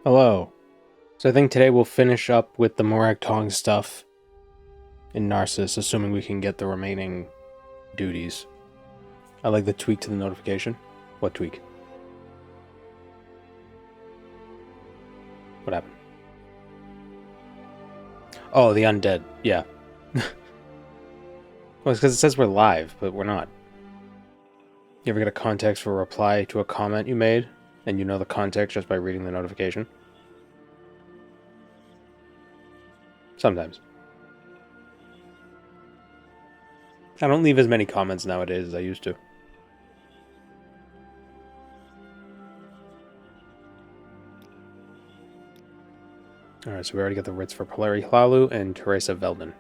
Hello. So I think today we'll finish up with the Morag Tong stuff in Narcissus, assuming we can get the remaining duties. I like the tweak to the notification. What tweak? What happened? Oh, the Undead. Yeah. Well, it's because it says we're live, but we're not. You ever get a context for a reply to a comment you made, and you know the context just by reading the notification? Sometimes. I don't leave as many comments nowadays as I used to. Alright, so we already got the writs for Hlaalu and Teresa Velden.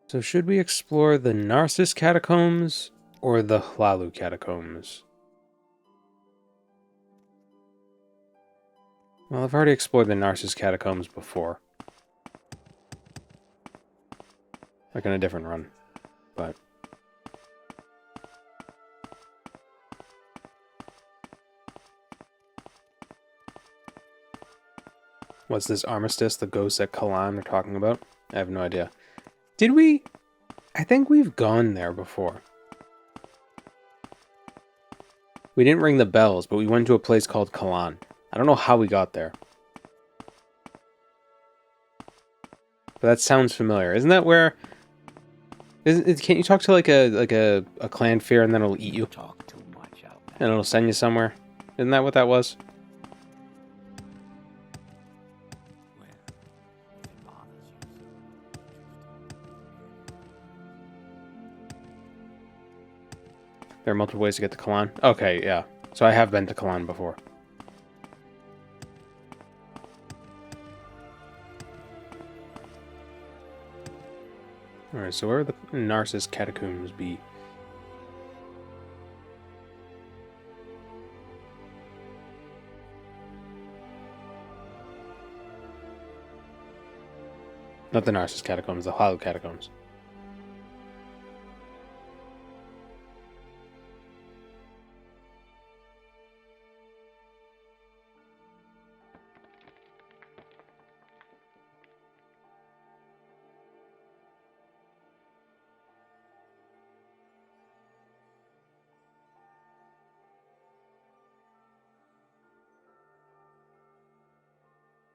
So should we explore the Narcissus catacombs or the Hlaalu catacombs? Well, I've already explored the Narcissus catacombs before. Like in a different run, but... What's this armistice the ghosts at Kalan are talking about? I have no idea. Did we... I think we've gone there before. We didn't ring the bells, but we went to a place called Kalan. I don't know how we got there. But that sounds familiar. Isn't that where... Can't you talk to like a clan fear and then it'll eat you? Talk too much out there. And it'll send you somewhere? Isn't that what that was? Well, if it bothers you. There are multiple ways to get to Kalan? Okay, yeah. So I have been to Kalan before. Alright, so where would the Narcissus catacombs be? Not the Narcissus catacombs, the Hlaalu catacombs.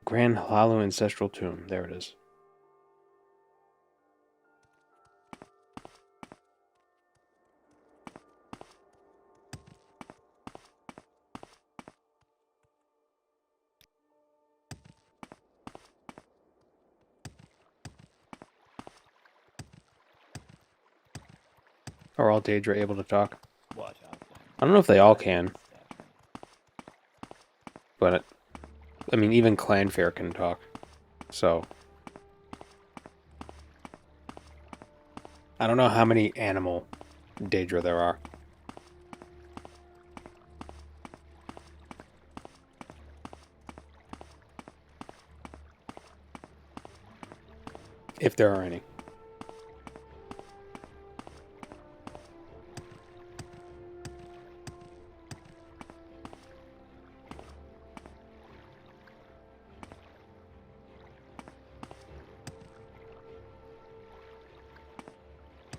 Grand Hlaalu Ancestral Tomb. There it is. Are all Daedra able to talk? Watch out. I don't know if they all can. But, I mean, even Clanfair can talk. So... I don't know how many animal Daedra there are. If there are any.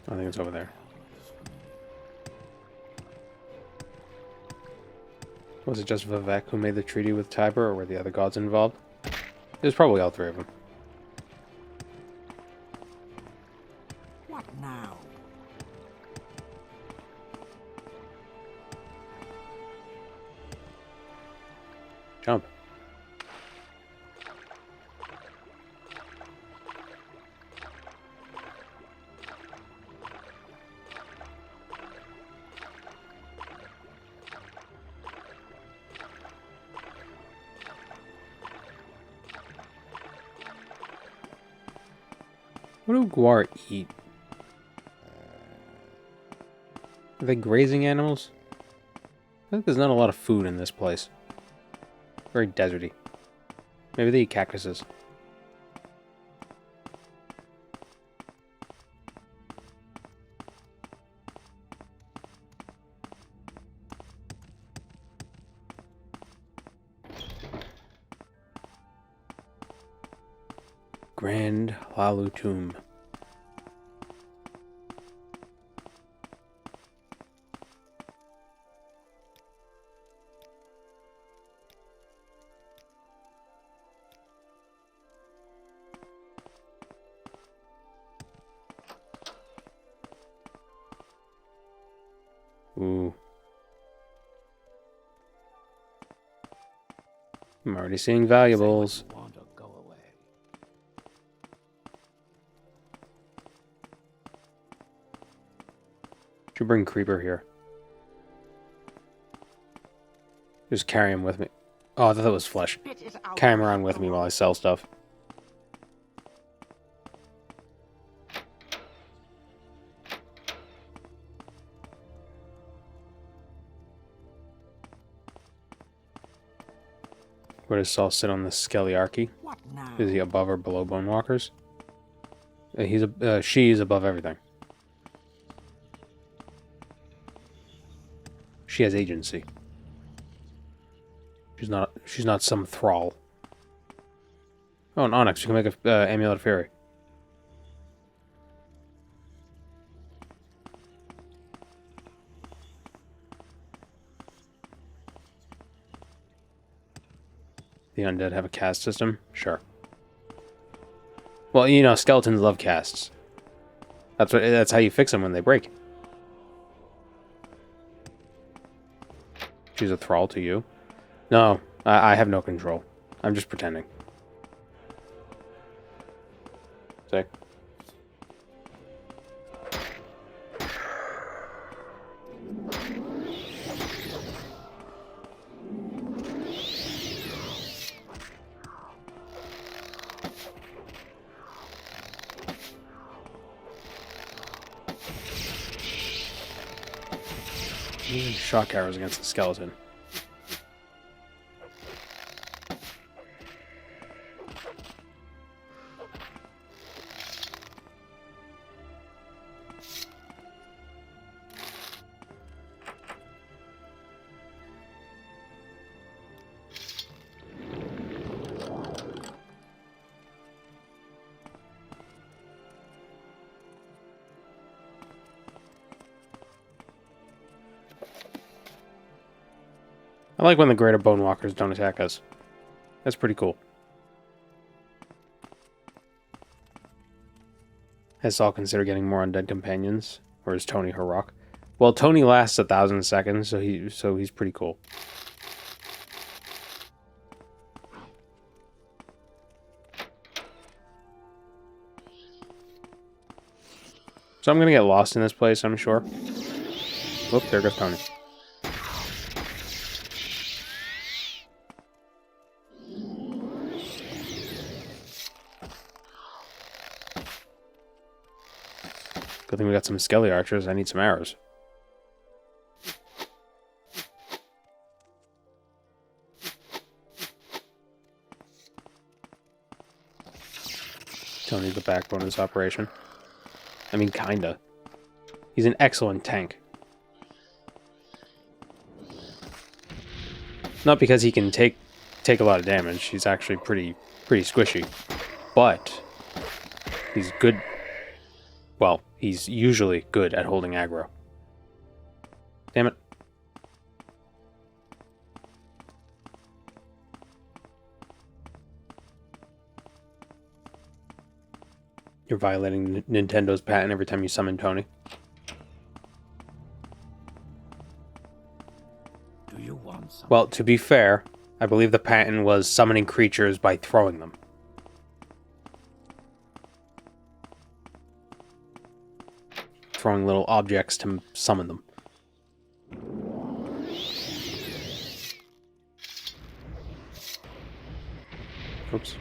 I think it's over there. Was it just Vivek who made the treaty with Tiber, or were the other gods involved? It was probably all three of them. What now? Jump. What do Guar eat? Are they grazing animals? I think there's not a lot of food in this place. Very deserty. Maybe they eat cactuses. Grand Hlaalu tomb. Ooh. I'm already seeing valuables. Say what you want or go away. Should bring Creeper here. Just carry him with me. Oh, I thought that was flesh. Spit it out. Carry him around with me while I sell stuff. Where does Saul sit on the Skeliarchy? What now? Is he above or below Bonewalkers? She is above everything. She has agency. She's not some thrall. Oh, an onyx. You can make a amulet of fury. The undead have a caste system? Sure. Well, you know, skeletons love casts. That's how you fix them when they break. She's a thrall to you? No, I have no control. I'm just pretending. Sick. Shock arrows against the skeleton. I like when the greater Bonewalkers don't attack us. That's pretty cool. Has Saul considered getting more undead companions? Or is Tony her rock? Well, Tony lasts 1,000 seconds, so he's pretty cool. So I'm gonna get lost in this place, I'm sure. Whoop, there goes Tony. Good thing we got some skelly archers. I need some arrows. Tony's the backbone of this operation. I mean, kinda. He's an excellent tank. Not because he can take a lot of damage. He's actually pretty squishy. But he's good. Well, he's usually good at holding aggro. Damn it. You're violating Nintendo's patent every time you summon Tony. Do you want some? Well, to be fair, I believe the patent was summoning creatures by throwing them. Throwing little objects to summon them. Oops.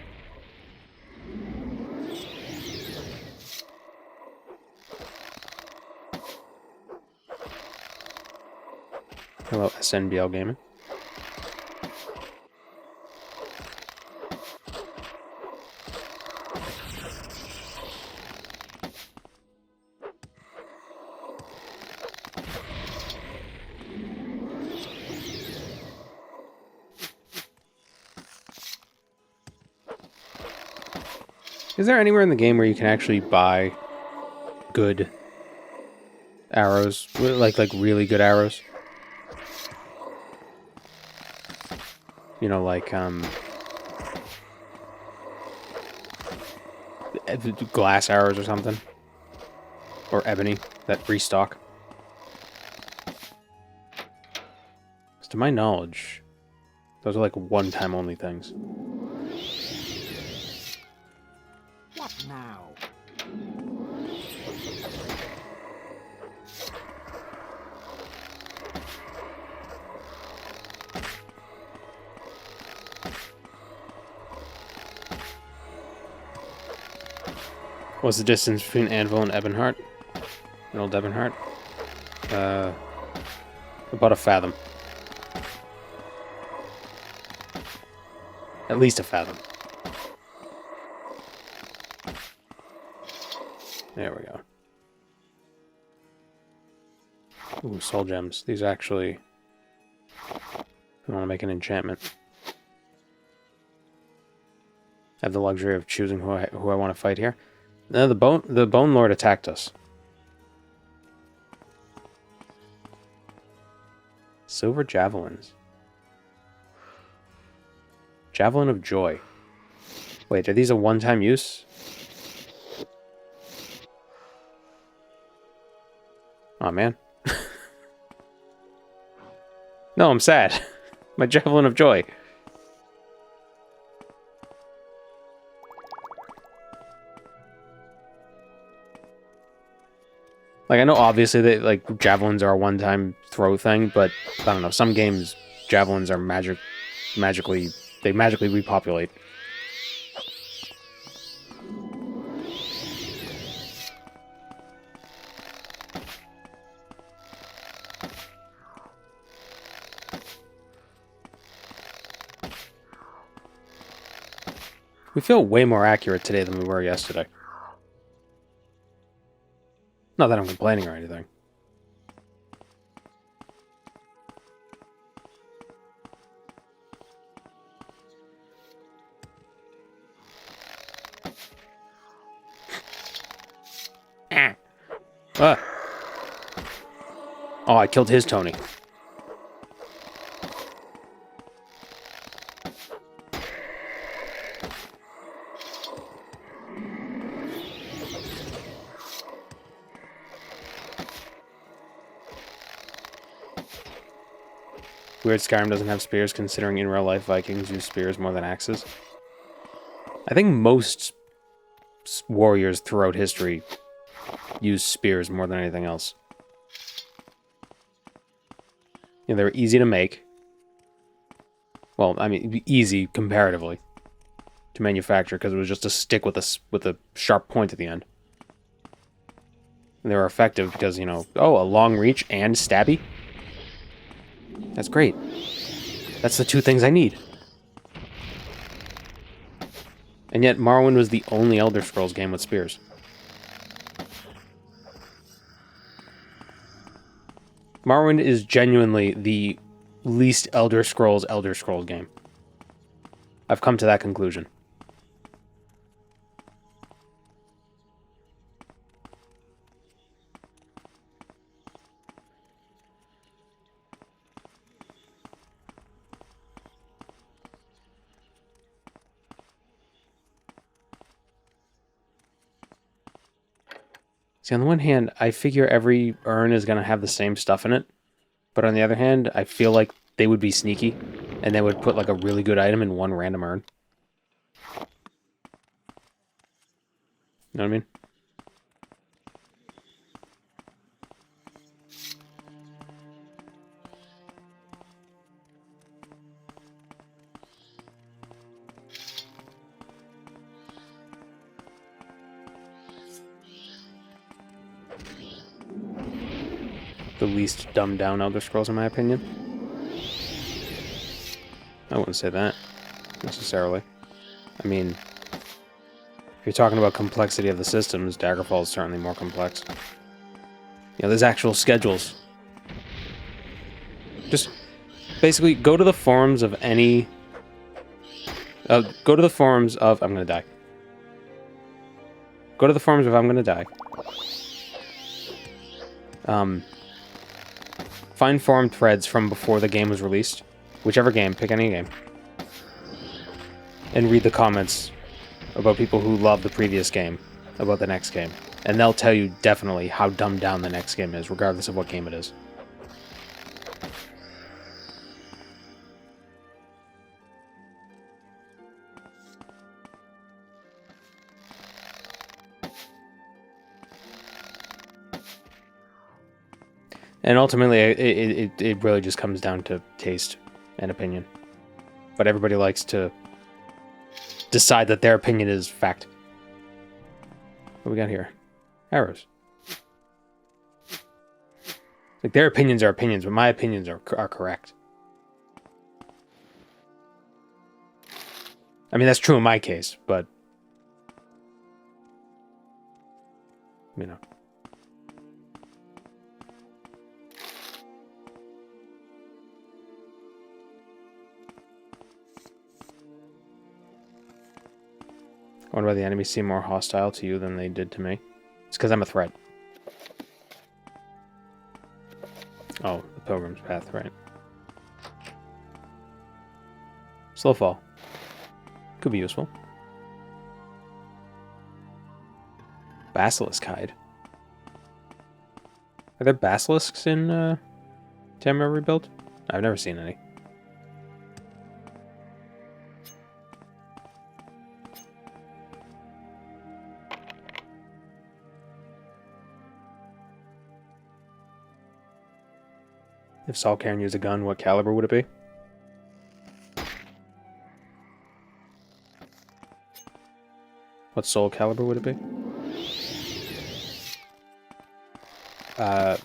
Hello, SNBL Gaming. Is there anywhere in the game where you can actually buy good arrows? Like really good arrows? You know, like, glass arrows or something? Or ebony, that restock? Because to my knowledge, those are like one-time only things. What now? What's the distance between Anvil and Ebonheart? An old Ebonheart? About a fathom. At least a fathom. There we go. Ooh, soul gems. These actually... I want to make an enchantment. I have the luxury of choosing who I want to fight here. No, the Bone Lord attacked us. Silver javelins. Javelin of Joy. Wait, are these a one-time use? Aw, man. No, I'm sad. My Javelin of Joy. Like, I know obviously that, like, javelins are a one-time throw thing, but, I don't know, some games, javelins are magically repopulate. We feel way more accurate today than we were yesterday. Not that I'm complaining or anything. Ah. Oh, I killed his Tony. Weird Skyrim doesn't have spears, considering in real life Vikings use spears more than axes. I think most warriors throughout history use spears more than anything else. You know, they're easy to make. Well, I mean, easy comparatively to manufacture, because it was just a stick with a sharp point at the end. And they were effective because, you know, oh, a long reach and stabby? That's great. That's the two things I need. And yet, Morrowind was the only Elder Scrolls game with spears. Morrowind is genuinely the least Elder Scrolls game. I've come to that conclusion. See, on the one hand, I figure every urn is going to have the same stuff in it. But on the other hand, I feel like they would be sneaky, and they would put like a really good item in one random urn. You know what I mean? The least dumbed down Elder Scrolls, in my opinion. I wouldn't say that, necessarily. I mean, if you're talking about complexity of the systems, Daggerfall is certainly more complex. You know, there's actual schedules. Just basically go to the forums of any... go to the forums of... I'm gonna die. Go to the forums if I'm gonna die. Find forum threads from before the game was released. Whichever game, pick any game. And read the comments about people who love the previous game about the next game. And they'll tell you definitely how dumbed down the next game is, regardless of what game it is. And ultimately, it really just comes down to taste and opinion. But everybody likes to decide that their opinion is fact. What we got here? Arrows. Like, their opinions are opinions, but my opinions are correct. I mean, that's true in my case, but... you know. I wonder why the enemies seem more hostile to you than they did to me. It's because I'm a threat. Oh, the Pilgrim's Path, right. Slow fall. Could be useful. Basilisk hide. Are there basilisks in Tamriel Rebuild? I've never seen any. If Saul Cairn used a gun, what caliber would it be? What soul caliber would it be? 5.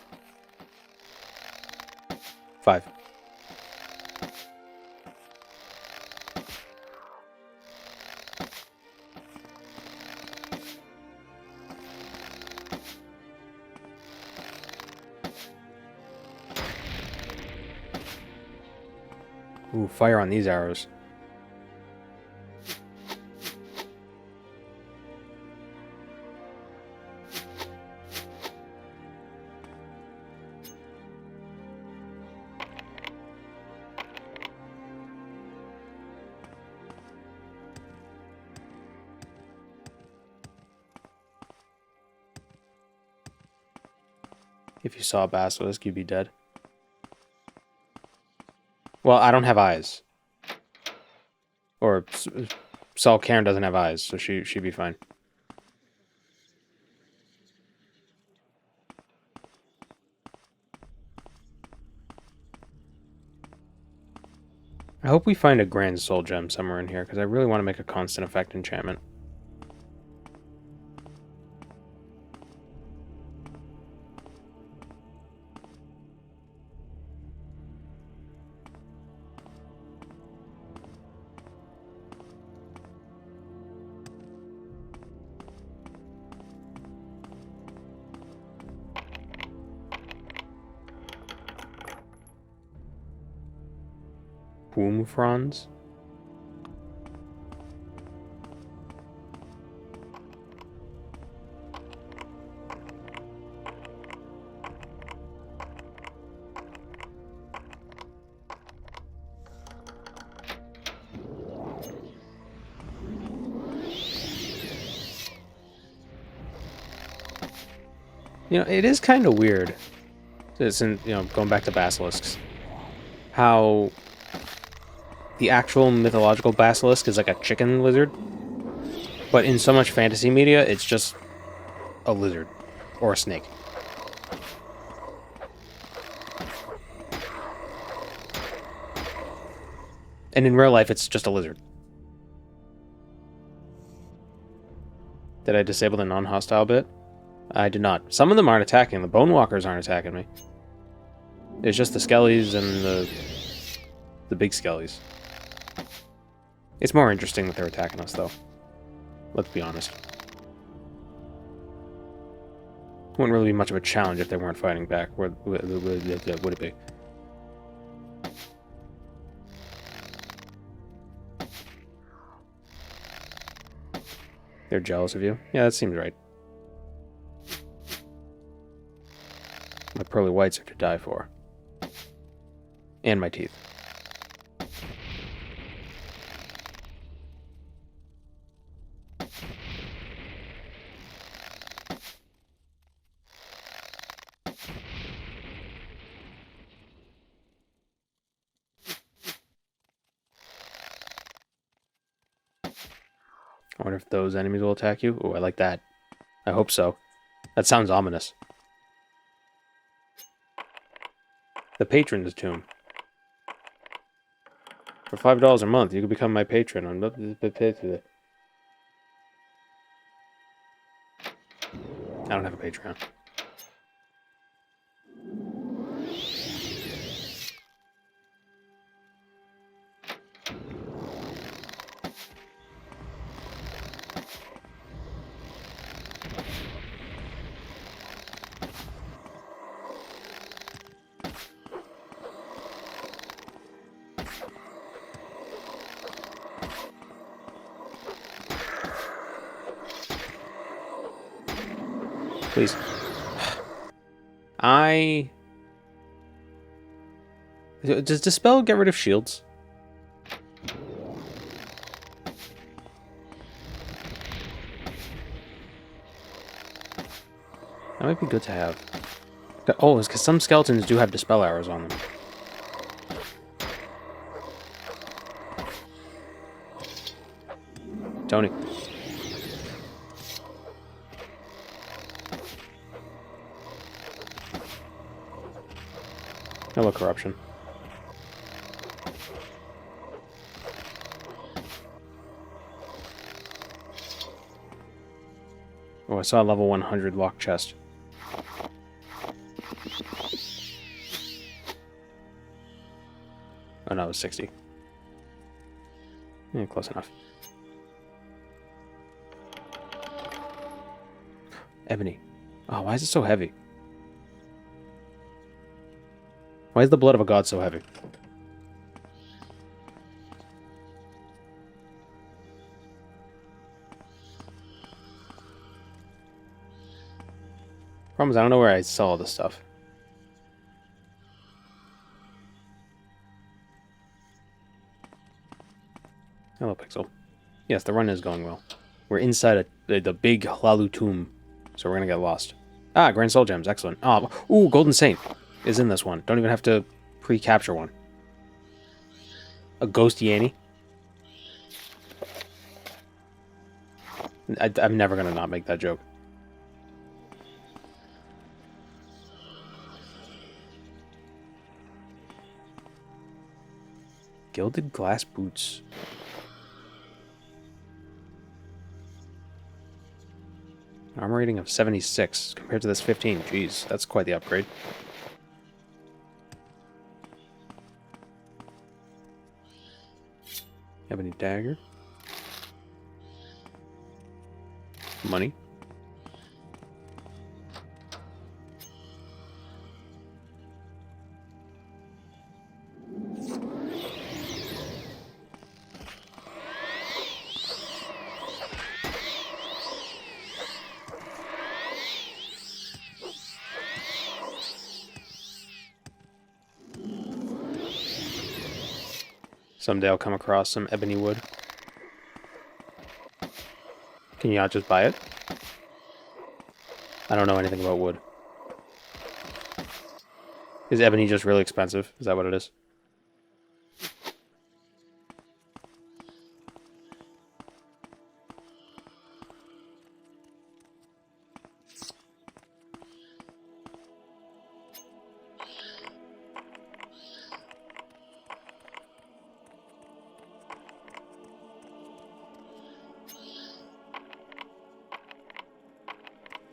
Ooh, fire on these arrows. If you saw a basilisk, you'd be dead. Well, I don't have eyes. Or Saul Cairn doesn't have eyes, so she'd be fine. I hope we find a grand soul gem somewhere in here, because I really want to make a constant effect enchantment. Womb fronds. You know, it is kind of weird. Since, you know, going back to basilisks, how the actual mythological basilisk is like a chicken lizard, but in so much fantasy media, it's just a lizard or a snake. And in real life, it's just a lizard. Did I disable the non-hostile bit? I did not. Some of them aren't attacking. The Bone Walkers aren't attacking me. It's just the skellies and the big skellies. It's more interesting that they're attacking us, though. Let's be honest. Wouldn't really be much of a challenge if they weren't fighting back. Would it be? They're jealous of you? Yeah, that seems right. My pearly whites are to die for. And my teeth. I wonder if those enemies will attack you. Oh, I like that. I hope so. That sounds ominous. The Patron's Tomb. For $5 a month, you can become my patron. I don't have a Patreon. Please. Does Dispel get rid of shields? That might be good to have. Oh, it's because some skeletons do have Dispel arrows on them. Tony. Hello, corruption. Oh, I saw a level 100 lock chest. Oh, no, it was 60. Yeah, close enough. Ebony. Oh, why is it so heavy? Why is the blood of a god so heavy? Problem is, I don't know where I sell all this stuff. Hello, Pixel. Yes, the run is going well. We're inside the big Hlaalu tomb, so we're gonna get lost. Ah, Grand Soul Gems, excellent. Oh, ooh, Golden Saint is in this one. Don't even have to pre-capture one. A Ghost Yanny. I'm never gonna not make that joke. Gilded glass boots. Armor rating of 76 compared to this 15. Jeez, that's quite the upgrade. Ebony dagger. Money. Someday I'll come across some ebony wood. Can you not just buy it? I don't know anything about wood. Is ebony just really expensive? Is that what it is?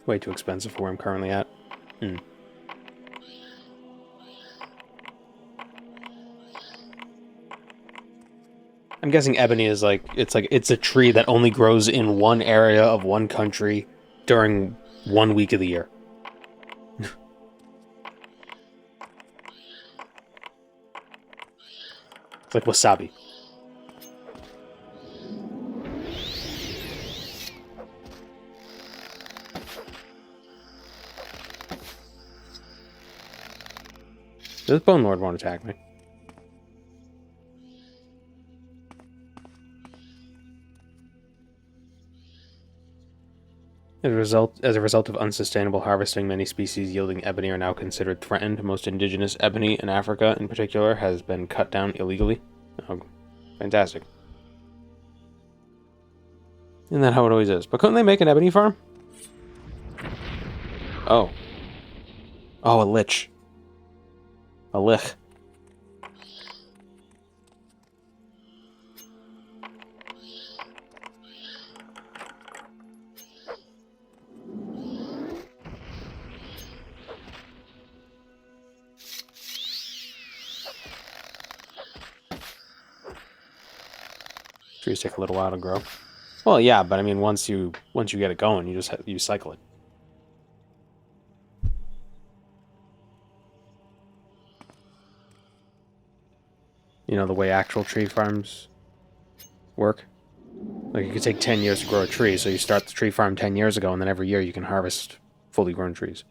Way too expensive for where I'm currently at. I'm guessing ebony is it's a tree that only grows in one area of one country during 1 week of the year. It's like wasabi. This Bone Lord won't attack me. As a result of unsustainable harvesting, many species yielding ebony are now considered threatened. Most indigenous ebony in Africa, in particular, has been cut down illegally. Oh, fantastic. Isn't that how it always is? But couldn't they make an ebony farm? Oh. Oh, a Lich. A Lich. Trees take a little while to grow. Well, yeah, but I mean, once you get it going, you cycle it. You know the way actual tree farms work? Like, it could take 10 years to grow a tree, so you start the tree farm 10 years ago, and then every year you can harvest fully grown trees.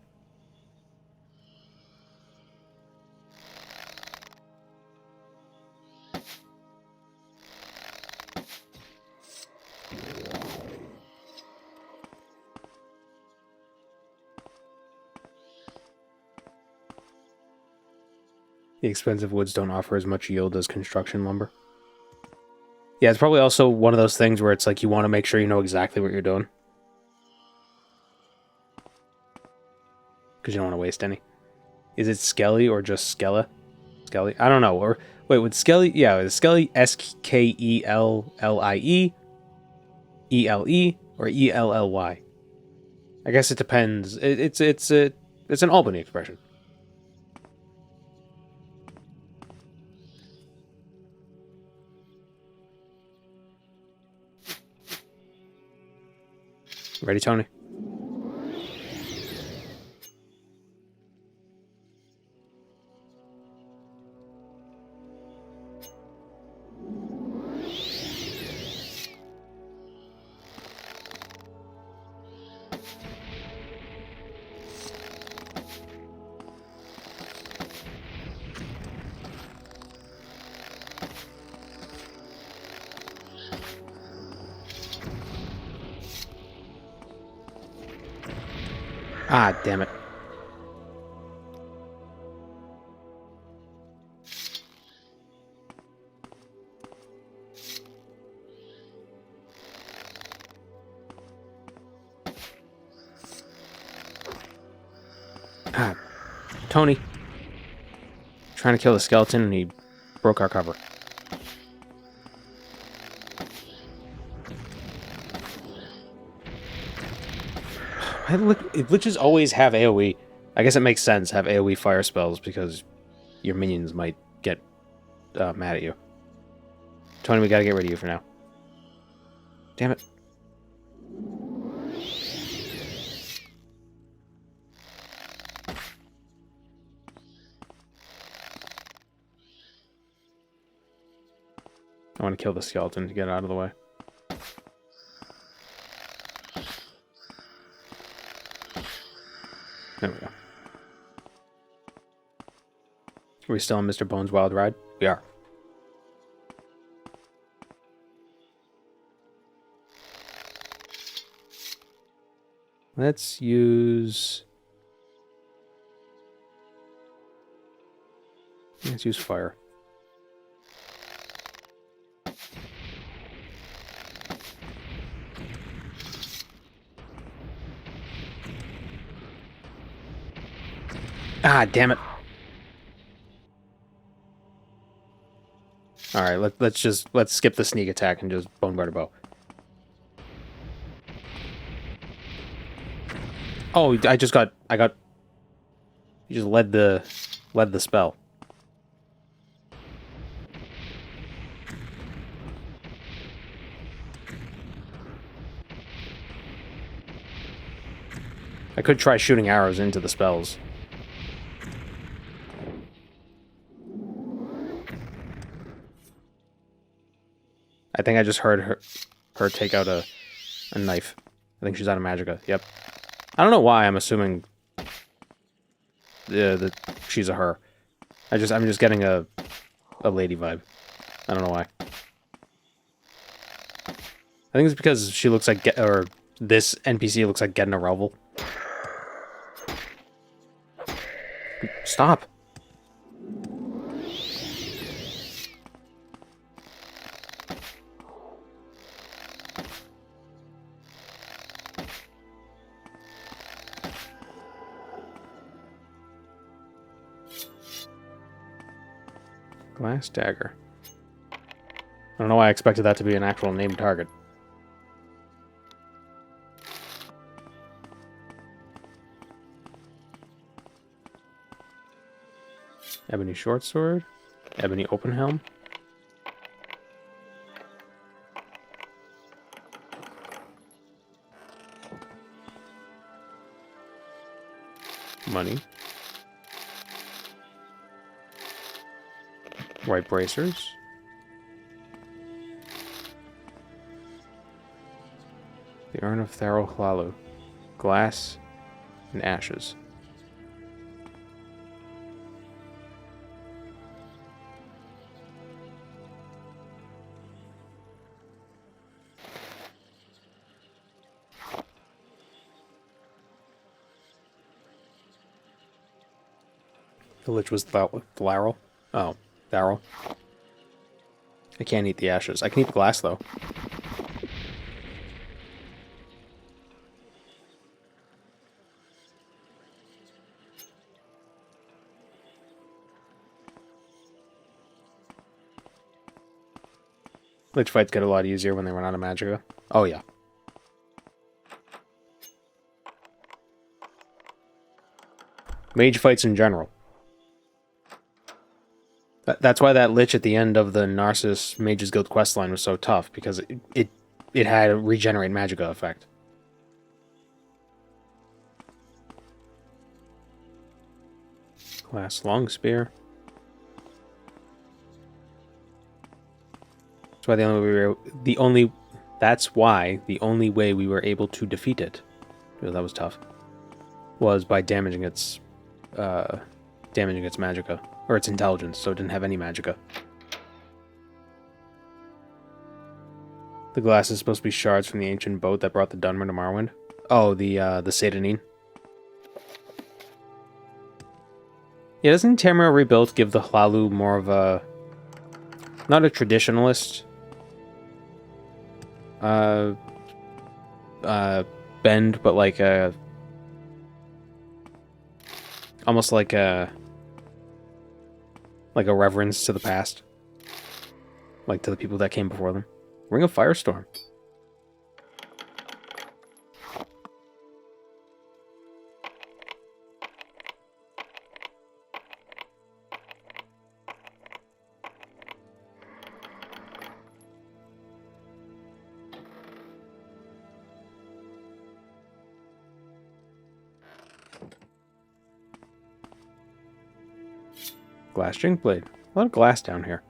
The expensive woods don't offer as much yield as construction lumber. Yeah, it's probably also one of those things where it's like you want to make sure you know exactly what you're doing. Because you don't want to waste any. Is it Skelly or just Skella? Skelly? I don't know. Or wait, would Skelly... Yeah, is Skelly Skellie, E-L-E, or E-L-L-Y? I guess it depends. It's an Albany expression. Ready, Tony? Ah, damn it. Ah, Tony. Trying to kill the skeleton and he broke our cover. Liches always have AoE. I guess it makes sense have AoE fire spells because your minions might get mad at you. Tony, we gotta get rid of you for now. Damn it. I want to kill the skeleton to get out of the way. There we go. Are we still on Mr. Bones' wild ride? We are. Let's use fire. Ah, damn it. Alright, let's skip the sneak attack and just bone guard a bow. Oh, you just led the spell. I could try shooting arrows into the spells. I think I just heard her take out a knife. I think she's out of magicka. Yep. I don't know why I'm assuming that she's a her. I'm just getting a lady vibe. I don't know why. I think it's because she looks like this NPC looks like getting a revel. Stop. Glass dagger. I don't know why I expected that to be an actual named target. Ebony short sword. Ebony open helm. Money. White bracers. The urn of Hlaalu. Glass and ashes. The Lich was Thlarl. Oh, Tharl. I can't eat the ashes. I can eat the glass, though. Lich fights get a lot easier when they run out of magicka. Oh, yeah. Mage fights in general. That's why that Lich at the end of the Narcissus Mage's Guild questline was so tough, because it had a regenerate magicka effect. Glass long spear. That's why the only way we were able to defeat it, because that was tough, was by damaging its magicka. Or its intelligence, so it didn't have any magicka. The glass is supposed to be shards from the ancient boat that brought the Dunmer to Morrowind. Oh, the Satanine. Yeah, doesn't Tamriel Rebuilt give the Hlaalu more of a... not a traditionalist... bend, but like a... almost like a reverence to the past. Like to the people that came before them. Ring of Firestorm. Glass Jink Blade. A lot of glass down here.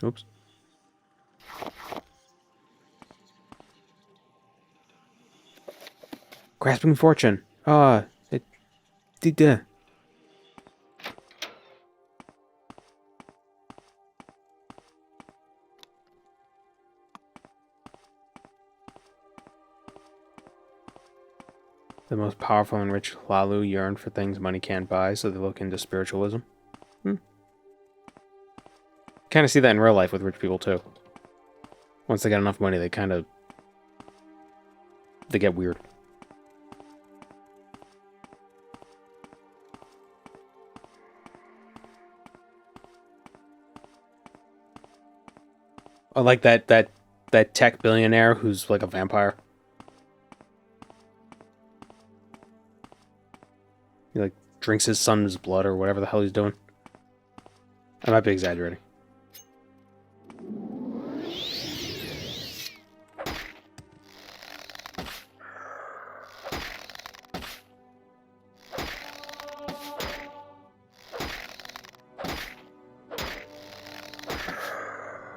Oops. Grasping Fortune. It did. The most powerful and rich Hlaalu yearn for things money can't buy, so they look into spiritualism. Kind of see that in real life with rich people, too. Once they get enough money, they get weird. I like that tech billionaire who's like a vampire. He like drinks his son's blood or whatever the hell he's doing. I might be exaggerating.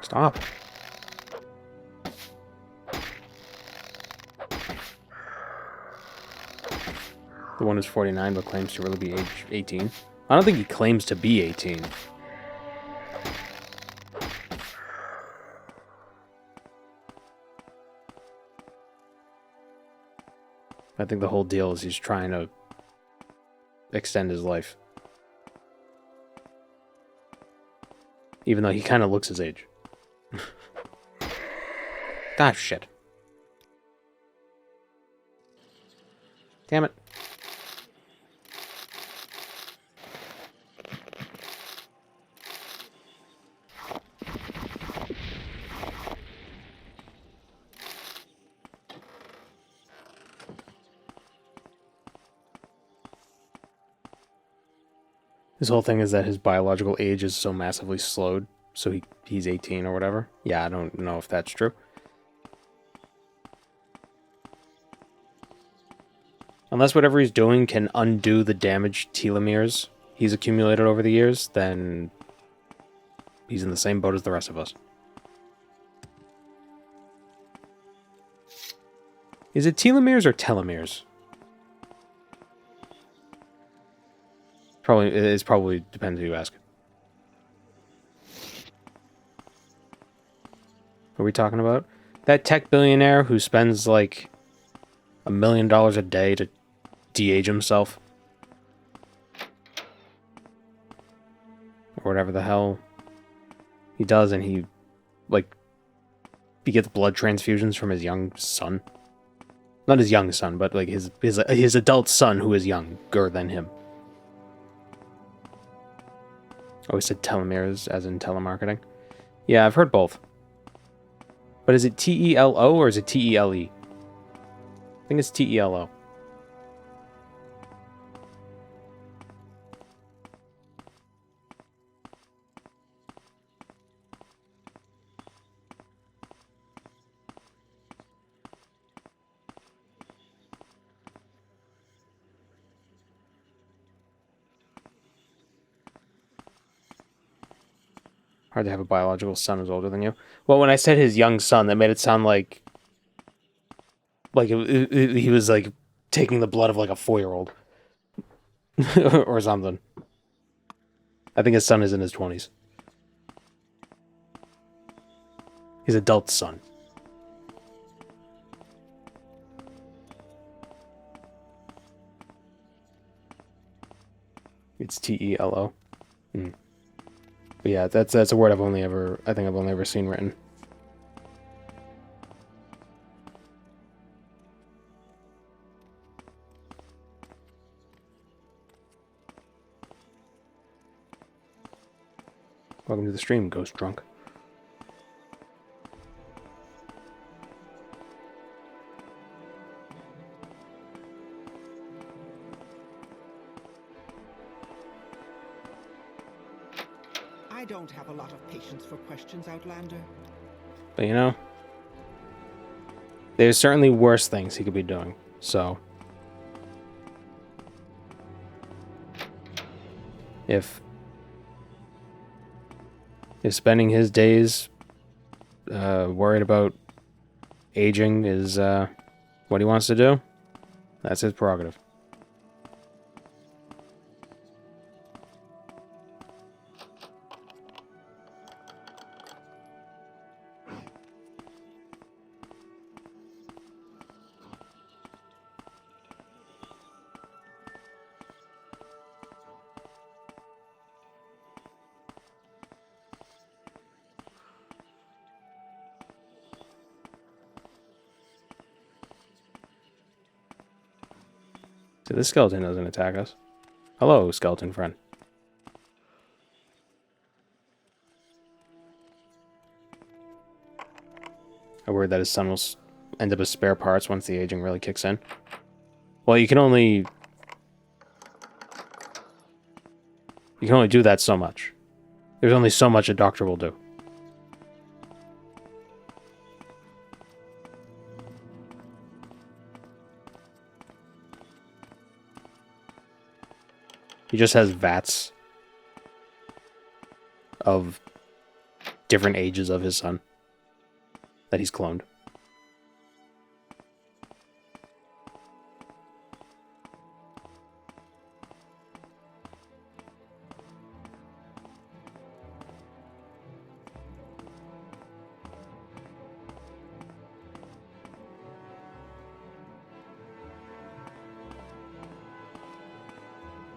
Stop. The one who's 49 but claims to really be age 18. I don't think he claims to be 18. I think the whole deal is he's trying to extend his life. Even though he kind of looks his age. Ah, shit. Damn it. His whole thing is that his biological age is so massively slowed, so he's 18 or whatever. Yeah, I don't know if that's true. Unless whatever he's doing can undo the damaged telomeres he's accumulated over the years, then he's in the same boat as the rest of us. Is it telomeres or telomeres? It probably depends who you ask. What are we talking about? That tech billionaire who spends like $1 million a day to de-age himself. Or whatever the hell he does, and he gets blood transfusions from his young son. Not his young son, but like his adult son who is younger than him. Oh, he said telomeres as in telemarketing. Yeah, I've heard both. But is it T-E-L-O or is it T-E-L-E? I think it's T-E-L-O. Hard to have a biological son who's older than you. Well, when I said his young son, that made it sound like he was like taking the blood of like a 4-year-old or something. I think his son is in his 20s. His adult son. It's T-E-L-O. Mm. But yeah, that's a word I've only ever seen written. Welcome to the stream, Ghost Drunk. I don't have a lot of patience for questions, Outlander. But you know, there's certainly worse things he could be doing, so if spending his days worried about aging is what he wants to do, that's his prerogative. So this skeleton doesn't attack us. Hello, skeleton friend. I worry that his son will end up as spare parts once the aging really kicks in. Well, you can only do that so much. There's only so much a doctor will do. He just has vats of different ages of his son that he's cloned.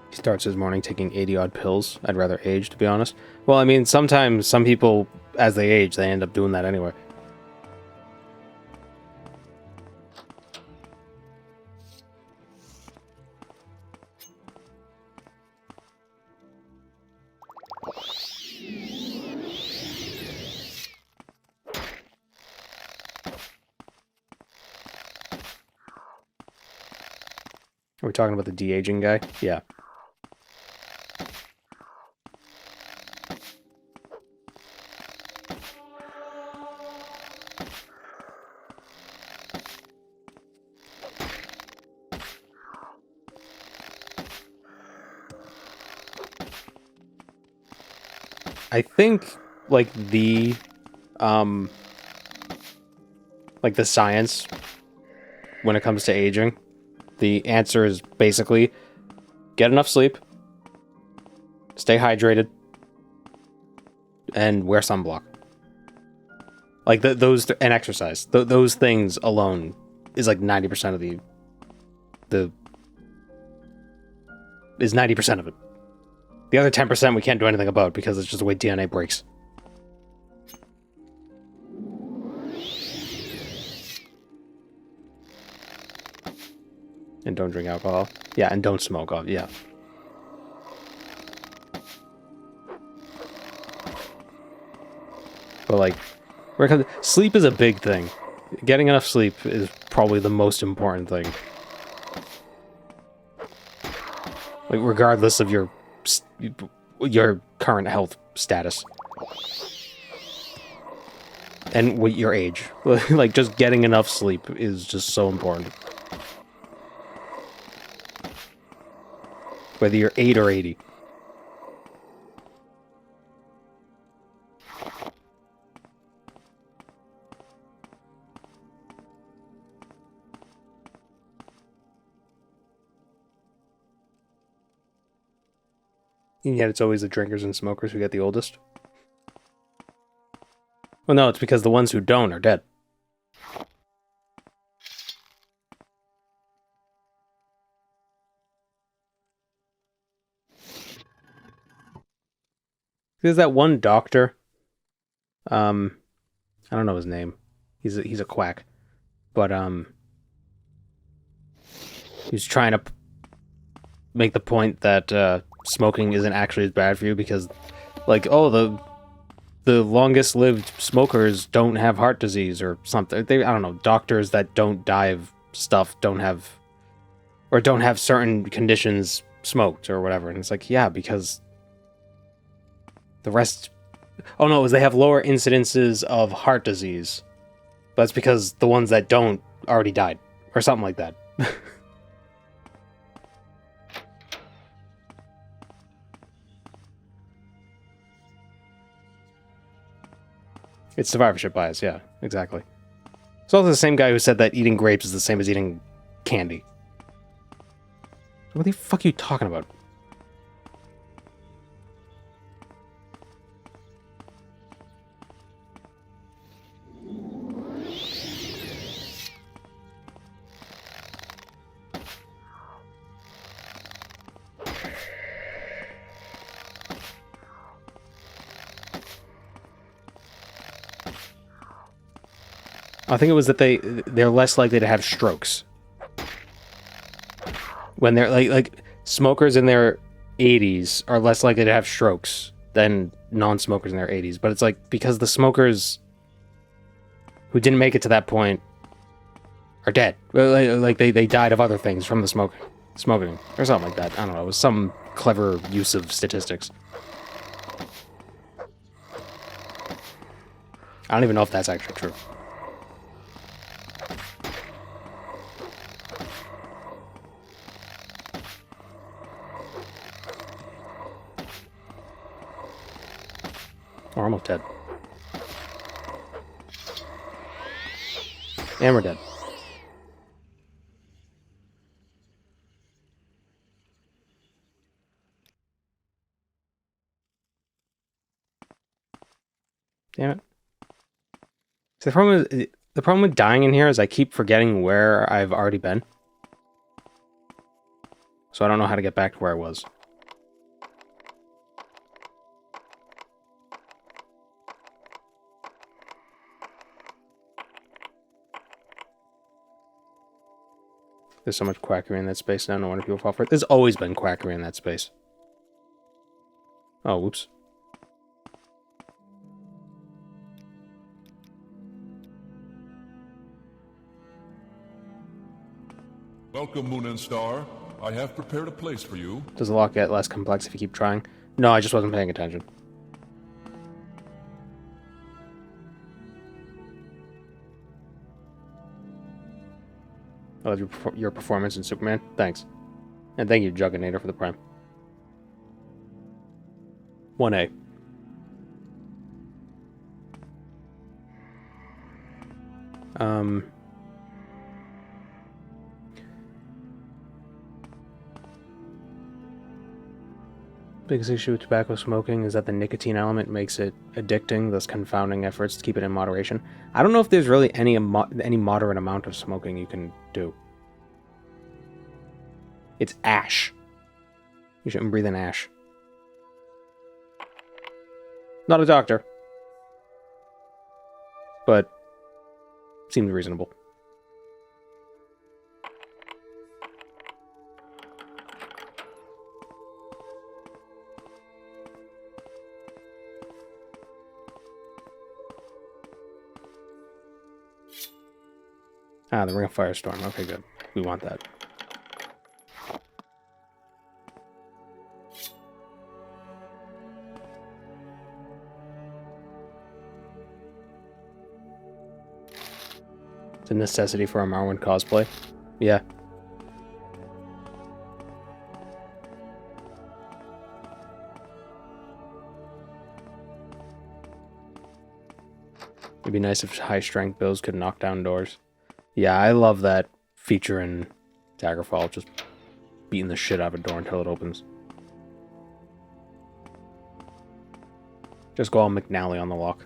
He starts his morning taking 80-odd pills. I'd rather age, to be honest. Well, I mean, sometimes some people, as they age, they end up doing that anyway. Are we talking about the de-aging guy? Yeah. I think, like, the science, when it comes to aging, the answer is basically get enough sleep, stay hydrated, and wear sunblock. Like, and exercise. Those things alone is like 90% of is 90% of it. The other 10% we can't do anything about because it's just the way DNA breaks. And don't drink alcohol. Yeah, and don't smoke. Yeah. But, like, sleep is a big thing. Getting enough sleep is probably the most important thing. Like, regardless of your current health status. And what your age. Like, just getting enough sleep is just so important. Whether you're 8 or 80. And yet it's always the drinkers and smokers who get the oldest. Well, no, it's because the ones who don't are dead. There's that one doctor. I don't know his name. He's a quack. But, he's trying to make the point that, smoking isn't actually as bad for you because, like, oh, the longest lived smokers don't have heart disease or something. I don't know, doctors that don't die of stuff don't have certain conditions smoked or whatever. And it's like, yeah, because the rest... Oh no, it was they have lower incidences of heart disease. But that's because the ones that don't already died. Or something like that. It's survivorship bias, yeah, exactly. It's also the same guy who said that eating grapes is the same as eating candy. What the fuck are you talking about? I think it was that they're less likely to have strokes. When they're like smokers in their 80s are less likely to have strokes than non-smokers in their 80s. But it's like because the smokers who didn't make it to that point are dead. Like they died of other things from the smoking or something like that. I don't know. It was some clever use of statistics. I don't even know if that's actually true. Or almost dead. And we're dead. Damn it. So the problem with dying in here is I keep forgetting where I've already been. So I don't know how to get back to where I was. There's so much quackery in that space now, no wonder people fall for it. There's always been quackery in that space. Oh, whoops. Welcome, Moon and Star. I have prepared a place for you. Does the lock get less complex if you keep trying? No, I just wasn't paying attention. I love your performance in Superman. Thanks. And thank you, Jugginator, for the prime. 1A. Biggest issue with tobacco smoking is that the nicotine element makes it addicting, thus confounding efforts to keep it in moderation. I don't know if there's really any moderate amount of smoking you can do. It's ash. You shouldn't breathe in ash. Not a doctor. But seems reasonable. Ah, the Ring of Firestorm. Okay, good. We want that. It's a necessity for a Morrowind cosplay. Yeah. It'd be nice if high-strength builds could knock down doors. Yeah, I love that feature in Daggerfall, just beating the shit out of a door until it opens. Just go all McNally on the lock.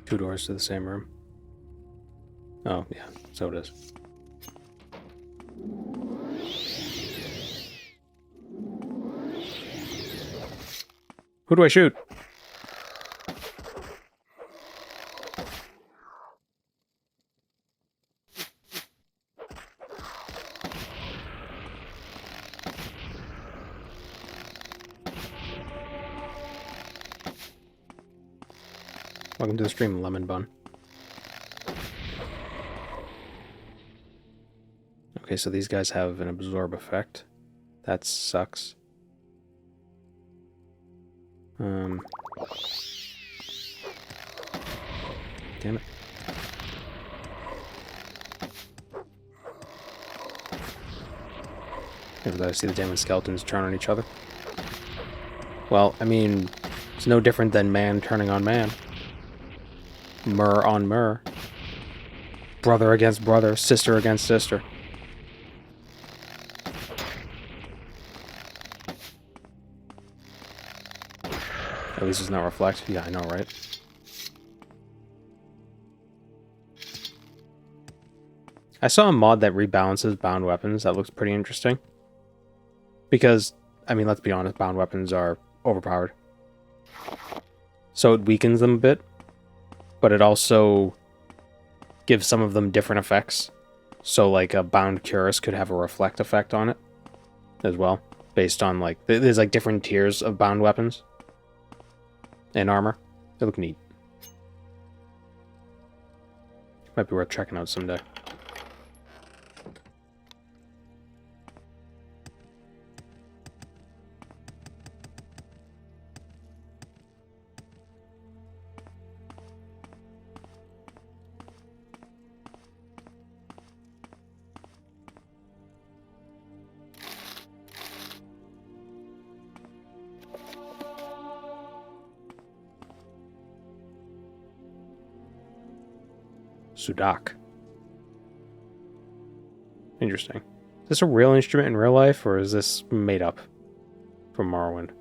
Two doors to the same room. Oh, yeah, so it is. Who do I shoot? Welcome to the stream, Lemon Bun. Okay, so these guys have an absorb effect. That sucks. Damn it. Never thought I'd see the damn skeletons turn on each other. Well, I mean, it's no different than man turning on man. Mur on mur. Brother against brother, sister against sister. At least it's not reflect. Yeah, I know, right? I saw a mod that rebalances bound weapons. That looks pretty interesting. Because, I mean, let's be honest, bound weapons are overpowered. So it weakens them a bit. But it also gives some of them different effects. So, like, a bound cuirass could have a reflect effect on it as well. Based on, like, there's, like, different tiers of bound weapons. and armor. They look neat. Might be worth checking out someday. Sudak. Interesting. Is this a real instrument in real life, or is this made up from Morrowind?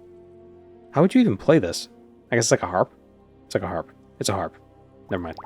How would you even play this? I guess it's like a harp? It's like a harp. It's a harp. Never mind.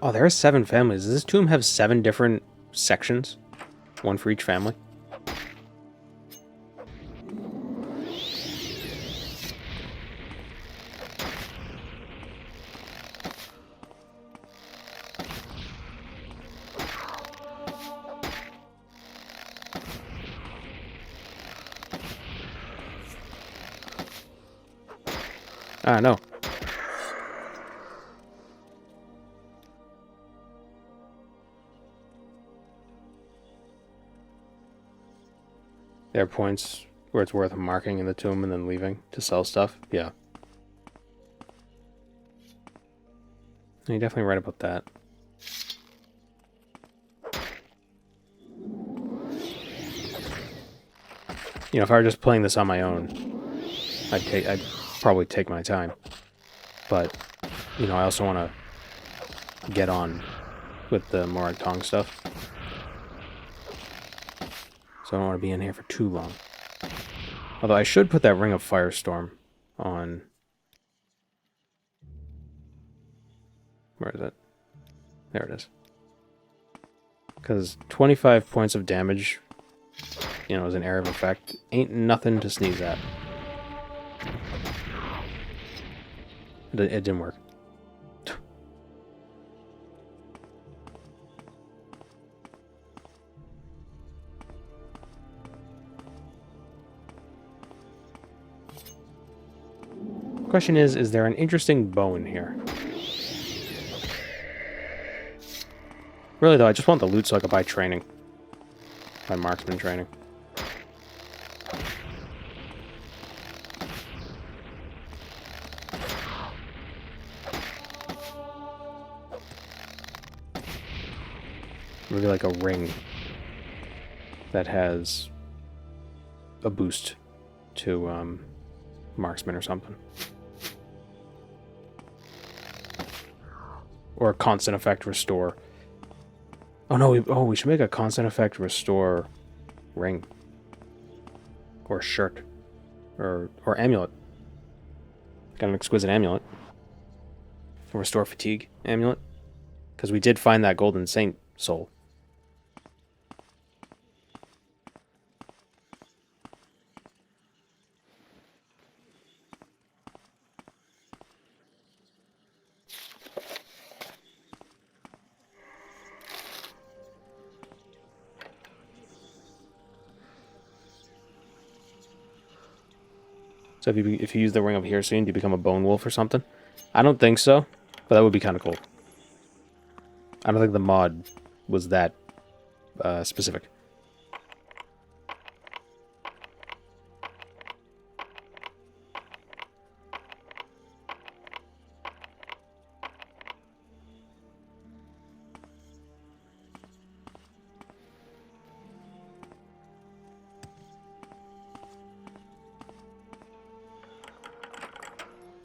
Oh, there are 7 families. Does this tomb have 7 different sections? One for each family? Ah, no. There are points where it's worth marking in the tomb and then leaving to sell stuff. Yeah. You're definitely right about that. You know, if I were just playing this on my own, I'd probably take my time. But, you know, I also want to get on with the Morag Tong stuff. So I don't want to be in here for too long. Although I should put that Ring of Firestorm on... Where is it? There it is. Because 25 points of damage, you know, as an area of effect, ain't nothing to sneeze at. It didn't work. Question is there an interesting bow in here? Really though, I just want the loot so I can buy training. Buy marksman training. Maybe like a ring that has a boost to marksman or something. Or a constant effect restore. Oh no, we should make a constant effect restore ring. Or shirt. Or amulet. Got an exquisite amulet. A restore fatigue amulet. Because we did find that golden saint soul. So if you use the Ring of Heresy, do you become a Bone Wolf or something? I don't think so, but that would be kind of cool. I don't think the mod was that specific.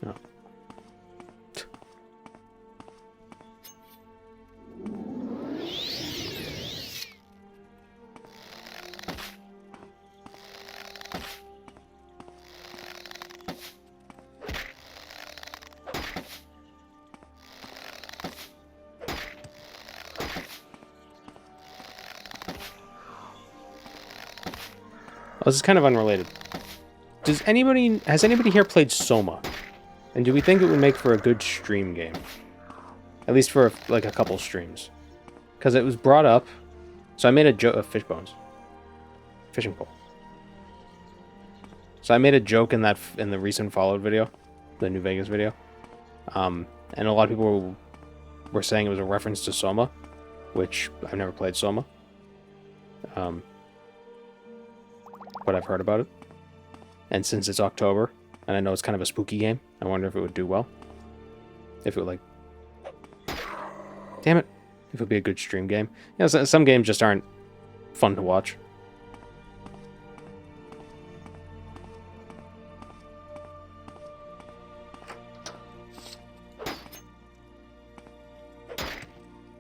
No. this is kind of unrelated. Has anybody here played Soma? And do we think it would make for a good stream game? At least for, like, a couple streams. Because it was brought up. So I made a joke of fish bones. Fishing pole. So I made a joke in the recent Followed video. The New Vegas video. And a lot of people were saying it was a reference to Soma. Which, I've never played Soma. But I've heard about it. And since it's October, and I know it's kind of a spooky game, I wonder if it would do well. If it would, like... Damn it. If it would be a good stream game. You know, some games just aren't fun to watch.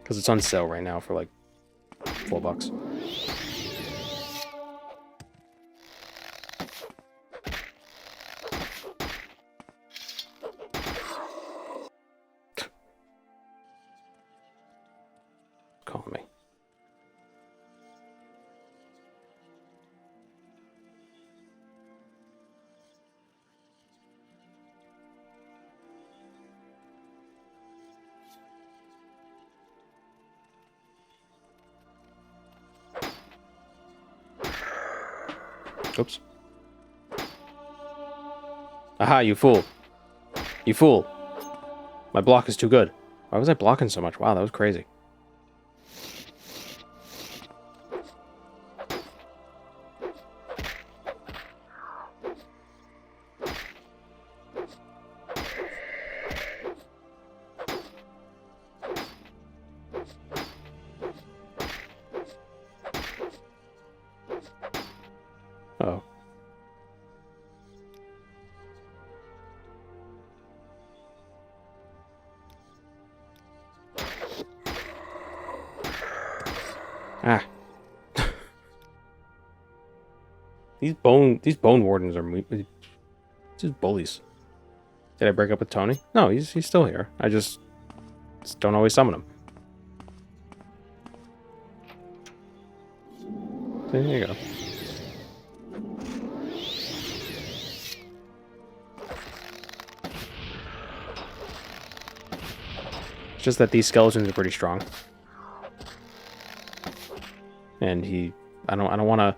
Because it's on sale right now for, like, $4. Calling me. Oops. Aha, you fool. You fool. My block is too good. Why was I blocking so much? Wow, that was crazy. Oh. Ah. These bone wardens are just bullies. Did I break up with Tony? No, he's still here. I just don't always summon him. There you go. It's just that these skeletons are pretty strong. And I don't want to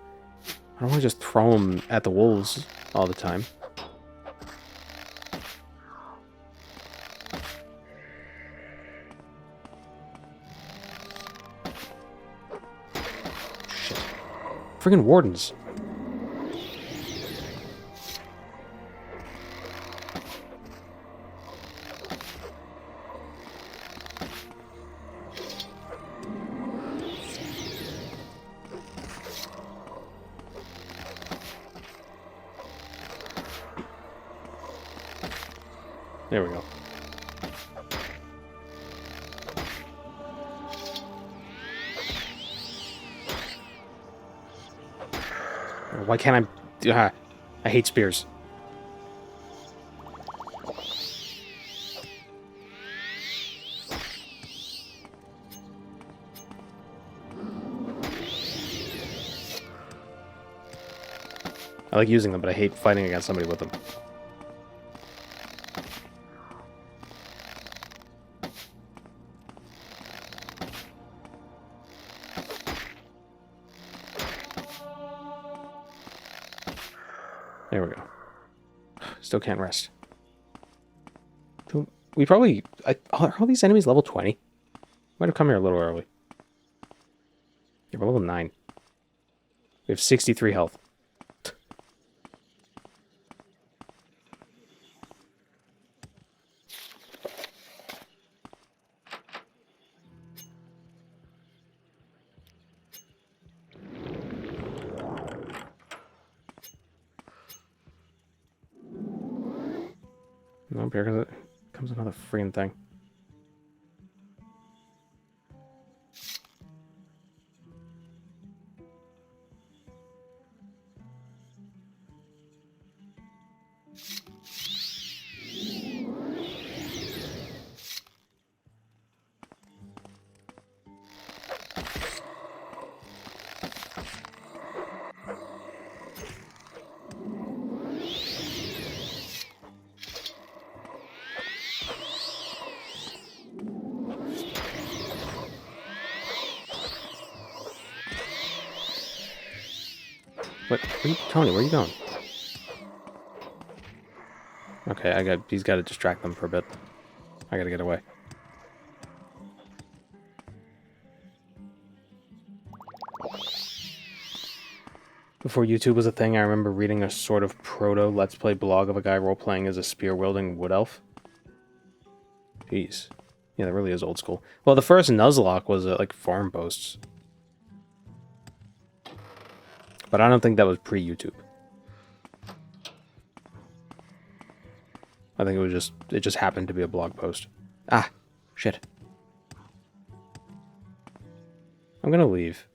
just throw him at the wolves all the time. Shit. Friggin' wardens. There we go. Why can't I... I hate spears. I like using them, but I hate fighting against somebody with them. There we go. Still can't rest. We probably... are all these enemies level 20? Might have come here a little early. Yeah, we're level 9. We have 63 health. Nope, here comes another freaking thing. What? Tony, where are you going? Okay, he's got to distract them for a bit. I gotta get away. Before YouTube was a thing, I remember reading a sort of proto Let's Play blog of a guy role-playing as a spear-wielding wood elf. Jeez. Yeah, that really is old school. Well, the first Nuzlocke was like farm posts. But I don't think that was pre-YouTube. I think it just happened to be a blog post. Ah, shit. I'm gonna leave.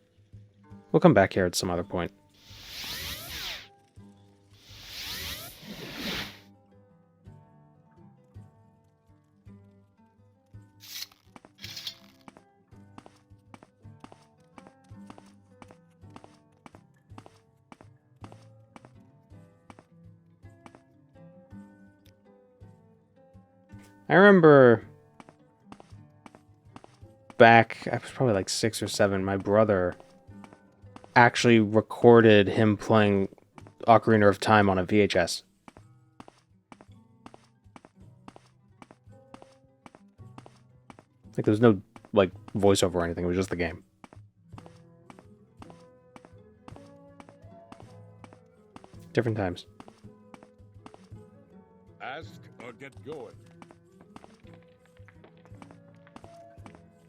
We'll come back here at some other point. I remember back, I was probably like 6 or 7, my brother actually recorded him playing Ocarina of Time on a VHS. Like, there was no, like, voiceover or anything, it was just the game. Different times. Ask or get going.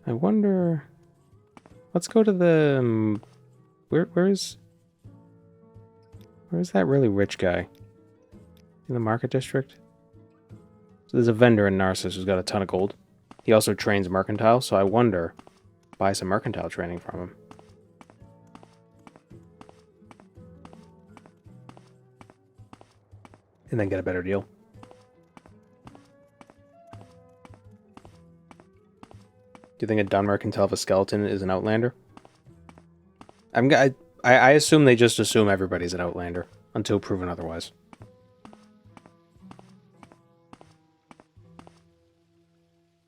I wonder... Let's go to the... Where's that really rich guy? In the market district? So there's a vendor in Narcissus who's got a ton of gold. He also trains mercantile, so I wonder... Buy some mercantile training from him. And then get a better deal. Do you think a Dunmer can tell if a skeleton is an Outlander? I assume they just assume everybody's an Outlander until proven otherwise.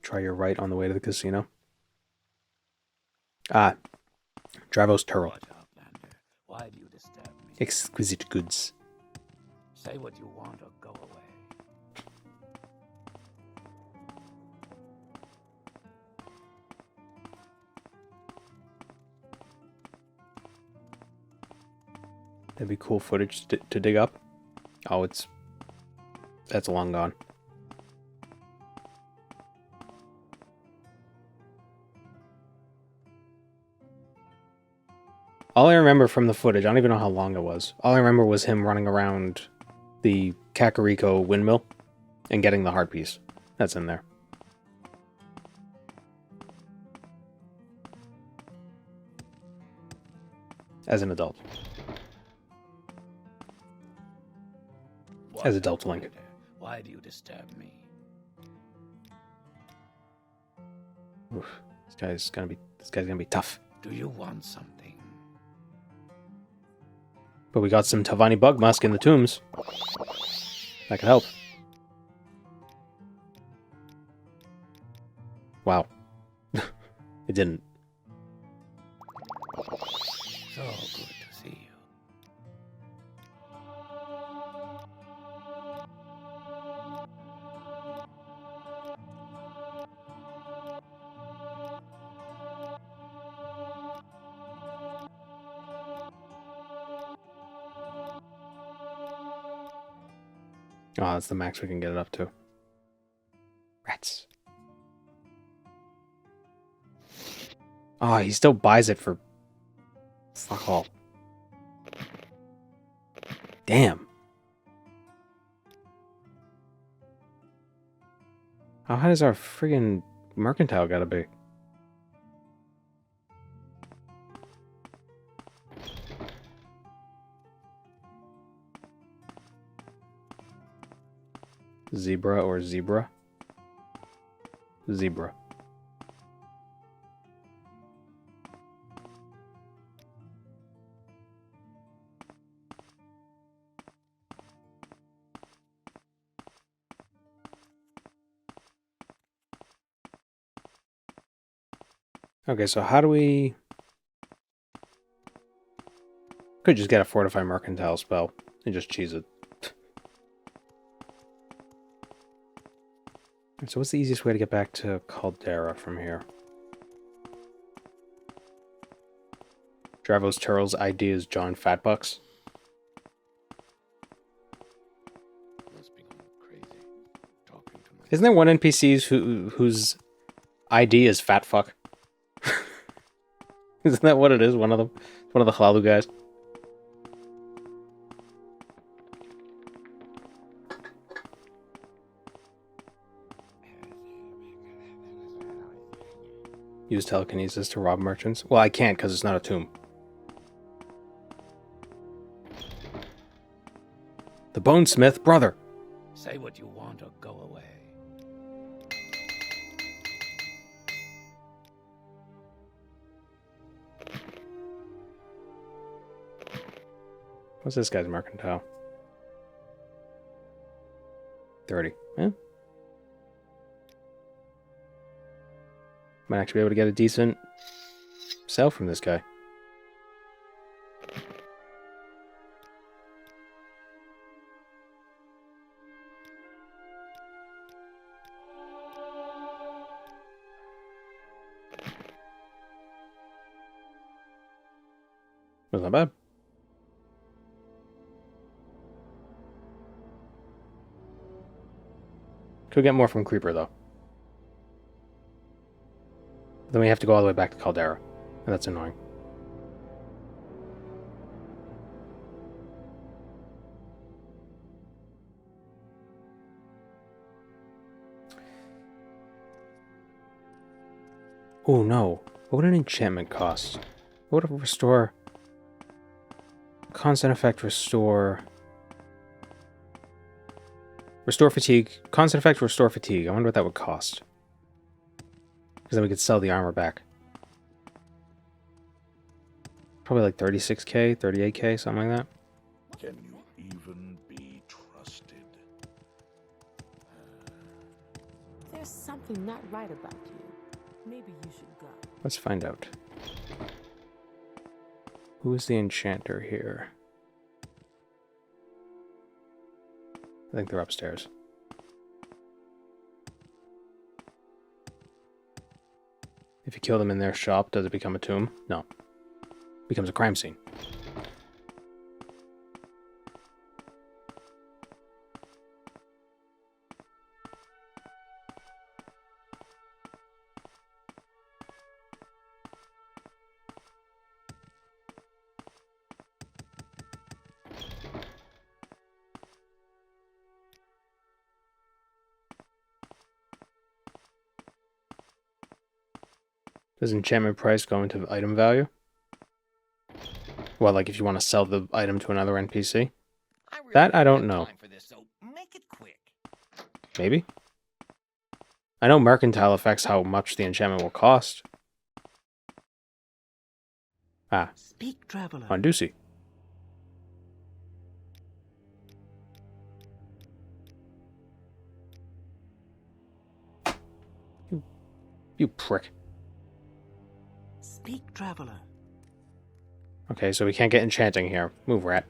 Try your right on the way to the casino. Ah, Dravos Turl. Outlander, why do you disturb me? Exquisite goods. Say what you want or go away. That'd be cool footage to dig up. Oh, that's long gone. All I remember from the footage, I don't even know how long it was. All I remember was him running around the Kakariko windmill and getting the heart piece. That's in there. As an adult. As adult Link. Why do you disturb me? Oof, this guy's gonna be tough. Do you want something? But we got some Tavani bug musk in the tombs. That could help. Wow. It didn't. So good to see you. Oh, that's the max we can get it up to. Rats. Oh, he still buys it for... Fuck all. Damn. How high does our friggin' mercantile gotta be? Zebra or zebra? Zebra. Okay, so how do we... Could just get a Fortify Mercantile spell and just cheese it. So what's the easiest way to get back to Caldera from here? Dravos Turrell's ID is John Fatbucks. Must be going crazy. Talking to my Isn't there one NPC whose ID is Fatfuck? Isn't that what it is? One of them? One of the Hlaalu guys? Use telekinesis to rob merchants? Well, I can't because it's not a tomb. The Bonesmith, brother! Say what you want or go away. What's this guy's mercantile? 30. Eh? Might actually be able to get a decent sell from this guy. That's not bad. Could get more from Creeper, though. Then we have to go all the way back to Caldera. And that's annoying. Oh no. What would an enchantment cost? What would it restore? Constant effect restore. Restore fatigue. Constant effect restore fatigue. I wonder what that would cost. Because then we could sell the armor back. Probably like 36k, 38k, something like that. Can you even be trusted? There's something not right about you. Maybe you should go. Let's find out. Who is the enchanter here? I think they're upstairs. If you kill them in their shop, does it become a tomb? No. It becomes a crime scene. Does enchantment price go into item value? Well, like if you want to sell the item to another NPC? That I don't know. Make it quick. Maybe? I know mercantile affects how much the enchantment will cost. Ah, Speak, traveler. on Ducey. You prick. Speak, traveler. Okay, so we can't get enchanting here. Move, rat.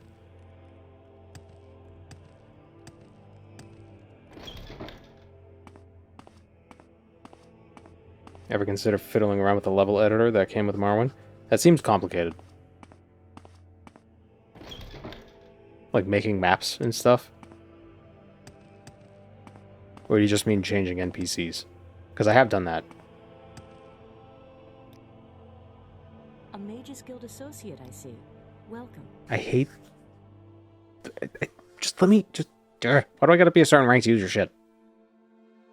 Ever consider fiddling around with the level editor that came with Morrowind? That seems complicated. Like making maps and stuff? Or do you just mean changing NPCs? Because I have done that. A Mages Guild associate, I see. Welcome. I hate... Just let me... Just... Why do I gotta be a certain rank to use your shit?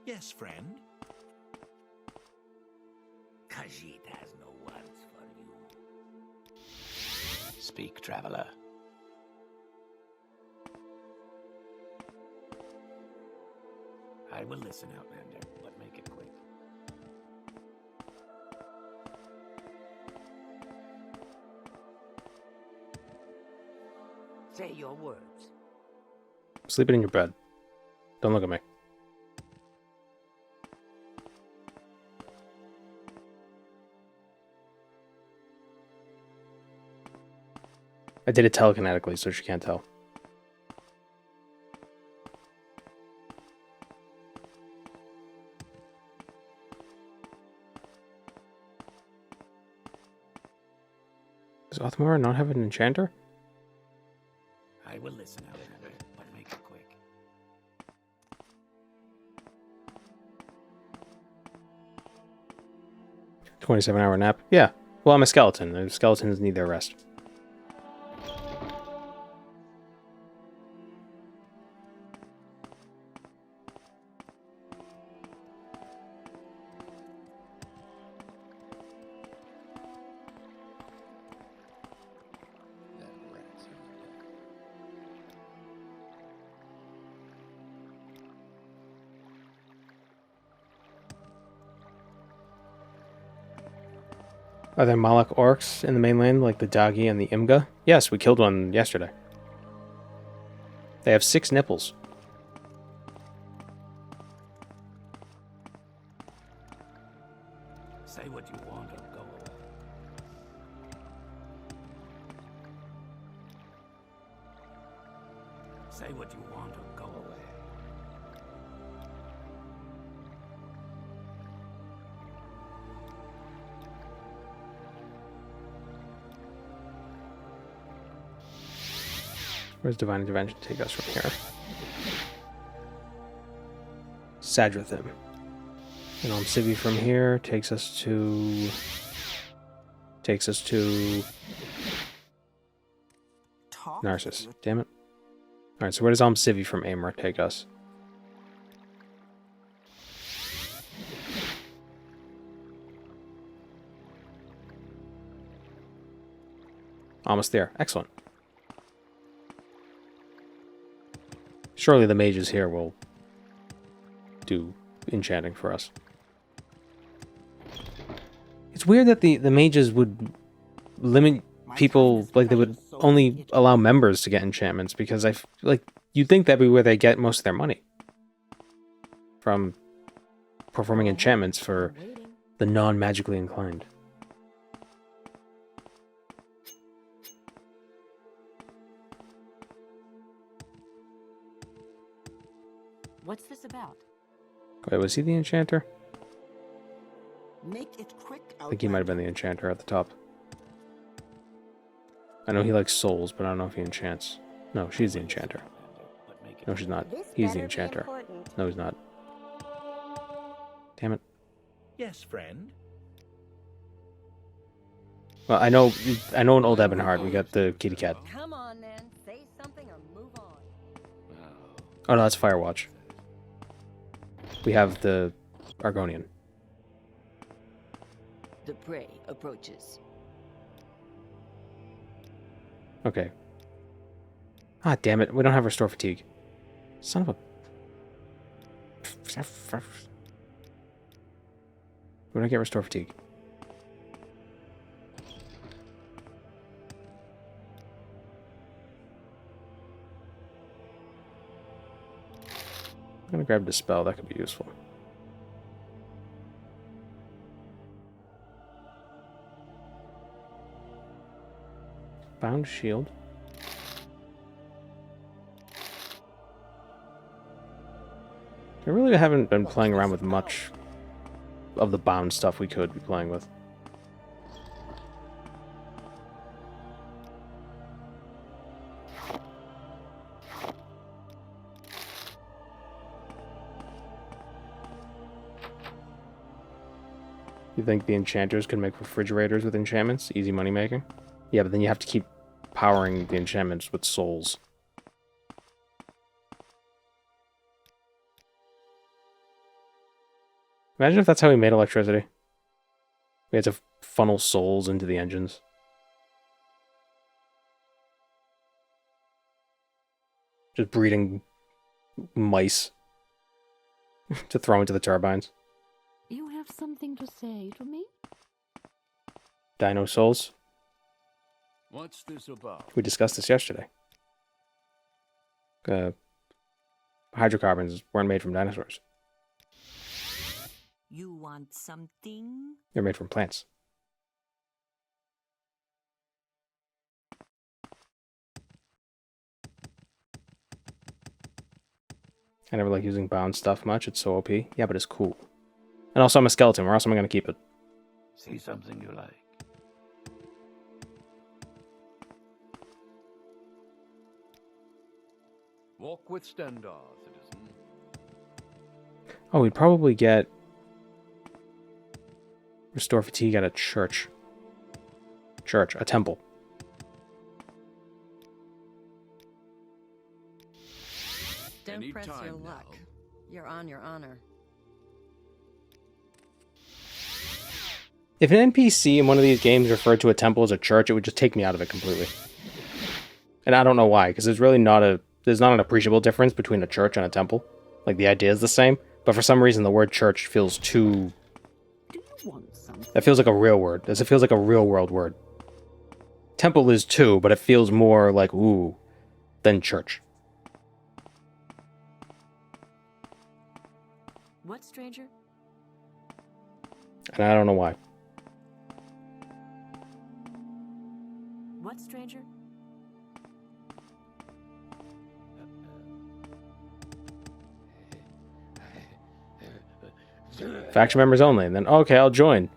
Yes, friend. Khajiit has no words for you. Speak, traveler. I will listen, Outlander, but make it quick. Say your words. Sleeping in your bed. Don't look at me. I did it telekinetically, so she can't tell. Does Othmar not have an enchanter? I will listen, Outlander, but make it quick. 27-hour nap? Yeah. Well, I'm a skeleton. The skeletons need their rest. That rat's on deck. Are there Malak orcs in the mainland, like the Dagi and the Imga? Yes, we killed one yesterday. They have 6 nipples. Say what you want or go away. Say what you want or go away. Where's Divine Intervention take us from here? Sadrathim. And Civi from here takes us to... Talk Narcissus. to you. Damn it. Alright, so where does Civi from Amor take us? Almost there. Excellent. Surely the mages here will do enchanting for us. It's weird that the mages would limit people, like they would only allow members to get enchantments, because you'd think that'd be where they get most of their money. From performing enchantments for the non-magically inclined. What's this about? Wait, was he the enchanter? Make it quick, I think he might have been the enchanter at the top. I know he likes souls, but I don't know if he enchants. No, she's the enchanter. But make it No, she's not. This He's the better be enchanter. important. No, he's not. Damn it. Yes, friend. Well, I know in Old Ebonheart we got the kitty cat. Come on, then. Say something or move on. Oh no, that's Firewatch. We have the Argonian. The prey approaches. Okay. Ah, damn it. We don't have Restore Fatigue. Son of a... We don't get Restore Fatigue. I'm gonna grab Dispel. That could be useful. Bound Shield. I really haven't been playing around with much of the bound stuff we could be playing with. You think the enchanters could make refrigerators with enchantments? Easy money making? Yeah, but then you have to keep powering the enchantments with souls. Imagine if that's how we made electricity. We had to funnel souls into the engines. Just breeding mice to throw into the turbines. You have something to say to me? Dino souls. What's this about? We discussed this yesterday. Hydrocarbons weren't made from dinosaurs. You want something? They're made from plants. I never like using bound stuff much. It's so OP. Yeah, but it's cool. And also I'm a skeleton. Where else am I going to keep it? See something you like. Walk with Stendar, citizen. Oh, we'd probably get restore fatigue at a church. A temple. Don't Any press your time luck. now. You're on your honor. If an NPC in one of these games referred to a temple as a church, it would just take me out of it completely. And I don't know why, because there's really not an appreciable difference between a church and a temple. Like, the idea is the same, but for some reason the word church feels too... Do you want something? That feels like a real word. It feels like a real world word. Temple is too, but it feels more like, ooh, than church. What, stranger? And I don't know why. What, stranger? Faction members only. And then, okay, I'll join.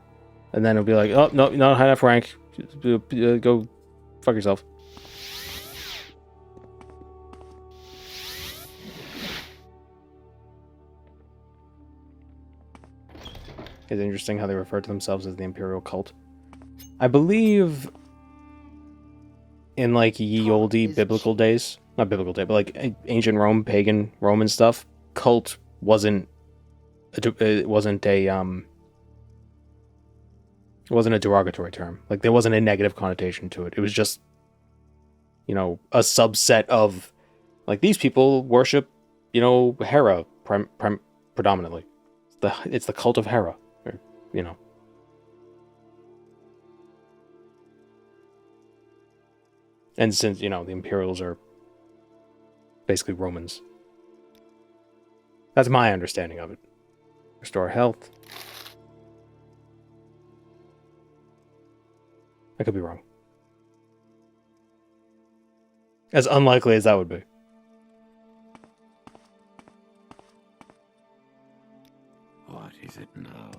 And then it'll be like, oh, no, not high enough rank. Go fuck yourself. It's interesting how they refer to themselves as the Imperial Cult. I believe in, like, ye olde biblical days, not biblical day, but like ancient Rome, pagan Roman stuff, cult wasn't a derogatory term. Like, there wasn't a negative connotation to it. It was just, you know, a subset of, like, these people worship, you know, Hera predominantly. It's the cult of Hera, or, you know. And since, you know, the Imperials are basically Romans. That's my understanding of it. Restore health. I could be wrong. As unlikely as that would be. What is it now?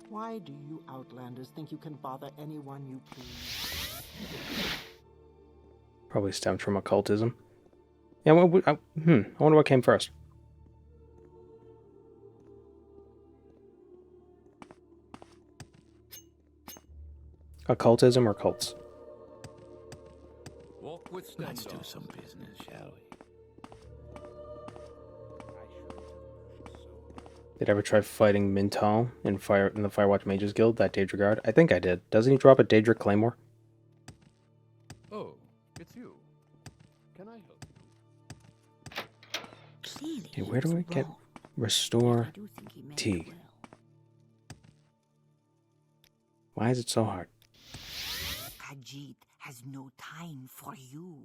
Why do you Outlanders think you can bother anyone you please? Probably stems from occultism. Yeah, I wonder what came first. Occultism or cults? Walk with Stendar. Let's do some business, shall we? Did I ever try fighting Mintal in the Firewatch Mages Guild, that Daedra Guard? I think I did. Doesn't he drop a Daedra Claymore? Oh, it's you. Can I help you? Clearly, Okay, where do he I was get wrong. restore I do think he meant tea? it well. Why is it so hard? Khajiit has no time for you.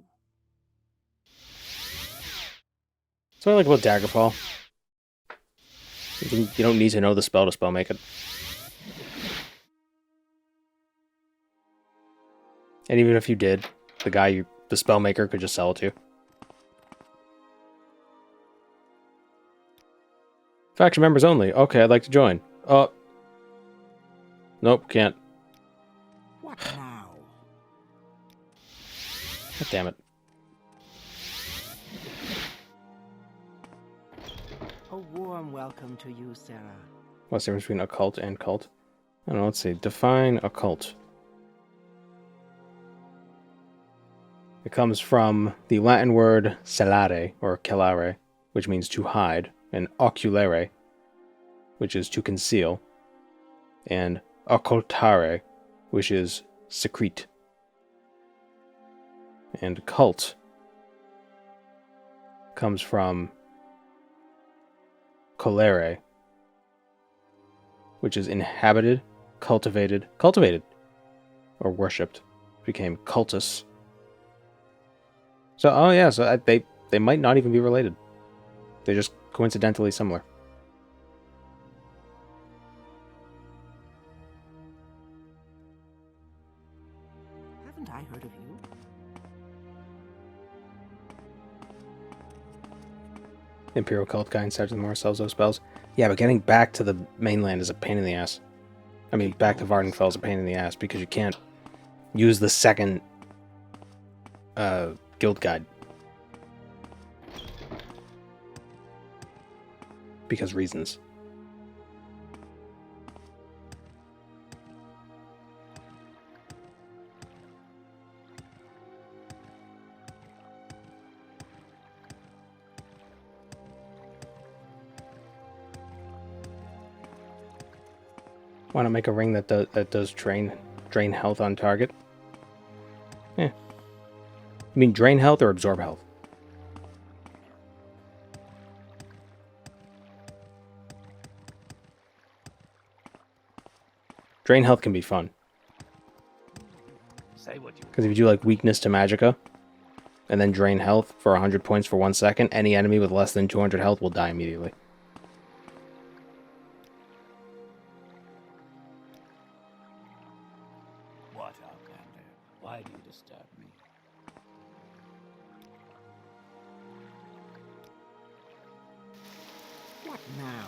So I like about Daggerfall. You don't need to know the spell to spell make it. And even if you did, the spell maker could just sell it to you. Faction members only. Okay, I'd like to join. Nope, can't. What now? God damn it. A warm welcome to you, Sarah. What's the difference between occult and cult? I don't know, let's see. Define occult. It comes from the Latin word celare, or celare, which means to hide, and oculare, which is to conceal, and occultare, which is secrete. And cult comes from colere, which is inhabited, cultivated, or worshipped. Became cultus. So, oh yeah, so they might not even be related. They're just coincidentally similar. I heard of you? Imperial cult guy in search of more sells those spells. Yeah, but getting back to the mainland is a pain in the ass. I mean, back to Vardenfell is a pain in the ass because you can't use the second guild guide. Because reasons. Why not make a ring that does drain health on target? Yeah. You mean drain health or absorb health? Drain health can be fun. Say what you Because if you do like weakness to magicka, and then drain health for 100 points for 1 second, any enemy with less than 200 health will die immediately. What, Outlander? Why do you disturb me? What now?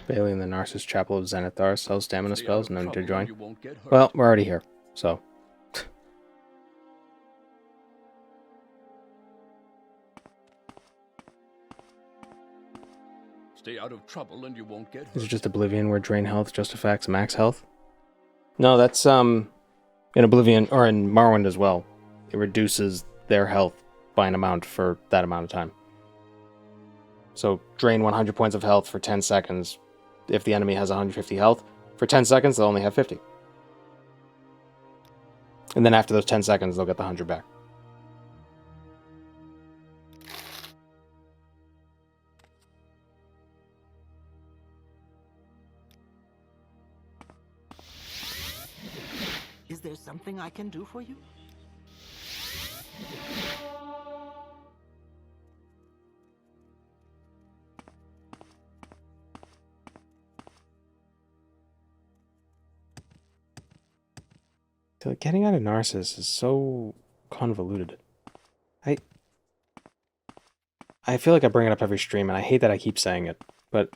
Bailey in the Narcissus Chapel of Zenithar sells stamina Stay out spells, of no need to trouble and join. you won't get hurt. Well, we're already here, so. Stay out of trouble and you won't get Is it hurt. just Oblivion where drain health just affects max health? No, that's in Oblivion or in Morrowind as well. It reduces their health by an amount for that amount of time. So drain 100 points of health for 10 seconds. If the enemy has 150 health, for 10 seconds they'll only have 50. And then after those 10 seconds they'll get the 100 back. Is there something I can do for you? So getting out of Narcissus is so convoluted. I feel like I bring it up every stream, and I hate that I keep saying it, but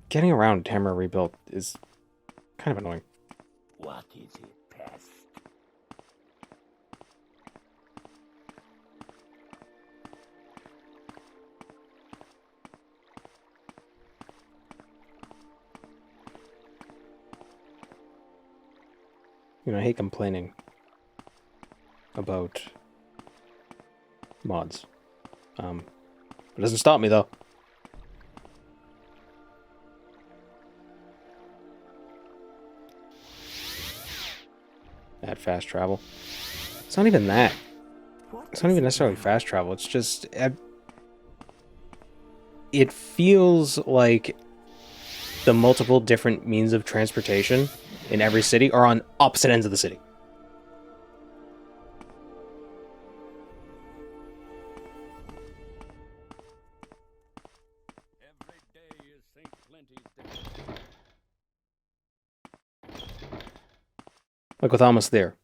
getting around Tamara Rebuilt is kind of annoying. What is it, pest? You know, I hate complaining about mods. It doesn't stop me, though. Add fast travel. It's not even that. It's not even necessarily fast travel. It's just... it feels like the multiple different means of transportation in every city are on opposite ends of the city. Every day is St. Plenty's day. Like with Almost There.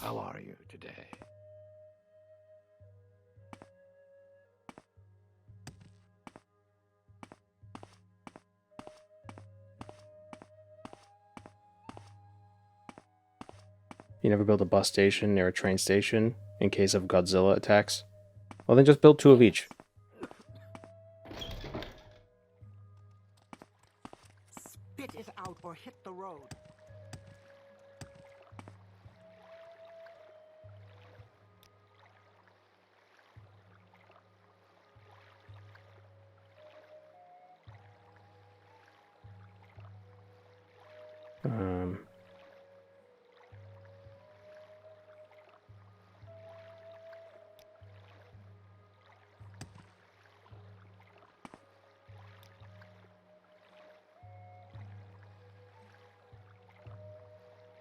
How are you today? You never build a bus station near a train station in case of Godzilla attacks? Well, then just build 2 of each. Spit it out or hit the road.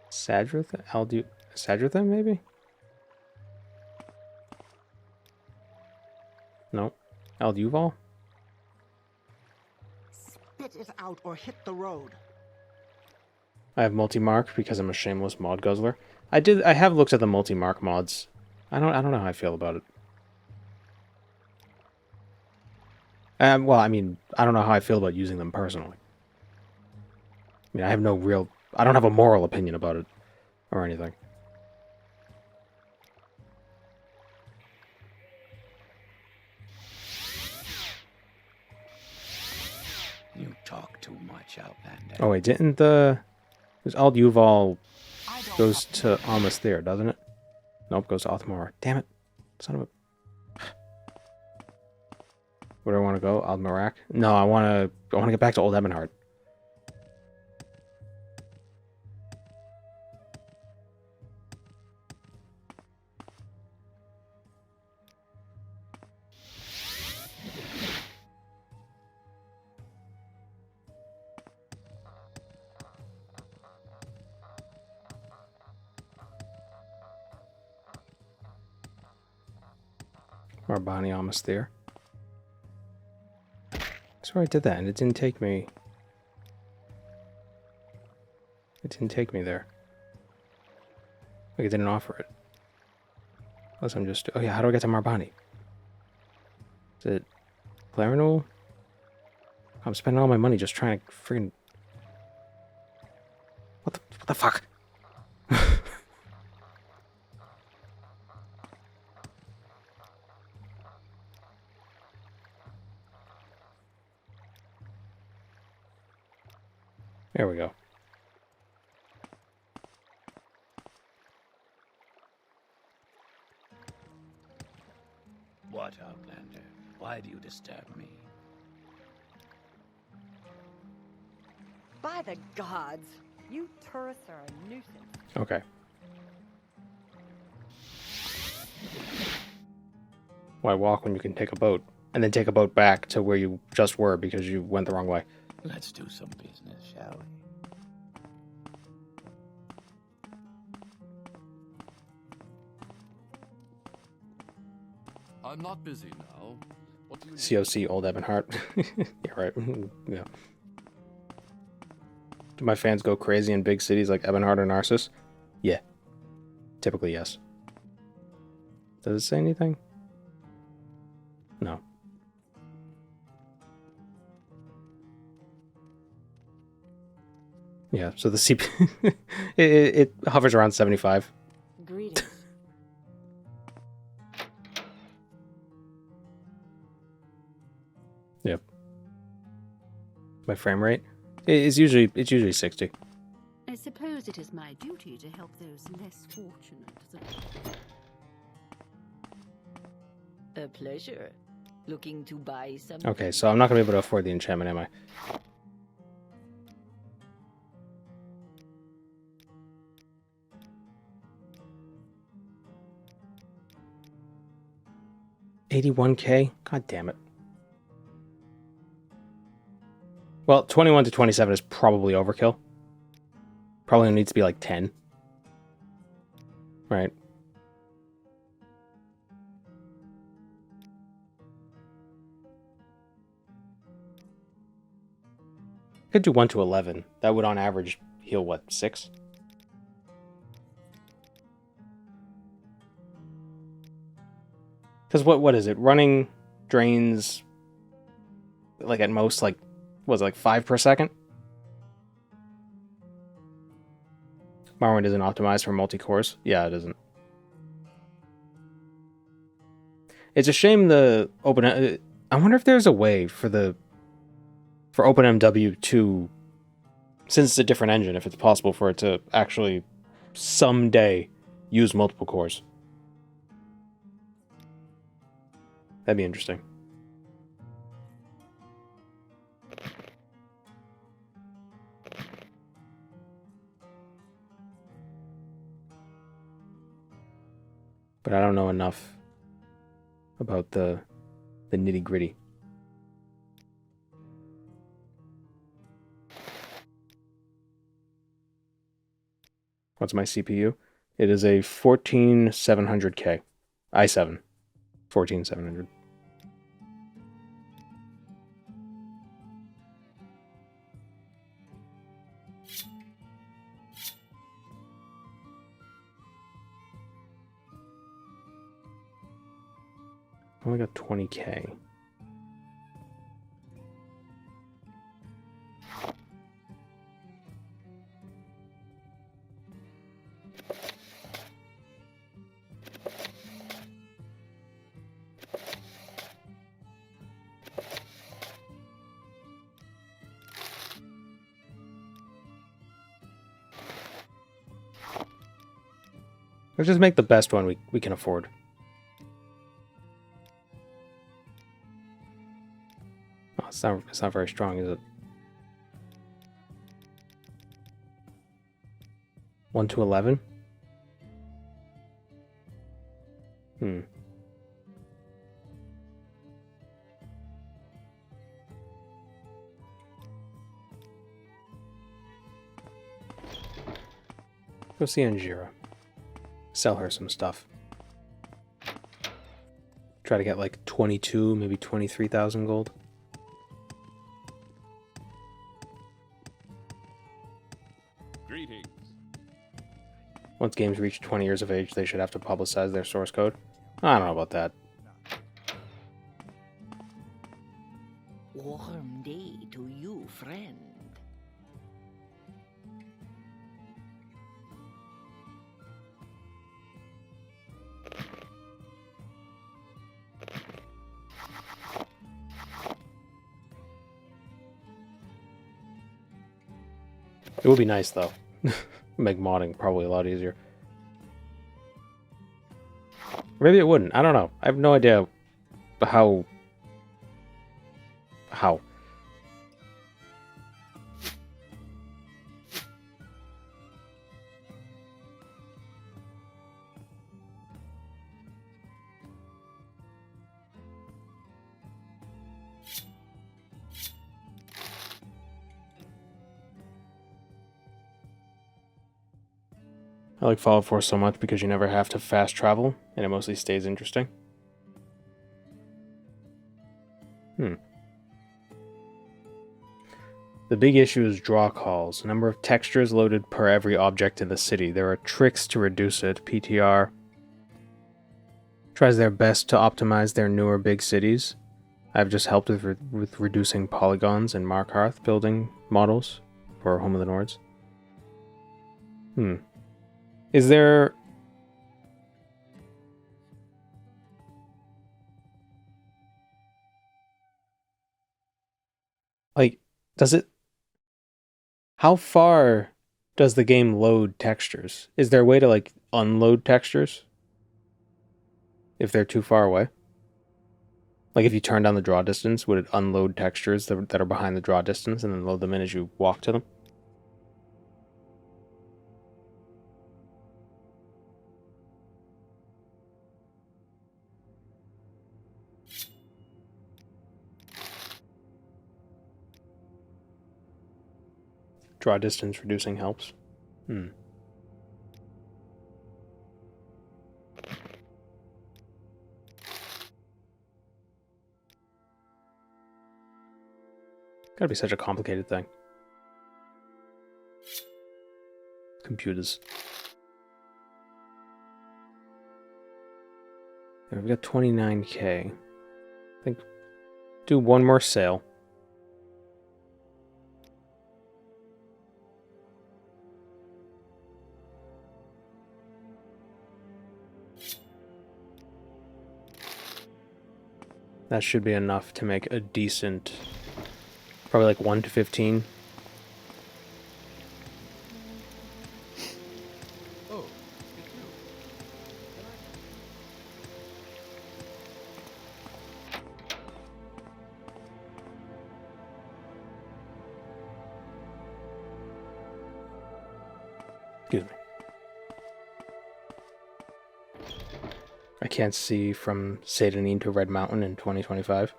Sadrith Sadrathan, maybe? No. Alduval? Spit it out or hit the road. I have multi-mark because I'm a shameless mod guzzler. I have looked at the multi-mark mods. I don't know how I feel about it. Well, I mean, I don't know how I feel about using them personally. I mean, I don't have a moral opinion about it or anything. You talk too much, Outlander. Oh wait, didn't the... Because Alduval goes to Almasthir, doesn't it? Nope, goes to Altamora. Damn it. Son of a... Where do I want to go? Aldmorak? No, I want to get back to Old Ebonheart. Marbani Almasthir. I swear I did that and it didn't take me... It didn't take me there. Like it didn't offer it. Unless I'm just... Oh yeah, how do I get to Marbani? Is it Clarinol? I'm spending all my money just trying to freaking... What the fuck? There we go. What, Outlander? Why do you disturb me? By the gods, you tourists are a nuisance. Okay. Why walk when you can take a boat? And then take a boat back to where you just were because you went the wrong way. Let's do some business, shall we? I'm not busy now. What do you need? COC Old Ebonheart. Yeah, right. Yeah. Do my fans go crazy in big cities like Ebonheart or Narcissus? Yeah. Typically, yes. Does it say anything? No. Yeah, so the CP... it hovers around 75. Greetings. Yep. My frame rate? It's usually 60. I suppose it is my duty to help those less fortunate. A pleasure. Looking to buy something? Okay, so I'm not going to be able to afford the enchantment, am I? $81K? God damn it. Well, 21 to 27 is probably overkill. Probably needs to be like 10. Right. Could do 1 to 11. That would on average heal what, 6? Because what is it? Running drains like at most like was it like 5 per second? Morrowind isn't optimized for multi-cores. Yeah, it isn't. It's a shame the open. I wonder if there's a way for OpenMW to, since it's a different engine, if it's possible for it to actually someday use multiple cores. That'd be interesting. But I don't know enough about the nitty-gritty. What's my CPU? It is a 14700K. i7. 14700. Only got 20K. Let's just make the best one we can afford. Oh, it's not very strong, is it? 1 to 11? Go see Angira. Sell her some stuff. Try to get like 22, maybe 23,000 gold. Greetings. Once games reach 20 years of age, they should have to publicize their source code. I don't know about that. Warm day to you, friend. It would be nice, though. Make modding probably a lot easier. Maybe it wouldn't. I don't know. I have no idea how. I like Fallout 4 so much because you never have to fast travel, and it mostly stays interesting. The big issue is draw calls. Number of textures loaded per every object in the city. There are tricks to reduce it. PTR tries their best to optimize their newer big cities. I've just helped with reducing polygons in Markarth building models for Home of the Nords. Is there... like, does it... how far does the game load textures? Is there a way to, like, unload textures? If they're too far away? Like, if you turn down the draw distance, would it unload textures that are behind the draw distance and then load them in as you walk to them? Draw distance reducing helps. Gotta be such a complicated thing. Computers. There, we've got 29K. I think do one more sale. That should be enough to make a decent, probably like 1 to 15. Oh, it's you. Excuse me. I can't see from Satanin to Red Mountain in 2025.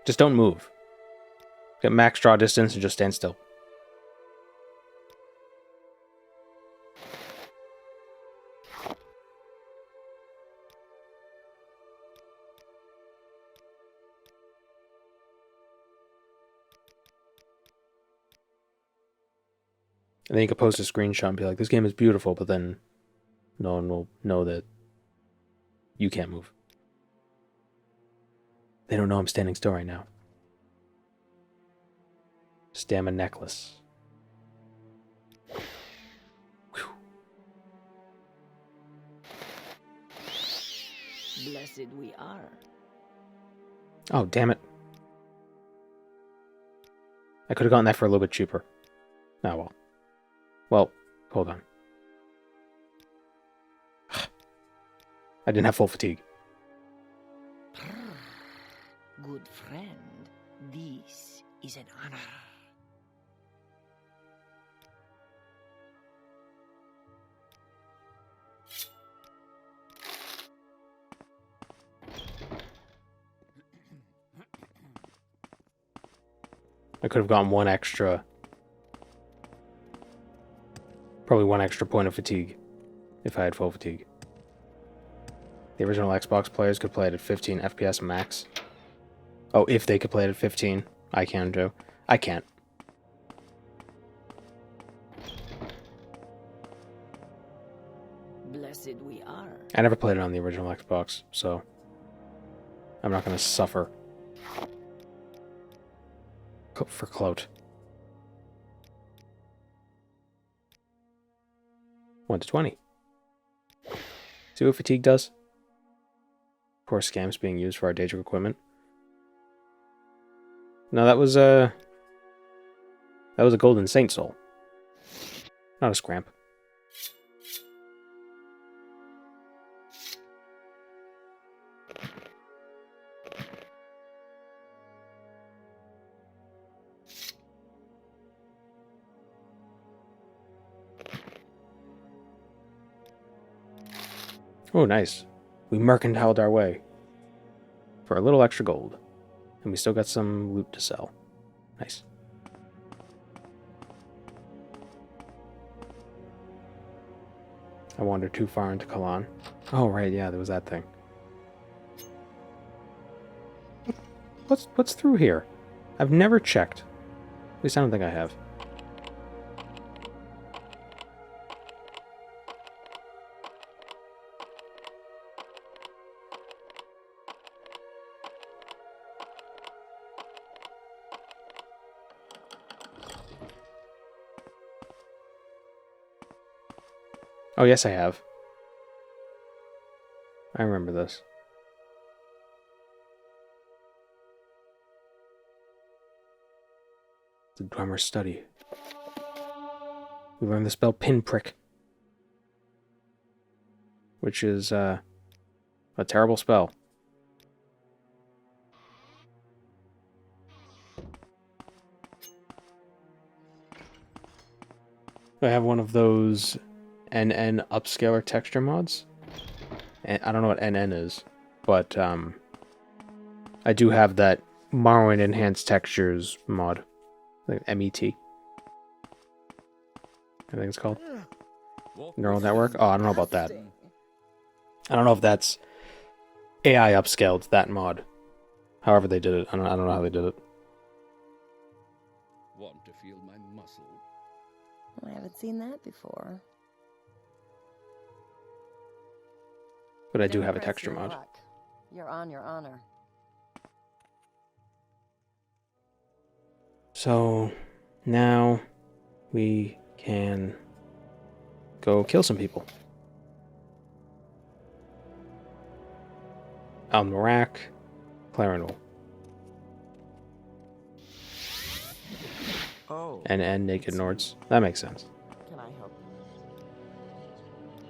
Just don't move. Get max draw distance and just stand still. And then you can post a screenshot and be like, this game is beautiful, but then no one will know that you can't move. They don't know I'm standing still right now. Stamina necklace. Whew. Blessed we are. Oh, damn it. I could have gotten that for a little bit cheaper. Oh, well. Well, hold on. I didn't have full fatigue. Good friend, this is an honor. I could have gotten one extra... Probably one extra point of fatigue if I had full fatigue. The original Xbox players could play it at 15 FPS max. Oh, if they could play it at 15. I can too. I can't. Blessed we are. I never played it on the original Xbox, so I'm not going to suffer for clout. 1 to 20. See what fatigue does? Poor scams being used for our danger equipment. No, that was a golden saint soul. Not a scramp. Oh, nice. We mercantiled our way for a little extra gold. And we still got some loot to sell. Nice. I wandered too far into Kalan. Oh, right, yeah, there was that thing. What's through here? I've never checked. At least I don't think I have. Oh, yes, I have. I remember this. The Drummer's Study. We learned the spell Pinprick, which is a terrible spell. I have one of those NN upscaler texture mods. And I don't know what NN is, but I do have that Morrowind enhanced textures mod, like MET. I think it's called neural network. Oh, I don't know about that. I don't know if that's AI upscaled that mod. However they did it, I don't know how they did it. Want to feel my muscle? I haven't seen that before. But I do Don't have a press texture your mod. luck. You're on your honor. So now we can go kill some people. Almarak, Clarinol, Oh. and Naked Nords. That makes sense. Can I help you?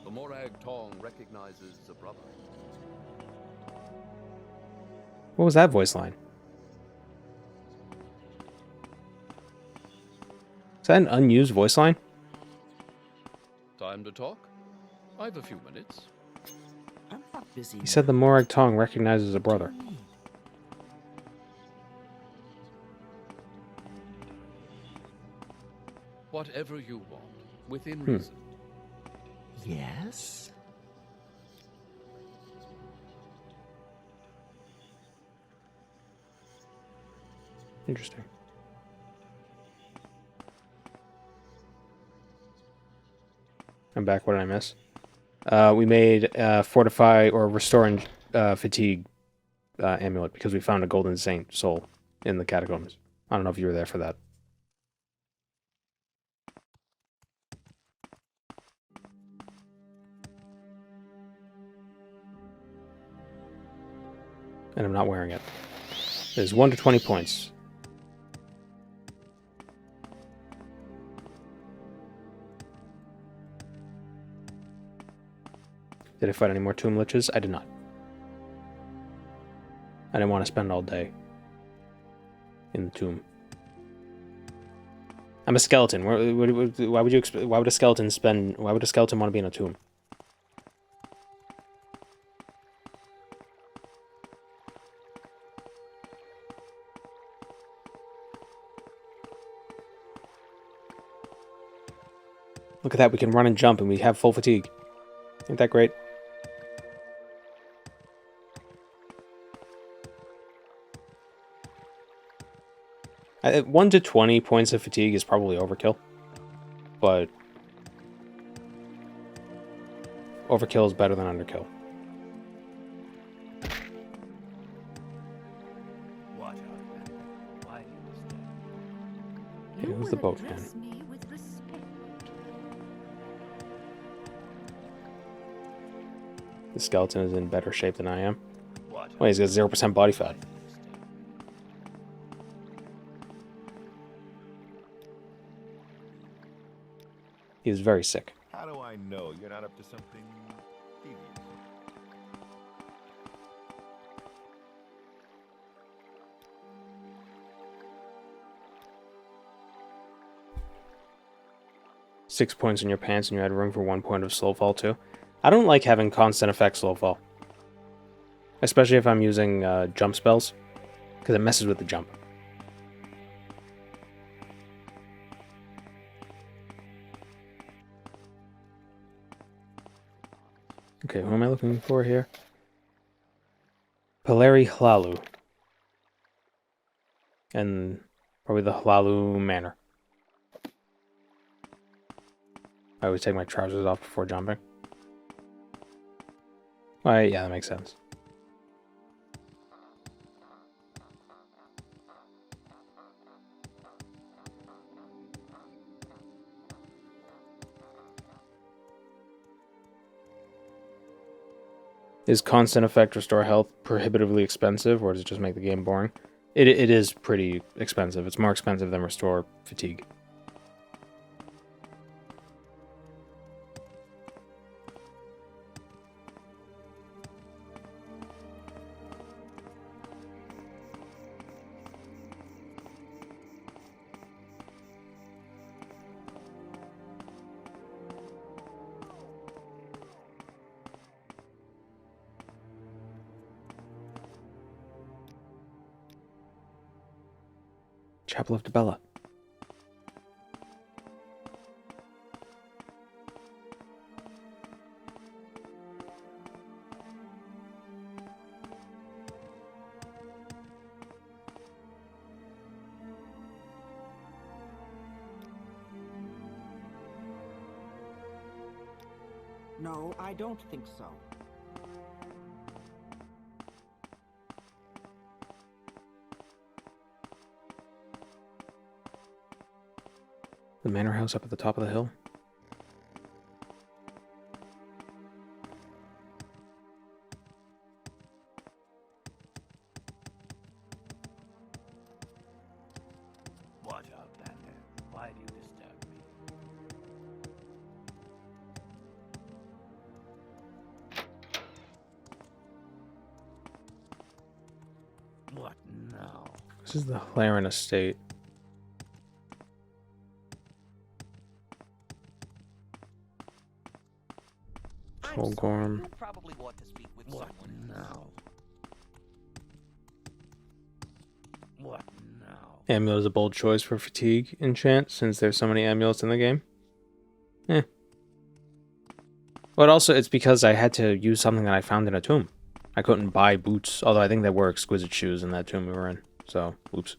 The Morag Tong recognizes the brother. What was that voice line? Is that an unused voice line? Time to talk? I have a few minutes. I'm not busy. He said the Morag Tong recognizes a brother. Whatever you want, within reason. Yes? Interesting. I'm back. What did I miss? We made fortify or restore fatigue amulet because we found a golden saint soul in the catacombs. I don't know if you were there for that. And I'm not wearing it. It is 1 to 20 points. Did I fight any more tomb liches? I did not. I didn't want to spend all day in the tomb. I'm a skeleton. Why would a skeleton want to be in a tomb? Look at that, we can run and jump and we have full fatigue. Ain't that great? At 1 to 20 points of fatigue is probably overkill. But overkill is better than underkill. Okay, who's the boat man? The skeleton is in better shape than I am. Wait, he's got 0% body fat. He is very sick. How do I know you're not up to something devious? Six points in your pants and you had room for 1 point of slow fall too. I don't like having constant effect slow fall. Especially if I'm using jump spells. Because it messes with the jump. Okay, who am I looking for here? Hlaalu. And probably the Hlaalu manor. I always take my trousers off before jumping. Alright, yeah, that makes sense. Is constant effect restore health prohibitively expensive, or does it just make the game boring? It is pretty expensive. It's more expensive than restore fatigue. Chapel of Debella. No, I don't think so. The manor house up at the top of the hill. Watch out, Lander. Why do you disturb me? What now? This is the Hlaalu estate. Gorm. Probably want to speak with someone now. What now? Amulet is a bold choice for fatigue enchant, since there's so many amulets in the game. But also, it's because I had to use something that I found in a tomb. I couldn't buy boots, although I think there were exquisite shoes in that tomb we were in. So, oops.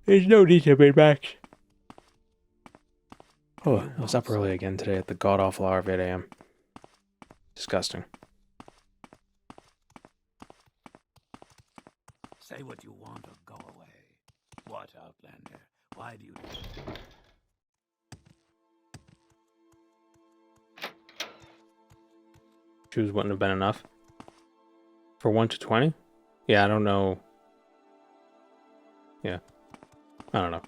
There's no need to be back. Oh, I was up early again today at the god-awful hour of 8 a.m. Disgusting. Say what you want or go away. What, Outlander? Why do you... Shoes wouldn't have been enough. For 1 to 20? Yeah, I don't know. Yeah. I don't know.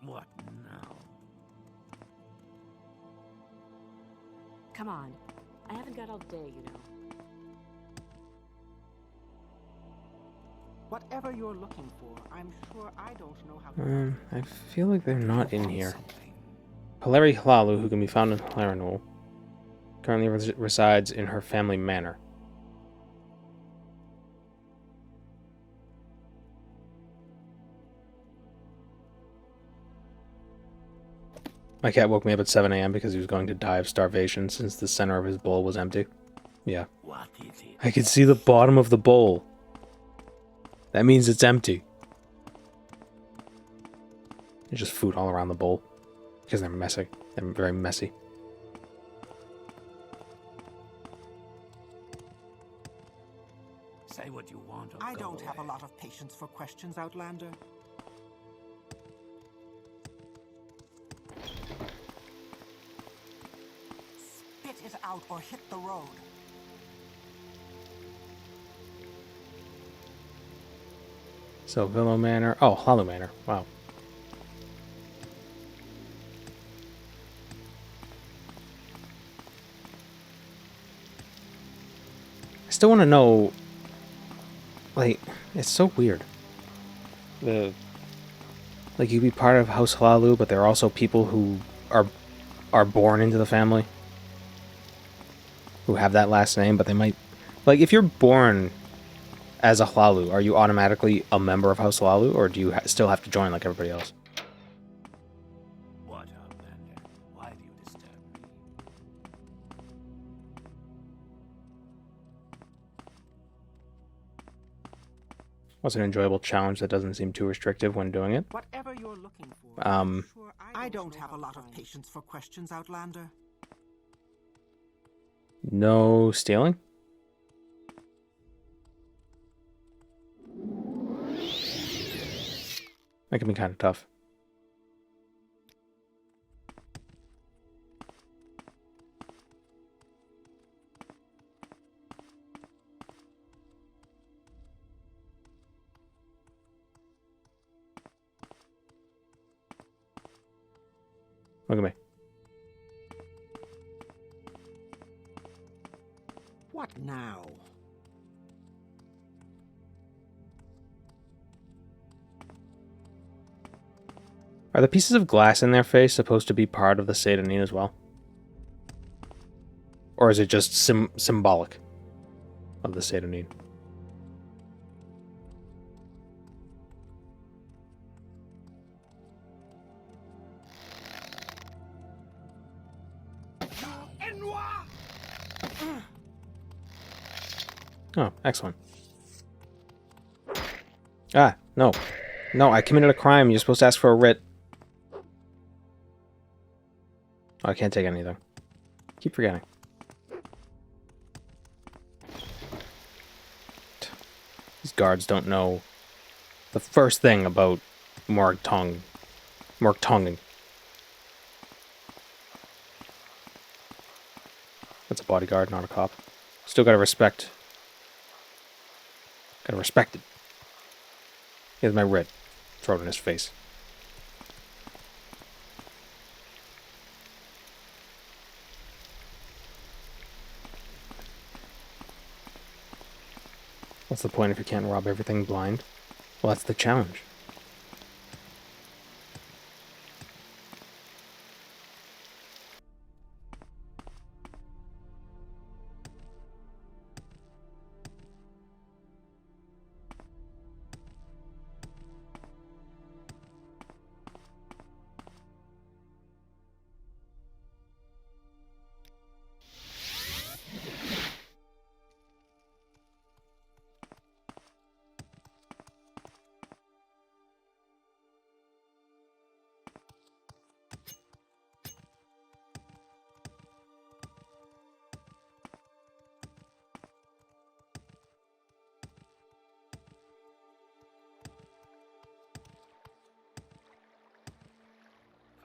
What now? Come on. I haven't got all day, you know. Whatever you're looking for, I'm sure I don't know how to... I feel like they're not in here. Hilary Hlaalu, who can be found in Hlaalu, currently resides in her family manor. My cat woke me up at 7 a.m. because he was going to die of starvation since the center of his bowl was empty. Yeah. What is it? I could see the bottom of the bowl. That means it's empty. There's just food all around the bowl. Because they're messy. They're very messy. Say what you want or I go don't have a away. lot of patience for questions, Outlander. Spit it out or hit the road. So, Villo Manor. Oh, Hlaalu Manor. Wow. I still want to know. Like, it's so weird. Like, you'd be part of House Hlaalu, but there are also people who are born into the family. Who have that last name, but they might... Like, if you're born as a Hlaalu, are you automatically a member of House Hlaalu, or do you still have to join like everybody else? What, Outlander? Why do you disturb me? What's an enjoyable challenge that doesn't seem too restrictive when doing it? Whatever you're looking for, I'm sure I don't have a lot of patience for questions, Outlander. No stealing? That can be kind of tough. Look at me. What now? Are the pieces of glass in their face supposed to be part of the Satanin as well? Or is it just symbolic of the Satanin? Oh, excellent. Ah, no. No, I committed a crime. You're supposed to ask for a writ. Oh, I can't take anything. Keep forgetting. These guards don't know the first thing about Morag Tong. Morag Tonging. That's a bodyguard, not a cop. Still gotta respect. Gotta respect it. Here's my writ. Throw it in his face. What's the point if you can't rob everything blind? Well, that's the challenge.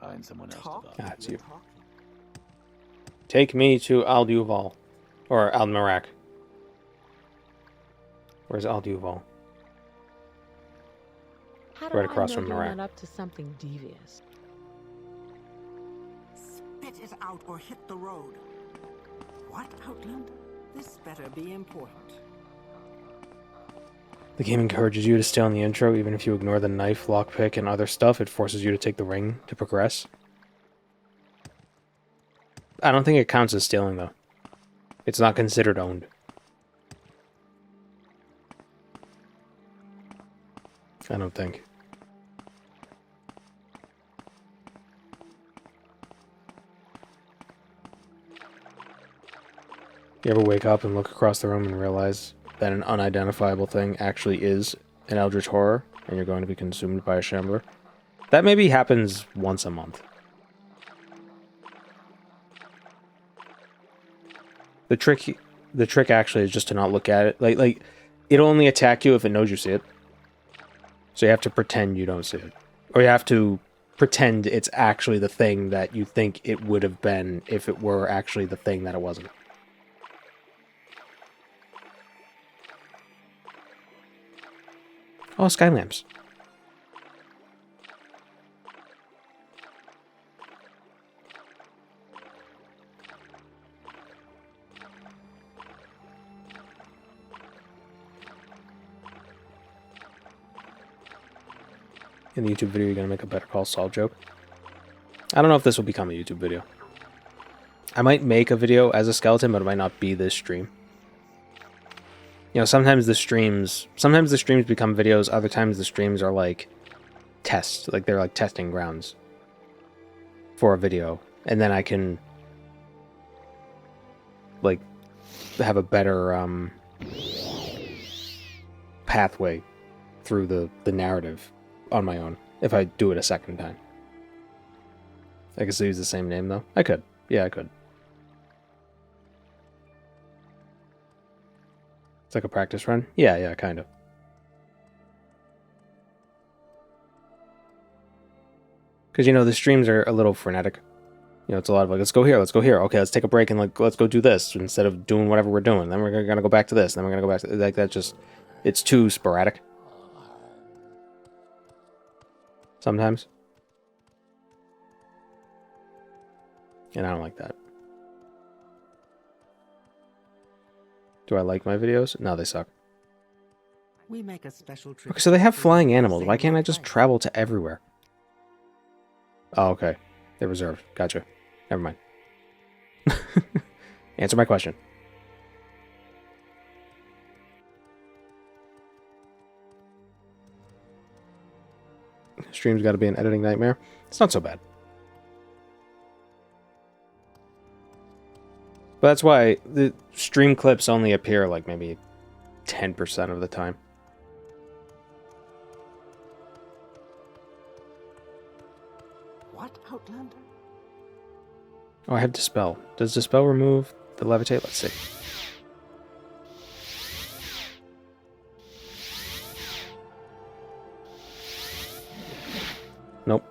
Find someone else to Talk? bother. Ah, it's You're you. talking. Take me to Alduval. Or Almarak. Where's Alduval? How do Right I across know from you're Morag. not up to something devious? Spit it out or hit the road. What, Outlander? This better be important. The game encourages you to stay on the intro, even if you ignore the knife, lockpick, and other stuff. It forces you to take the ring to progress. I don't think it counts as stealing, though. It's not considered owned. I don't think. You ever wake up and look across the room and realize that an unidentifiable thing actually is an eldritch horror, and you're going to be consumed by a shambler? That maybe happens once a month. The trick actually is just to not look at it. Like it'll only attack you if it knows you see it. So you have to pretend you don't see it. Or you have to pretend it's actually the thing that you think it would have been if it were actually the thing that it wasn't. Oh, sky lamps. In the YouTube video, you're going to make a Better Call Saul joke. I don't know if this will become a YouTube video. I might make a video as a skeleton, but it might not be this stream. You know, sometimes the streams become videos, other times the streams are like tests, like they're like testing grounds for a video, and then I can like have a better pathway through the narrative on my own if I do it a second time. I could still use the same name though. I could. Yeah, I could. It's like a practice run? Yeah, kind of. Because, you know, the streams are a little frenetic. You know, it's a lot of like, let's go here. Okay, let's take a break and like, let's go do this instead of doing whatever we're doing. Then we're going to go back to this. Then we're going to go back to like that. Just, it's too sporadic. Sometimes. And I don't like that. Do I like my videos? No, they suck. We make a special trip. Okay, so they have flying animals. Why can't I just travel to everywhere? Oh, okay. They're reserved. Gotcha. Never mind. Answer my question. Stream's got to be an editing nightmare. It's not so bad. But that's why the stream clips only appear like maybe 10% of the time. What, Outlander? Oh, I have Dispel. Does Dispel remove the levitate? Let's see. Nope.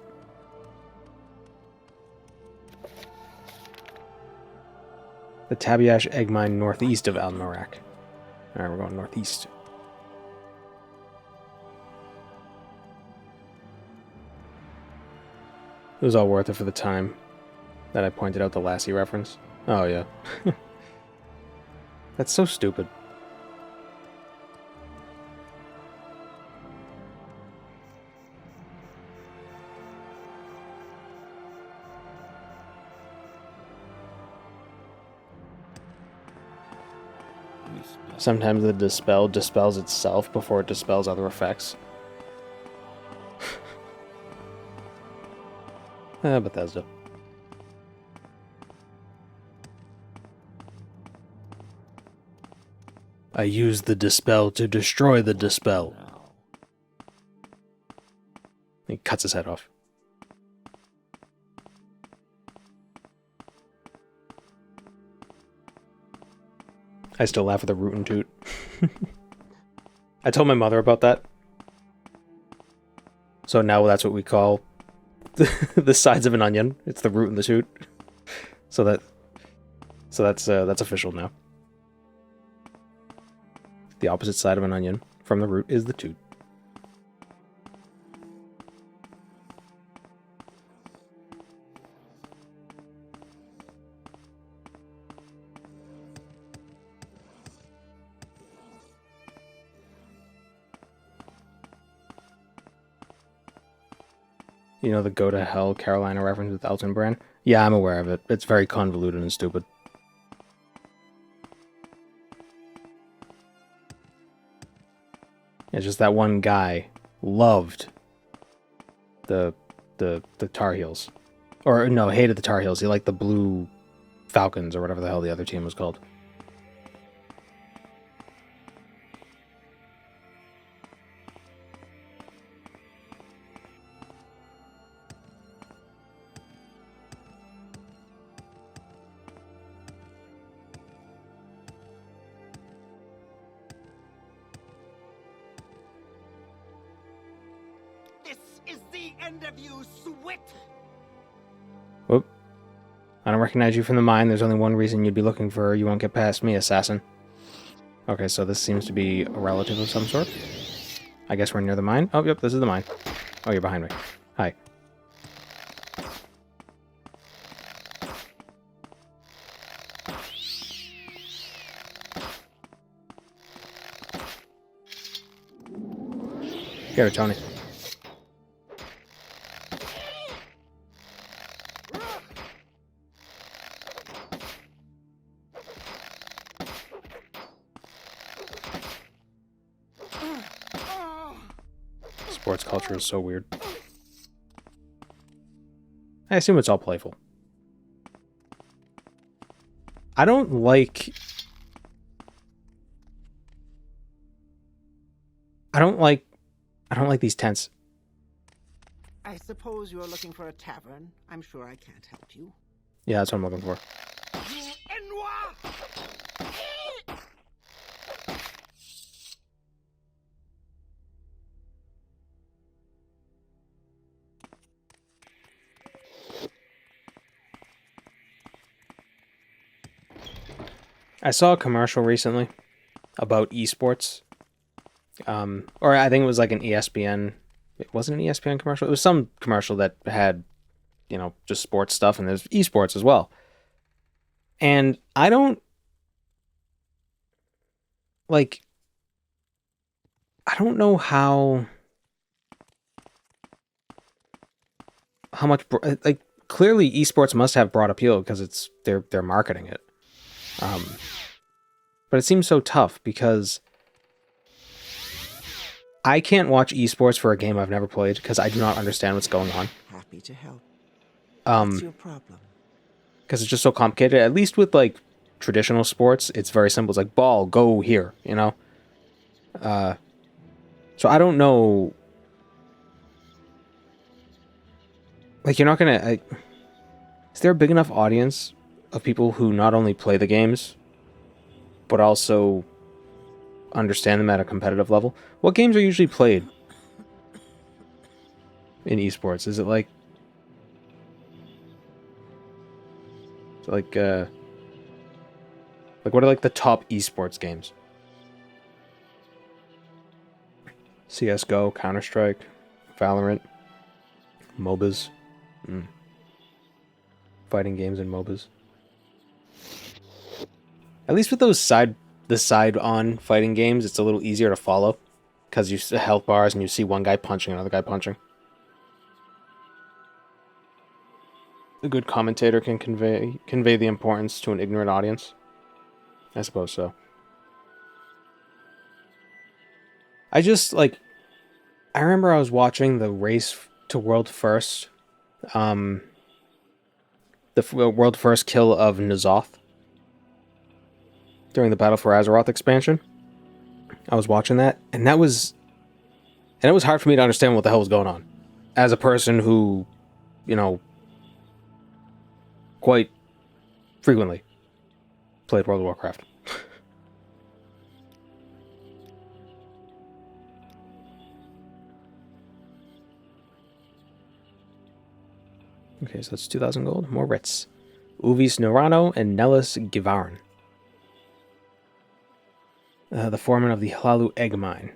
The Tabiash egg mine northeast of Almarak. Alright, we're going northeast. It was all worth it for the time that I pointed out the Lassie reference. Oh, yeah. That's so stupid. Sometimes the Dispel dispels itself before it dispels other effects. Bethesda. I use the Dispel to destroy the Dispel. He cuts his head off. I still laugh at the root and toot. I told my mother about that. So now that's what we call the sides of an onion. It's the root and the shoot. So that's official now. The opposite side of an onion from the root is the toot. You know the Go to Hell Carolina reference with Elton Brand? Yeah, I'm aware of it. It's very convoluted and stupid. It's just that one guy loved the Tar Heels. Or, no, hated the Tar Heels. He liked the Blue Falcons, or whatever the hell the other team was called. This is the end of you, Swit! Whoop. I don't recognize you from the mine. There's only one reason you'd be looking for her. You won't get past me, assassin. Okay, so this seems to be a relative of some sort. I guess we're near the mine. Oh, yep, this is the mine. Oh, you're behind me. Hi. Get her, Tony. Sports culture is so weird. I assume it's all playful. I don't like these tents. I suppose you're looking for a tavern. I'm sure I can't help you. Yeah, that's what I'm looking for. I saw a commercial recently about esports. Or I think it was like an ESPN. It wasn't an ESPN commercial. It was some commercial that had, you know, just sports stuff, and there's esports as well. And I don't know how much clearly esports must have broad appeal because they're marketing it. But it seems so tough because I can't watch esports for a game I've never played because I do not understand what's going on. Happy to help. What's your problem? Because it's just so complicated. At least with like traditional sports, it's very simple. It's like ball, go here, you know. So I don't know. Like, you're not gonna. Is there a big enough audience of people who not only play the games, but also understand them at a competitive level? What games are usually played in esports? Is it like what are like the top esports games? CS:GO, Counter-Strike, Valorant, MOBAs. Fighting games and MOBAs. At least with those side-on fighting games, it's a little easier to follow because you see health bars and you see one guy punching another guy punching. A good commentator can convey the importance to an ignorant audience. I suppose so. I remember I was watching the race to world first. The world first kill of N'Zoth during the Battle for Azeroth expansion. I was watching that, and it was hard for me to understand what the hell was going on. As a person who, you know, quite frequently played World of Warcraft. Okay, so that's 2,000 gold. More writs. Uvis Norano and Nellis Givarin. The foreman of the Hlaalu egg mine.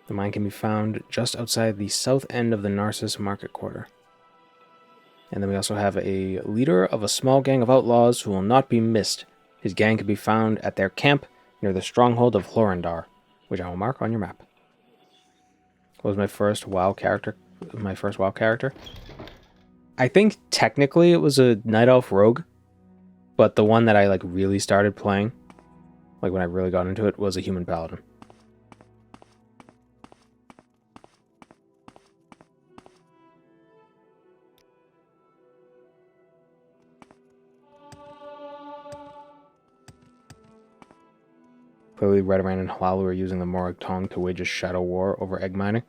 The mine can be found just outside the south end of the Narcissus market quarter. And then we also have a leader of a small gang of outlaws who will not be missed. His gang can be found at their camp near the stronghold of Hlorindar, which I will mark on your map. What was my first WoW character? I think technically it was a Night Elf Rogue, but the one that I really started playing, when I really got into it, was a Human Paladin. Clearly, Redoran and Hlaalu are using the Morag Tong to wage a shadow war over egg mining.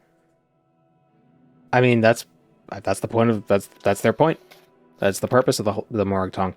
I mean, that's the point of that's their point. That's the purpose of the Morag Tong.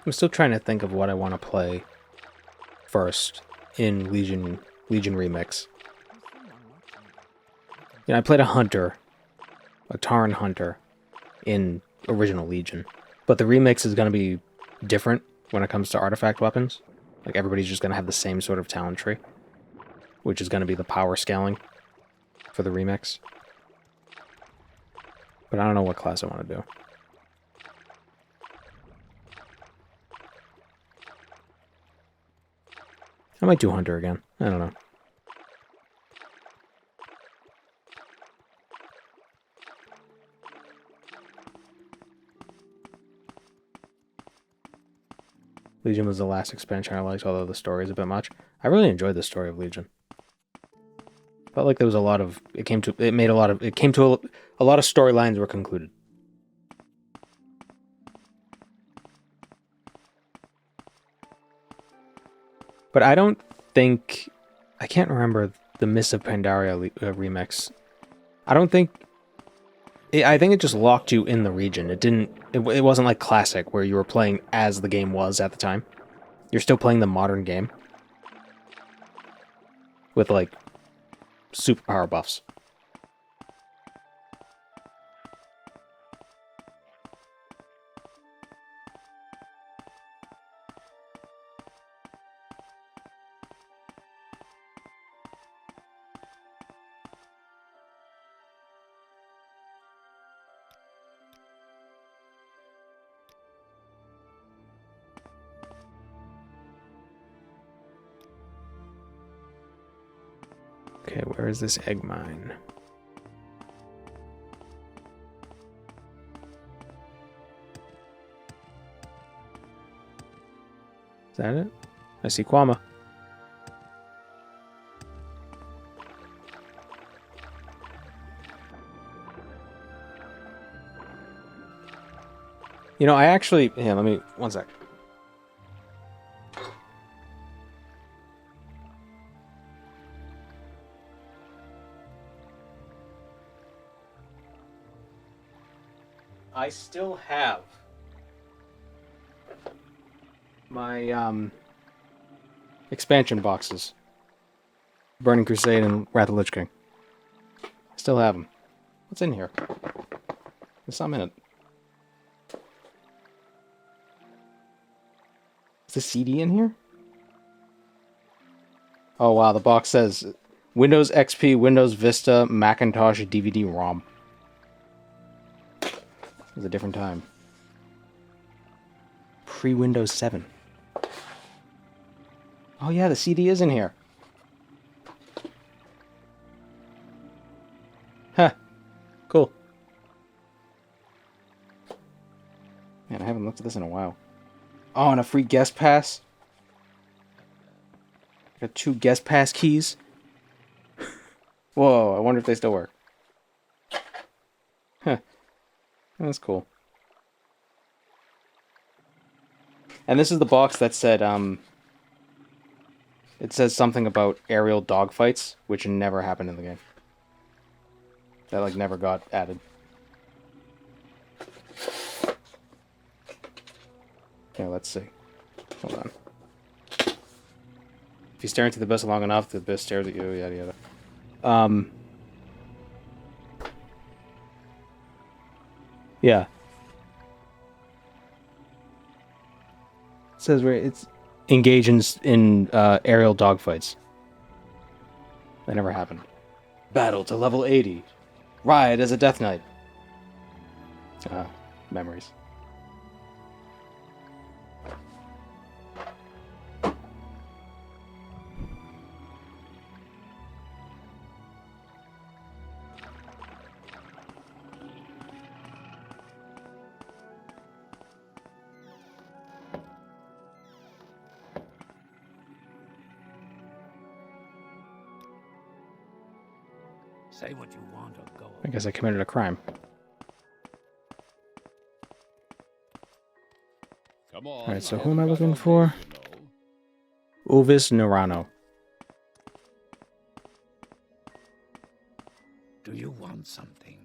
I'm still trying to think of what I want to play first in Legion Remix. I played a hunter, a Tauren hunter, in original Legion, but the remix is going to be different when it comes to artifact weapons. Everybody's just going to have the same sort of talent tree, which is going to be the power scaling for the remix. But I don't know what class I want to do. I might do Hunter again. I don't know. Legion was the last expansion I liked, although the story is a bit much. I really enjoyed the story of Legion. Felt like there was a lot of a lot of storylines were concluded. But I don't think... I can't remember the Mists of Pandaria remix. I think it just locked you in the region. It wasn't like Classic, where you were playing as the game was at the time. You're still playing the modern game. With, superpower buffs. Okay, where is this egg mine? Is that it? I see Kwama. I actually... Yeah, let me... One sec. I still have my expansion boxes. Burning Crusade and Wrath of Lich King. I still have them. What's in here? There's something in it. Is the CD in here? Oh wow, the box says Windows XP, Windows Vista, Macintosh, DVD-ROM. It was a different time. Pre-Windows 7. Oh yeah, the CD is in here. Huh. Cool. Man, I haven't looked at this in a while. Oh, and a free guest pass. Got 2 guest pass keys. Whoa, I wonder if they still work. Huh. That's cool. And this is the box that said, it says something about aerial dogfights, which never happened in the game. That, like, never got added. Yeah, let's see. Hold on. If you stare into the abyss long enough, the abyss stares at you, yada yada. Yeah. It says where it's engage in aerial dogfights. That never happened. Battle to level 80. Ride as a Death Knight. Memories. Say what you want or go. I guess I committed a crime. Come on. Alright, so who am I looking for? Ovis Nerano. Do you want something?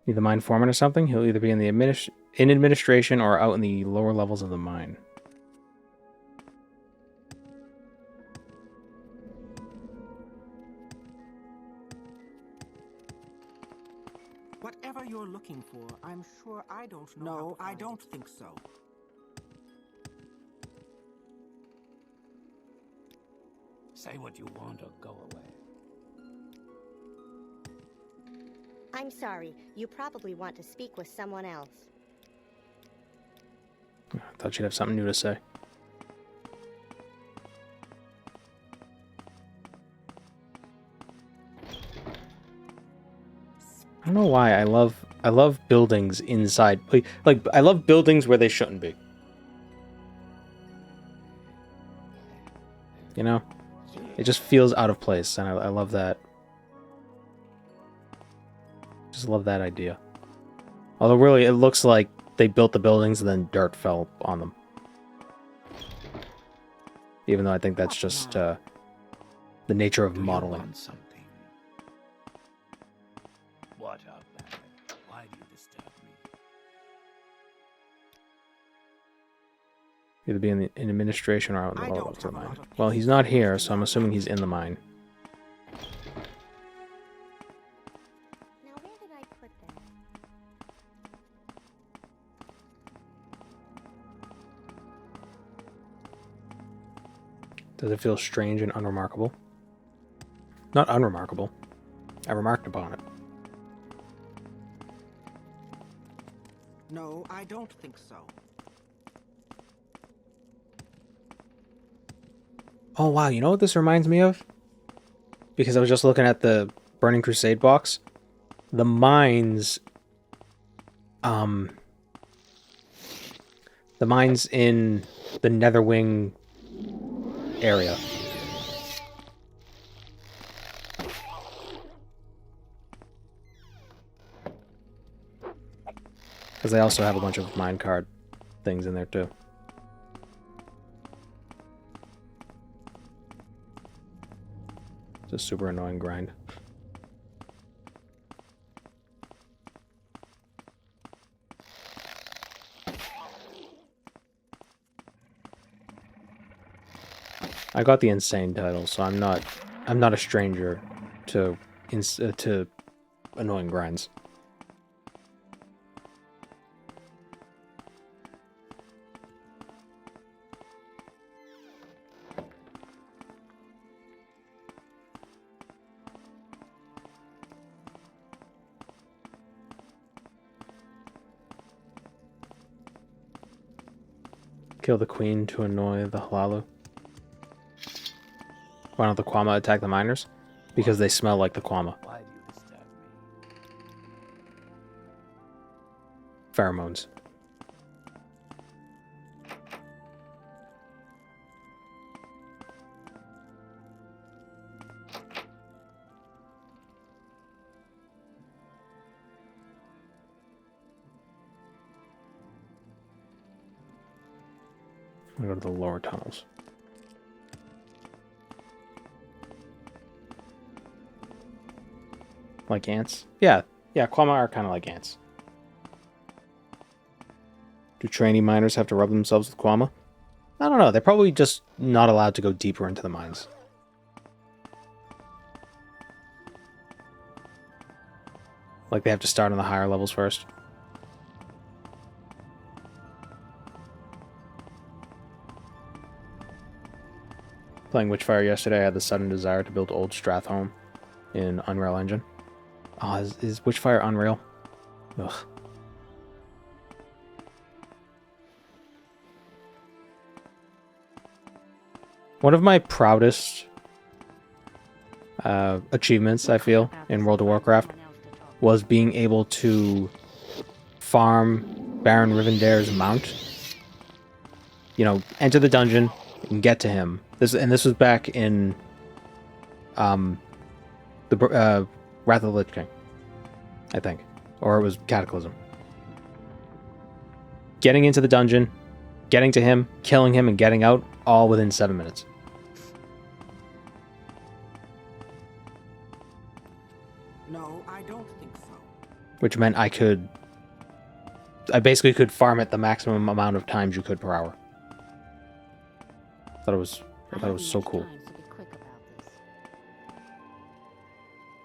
Need the mine foreman or something? He'll either be in the administration or out in the lower levels of the mine. Whatever you're looking for, I'm sure I don't know. No, I don't think so. Say what you want or go away. I'm sorry. You probably want to speak with someone else. I thought you'd have something new to say. I don't know why I love buildings inside. Like I love buildings where they shouldn't be. You know? It just feels out of place, and I love that. Just love that idea. Although really, it looks like they built the buildings and then dirt fell on them. Even though I think that's just the nature of modeling. What Outlander? Why do you disturb me? Either be in administration or out in the lower levels of the mine. Well, he's not here, so I'm assuming he's in the mine. Now, where did I put that? Does it feel strange and unremarkable? Not unremarkable. I remarked upon it. No, I don't think so. Oh wow, you know what this reminds me of? Because I was just looking at the Burning Crusade box. The mines... The mines in the Netherwing area. Because they also have a bunch of minecart things in there too. It's a super annoying grind. I got the insane title, so I'm not a stranger to annoying grinds. Kill the queen to annoy the Hlaalu. Why don't the Kwama attack the miners? Because they smell like the Kwama. Why do you disturb me? Pheromones. I'm gonna go to the lower tunnels. Like ants? Yeah. Yeah, Kwama are kind of like ants. Do trainee miners have to rub themselves with Kwama? I don't know. They're probably just not allowed to go deeper into the mines. Like they have to start on the higher levels first. Playing Witchfire yesterday, I had the sudden desire to build Old Strathholm in Unreal Engine. Oh, is Witchfire Unreal? Ugh. One of my proudest achievements, I feel, in World of Warcraft was being able to farm Baron Rivendare's mount. You know, enter the dungeon and get to him. This was back in the Wrath of the Lich King, I think, or it was Cataclysm. Getting into the dungeon, getting to him, killing him, and getting out, all within 7 minutes. No, I don't think so. Which meant I basically could farm it the maximum amount of times you could per hour. I thought it was so cool.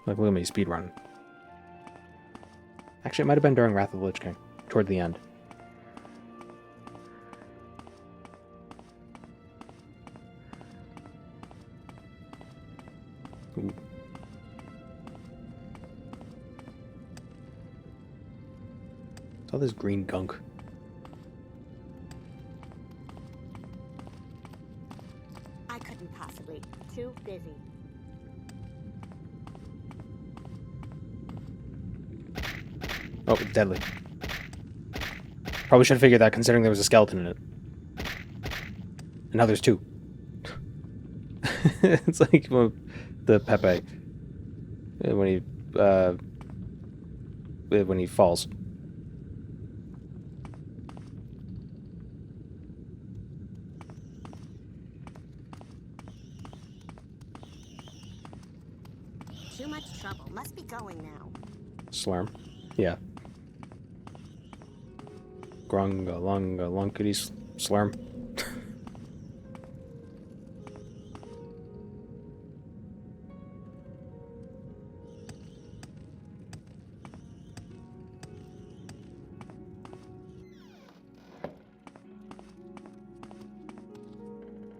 Like, look at me speedrunning. Actually, it might have been during Wrath of the Lich King, toward the end. Ooh. It's all this green gunk. I couldn't possibly. Too busy. Oh, it's deadly. Probably should have figured that considering there was a skeleton in it. And now there's two. It's like the Pepe when he falls. Too much trouble. Must be going now. Slurm. Yeah. Grunga lunga lunkity slurm.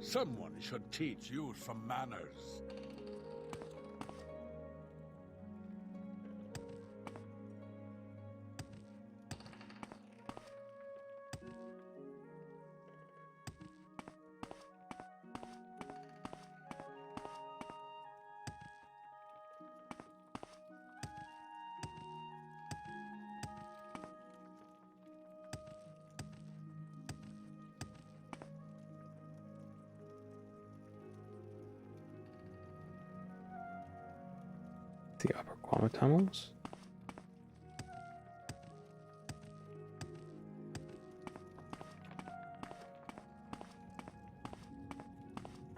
Someone should teach you some manners. The upper Kwama tunnels?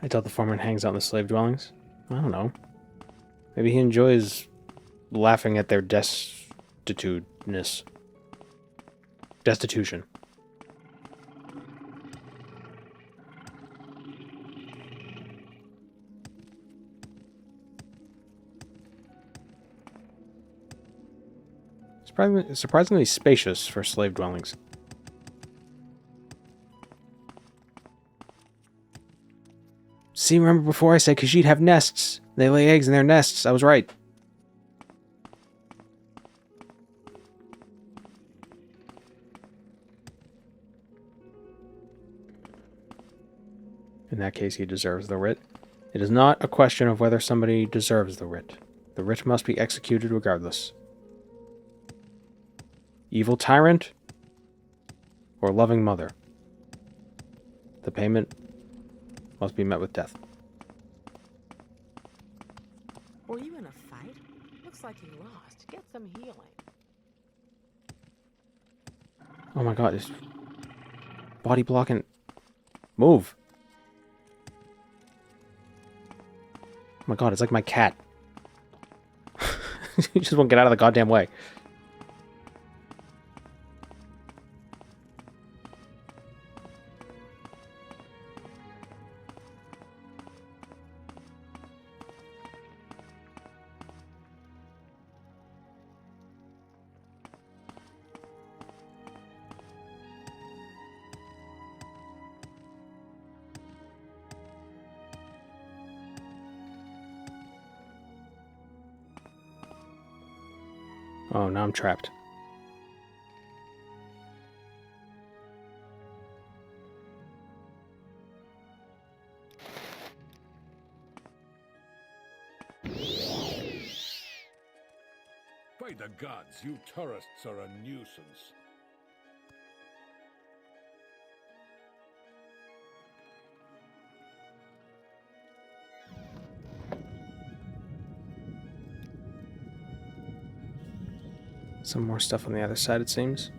I doubt the foreman hangs out in the slave dwellings. I don't know. Maybe he enjoys laughing at their destituteness. Destitution. Surprisingly spacious for slave dwellings. See, remember before I said Khajiit have nests. They lay eggs in their nests. I was right. In that case, he deserves the writ. It is not a question of whether somebody deserves the writ. The writ must be executed regardless. Evil tyrant or loving mother. The payment must be met with death. Were you in a fight? Looks like you lost. Get some healing. Oh my god, this body blocking. Move. Oh my god, it's like my cat. You just won't get out of the goddamn way. Oh, now I'm trapped. By the gods, you tourists are a nuisance. Some more stuff on the other side, it seems.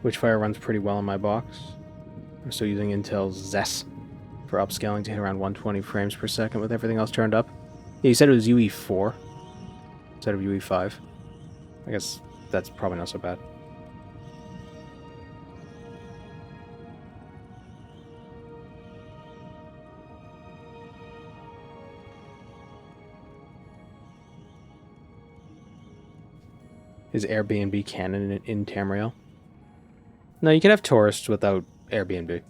Witchfire runs pretty well in my box. I'm still using Intel's ZES for upscaling to hit around 120 frames per second with everything else turned up. Yeah, you said it was UE4 instead of UE5. I guess that's probably not so bad. Is Airbnb canon in Tamriel? No, you can have tourists without Airbnb.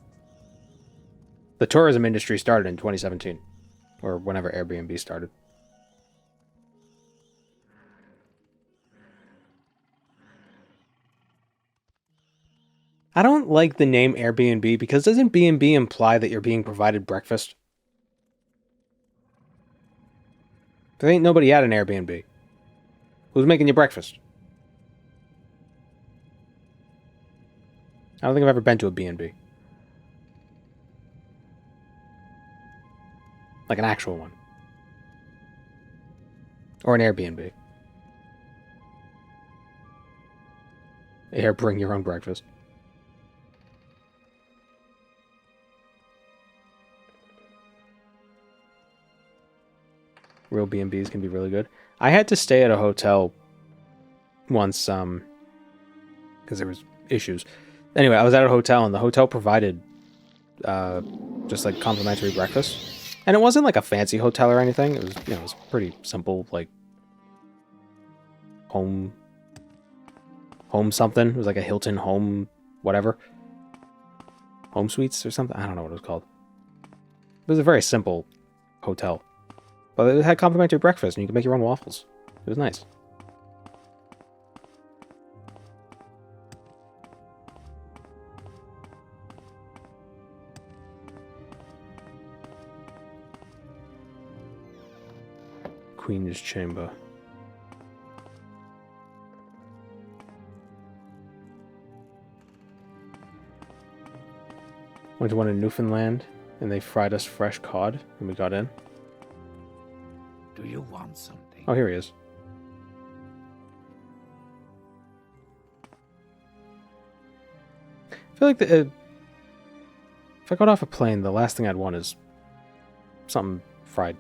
The tourism industry started in 2017, or whenever Airbnb started. I don't like the name Airbnb because doesn't B&B imply that you're being provided breakfast? There ain't nobody at an Airbnb. Who's making you breakfast? I don't think I've ever been to a B&B. Like an actual one. Or an Airbnb. Here, bring your own breakfast. Real B&Bs can be really good. I had to stay at a hotel once, because there was issues. Anyway, I was at a hotel, and the hotel provided just like complimentary breakfast, and it wasn't like a fancy hotel or anything. It was, you know, it was pretty simple, like home something. It was like a Hilton home, whatever, home suites or something. I don't know what it was called. It was a very simple hotel, but it had complimentary breakfast, and you could make your own waffles. It was nice. Queen's Chamber. Went to one in Newfoundland, and they fried us fresh cod, and we got in. Do you want something? Oh, here he is. I feel like if I got off a plane, the last thing I'd want is something fried.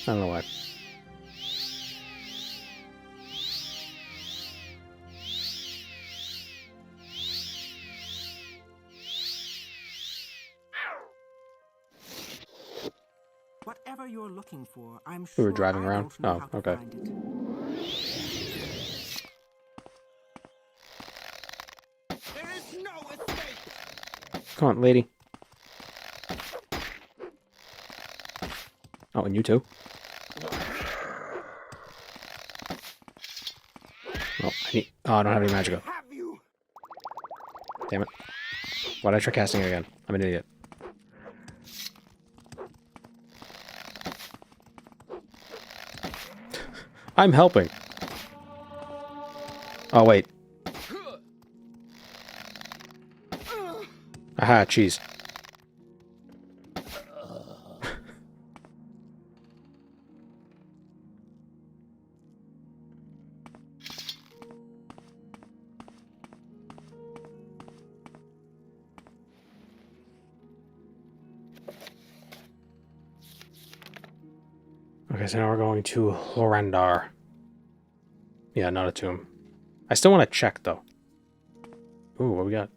I don't know why. Whatever you're looking for, I'm sure We were driving I around? don't know Oh, how to okay. find it. There is no escape. Come on, lady. Oh, and you too? Oh, I don't have any magic. Damn it. Why'd I try casting it again? I'm an idiot. I'm helping. Oh, wait. Aha, cheese. Okay, so now we're going to Lorandar. Yeah, not a tomb. I still want to check, though. Ooh, what we got?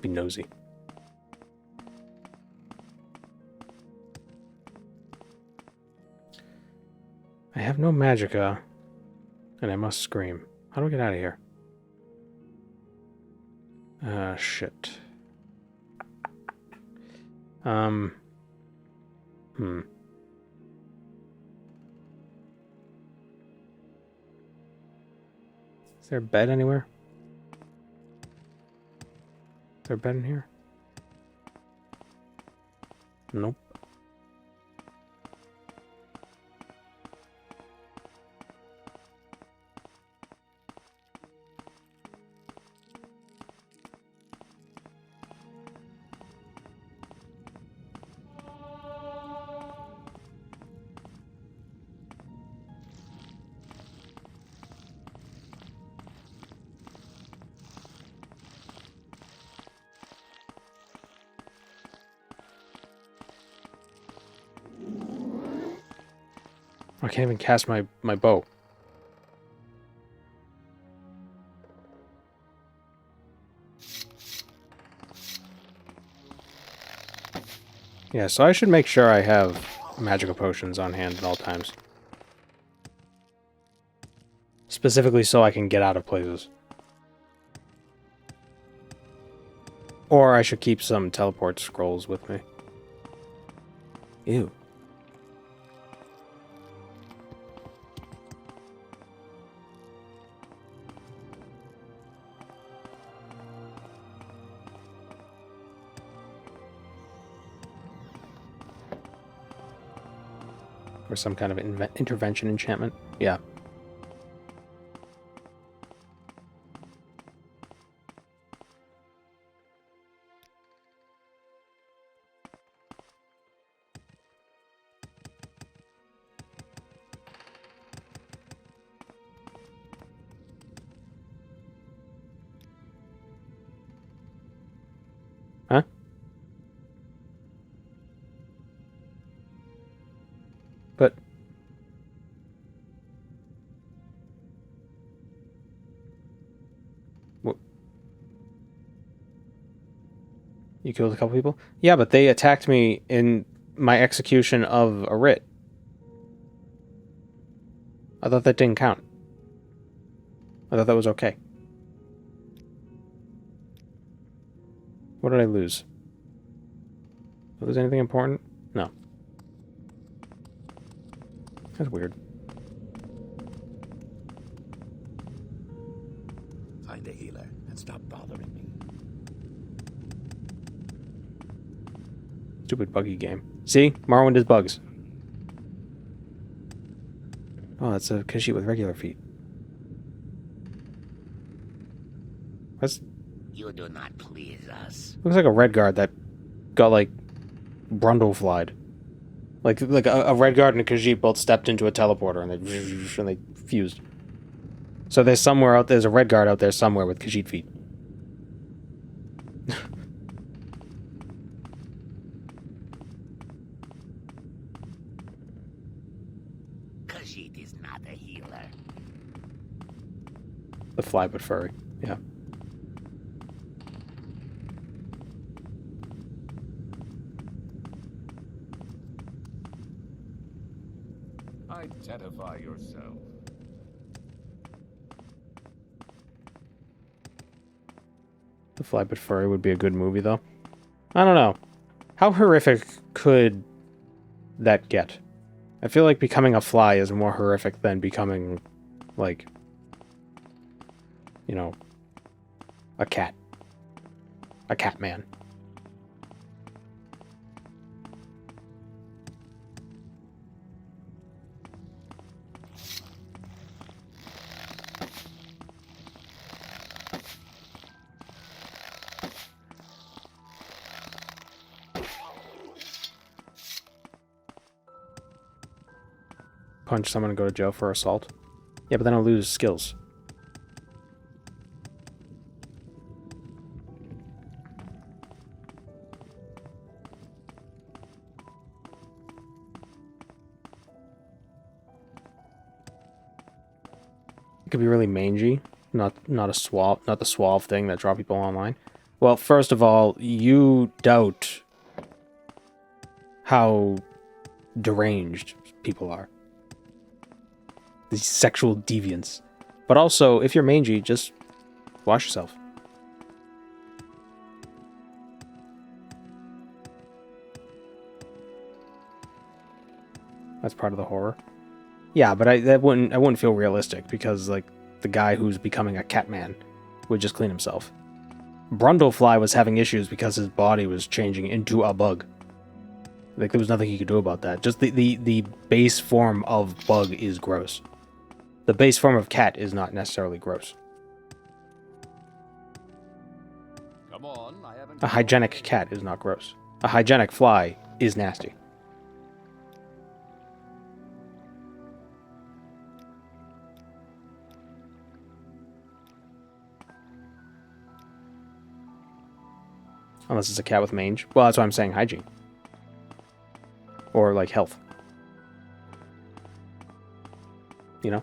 Be nosy. I have no magicka, and I must scream. How do I get out of here? Shit. Is there a bed anywhere? Is there a bed in here? Nope. I can't even cast my bow. Yeah, so I should make sure I have magical potions on hand at all times. Specifically so I can get out of places. Or I should keep some teleport scrolls with me. Ew. Or some kind of intervention enchantment. Yeah. Huh? But... What? You killed a couple people? Yeah, but they attacked me in my execution of a writ. I thought that didn't count. I thought that was okay. What did I lose? Did I lose anything important? No. That's weird. Find a healer and stop bothering me. Stupid buggy game. See? Morrowind is bugs. Oh, that's a Khajiit with regular feet. That's... You do not please us. Looks like a red guard that got, like, Brundleflied. Like a red guard and a Khajiit both stepped into a teleporter and they fused. So there's somewhere out there's a red guard out there somewhere with Khajiit feet. Khajiit is not a healer. The fly but furry. Yeah. Identify yourself. The Fly But Furry would be a good movie, though. I don't know. How horrific could that get? I feel like becoming a fly is more horrific than becoming, like, you know, a cat. A cat man. Punch someone and go to jail for assault. Yeah, but then I'll lose skills. It could be really mangy, not the suave thing that draw people online. Well, first of all, you doubt how deranged people are. These sexual deviants. But also, if you're mangy, just wash yourself. That's part of the horror. Yeah, but I wouldn't feel realistic because like the guy who's becoming a cat man would just clean himself. Brundlefly was having issues because his body was changing into a bug. Like there was nothing he could do about that. Just the base form of bug is gross. The base form of cat is not necessarily gross. Come on, I haven't... A hygienic cat is not gross. A hygienic fly is nasty. Unless it's a cat with mange. Well, that's why I'm saying hygiene. Or, like, health. You know?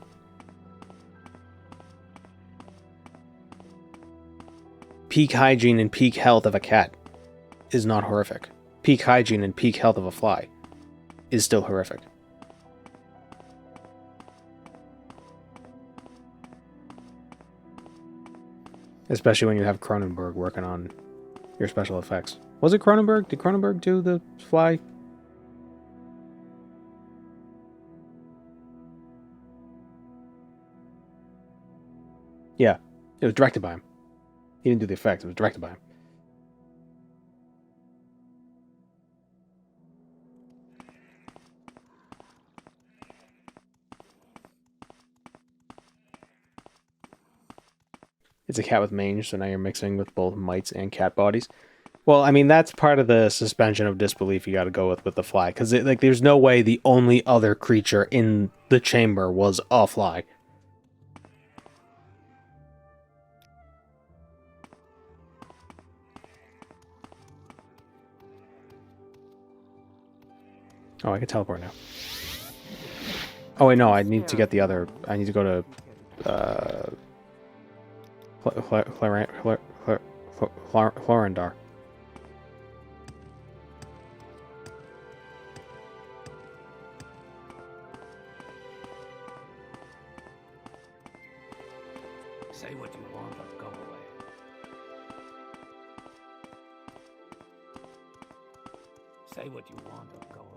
Peak hygiene and peak health of a cat is not horrific. Peak hygiene and peak health of a fly is still horrific. Especially when you have Cronenberg working on your special effects. Was it Cronenberg? Did Cronenberg do the fly? Yeah, it was directed by him. He didn't do the effects, it was directed by him. It's a cat with mange, so now you're mixing with both mites and cat bodies. Well, I mean, that's part of the suspension of disbelief you gotta go with the fly. Because, like, there's no way the only other creature in the chamber was a fly. Oh, I can teleport now. Oh, wait, no, I need to get the other... I need to go to... Florindar. Say what you want or go away. Say what you want or go away.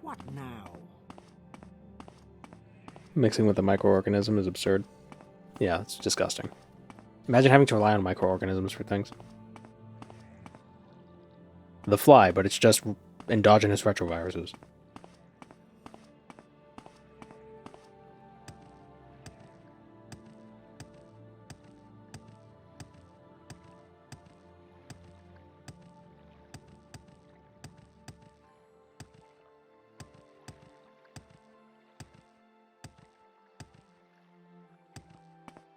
What now? Mixing with a microorganism is absurd. Yeah, it's disgusting. Imagine having to rely on microorganisms for things. The fly, but it's just endogenous retroviruses.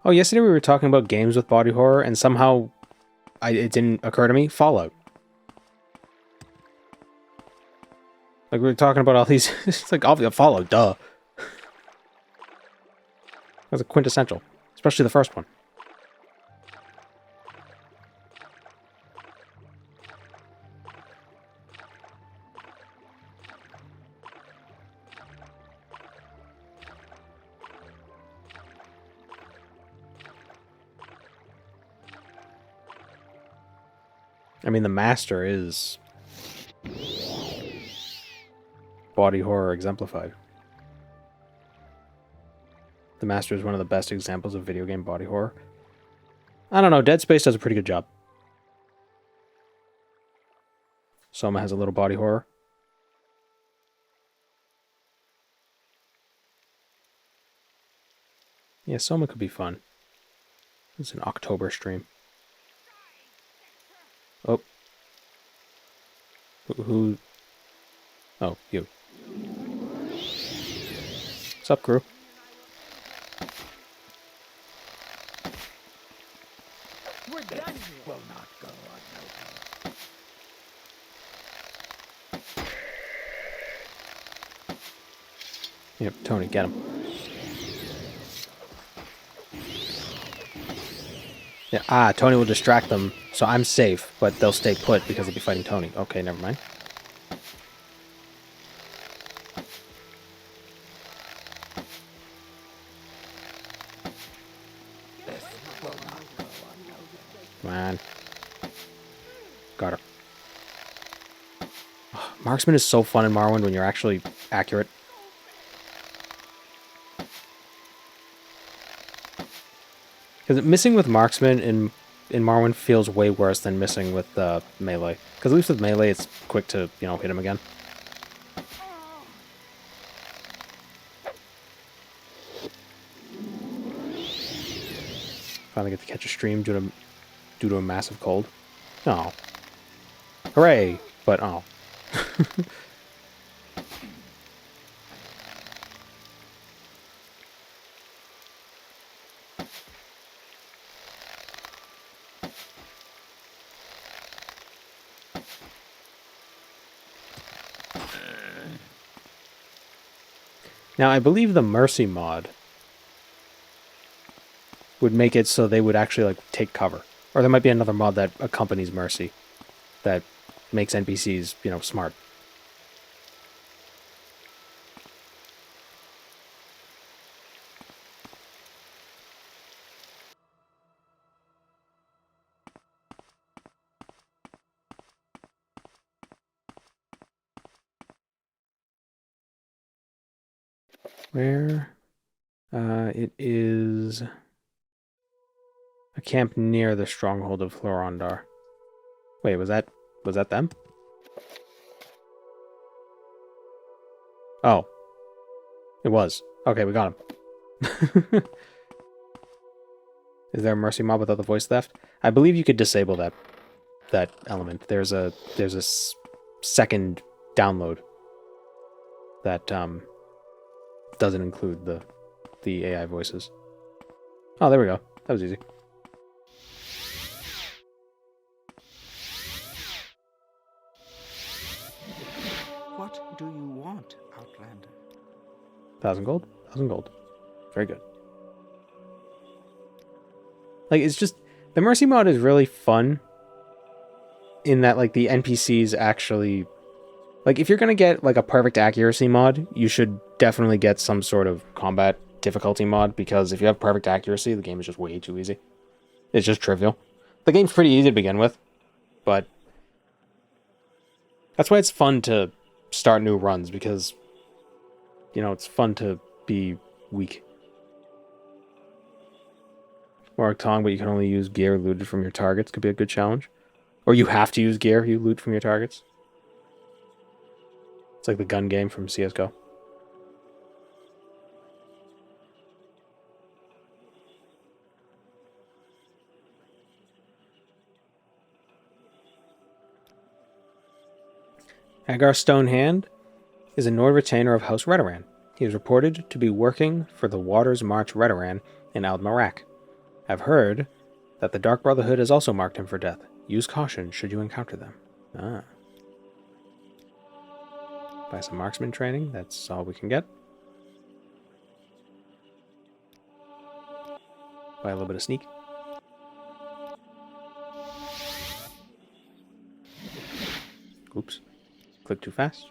Oh, yesterday we were talking about games with body horror, and somehow it didn't occur to me. Fallout. Like, we were talking about all these... It's like, obviously, Fallout, duh. That's a quintessential. Especially the first one. I mean, the master is body horror exemplified. The master is one of the best examples of video game body horror. I don't know, Dead Space does a pretty good job. Soma has a little body horror. Yeah, Soma could be fun. It's an October stream. Oh. Who? Oh, you. What's up, crew? We're done here. Will not go unnoticed. Yep, Tony, get him. Yeah, Tony will distract them, so I'm safe, but they'll stay put because they'll be fighting Tony. Okay, never mind. Come on. Got her. Oh, Marksman is so fun in Morrowind when you're actually accurate. Because missing with Marksman in Morrowind feels way worse than missing with melee. Because at least with melee, it's quick to, you know, hit him again. Finally get to catch a stream due to a massive cold. Oh. Hooray! But, oh. Now, I believe the Mercy mod would make it so they would actually, like, take cover. Or there might be another mod that accompanies Mercy that makes NPCs, you know, smart. Where? It is a camp near the stronghold of Florondar. Wait, was that them? Oh. It was. Okay, we got him. Is there a mercy mob without the voice theft? I believe you could disable that element. There's a second download that doesn't include the AI voices. Oh, there we go. That was easy. What do you want, Outlander? 1,000 gold? 1,000 gold. Very good. Like, it's just... The Mercy mod is really fun in that, like, the NPCs actually... Like, if you're gonna get, like, a perfect accuracy mod, you should definitely get some sort of combat difficulty mod, because if you have perfect accuracy, the game is just way too easy. It's just trivial. The game's pretty easy to begin with, but... That's why it's fun to start new runs, because... You know, it's fun to be weak. Morag Tong, but you can only use gear looted from your targets. Could be a good challenge. Or you have to use gear you loot from your targets. It's like the gun game from CSGO. Hagar Stonehand is a Nord retainer of House Redoran. He is reported to be working for the Waters March Redoran in Aldmarak. I've heard that the Dark Brotherhood has also marked him for death. Use caution should you encounter them. Ah. Buy some marksman training. That's all we can get. Buy a little bit of sneak. Oops. Click too fast.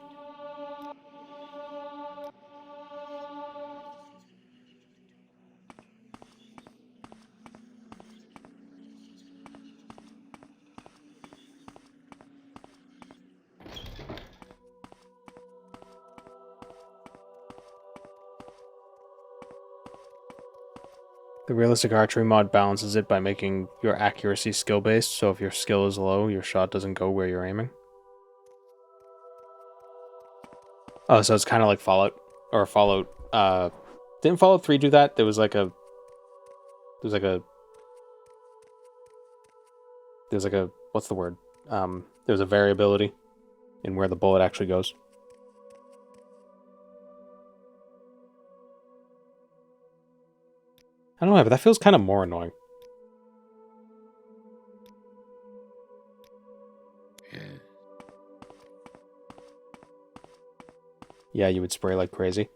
The realistic archery mod balances it by making your accuracy skill-based, so if your skill is low, your shot doesn't go where you're aiming. Oh, so it's kind of like Fallout. Or Fallout, didn't Fallout 3 do that? There was like a there's like a, what's the word? There's a variability in where the bullet actually goes. I don't know, but that feels kind of more annoying. Yeah. Yeah, you would spray like crazy.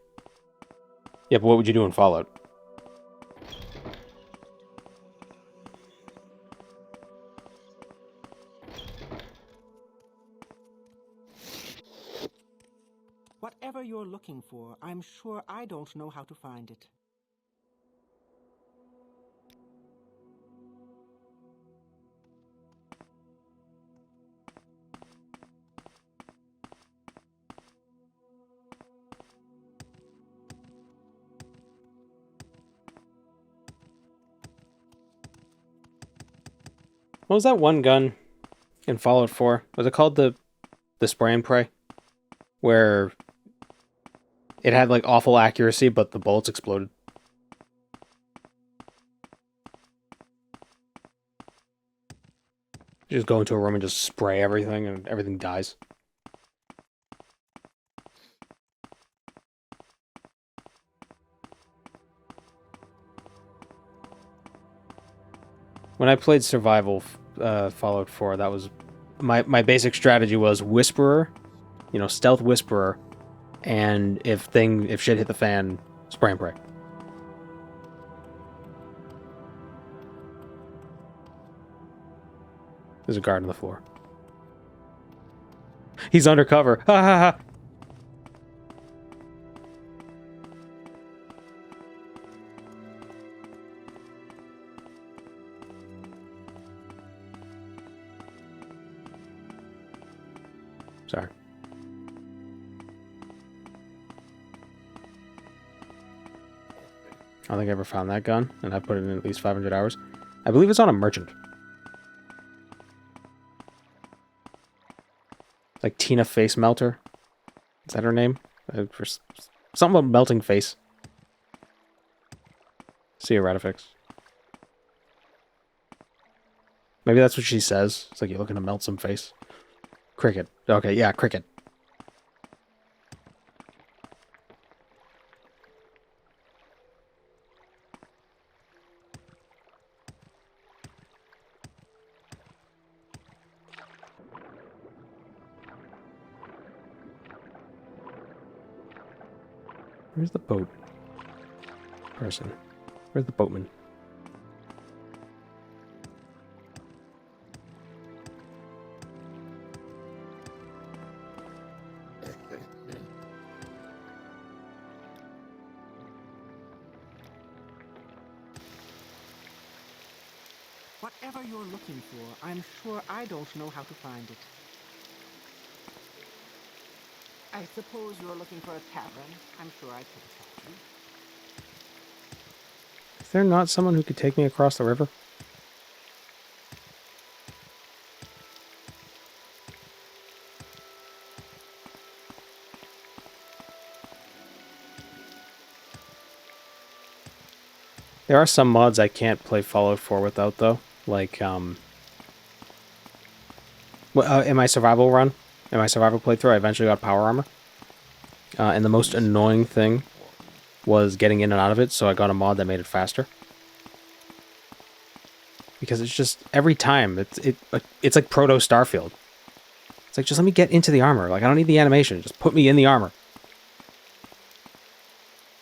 Yeah, but what would you do in Fallout? Whatever you're looking for, I'm sure I don't know how to find it. What was that one gun in Fallout 4? Was it called the spray and pray? Where it had like awful accuracy, but the bullets exploded. You just go into a room and just spray everything and everything dies. When I played Survival Fallout 4, that was my basic strategy was Whisperer, you know, Stealth Whisperer, and if shit hit the fan, spray and pray. There's a guard on the floor. He's undercover. Ha ha ha. Sorry. I don't think I ever found that gun, and I put it in at least 500 hours. I believe it's on a merchant. Like Tina Face Melter. Is that her name? Something about melting face. See you, Radifix. Maybe that's what she says. It's like you're looking to melt some face. Cricket. Okay, yeah, cricket. Where's the boat person? Where's the boatman? Whatever you're looking for, I'm sure I don't know how to find it. I suppose you're looking for a tavern. I'm sure I could help you. Is there not someone who could take me across the river? There are some mods I can't play Fallout 4 without, though. Like, in my survival run, in my survival playthrough, I eventually got power armor. And the most annoying thing was getting in and out of it, so I got a mod that made it faster. Because it's just, every time, it's like Proto Starfield. It's like, just let me get into the armor. Like, I don't need the animation. Just put me in the armor.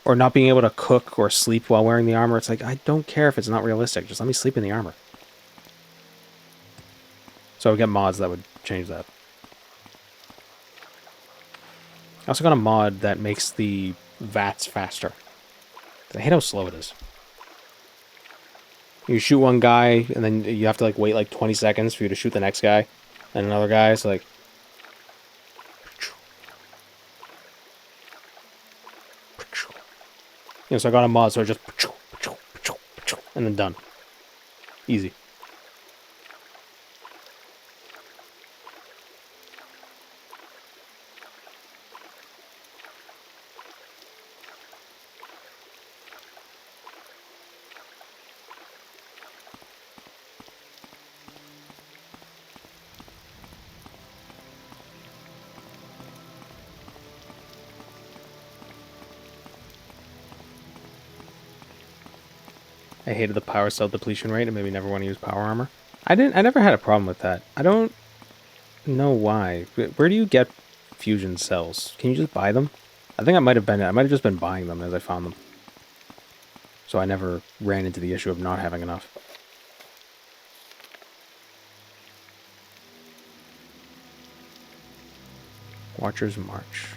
Or not being able to cook or sleep while wearing the armor. It's like, I don't care if it's not realistic. Just let me sleep in the armor. So I would get mods that would change that. I also got a mod that makes the VATS faster. I hate how slow it is. You shoot one guy, and then you have to like wait like 20 seconds for you to shoot the next guy. And another guy, it's like... You know, so I got a mod, so I just... And then done. Easy. I hated the power cell depletion rate and made me never want to use power armor. I never had a problem with that. I don't know why. Where do you get fusion cells? Can you just buy them? I think I might have just been buying them as I found them. So I never ran into the issue of not having enough. Watcher's March.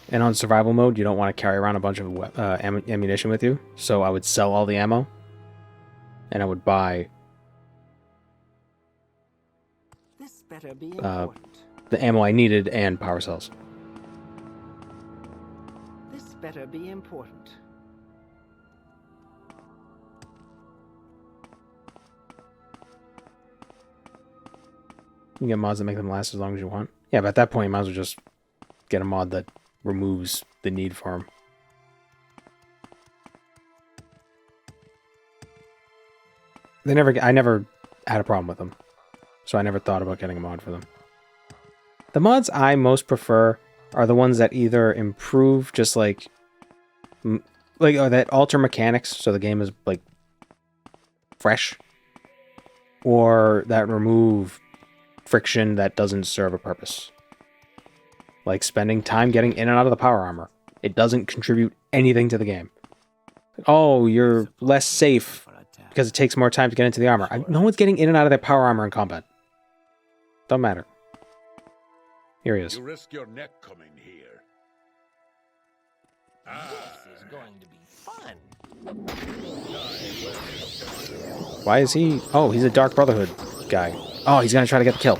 And on survival mode, you don't want to carry around a bunch of ammunition with you. So I would sell all the ammo. And I would buy This better be important. the ammo I needed and power cells. This better be important. You can get mods that make them last as long as you want. Yeah, but at that point, you might as well just get a mod that removes the need for them. I never had a problem with them, so I never thought about getting a mod for them. The mods I most prefer are the ones that either improve just or that alter mechanics so the game is like fresh, or that remove friction that doesn't serve a purpose. Like spending time getting in and out of the power armor. It doesn't contribute anything to the game. Oh, you're less safe because it takes more time to get into the armor. No one's getting in and out of their power armor in combat. Don't matter. Here he is. You risk your neck coming here. This is going to be fun. Why is he... Oh, he's a Dark Brotherhood guy. Oh, he's gonna try to get the kill.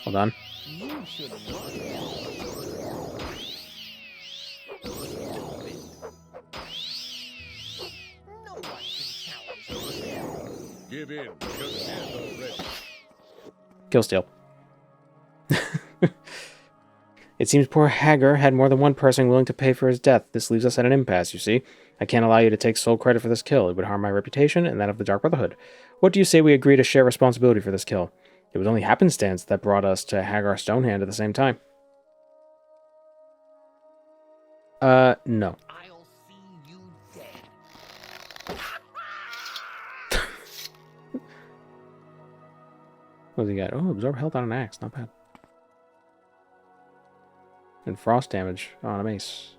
Hold on. You should have No one can challenge. Give in. Just end already. Kill steal. It seems poor Hagar had more than one person willing to pay for his death. This leaves us at an impasse, you see. I can't allow you to take sole credit for this kill. It would harm my reputation and that of the Dark Brotherhood. What do you say we agree to share responsibility for this kill? It was only happenstance that brought us to Hagar Stonehand at the same time. No. I'll see you dead. What does he got? Oh, absorb health on an axe. Not bad. And frost damage on a mace.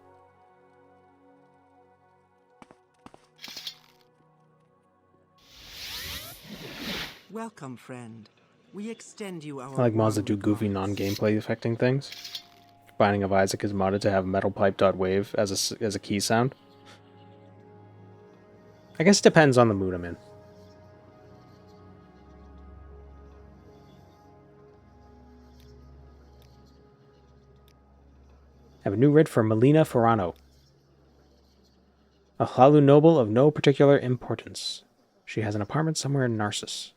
Welcome, friend. We extend you our I like mods that do warm goofy regards. non-gameplay affecting things. Binding of Isaac is modded to have metalpipe.wave as a key sound. I guess it depends on the mood I'm in. I have a new writ for Melina Ferrano. A Hlaalu noble of no particular importance. She has an apartment somewhere in Narcissus.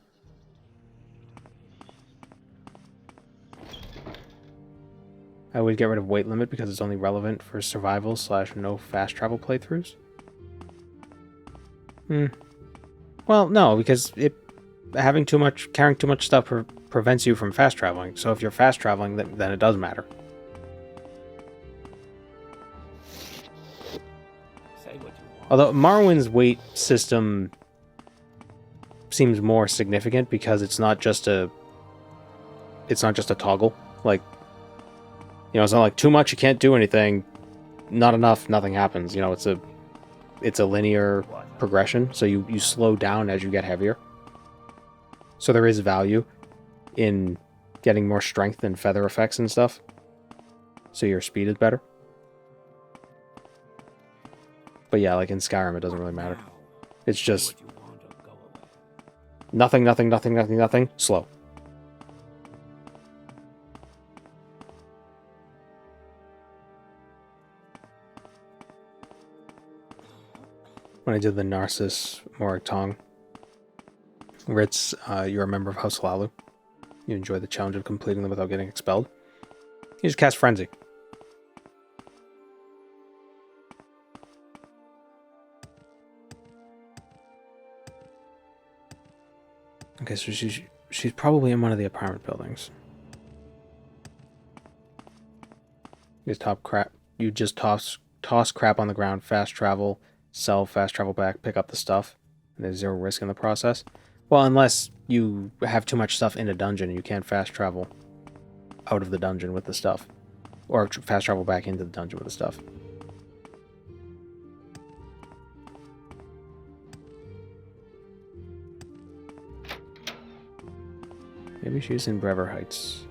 I would get rid of weight limit because it's only relevant for survival / no fast travel playthroughs. Well, no, because carrying too much stuff prevents you from fast traveling. So if you're fast traveling, then it does matter. Say what you want. Although Morrowind's weight system seems more significant because it's not just a toggle. Like, you know, it's not like too much you can't do anything, not enough nothing happens. You know, it's a linear progression, so you slow down as you get heavier. So there is value in getting more strength and feather effects and stuff. So your speed is better. But yeah, like in Skyrim, it doesn't really matter. It's just nothing, slow. When I did the Narcissus Morag Tong writs, you're a member of House Hlaalu. You enjoy the challenge of completing them without getting expelled. You just cast Frenzy. Okay, so she's probably in one of the apartment buildings. You just toss toss crap on the ground, fast travel, sell, fast travel back, pick up the stuff. And there's 0 risk in the process. Well, unless you have too much stuff in a dungeon and you can't fast travel out of the dungeon with the stuff. Or fast travel back into the dungeon with the stuff. Maybe she's in Brever Heights.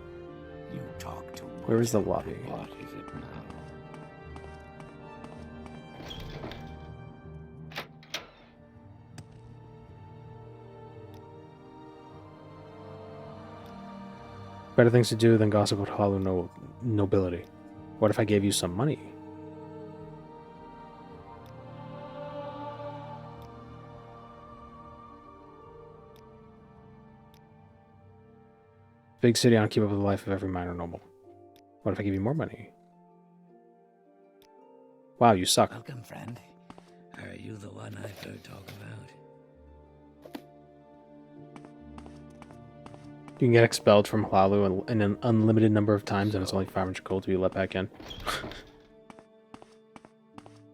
You talk too much. Where is the lobby? What is it now? Better things to do than gossip with Hlaalu nobility. What if I gave you some money? Big city on keep up with the life of every minor noble. What if I give you more money? Wow, you suck. Welcome, friend. Are you the one I've heard talk about? You can get expelled from Hlaalu an unlimited number of times, and it's only 500 gold to be let back in.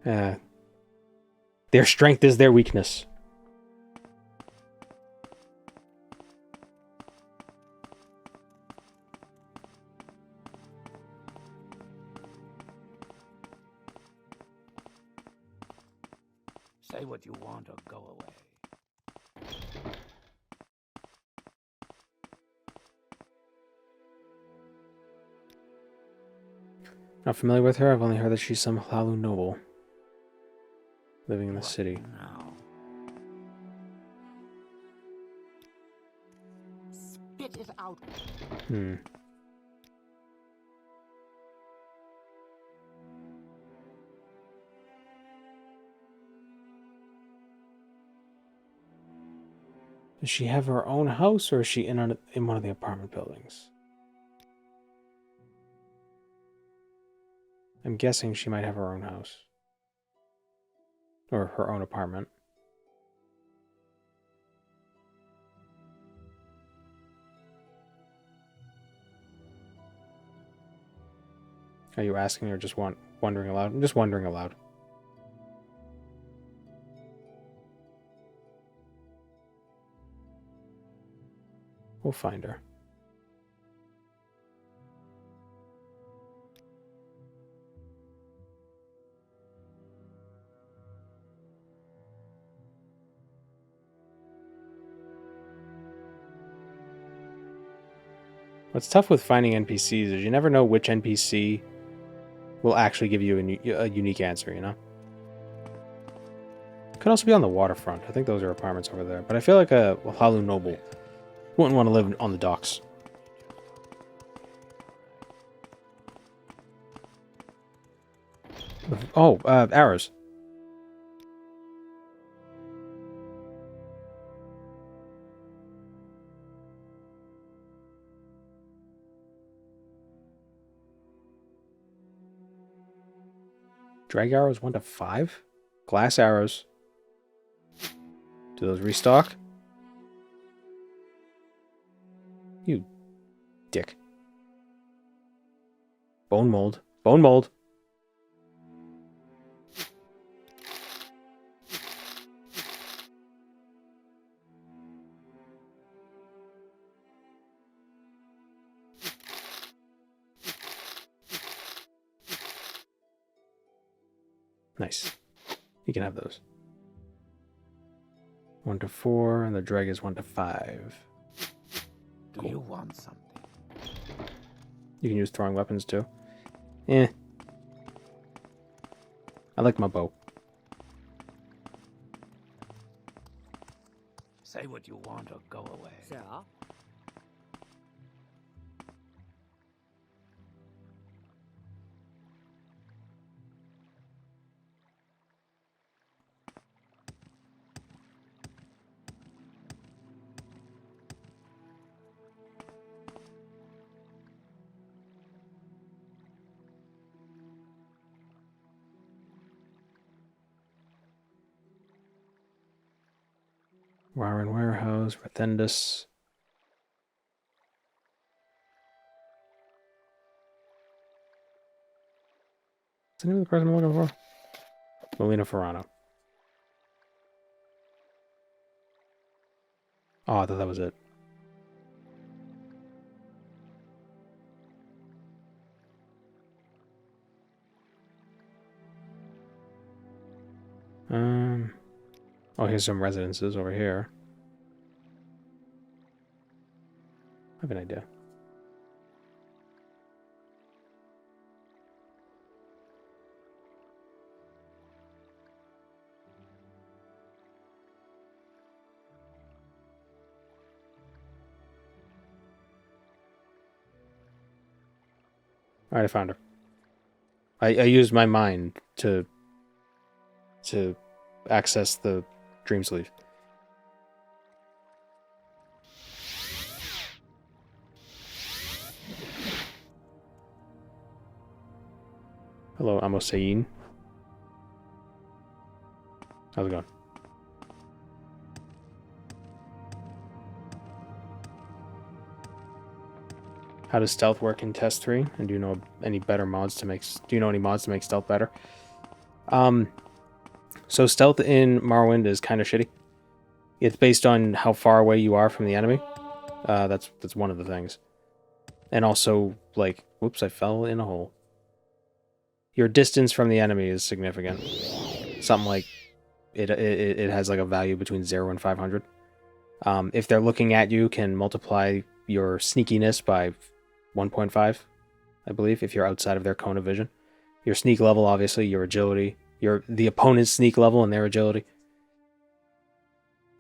Their strength is their weakness. Say what you want or go away. Not familiar with her, I've only heard that she's some Hlaalu noble. Living in the city. Now. Spit it out. Does she have her own house, or is she in one of the apartment buildings? I'm guessing she might have her own house. Or her own apartment. Are you asking or just wondering aloud? I'm just wondering aloud. We'll find her. What's tough with finding NPCs is you never know which NPC will actually give you a unique answer, you know? Could also be on the waterfront. I think those are apartments over there. But I feel like a Hlaalu noble wouldn't want to live on the docks. Oh, arrows. Drag arrows 1 to 5? Glass arrows. Do those restock? You dick. Bone mold. Bone mold. Nice. You can have those. 1 to 4, and the drag is 1 to 5. Do you want something? You can use throwing weapons too. Eh. I like my bow. Say what you want or go away. Sir? Warren Warehouse, Rethendus. What's the name of the person I'm looking for? Molina Ferrano. Oh, I thought that was it. Oh, here's some residences over here. I have an idea. Alright, I found her. I used my mind to access the dream sleeve. Hello, Amosain. How's it going? How does stealth work in Test 3? And do you know any better mods to make... Do you know any mods to make stealth better? So stealth in Morrowind is kind of shitty. It's based on how far away you are from the enemy. That's one of the things. And also, like... Whoops, I fell in a hole. Your distance from the enemy is significant. Something like... It has like a value between 0 and 500. If they're looking at you, can multiply your sneakiness by 1.5, I believe, if you're outside of their cone of vision. Your sneak level, obviously, your agility, the opponent's sneak level and their agility.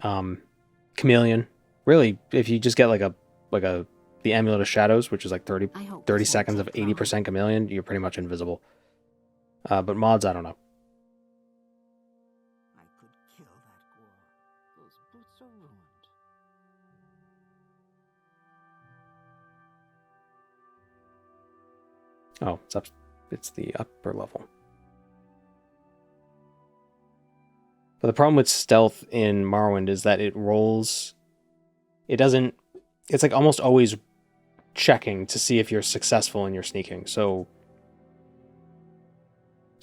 Chameleon. Really, if you just get the Amulet of Shadows, which is like 30 seconds of 80% chameleon, you're pretty much invisible. But mods, I don't know. I could kill that Gore. Those boots are ruined. Oh, it's the upper level. But the problem with stealth in Morrowind is that it rolls... It doesn't... It's like almost always checking to see if you're successful in your sneaking. So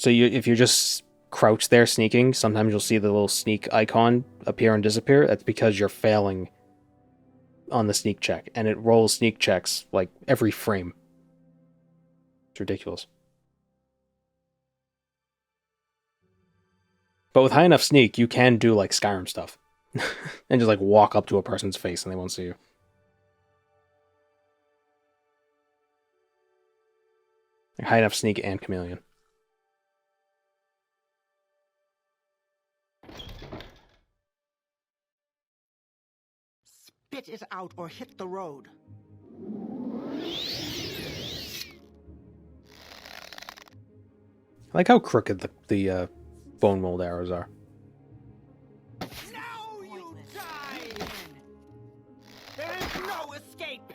if you're just crouched there sneaking, sometimes you'll see the little sneak icon appear and disappear. That's because you're failing on the sneak check. And it rolls sneak checks like every frame. It's ridiculous. But with high enough sneak, you can do like Skyrim stuff. And just like walk up to a person's face and they won't see you. Like high enough sneak and chameleon. Spit it out or hit the road. I like how crooked the bone mold arrows are. Now you die! There is no escape!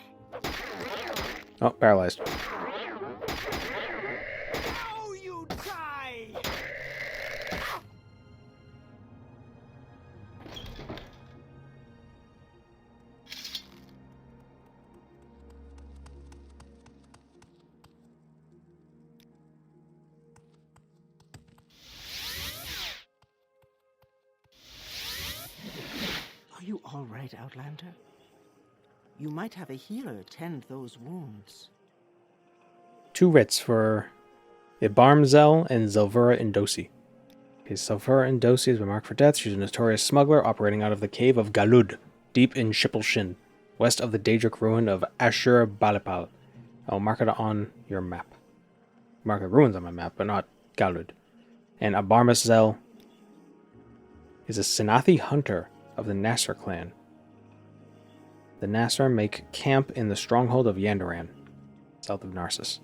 Oh, paralyzed. Now you die! Are you all right, Outlander? You might have a healer tend those wounds. 2 writs for Ibarmzel and Zelvura Indosi. Okay, Zelvura Indosi has been marked for death. She's a notorious smuggler operating out of the cave of Galud, deep in Shippleshin, west of the Daedric ruin of Ashur Balipal. I'll mark it on your map. Mark the ruins on my map, but not Galud. And Abarmzel is a Sinathi hunter of the Nasser clan. The Nasser make camp in the stronghold of Yandaran, south of Narcissus.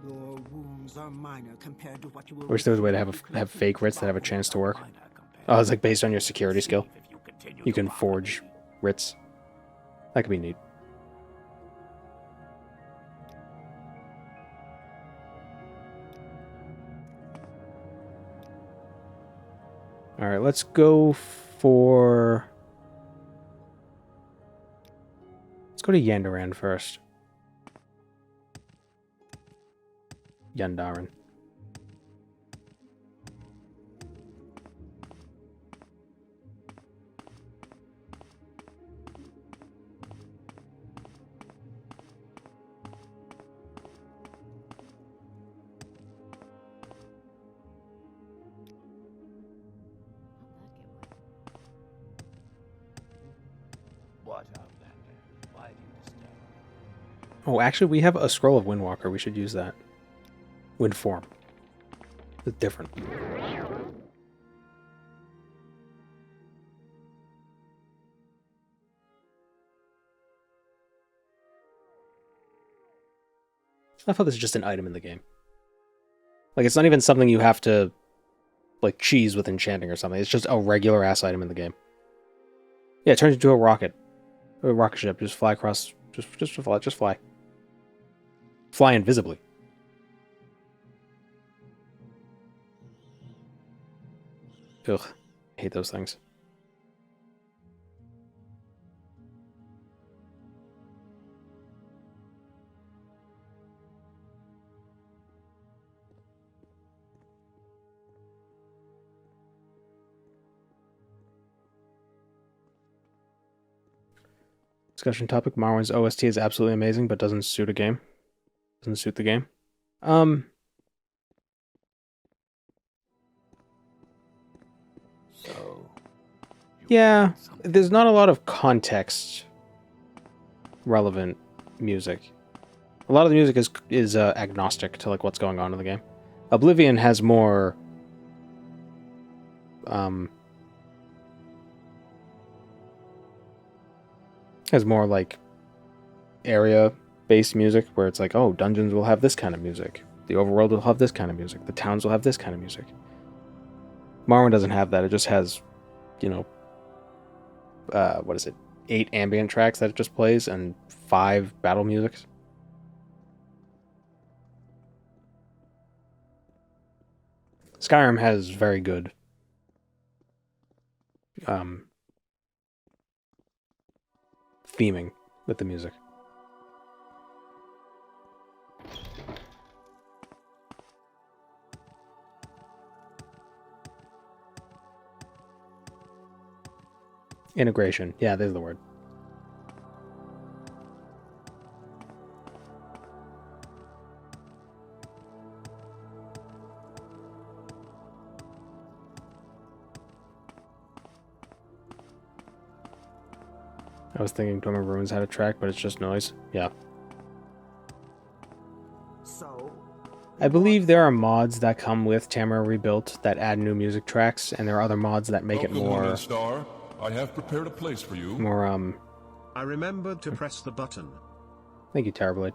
Your wounds are minor compared to what you will. I wish there was a way to have fake writs that have a chance to work. Oh, it's like based on your security skill. You can forge writs. That could be neat. Alright, let's go for... Let's go to Yandaran first. Yandarin. What, Outlander? Why do you disturb me? Oh, actually, we have a scroll of Windwalker. We should use that. Wind form. It's different. I thought this is just an item in the game. Like, it's not even something you have to, like, cheese with enchanting or something. It's just a regular-ass item in the game. Yeah, it turns into a rocket. A rocket ship. Just fly across. Just fly. Just fly. Fly invisibly. Ugh. I hate those things. Discussion topic: Morrowind's OST is absolutely amazing, but doesn't suit a game. Doesn't suit the game. So, Yeah, there's not a lot of context relevant music. A lot of the music is agnostic to like what's going on in the game. Oblivion has more like area-based music where it's like, oh, dungeons will have this kind of music. The overworld will have this kind of music. The towns will have this kind of music. Morrowind doesn't have that. It just has, you know, 8 ambient tracks that it just plays and 5 battle musics. Skyrim has very good theming with the music. Integration. Yeah, there's the word. I was thinking Dormant Ruins had a track, but it's just noise. Yeah. So, I believe there are mods that come with Tamara Rebuilt that add new music tracks, and there are other mods that make Welcome, it more... Morning Star. I have prepared a place for you. More, I remembered to press the button. Thank you, Terrorblade.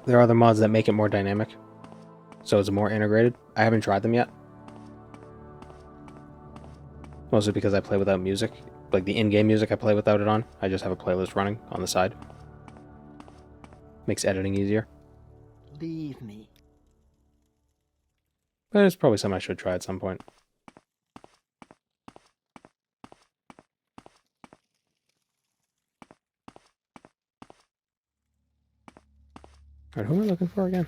There are other mods that make it more dynamic, so it's more integrated. I haven't tried them yet. Mostly because I play without music. Like the in-game music, I play without it on. I just have a playlist running on the side. Makes editing easier. leave me. But it's probably something I should try at some point. Alright, who am I looking for again?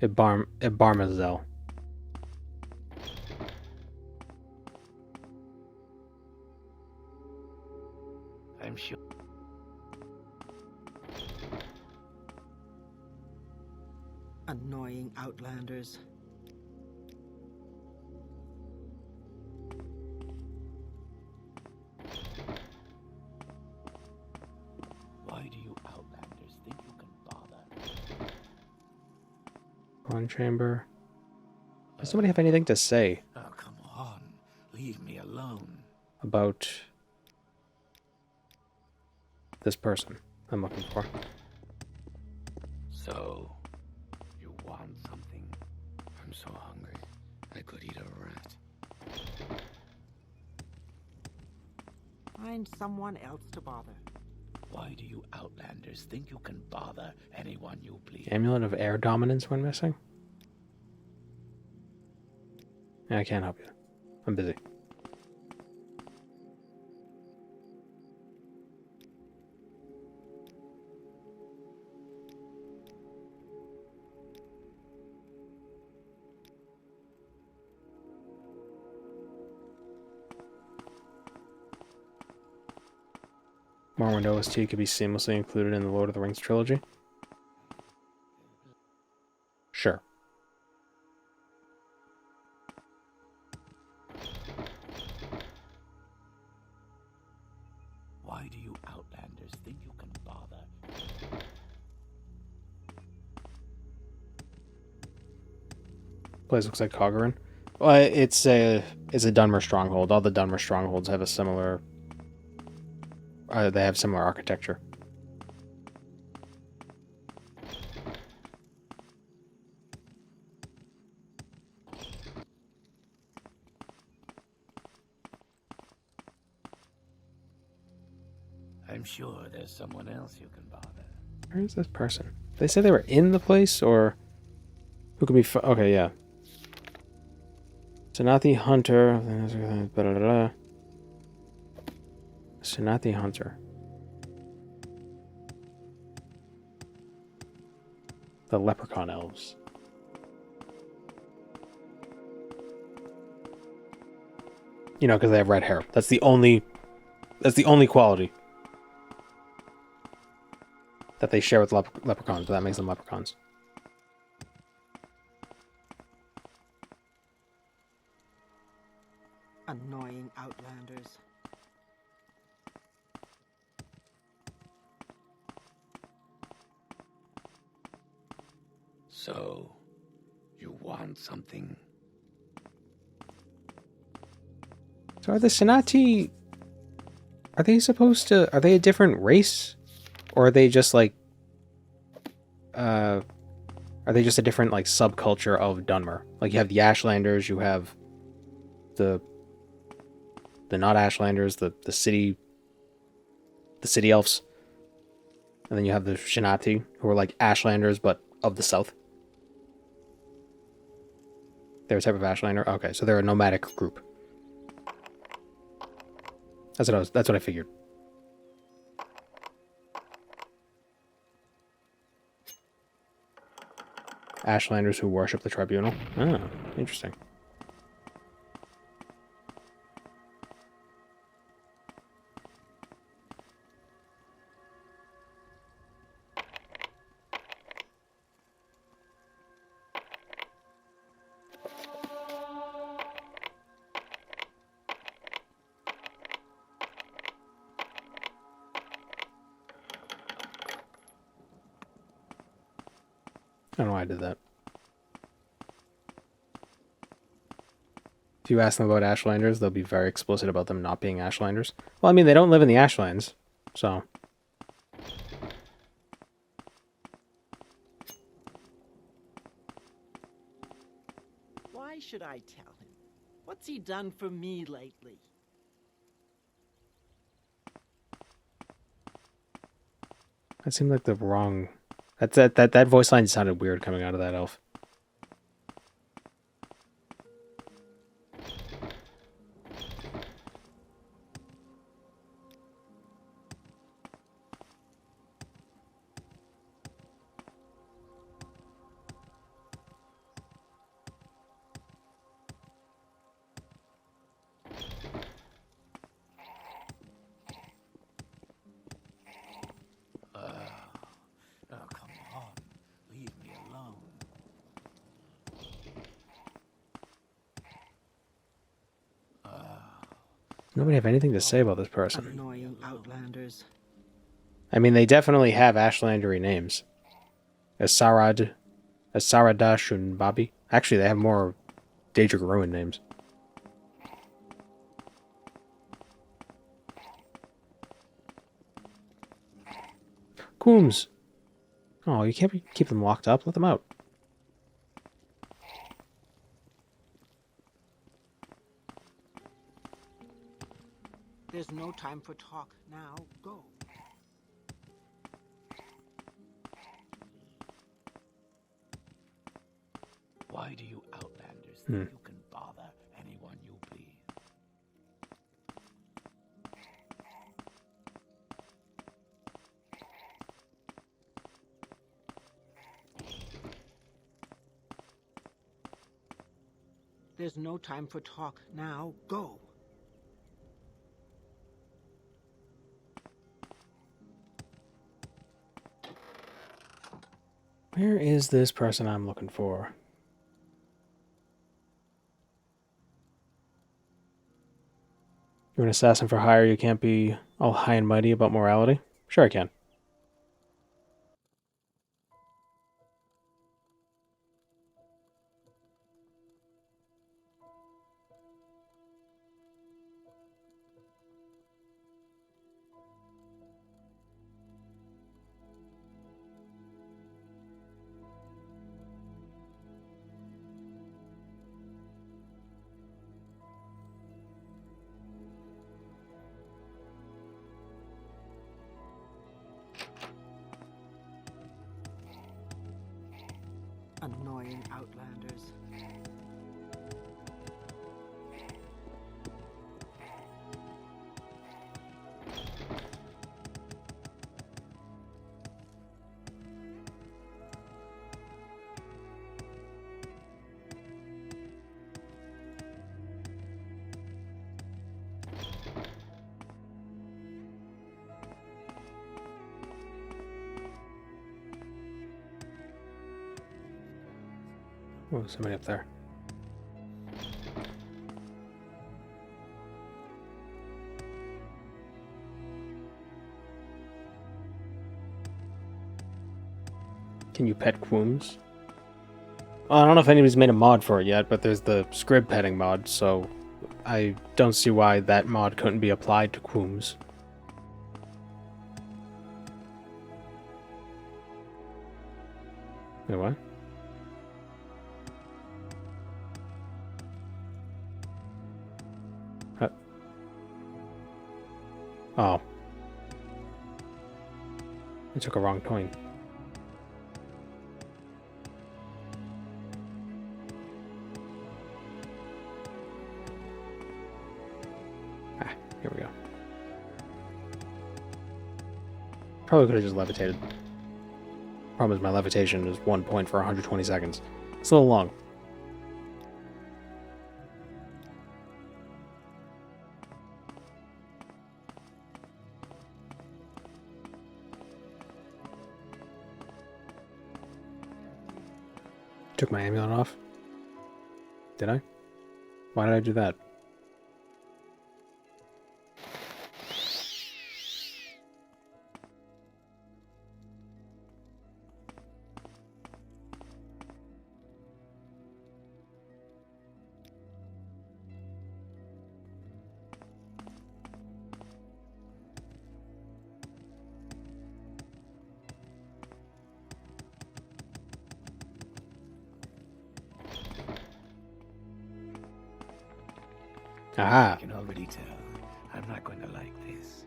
Ibarmazel. I'm sure. Annoying outlanders. Why do you outlanders think you can bother? One chamber. Does somebody have anything to say Oh, come on. Leave me alone. about this person I'm looking for? So, you want something? I'm so hungry. I could eat a rat. Find someone else to bother. Why do you outlanders think you can bother anyone you please? Amulet of Air Dominance when missing? Yeah, I can't help you. I'm busy. Morrowind OST could be seamlessly included in the Lord of the Rings trilogy. Sure. Why do you outlanders think you can bother? Place looks like Coggerin. Well, it's a Dunmer stronghold. All the Dunmer strongholds have a similar. They have similar architecture. I'm sure there's someone else you can bother. Where is this person? Did they say they were in the place, or who could be? Okay, yeah. Sanathi Hunter. Sanathi Hunter. The Leprechaun Elves. You know, because they have red hair. That's the only quality that they share with leprechauns, but that makes them leprechauns. Annoying outlanders. So, you want something? So are the Senati... Are they supposed to... Are they a different race? Or are they just like... Are they just a different like subculture of Dunmer? Like you have the Ashlanders, you have the not Ashlanders, the city elves. And then you have the Shinati, who are like Ashlanders, but of the south. They're a type of Ashlander? Okay, so they're a nomadic group. That's what I figured. Ashlanders who worship the tribunal. Ah, interesting. I don't know why I did that. If you ask them about Ashlanders, they'll be very explicit about them not being Ashlanders. Well, I mean, they don't live in the Ashlands, so... Why should I tell him? What's he done for me lately? That seemed like the wrong... That voice line sounded weird coming out of that elf. Nobody have anything to say about this person. Annoying outlanders. I mean, they definitely have Ashlandery names. Asaradash and Bobby. Actually, they have more Daedric Ruin names. Coombs. Oh, you can't keep them locked up. Let them out. There's no time for talk now. Go. Why do you outlanders think you can bother anyone you please? There's no time for talk now. Go. Where is this person I'm looking for? You're an assassin for hire. You can't be all high and mighty about morality. Sure I can. Annoying outlanders. Oh, somebody up there. Can you pet Quooms? Well, I don't know if anybody's made a mod for it yet, but there's the Scrib petting mod, so I don't see why that mod couldn't be applied to Quooms. Wait, what? Oh. I took a wrong coin. Ah, here we go. Probably could have just levitated. Problem is my levitation is 1 point for 120 seconds. It's a little long. Took my amulet off? Did I? Why did I do that? Aha! I can already tell. I'm not going to like this.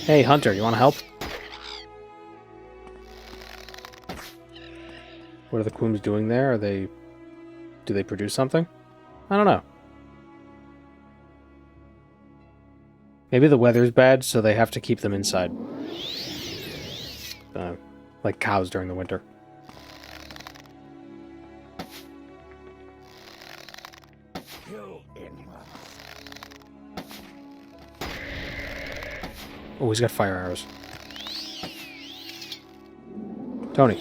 Hey, Hunter, you want to help? What are the Quooms doing there? Do they produce something? I don't know. Maybe the weather's bad, so they have to keep them inside. Like cows during the winter. Oh, he's got fire arrows. Tony.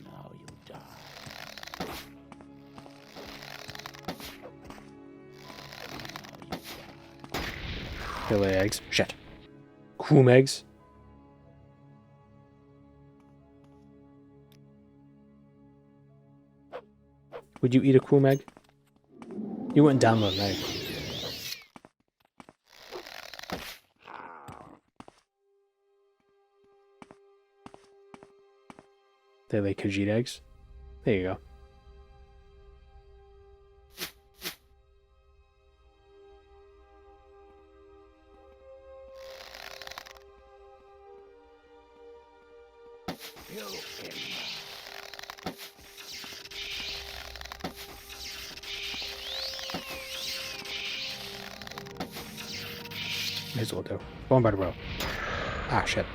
Now you die. They lay eggs. Shit. Quoom eggs. Would you eat a Quoom egg? You wouldn't download an egg. They lay Khajiit eggs. There you go. May as well do. Going by the row. Ah, shit.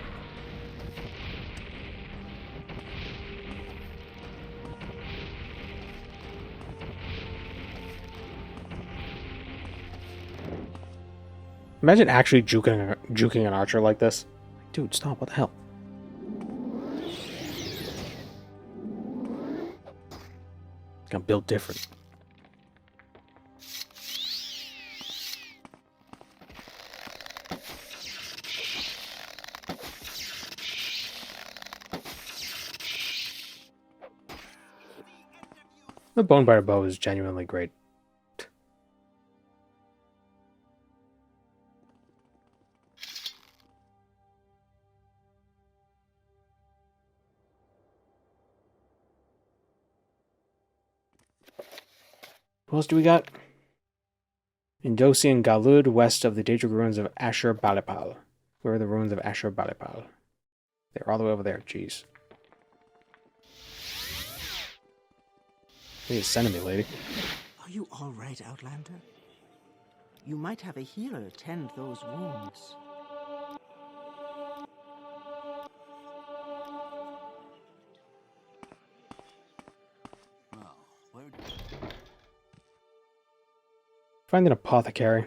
Imagine actually juking an archer like this. Dude, stop. What the hell? It's gonna build different. The Bonebiter bow is genuinely great. What else do we got? Indosian Galud, west of the Daedric ruins of Ashur Balipal. Where are the ruins of Ashur Balipal? They're all the way over there. Jeez. You're sending me, lady. Are you all right, Outlander? You might have a healer tend those wounds. Find an apothecary.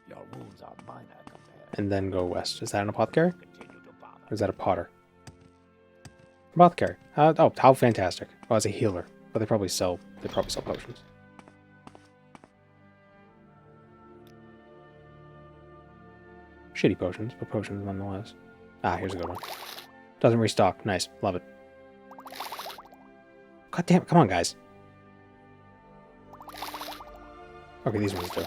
Your wounds are minor compared. And then go west. Is that an apothecary? Or is that a potter? Apothecary. Oh, how fantastic. Oh, as a healer. But they probably sell potions. Shitty potions, but potions nonetheless. Ah, here's a good one. Doesn't restock. Nice. Love it. God damn it. Come on, guys. Okay, these ones do.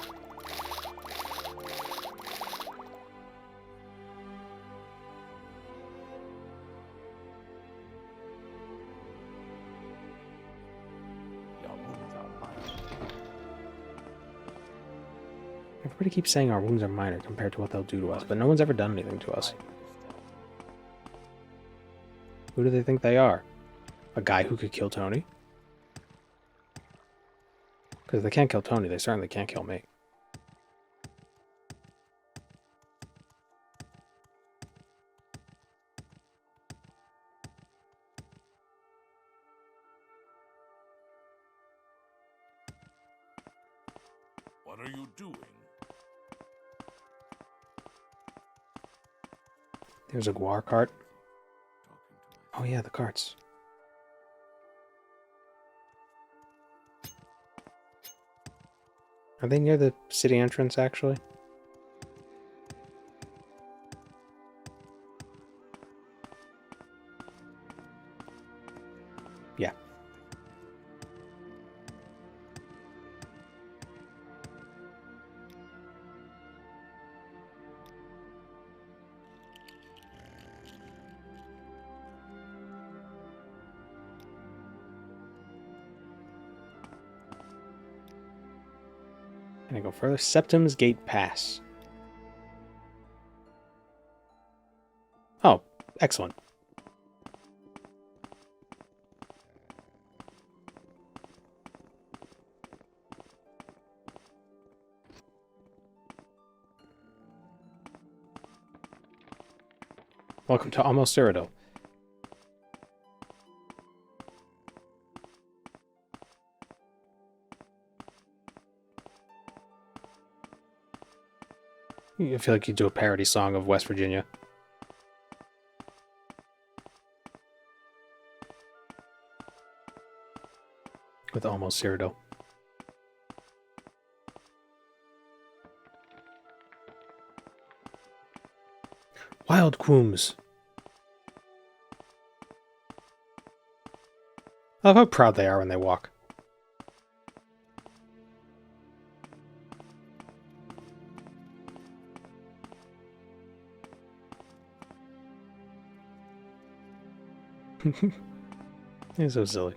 Everybody keeps saying our wounds are minor compared to what they'll do to us, but no one's ever done anything to us. Who do they think they are? A guy who could kill Tony? Because if they can't kill Tony, they certainly can't kill me. What are you doing? There's a guar cart. Oh yeah, the carts. Are they near the city entrance, actually? Yeah. Can I go further? Septim's Gate Pass. Oh, excellent. Welcome to Almost Cyrodiil. I feel like you do a parody song of West Virginia. With Almost Cyrodiil. Wild Quooms. I love how proud they are when they walk. He's so silly.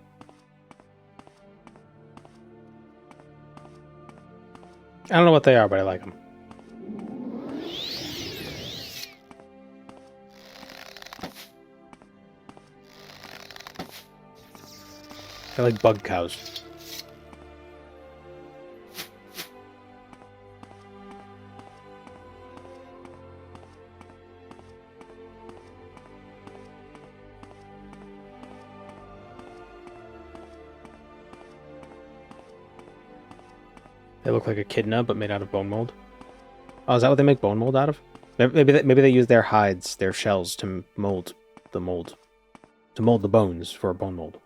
I don't know what they are, but I like them. They're like bug cows. They look like echidna, but made out of bone mold. Oh, is that what they make bone mold out of? Maybe they use their hides, their shells, to mold the mold. To mold the bones for a bone mold.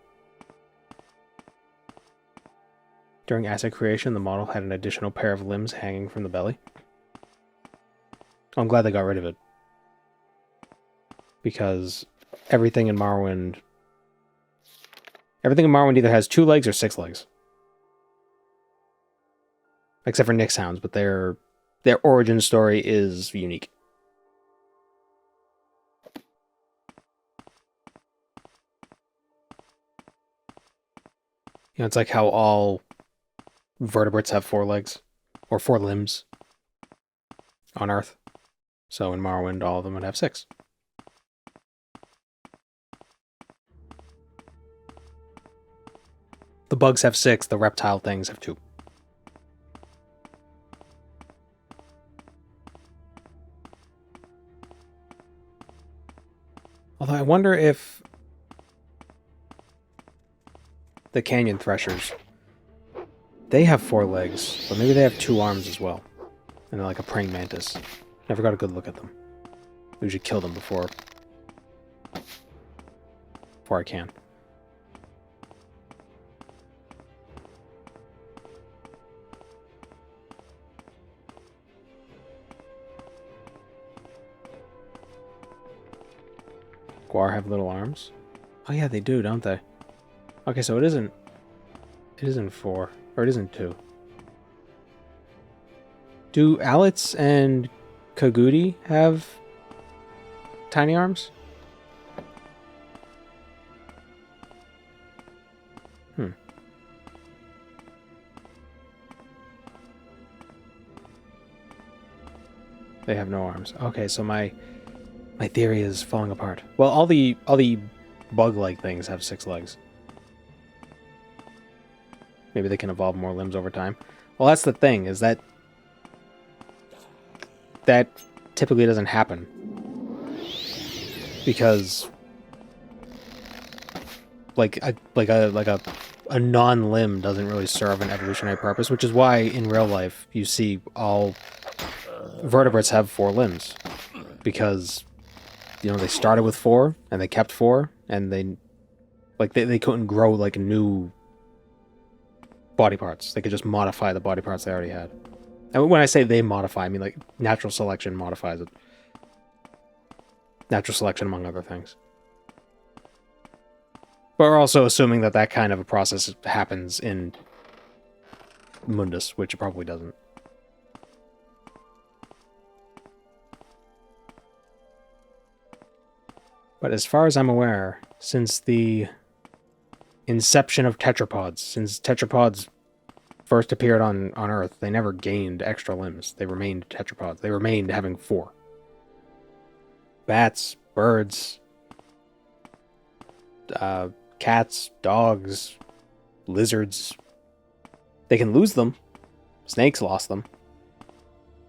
During asset creation, the model had an additional pair of limbs hanging from the belly. I'm glad they got rid of it. Because everything in Morrowind either has 2 legs or 6 legs. Except for Nick's hounds, but their origin story is unique. You know, it's like how all vertebrates have 4 legs, or 4 limbs on Earth. So in Morrowind, all of them would have 6. The bugs have 6, the reptile things have 2. Although I wonder if the canyon threshers, they have 4 legs, but maybe they have 2 arms as well. And they're like a praying mantis. Never got a good look at them. We should kill them before I can. Guar have little arms? Oh yeah, they do, don't they? Okay, so it isn't 4, or it isn't 2. Do Alits and Kagudi have tiny arms? They have no arms. Okay, so my theory is falling apart. Well, all the bug-like things have 6 legs. Maybe they can evolve more limbs over time. Well, that's the thing, is that typically doesn't happen. Because like a non-limb doesn't really serve an evolutionary purpose, which is why in real life you see all vertebrates have 4 limbs. Because they started with 4 and they kept 4, and they couldn't grow like new body parts. They could just modify the body parts they already had. And when I say they modify, I mean like natural selection modifies it. Natural selection, among other things. But we're also assuming that kind of a process happens in Mundus, which it probably doesn't. But as far as I'm aware, since the inception of tetrapods, since tetrapods first appeared on Earth, they never gained extra limbs. They remained tetrapods. They remained having 4. Bats, birds, cats, dogs, lizards. They can lose them. Snakes lost them.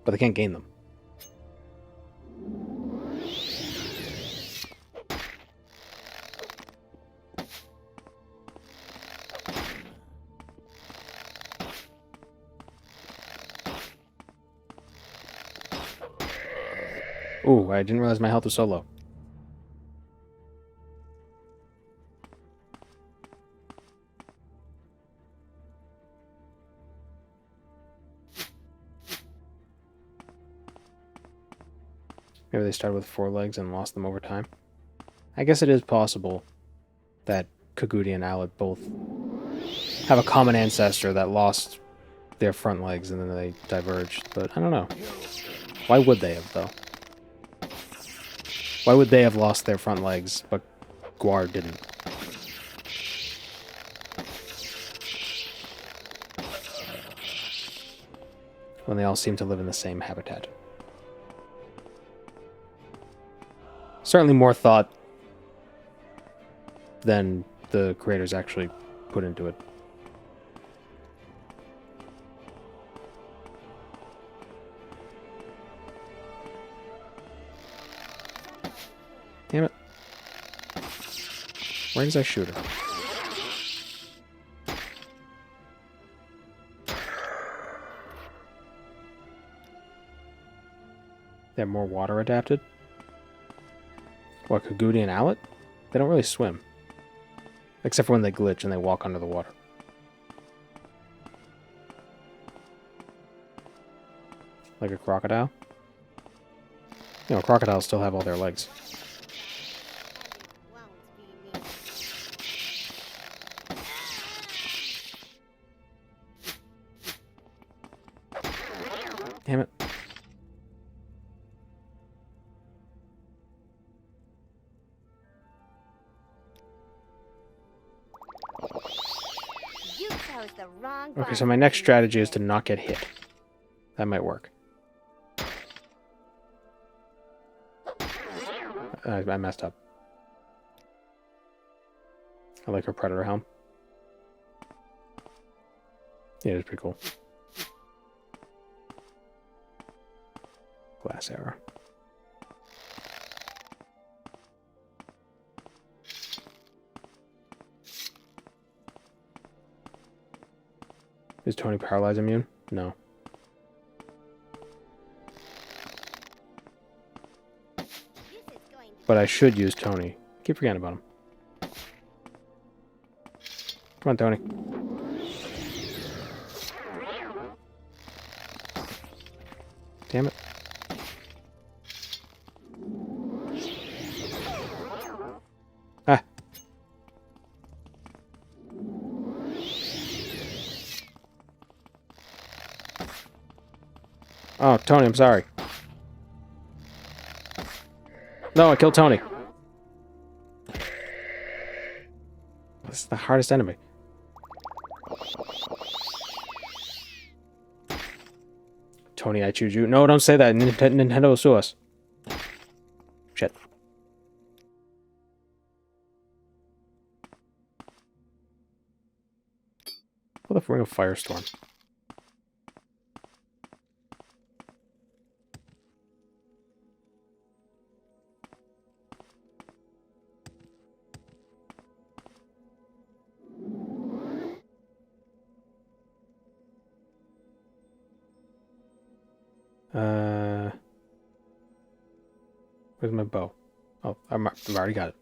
But they can't gain them. Ooh, I didn't realize my health was so low. Maybe they started with 4 legs and lost them over time. I guess it is possible that Kagudi and Alit both have a common ancestor that lost their front legs and then they diverged, but I don't know. Why would they have, though? Why would they have lost their front legs, but Guar didn't? When they all seem to live in the same habitat. Certainly more thought than the creators actually put into it. Damn it. Where does I shoot her? They have more water adapted. What, Kagudi and Owlet? They don't really swim. Except for when they glitch and they walk under the water. Like a crocodile? You know, crocodiles still have all their legs. Damn it. You chose the wrong Okay, so my next strategy is to not get hit. That might work. I messed up. I like her predator helm. Yeah, it's pretty cool. Glass arrow. Is Tony paralyzed immune? No. But I should use Tony. Keep forgetting about him. Come on, Tony. Damn it. Ah. Oh, Tony, I'm sorry. No, I killed Tony. This is the hardest enemy. Tony, I choose you. No, don't say that. Nintendo will sue us. Shit. What if we're in a firestorm? Where's my bow? Oh, I've already got it.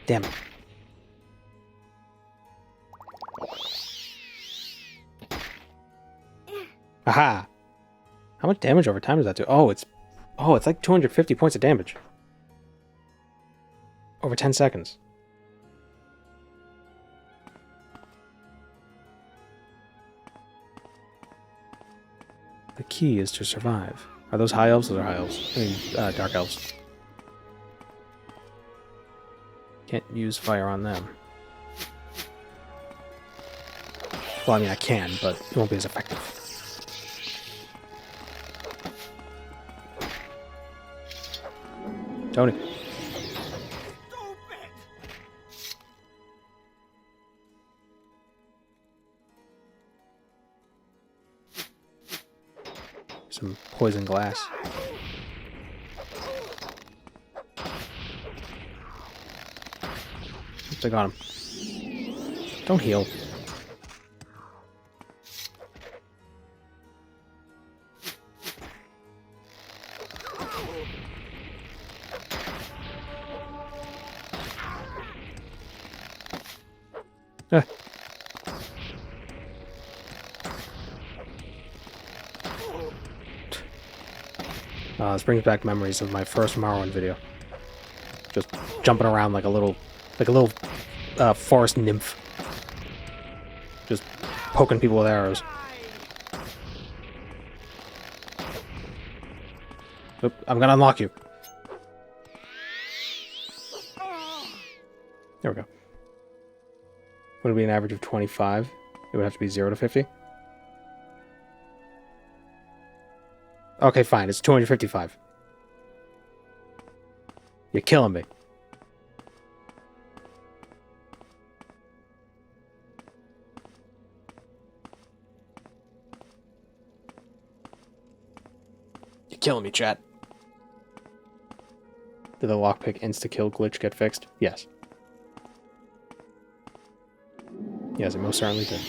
Damn it. Aha! How much damage over time does that do? Oh, it's like 250 points of damage. Over 10 seconds. The key is to survive. Are those high elves? Those are high elves. I mean, dark elves. Can't use fire on them. Well, I mean, I can, but it won't be as effective. Tony. Some poison glass. Oops, I got him. Don't heal. This brings back memories of my first Morrowind video. Just jumping around like a little forest nymph. Just poking people with arrows. Oop, I'm gonna unlock you. There we go. Would it be an average of 25? It would have to be 0 to 50? Okay, fine. It's 255. You're killing me. You're killing me, chat. Did the lockpick insta-kill glitch get fixed? Yes. Yes, it most certainly did.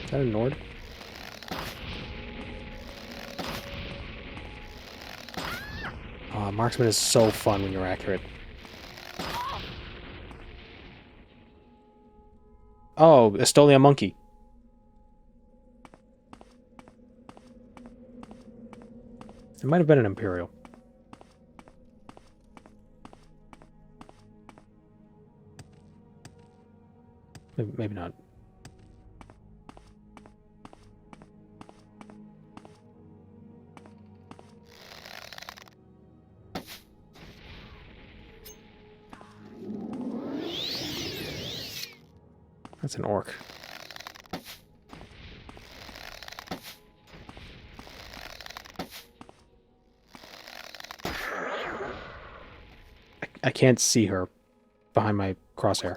Is that a Nord? Marksman is so fun when you're accurate. Oh, Estolia monkey. It might have been an Imperial. Maybe not. That's an orc. I can't see her behind my crosshair.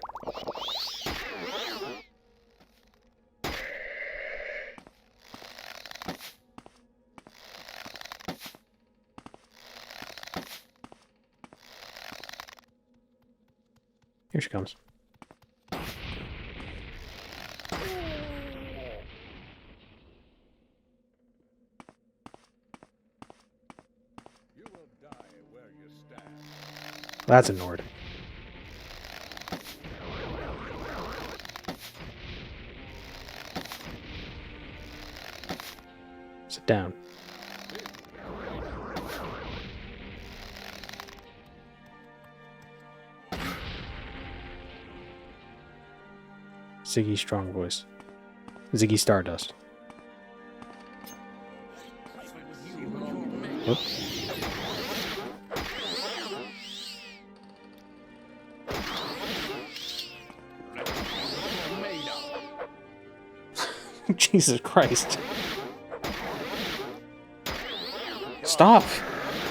Here she comes. That's a Nord. Sit down. Ziggy Strong Voice. Ziggy Stardust. Whoop. Jesus Christ. Stop!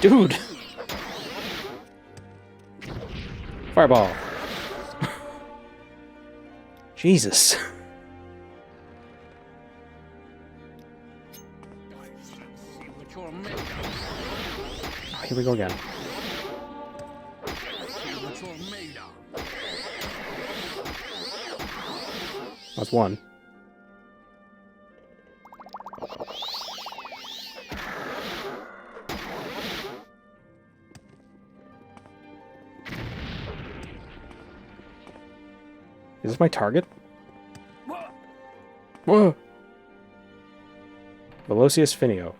Dude! Fireball. Jesus. Oh, here we go again. That's one. Is this my target? Whoa! Velocious Finio.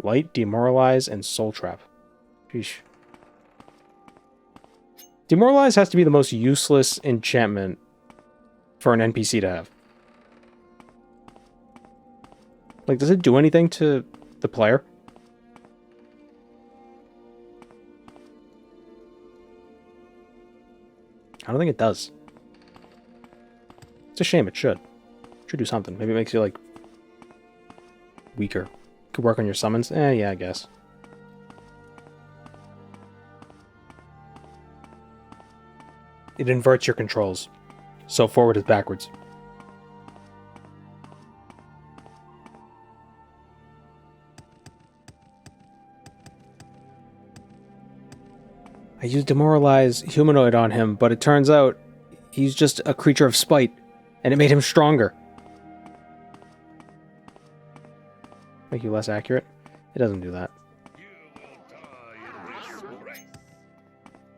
Light, Demoralize, and Soul Trap. Sheesh. Demoralize has to be the most useless enchantment for an NPC to have. Like, does it do anything to the player? I don't think it does. It's a shame, it should. It should do something. Maybe it makes you, like, weaker. Could work on your summons? Yeah, I guess. It inverts your controls. So forward is backwards. I used Demoralize Humanoid on him, but it turns out he's just a creature of spite, and it made him stronger. Make you less accurate? It doesn't do that.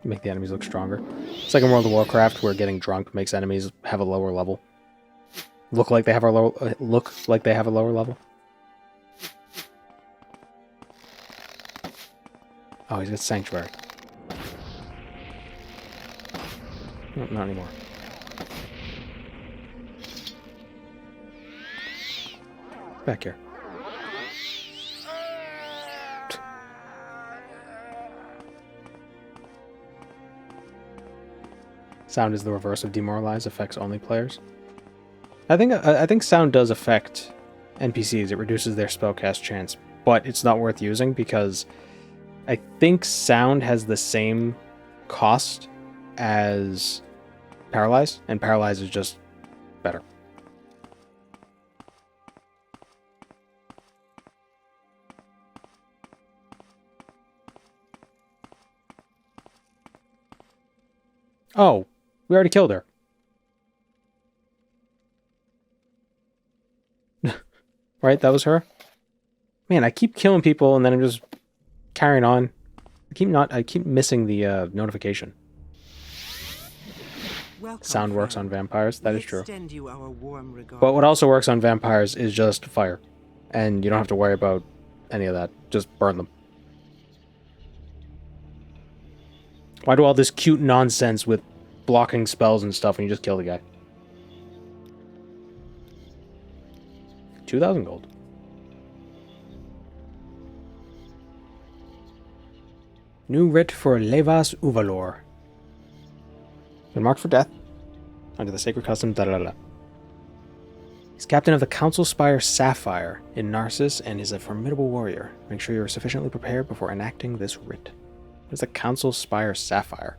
Make the enemies look stronger. It's like in World of Warcraft, where getting drunk makes enemies have a lower level. Look like they have a lower level. Oh, he's got Sanctuary. No, not anymore. Back here. Sound is the reverse of demoralize, affects only players. I think sound does affect NPCs. It reduces their spellcast chance, but it's not worth using because I think sound has the same cost as paralyze, and paralyze is just better. Oh, we already killed her. Right, that was her? Man, I keep killing people and then I'm just carrying on. I keep missing the notification. Welcome, Sound works on vampires, that We is true. extend you our warm regards. But what also works on vampires is just fire. And you don't have to worry about any of that. Just burn them. Why do all this cute nonsense with blocking spells and stuff when you just kill the guy? 2,000 gold. New writ for Levas Uvalor. Been marked for death. Under the sacred custom, He's captain of the Council Spire Sapphire in Narcissus and is a formidable warrior. Make sure you're sufficiently prepared before enacting this writ. What is the Council Spire Sapphire?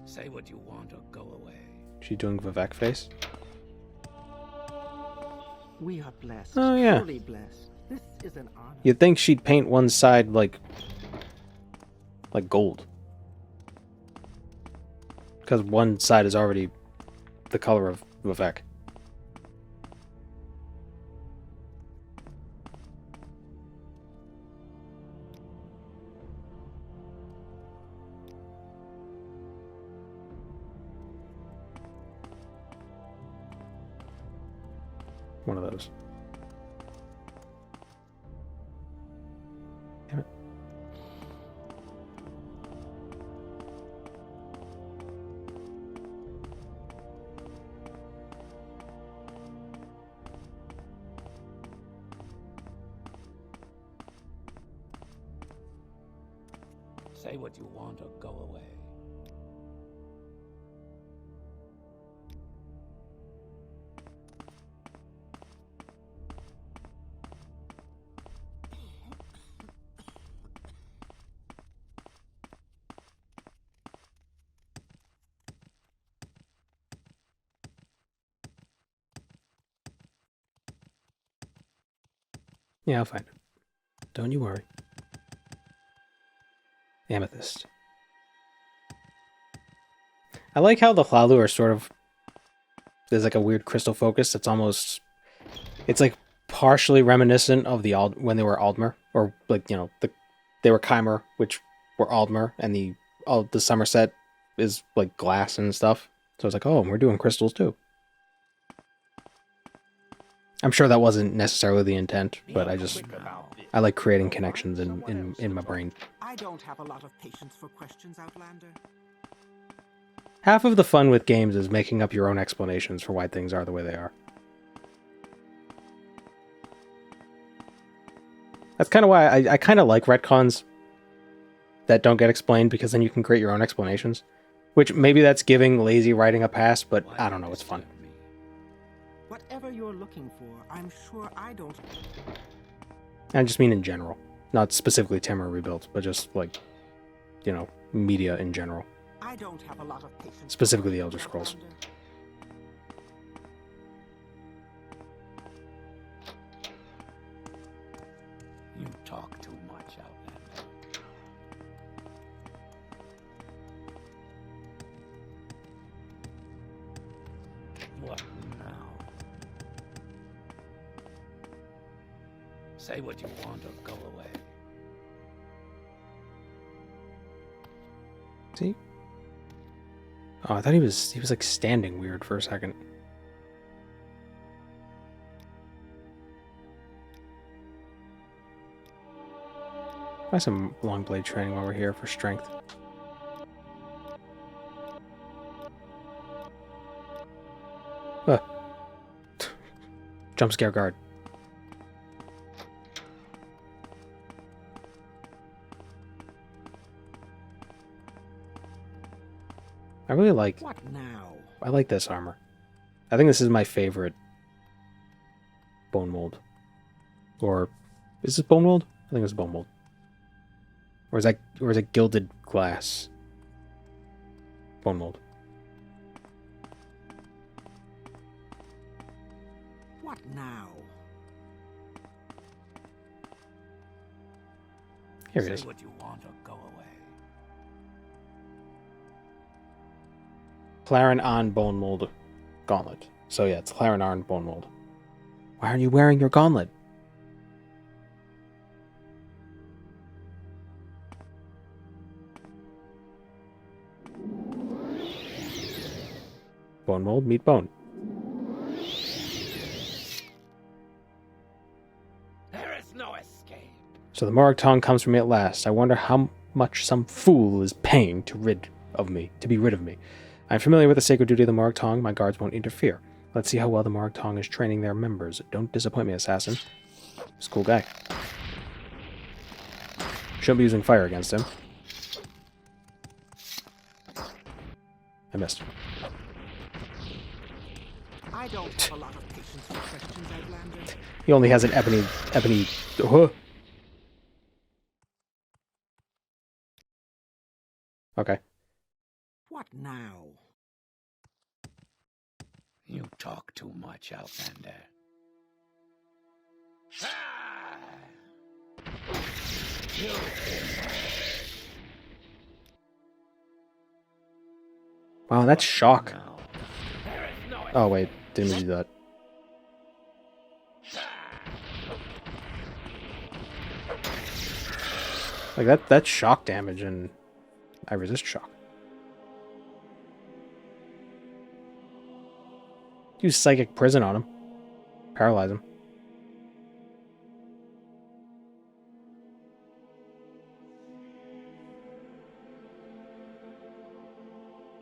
Say what you want or go away. She doing Vivek face? We are blessed. Oh, yeah. Truly blessed. This is an honor. You'd think she'd paint one side like gold. Because one side is already the color of Vivek. One of those. Damn it. Say what you want or go away. Yeah, I'll find it. Don't you worry. Amethyst. I like how the Hlaalu are sort of... There's like a weird crystal focus that's almost... It's like partially reminiscent of the when they were Aldmer. Or like, you know, they were Chimer, which were Aldmer, and the Somerset is like glass and stuff. So it's like, oh, we're doing crystals too. I'm sure that wasn't necessarily the intent, but I like creating connections in my brain. I don't have a lot of patience for questions, Outlander. Half of the fun with games is making up your own explanations for why things are the way they are. That's kind of why I kind of like retcons that don't get explained, because then you can create your own explanations. Which maybe that's giving lazy writing a pass, but I don't know, it's fun. Whatever you're looking for, I'm sure I don't... I just mean in general. Not specifically Tamara Rebuilt, but just like, you know, media in general. I don't have a lot of patience. Specifically the Elder Scrolls. You talk too much, Outlander. What now? Say what you want or go away. See? Oh, I thought he was like standing weird for a second. Buy some long blade training while we're here for strength. Jump scare guard. I really like... What now? I like this armor. I think this is my favorite bone mold. Or... Is this bone mold? I think it's bone mold. Or is it gilded glass? Bone mold. What now? Here it is. Say what you want or go away. Claren on bone mold gauntlet. So yeah, it's Claren on bone mold. Why aren't you wearing your gauntlet? Bone mold, meat bone. There is no escape. So the Morag Tong comes for me at last. I wonder how much some fool is paying to be rid of me. I'm familiar with the sacred duty of the Morag Tong. My guards won't interfere. Let's see how well the Morag Tong is training their members. Don't disappoint me, assassin. He's a cool guy. Shouldn't be using fire against him. I missed. I don't have a lot of patience for questions, Outlander. He only has an ebony... Okay. What now? You talk too much, Outlander. Ah! Wow, that's shock. Oh wait, didn't mean to do that. Like that's shock damage, and I resist shock. Use psychic prison on him. Paralyze him.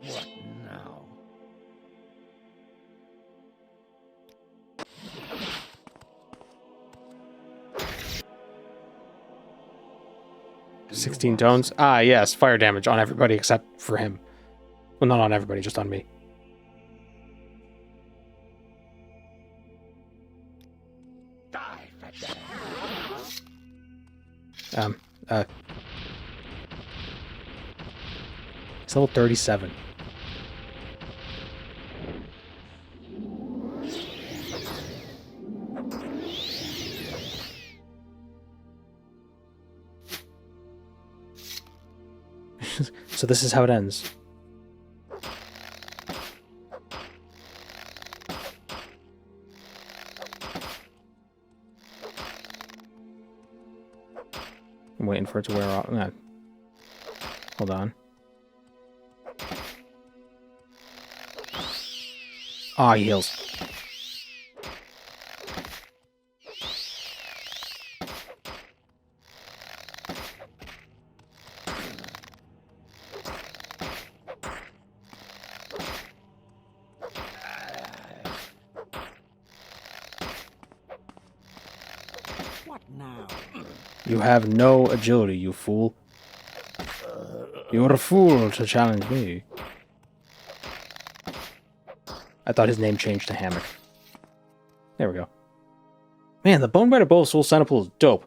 What now? $16 tones. Ah, yes, fire damage on everybody except for him. Well, not on everybody, just on me. It's level 37. So this is how it ends. I'm waiting for it to wear off. Hold on. Ah, he heals. What now? You have no agility, you fool. You're a fool to challenge me. I thought his name changed to Hammock. There we go. Man, the Bone Biter Bowl Soul Centipool is dope.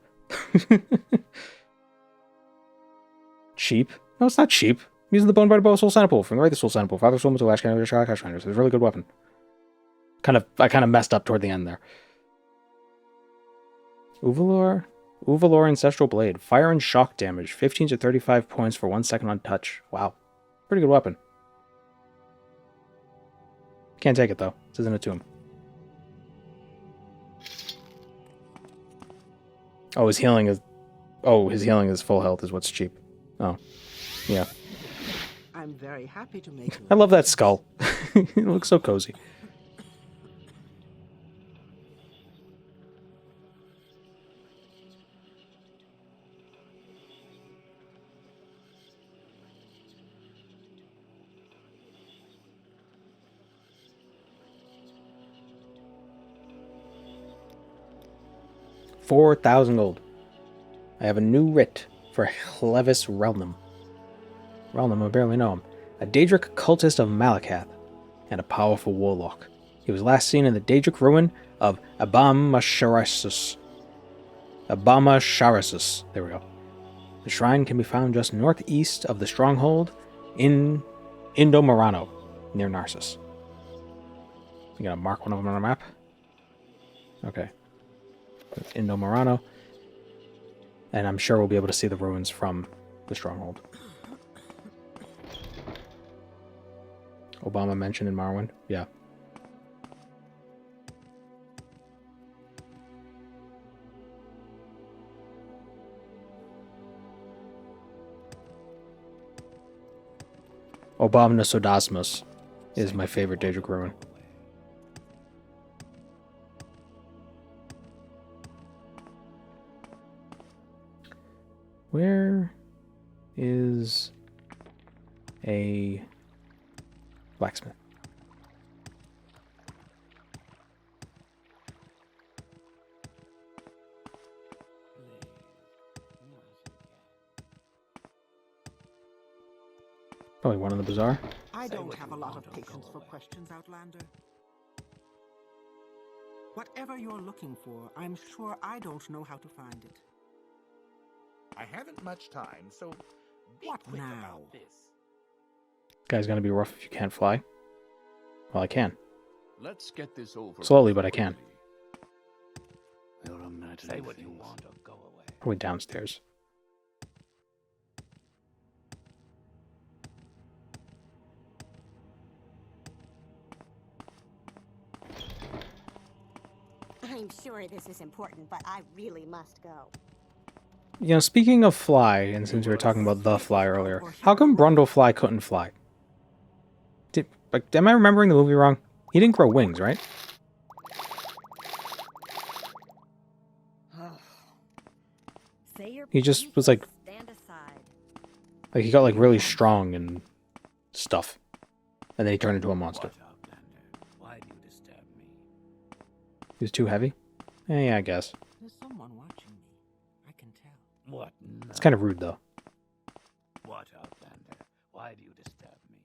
Cheap? No, it's not cheap. I'm using the Bone Biter Bowl Soul Centipool from the Right the Soul Centipool. Father Soul to Lash Cannon, Shot Cash It's a really good weapon. I kind of messed up toward the end there. Uvalor Ancestral Blade. Fire and shock damage. 15 to 35 points for 1 second on touch. Wow. Pretty good weapon. Can't take it though. This isn't a tomb. Oh, his healing is full health is what's cheap. Oh. Yeah. I'm very happy to make I love that skull. It looks so cozy. $4,000 gold. I have a new writ for Hlevis Relnum. I barely know him. a Daedric cultist of Malakath, and a powerful warlock. He was last seen in the Daedric ruin of Abamasharasus. There we go. The shrine can be found just northeast of the stronghold in Indomarano, near Narcissus. You gotta mark one of them on a map? Okay. Indomarano. And I'm sure we'll be able to see the ruins from the stronghold. Obama mentioned in Morrowind? Yeah. Obama Sodasmus is my favorite Daedric ruin. Where is a blacksmith? Probably one in the bazaar. I don't have a lot of patience for questions, Outlander. Whatever you're looking for, I'm sure I don't know how to find it. I haven't much time, so what now? Guy's gonna be rough if you can't fly. Well, I can. Let's get this over. Slowly, but I can. Say what you want or go away. Probably downstairs. I'm sure this is important, but I really must go. You know, speaking of fly, and since we were talking about the fly earlier, how come Brundlefly couldn't fly? Am I remembering the movie wrong? He didn't grow wings, right? He just was like he got like really strong and stuff, and then he turned into a monster. Why do you disturb me? He was too heavy? Yeah, I guess. There's someone watching me. I can tell. What? It's kind of rude, though. What, Outlander? Why do you disturb me?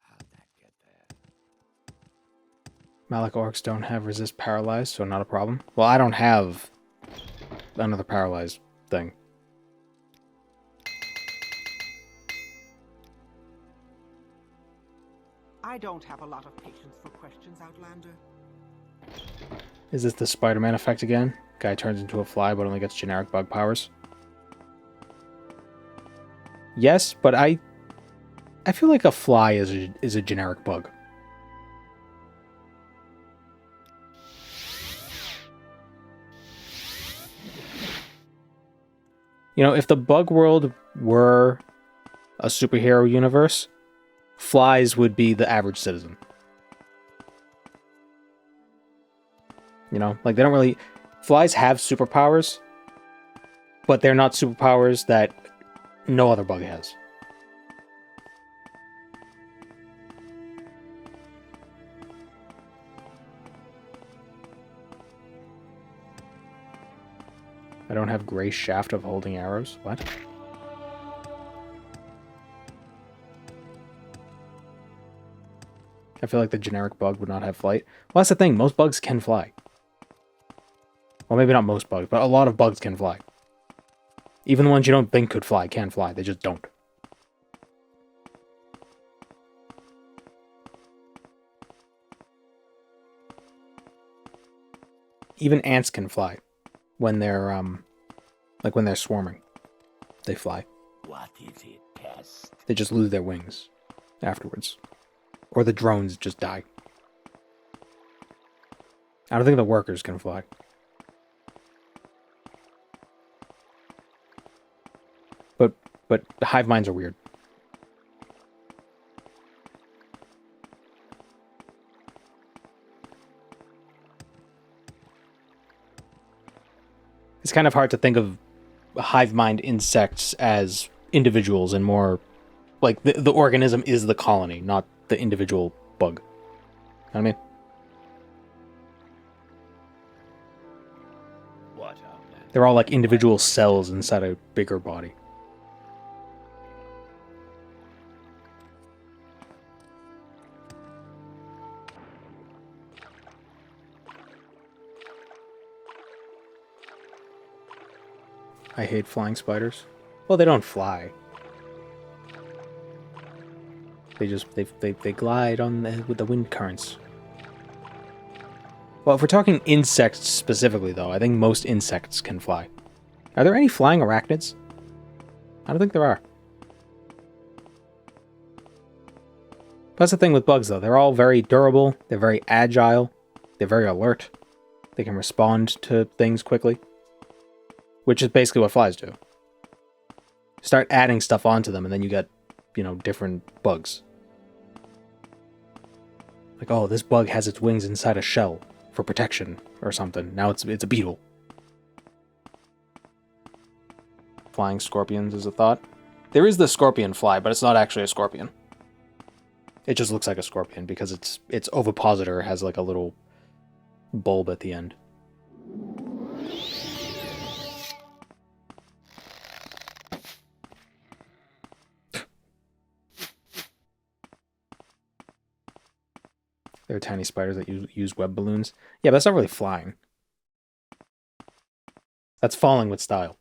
How'd that get there? Malak orcs don't have resist paralyzed, so not a problem. Well, I don't have another paralyzed thing. I don't have a lot of patience for questions, Outlander. Is this the Spider-Man effect again? Guy turns into a fly but only gets generic bug powers? Yes, but I feel like a fly is a generic bug. You know, if the bug world were a superhero universe, flies would be the average citizen. You know, like they don't really... Flies have superpowers, but they're not superpowers that no other bug has. I don't have Grey Shaft of Holding Arrows. What? I feel like the generic bug would not have flight. Well, that's the thing. Most bugs can fly. Well, maybe not most bugs, but a lot of bugs can fly. Even the ones you don't think could fly can fly. They just don't. Even ants can fly when they're like when they're swarming. They fly. What is it, pest? They just lose their wings afterwards. Or the drones just die. I don't think the workers can fly. But the hive minds are weird. It's kind of hard to think of hive mind insects as individuals and more like the organism is the colony, not the individual bug. You know what I mean? What, Outlander? They're all like individual cells inside a bigger body. I hate flying spiders. Well, they don't fly. They just they glide on with the wind currents. Well, if we're talking insects specifically, though, I think most insects can fly. Are there any flying arachnids? I don't think there are. That's the thing with bugs, though. They're all very durable. They're very agile. They're very alert. They can respond to things quickly. Which is basically what flies do. Start adding stuff onto them, and then you get, you know, different bugs. Like, oh, this bug has its wings inside a shell for protection or something. Now it's a beetle. Flying scorpions is a thought. There is the scorpion fly, but it's not actually a scorpion. It just looks like a scorpion because its ovipositor has like a little bulb at the end. There are tiny spiders that use web balloons. Yeah, but that's not really flying. That's falling with style.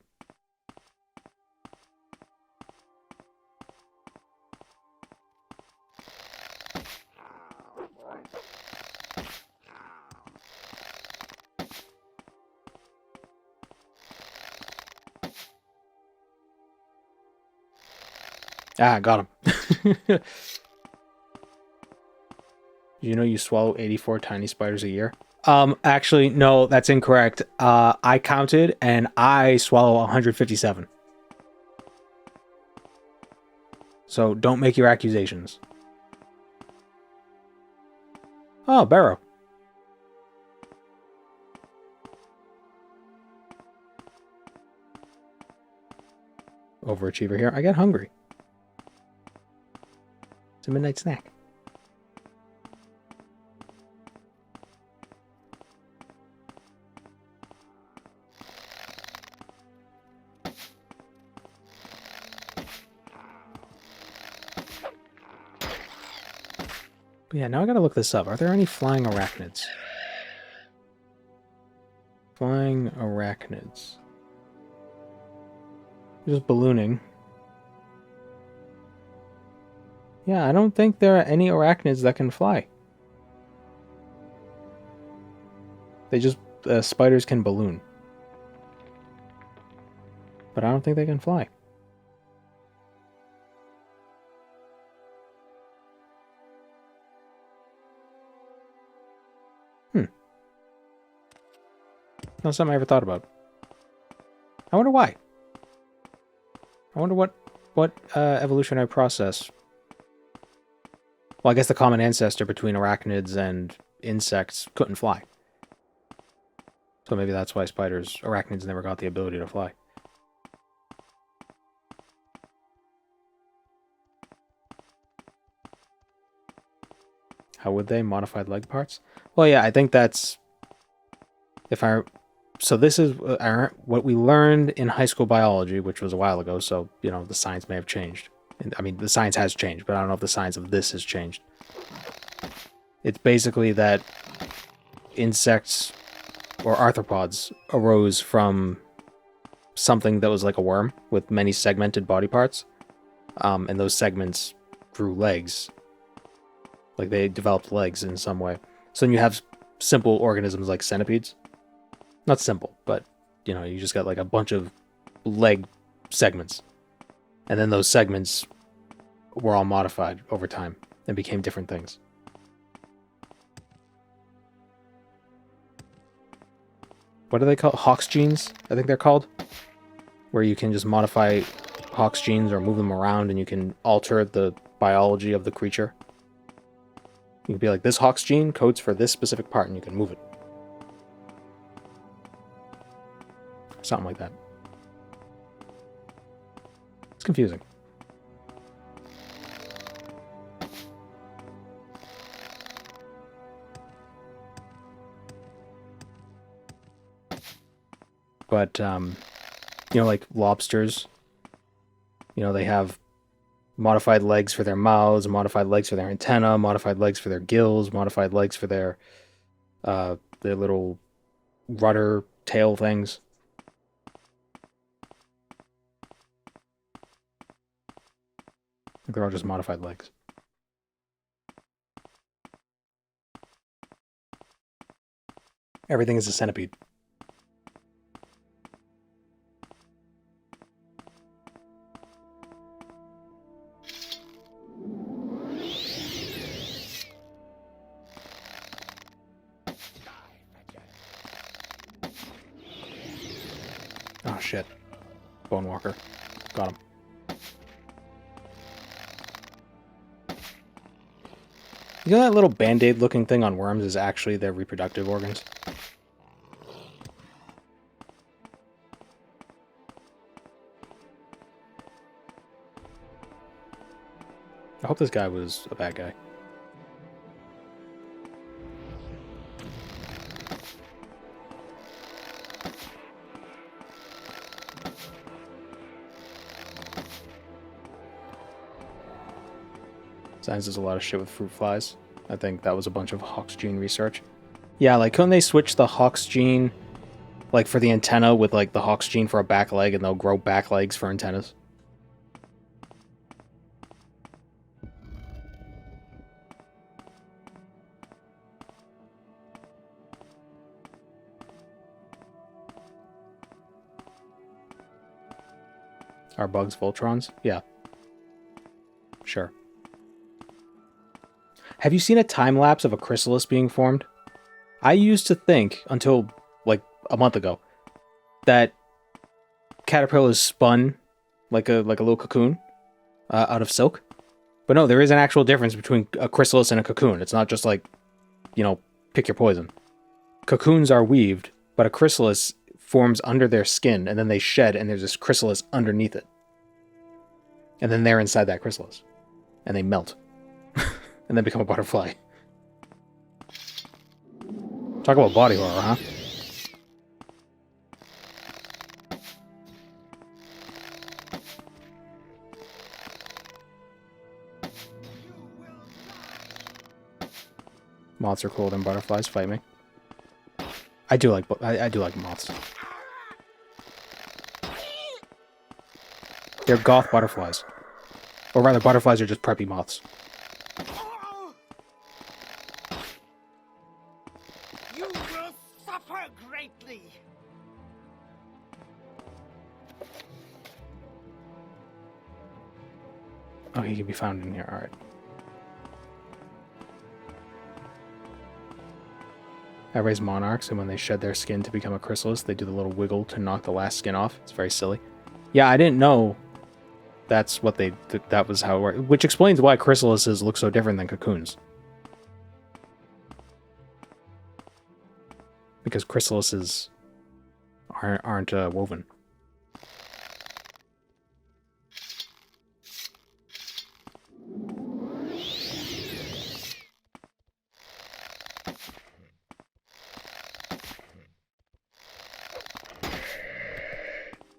Ah, got him. You know you swallow 84 tiny spiders a year? Actually, no, that's incorrect. I counted, and I swallow 157. So don't make your accusations. Oh, Barrow. Overachiever here. I get hungry. It's a midnight snack. But yeah, now I gotta look this up. Are there any flying arachnids? Flying arachnids. Just ballooning. Yeah, I don't think there are any arachnids that can fly. They just... spiders can balloon. But I don't think they can fly. Not something I ever thought about. I wonder why. I wonder what evolutionary process... Well, I guess the common ancestor between arachnids and insects couldn't fly. So maybe that's why arachnids never got the ability to fly. How would they? Modified leg parts? Well, yeah, I think that's... So this is what we learned in high school biology, which was a while ago, so, you know, the science may have changed. I mean, the science has changed, but I don't know if the science of this has changed. It's basically that insects or arthropods arose from something that was like a worm with many segmented body parts, and those segments grew legs. Like, they developed legs in some way. So then you have simple organisms like centipedes. Not simple, but, you know, you just got like a bunch of leg segments. And then those segments were all modified over time and became different things. What are they called? Hawk's genes, I think they're called. Where you can just modify Hawk's genes or move them around and you can alter the biology of the creature. You can be like, this Hawk's gene codes for this specific part and you can move it. Something like that. It's confusing. But, you know, like lobsters, you know, they have modified legs for their mouths, modified legs for their antenna, modified legs for their gills, modified legs for their little rudder tail things. They're all just modified legs. Everything is a centipede. Oh shit. Bone Walker. Got him. You know that little band-aid looking thing on worms is actually their reproductive organs? I hope this guy was a bad guy. Science does a lot of shit with fruit flies. I think that was a bunch of Hawk's gene research. Yeah, like, couldn't they switch the Hawk's gene, like, for the antenna with, like, the Hawk's gene for a back leg, and they'll grow back legs for antennas? Are bugs Voltrons? Yeah. Sure. Have you seen a time-lapse of a chrysalis being formed? I used to think, until, like, a month ago, that caterpillars spun like a little cocoon out of silk. But no, there is an actual difference between a chrysalis and a cocoon. It's not just like, you know, pick your poison. Cocoons are weaved, but a chrysalis forms under their skin, and then they shed, and there's this chrysalis underneath it. And then they're inside that chrysalis. And they melt. And then become a butterfly. Talk about body horror, huh? Moths are cooler than butterflies. Fight me. I do like moths. They're goth butterflies. Or rather, butterflies are just preppy moths. You will suffer greatly. Oh, he can be found in here. Alright. I raise monarchs, and when they shed their skin to become a chrysalis, they do the little wiggle to knock the last skin off. It's very silly. Yeah, I didn't know that's what they... that was how it worked. Which explains why chrysalises look so different than cocoons. Because chrysalises aren't woven.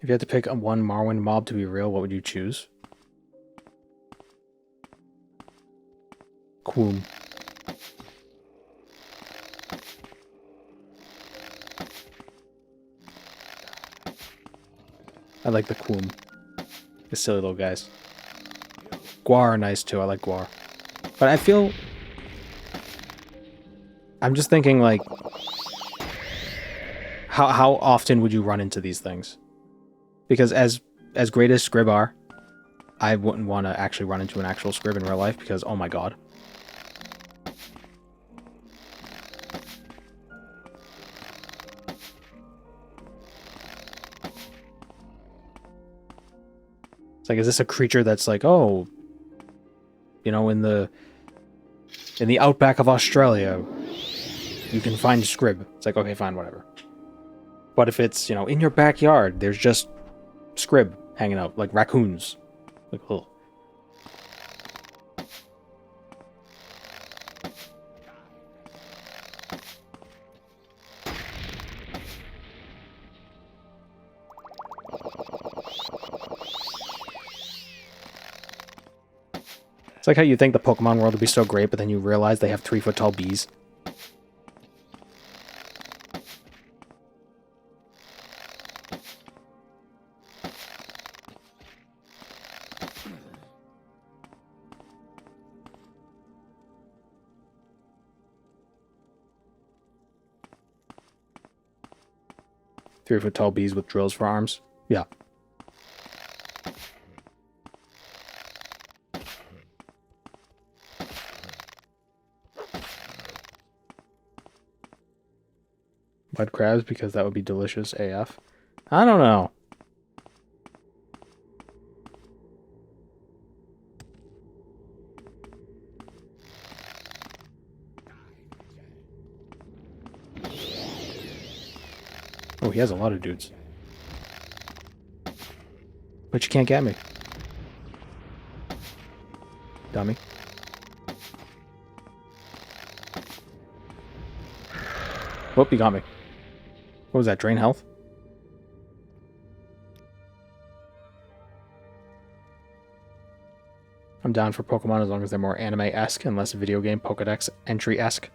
If you had to pick one Morrowind mob to be real, what would you choose? Quoom. I like the Quoom. The silly little guys. Guar are nice too, I like Guar. But I feel... I'm just thinking, like... How often would you run into these things? Because as great as Scrib are, I wouldn't want to actually run into an actual Scrib in real life because, oh my god. It's like, is this a creature that's like, oh, you know, in the outback of Australia, you can find Scrib. It's like, okay, fine, whatever. But if it's, you know, in your backyard, there's just Scrib hanging out, like raccoons. Like, ugh. It's like how you think the Pokemon world would be so great, but then you realize they have 3-foot-tall bees. Three-foot-tall bees with drills for arms. Yeah. Mud crabs, because that would be delicious AF. I don't know. Oh, he has a lot of dudes. But you can't get me. Dummy. Whoop, you got me. What was that, drain health? I'm down for Pokemon as long as they're more anime-esque and less video game Pokedex entry-esque.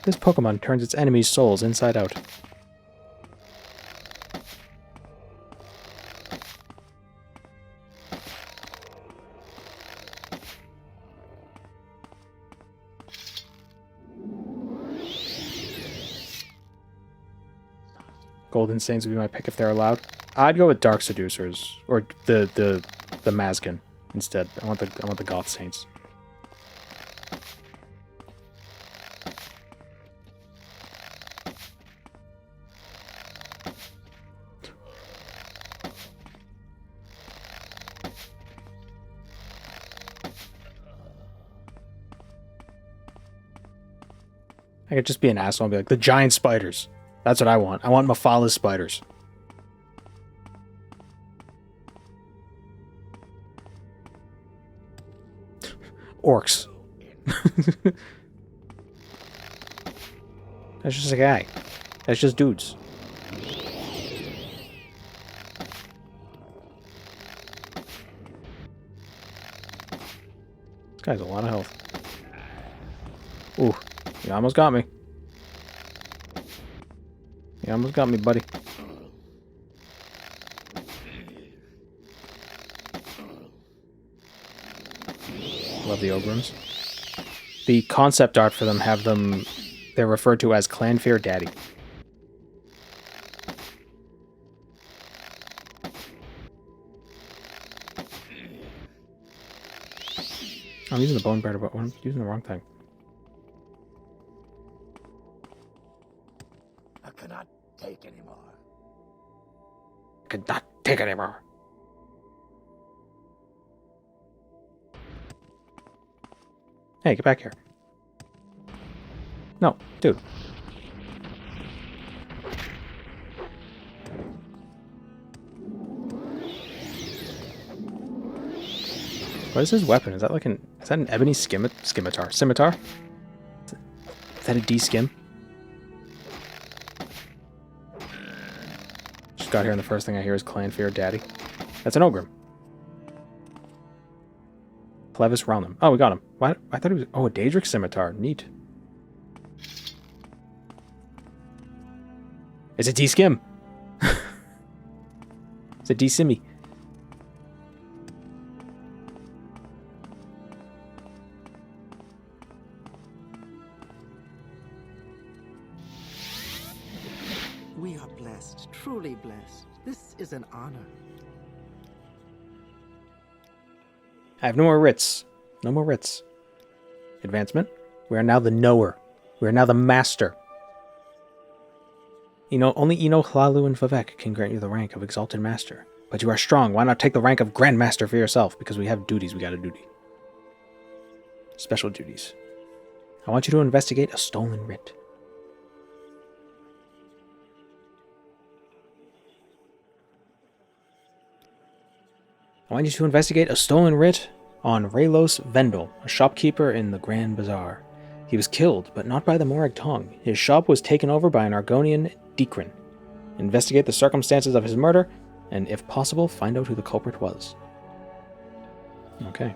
This Pokemon turns its enemies' souls inside out. Golden Stains would be my pick if they're allowed. I'd go with Dark Seducers or the Mazkin instead. I want the Goth Saints. I could just be an asshole and be like, the giant spiders. That's what I want. I want Mafala's spiders. Orcs. That's just a guy. That's just dudes. This guy's a lot of health. Ooh, you almost got me. You almost got me, buddy. Love the Ograms. The concept art for them they're referred to as Clanfear Daddy. I'm using the bone bread, but I'm using the wrong thing. I cannot take anymore. I cannot take anymore. Hey, get back here. No, dude. What is his weapon? Is that like is that an ebony scimitar? Scimitar? Is that a D-skim? Just got here and the first thing I hear is Clanfear Daddy. That's an Ogrim. Clevis Realm. Oh, we got him. What? I thought he was... Oh, a Daedric Scimitar. Neat. It's a D-skim. It's a D-simmy. We are blessed, truly blessed. This is an honor. I have no more writs. No more writs. Advancement. We are now the knower. We are now the master. Only Hlaalu and Vivek can grant you the rank of Exalted Master. But you are strong. Why not take the rank of Grandmaster for yourself? Because we have duties we gotta do. Special duties. I want you to investigate a stolen writ. I want you to investigate a stolen writ on Raylos Vendel, a shopkeeper in the Grand Bazaar. He was killed, but not by the Morag Tong. His shop was taken over by an Argonian Dekrin. Investigate the circumstances of his murder, and if possible, find out who the culprit was. Okay.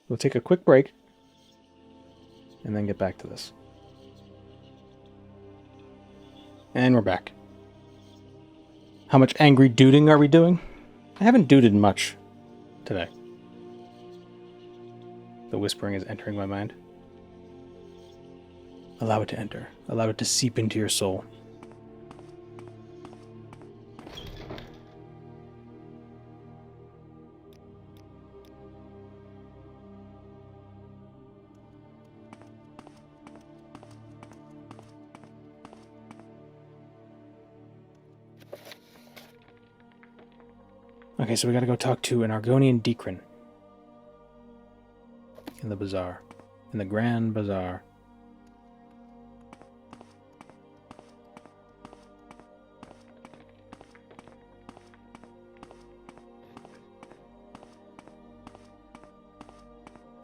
We'll take a quick break, and then get back to this. And we're back. How much angry duding are we doing? I haven't duded much today. The whispering is entering my mind. Allow it to enter. Allow it to seep into your soul. Okay, so we gotta go talk to an Argonian Decran. In the bazaar. In the Grand Bazaar.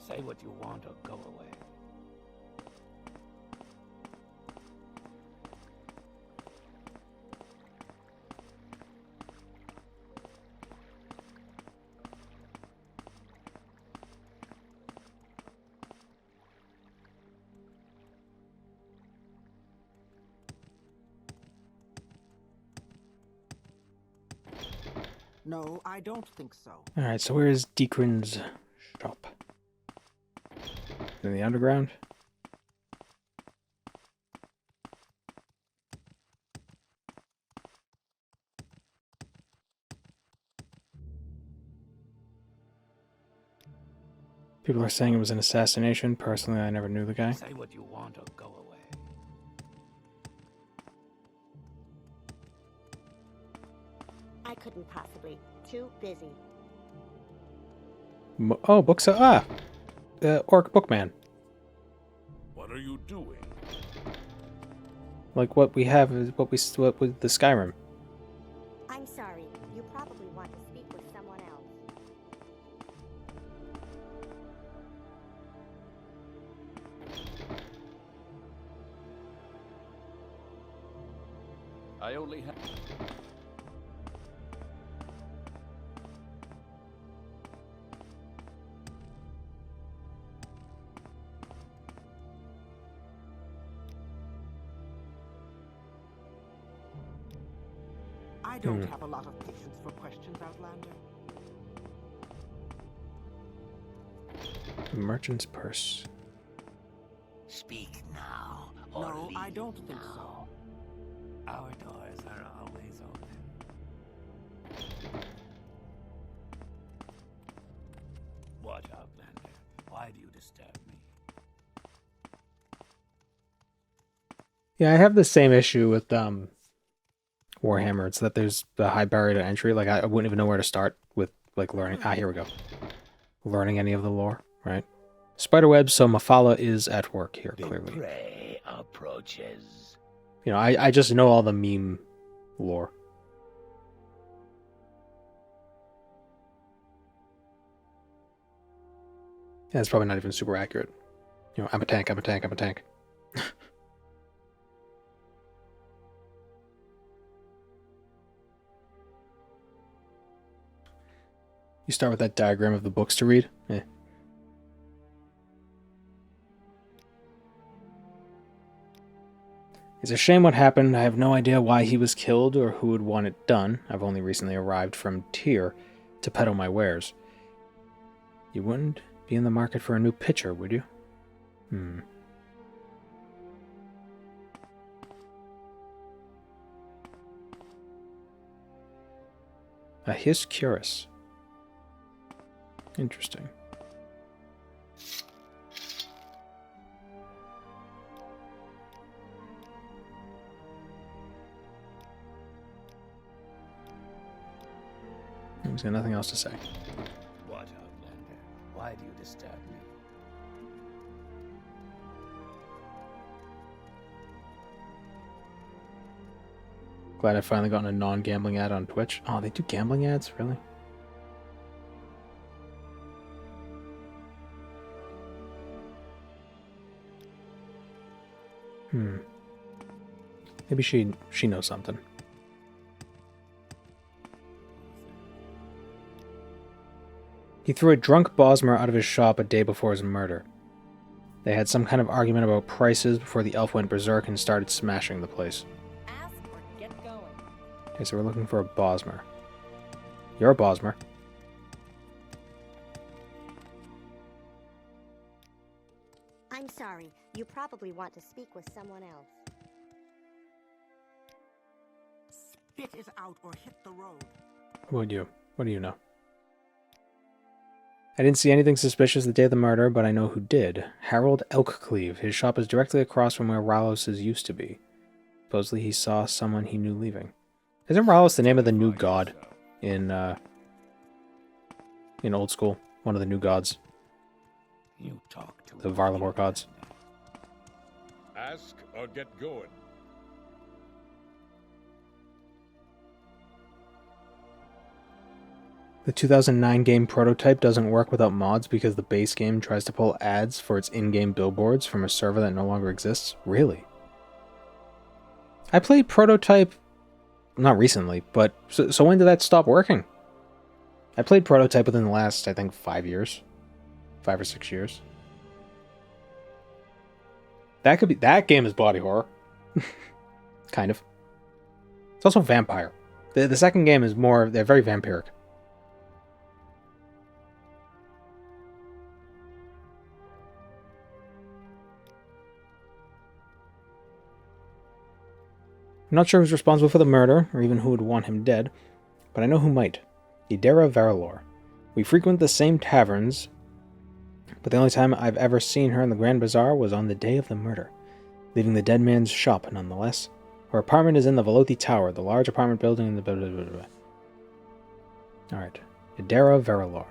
Say what you want or go away. No, I don't think so. Alright, so where is Decran's shop? In the underground? People are saying it was an assassination. Personally, I never knew the guy. Say what you want or go away. I couldn't possibly. Too busy. Oh, books. Orc Bookman. What are you doing? Like what we have is what with the Skyrim. I'm sorry. You probably want to speak with someone else. I only have... I don't have a lot of patience for questions, Outlander. The merchant's purse. Speak now. Or No, I leave don't think now. Our doors are always open. What, Outlander? Why do you disturb me? Yeah, I have the same issue with Warhammer. It's that there's the high barrier to entry. Like I wouldn't even know where to start with like learning. Here we go. Learning any of the lore, right? Spiderweb. So Mafala is at work here, clearly. The prey approaches. You know, I just know all the meme lore. Yeah, it's probably not even super accurate. You know, I'm a tank. I'm a tank. I'm a tank. You start with that diagram of the books to read? Eh. It's a shame what happened. I have no idea why he was killed or who would want it done. I've only recently arrived from Tyr to peddle my wares. You wouldn't be in the market for a new pitcher, would you? A His Curus. Interesting. He's got nothing else to say. What, Outlander? Why do you disturb me? Glad I've finally gotten a non-gambling ad on Twitch. Oh, they do gambling ads? Really? Maybe she knows something. He threw a drunk Bosmer out of his shop a day before his murder. They had some kind of argument about prices before the elf went berserk and started smashing the place. Ask or get going. Okay, so we're looking for a Bosmer. You're a Bosmer. I'm sorry. You probably want to speak with someone else. Spit it out or hit the road. What would you? What do you know? I didn't see anything suspicious the day of the murder, but I know who did. Harold Elkcleave. His shop is directly across from where Rallos' used to be. Supposedly he saw someone he knew leaving. Isn't Rallos the name of the new god in Old School? One of the new gods. You talk to The Varlamore gods. Ask or get going. The 2009 game prototype doesn't work without mods because the base game tries to pull ads for its in-game billboards from a server that no longer exists? Really? I played prototype, not recently, but so when did that stop working? I played prototype within the last, I think, 5 years. 5 or 6 years. That game is body horror. Kind of. It's also vampire. The second game is more, they're very vampiric. I'm not sure who's responsible for the murder, or even who would want him dead, but I know who might. Idera Verilor. We frequent the same taverns, but the only time I've ever seen her in the Grand Bazaar was on the day of the murder, leaving the dead man's shop nonetheless. Her apartment is in the Velothi Tower, the large apartment building in the blah blah blah blah. Alright. Idera Verilor.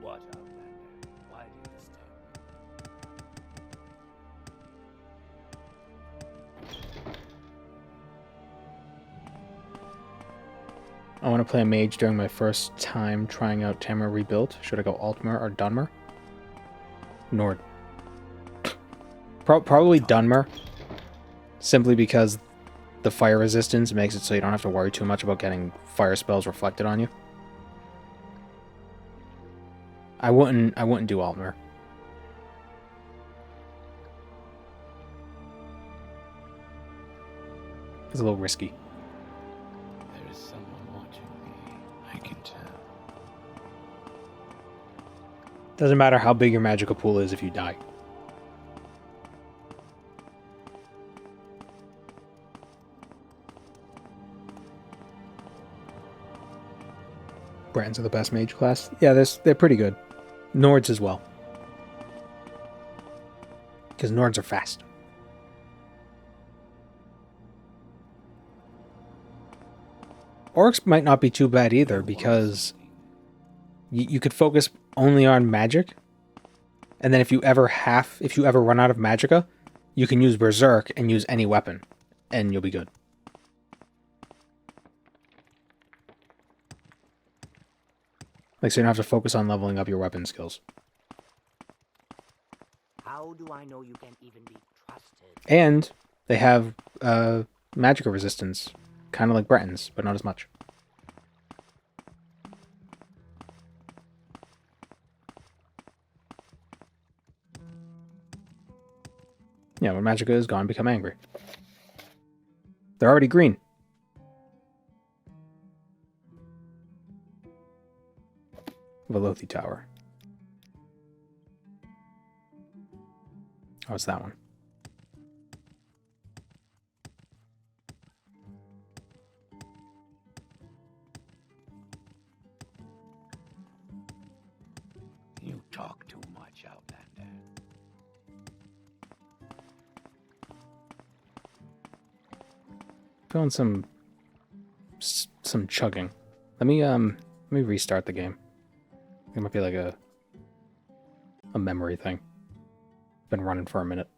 What, Outlander? Why do you disturb I want to play a mage during my first time trying out Tamra Rebuilt. Should I go Altmer or Dunmer? Nord. Probably Dunmer. Simply because the fire resistance makes it so you don't have to worry too much about getting fire spells reflected on you. I wouldn't do Altmer. It's a little risky. There is someone watching me. I can tell. Doesn't matter how big your magical pool is if you die. Brands are the best mage class. Yeah, they're pretty good. Nords as well. Because Nords are fast. Orcs might not be too bad either, because you could focus only on magic, and then if you ever run out of magicka, you can use Berserk and use any weapon, and you'll be good. Like, so you don't have to focus on leveling up your weapon skills. How do I know you can even be trusted? And they have magicka resistance, kind of like Bretons, but not as much. Yeah, when magicka is gone, become angry. They're already green. Velothi Tower. Oh, it's that one. You talk too much, Outlander. Feeling some chugging. Let me restart the game. It might be like a memory thing. Been running for a minute.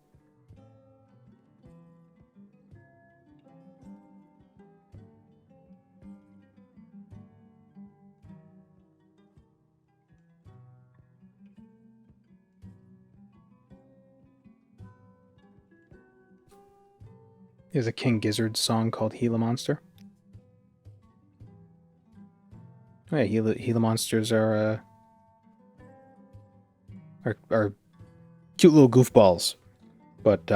There's a King Gizzard song called Gila Monster. Oh yeah, Gila monsters are cute little goofballs, but they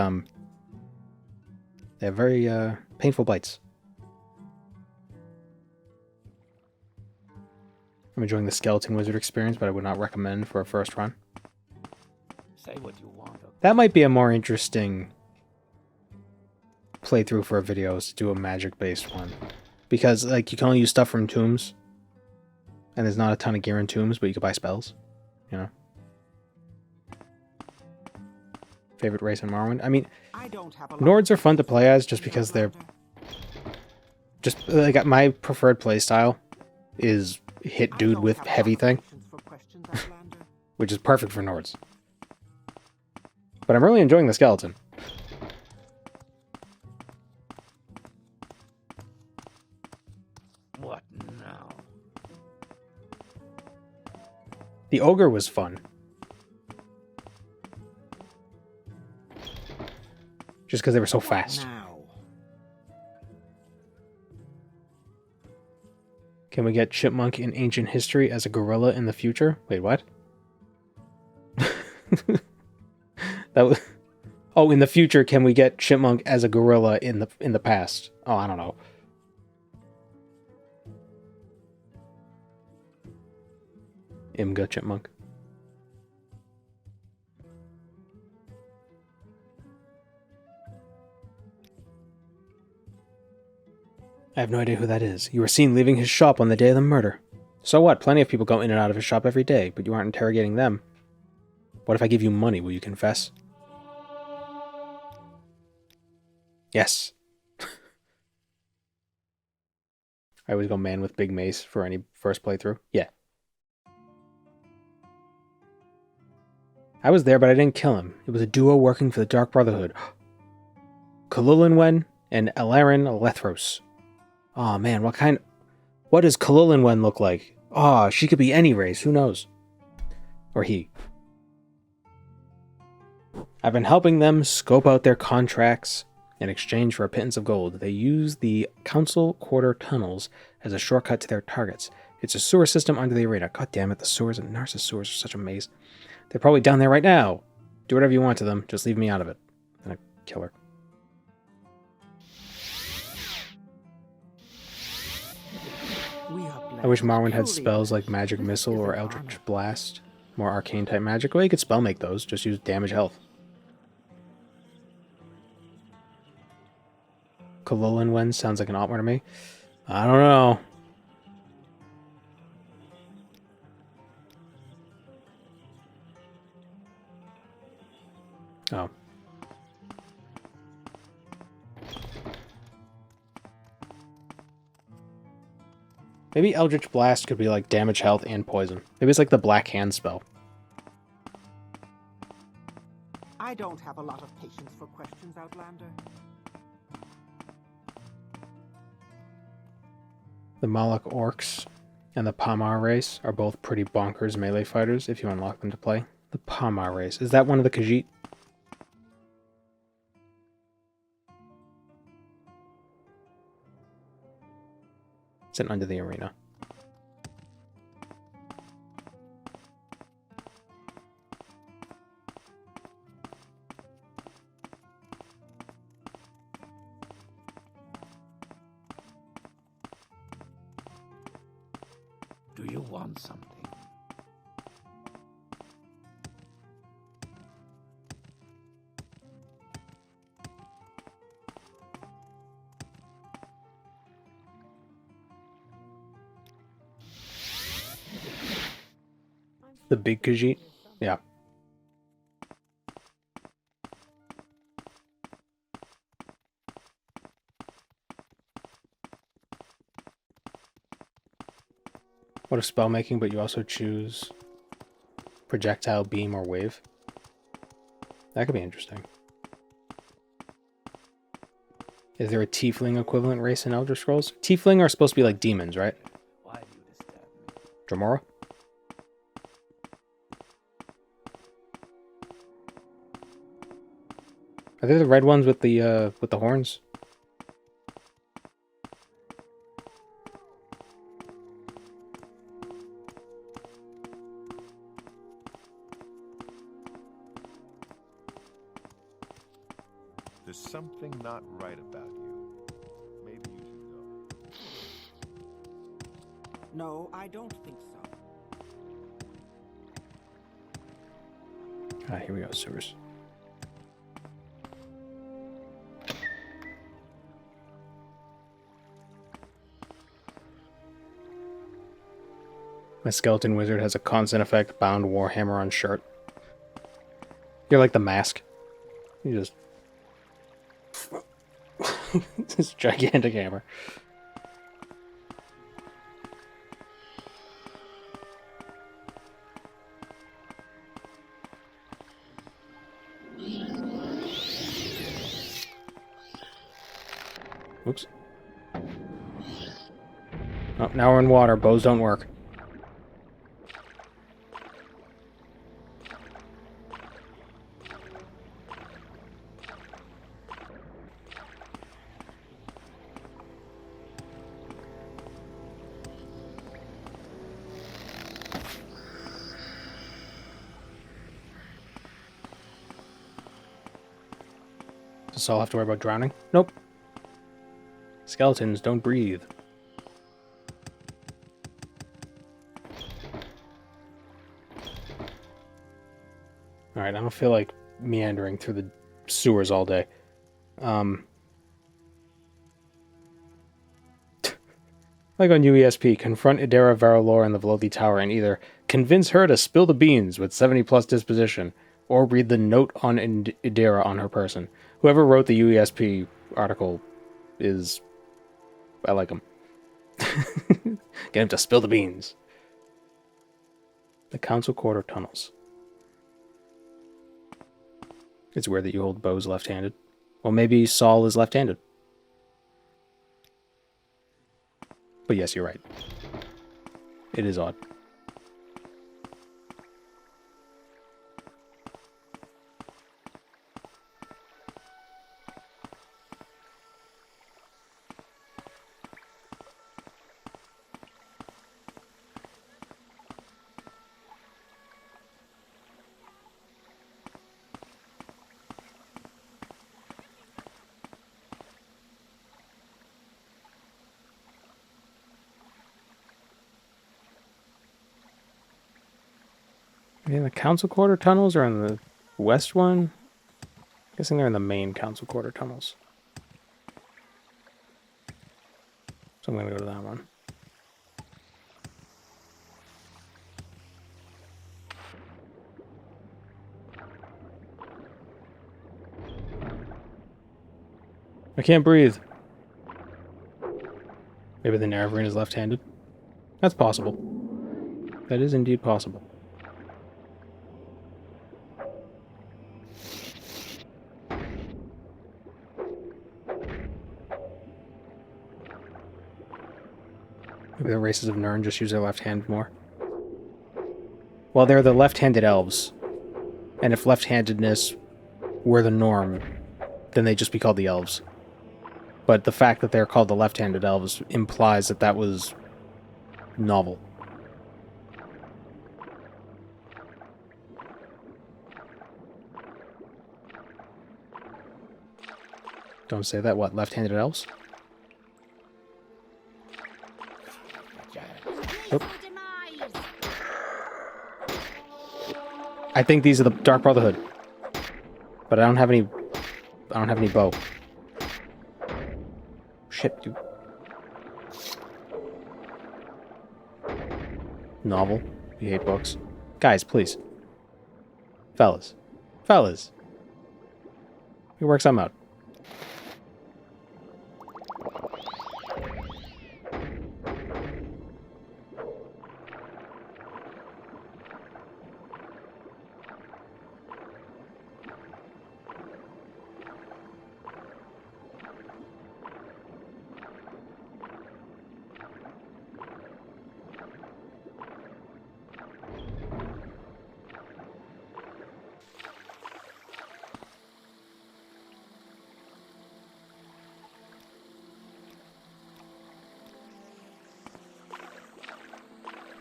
have very painful bites. I'm enjoying the Skeleton Wizard experience, but I would not recommend for a first run. Say what you want. Okay? That might be a more interesting playthrough for a video, is to do a magic-based one. Because, like, you can only use stuff from tombs, and there's not a ton of gear in tombs, but you can buy spells, you know? Favorite race in Morrowind? I mean, Nords are fun to play as just because they're... Just, like, my preferred playstyle is hit dude with heavy thing, which is perfect for Nords. But I'm really enjoying the skeleton. What now? The ogre was fun. Just because they were so fast. Can we get Chipmunk in ancient history as a gorilla in the future? Wait, what? That was... Oh, in the future, can we get Chipmunk as a gorilla in the past? Oh, I don't know. Imga Chipmunk. I have no idea who that is. You were seen leaving his shop on the day of the murder. So what? Plenty of people go in and out of his shop every day, but you aren't interrogating them. What if I give you money? Will you confess? Yes. I always go man with big mace for any first playthrough. Yeah. I was there, but I didn't kill him. It was a duo working for the Dark Brotherhood. Kululinwen and Elaren Lethros. Oh man, what does Kululinwen look like? Oh, she could be any race, who knows? Or he. I've been helping them scope out their contracts in exchange for a pittance of gold. They use the council quarter tunnels as a shortcut to their targets. It's a sewer system under the arena. God damn it, the sewers and Narcissus sewers are such a maze. They're probably down there right now. Do whatever you want to them, just leave me out of it. And I kill her. I wish Morrowind had spells like Magic Missile or Eldritch Blast. More arcane type magic. Well, you could spell make those. Just use damage health. Kululinwen sounds like an Altmer to me. I don't know. Oh. Maybe Eldritch Blast could be like damage, health, and poison. Maybe it's like the Black Hand spell. I don't have a lot of patience for questions, Outlander. The Moloch Orcs and the Pamar race are both pretty bonkers melee fighters if you unlock them to play. The Pamar race. Is that one of the Khajiit? It's an under the arena. Do you want something? The big Khajiit? Yeah. What if spell making, but you also choose projectile, beam, or wave? That could be interesting. Is there a tiefling equivalent race in Elder Scrolls? Tiefling are supposed to be like demons, right? Why do you disturb me? Dremora? Are they the red ones with the horns? There's something not right about you. Maybe you should go. No, I don't think so. Here we go, sewers. My skeleton wizard has a constant effect bound warhammer on shirt. You're like the mask. You just... this gigantic hammer. Oops. Oh, now we're in water. Bows don't work. Does Saul have to worry about drowning? Nope. Skeletons don't breathe. Alright, I don't feel like meandering through the sewers all day. Like on UESP, confront Idera Varalor in the Velothy Tower and either convince her to spill the beans with 70 plus disposition, or read the note on Idera on her person. Whoever wrote the UESP article is... I like him. Get him to spill the beans. The Council Quarter Tunnels. It's weird that you hold bows left-handed. Well, maybe Saul is left-handed. But yes, you're right. It is odd. In the Council Quarter tunnels or in the west one? I'm guessing they're in the main Council Quarter tunnels. So I'm going to go to that one. I can't breathe. Maybe the Nerevarine is left-handed. That's possible. That is indeed possible. Maybe the races of Nirn just use their left hand more. Well, they're the left-handed elves. And if left-handedness were the norm, then they'd just be called the elves. But the fact that they're called the left-handed elves implies that that was novel. Don't say that. What, left-handed elves? Oop. I think these are the Dark Brotherhood. But I don't have any bow. Shit, dude. Novel. You hate books. Guys, please. Fellas. Fellas. We work something out.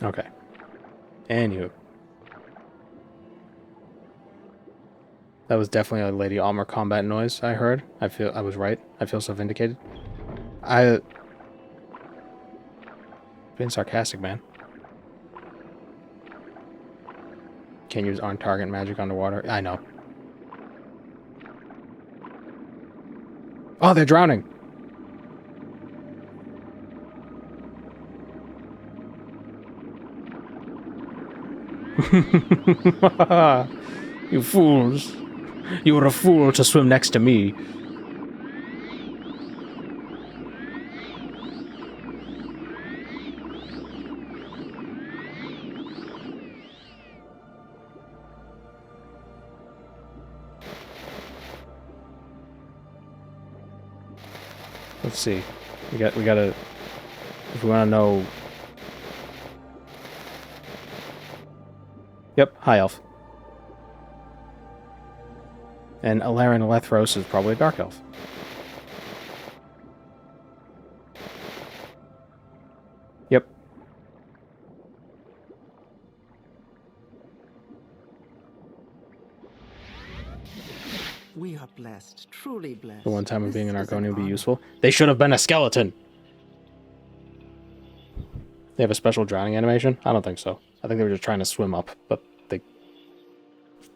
Okay. Anywho. That was definitely a Lady Almer combat noise I heard. I was right. I feel so vindicated. Being sarcastic, man. Can't use on-target magic underwater. I know. Oh, they're drowning! You fools. You were a fool to swim next to me. Let's see. We gotta... If we want to know... Yep, High Elf. And Alarion Lethros is probably a Dark Elf. Yep. We are blessed, truly blessed. The one time of being an This is an Arconian would be honor. useful. They should have been a skeleton! They have a special drowning animation? I don't think so. I think they were just trying to swim up, but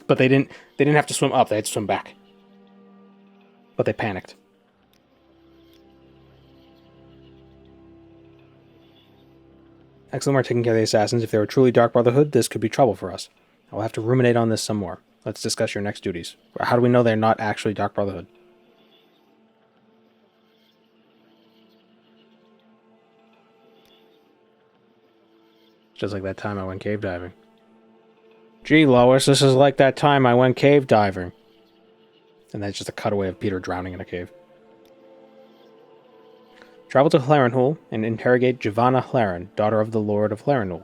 they didn't have to swim up, they had to swim back. But they panicked. Excellent work taking care of the assassins. If they were truly Dark Brotherhood, this could be trouble for us. I'll have to ruminate on this some more. Let's discuss your next duties. How do we know they're not actually Dark Brotherhood? Just like that time I went cave diving. Gee, Lois, this is like that time I went cave diving. And that's just a cutaway of Peter drowning in a cave. Travel to Hlarenhul and interrogate Javanna Hlaren, daughter of the Lord of Hlarenhul.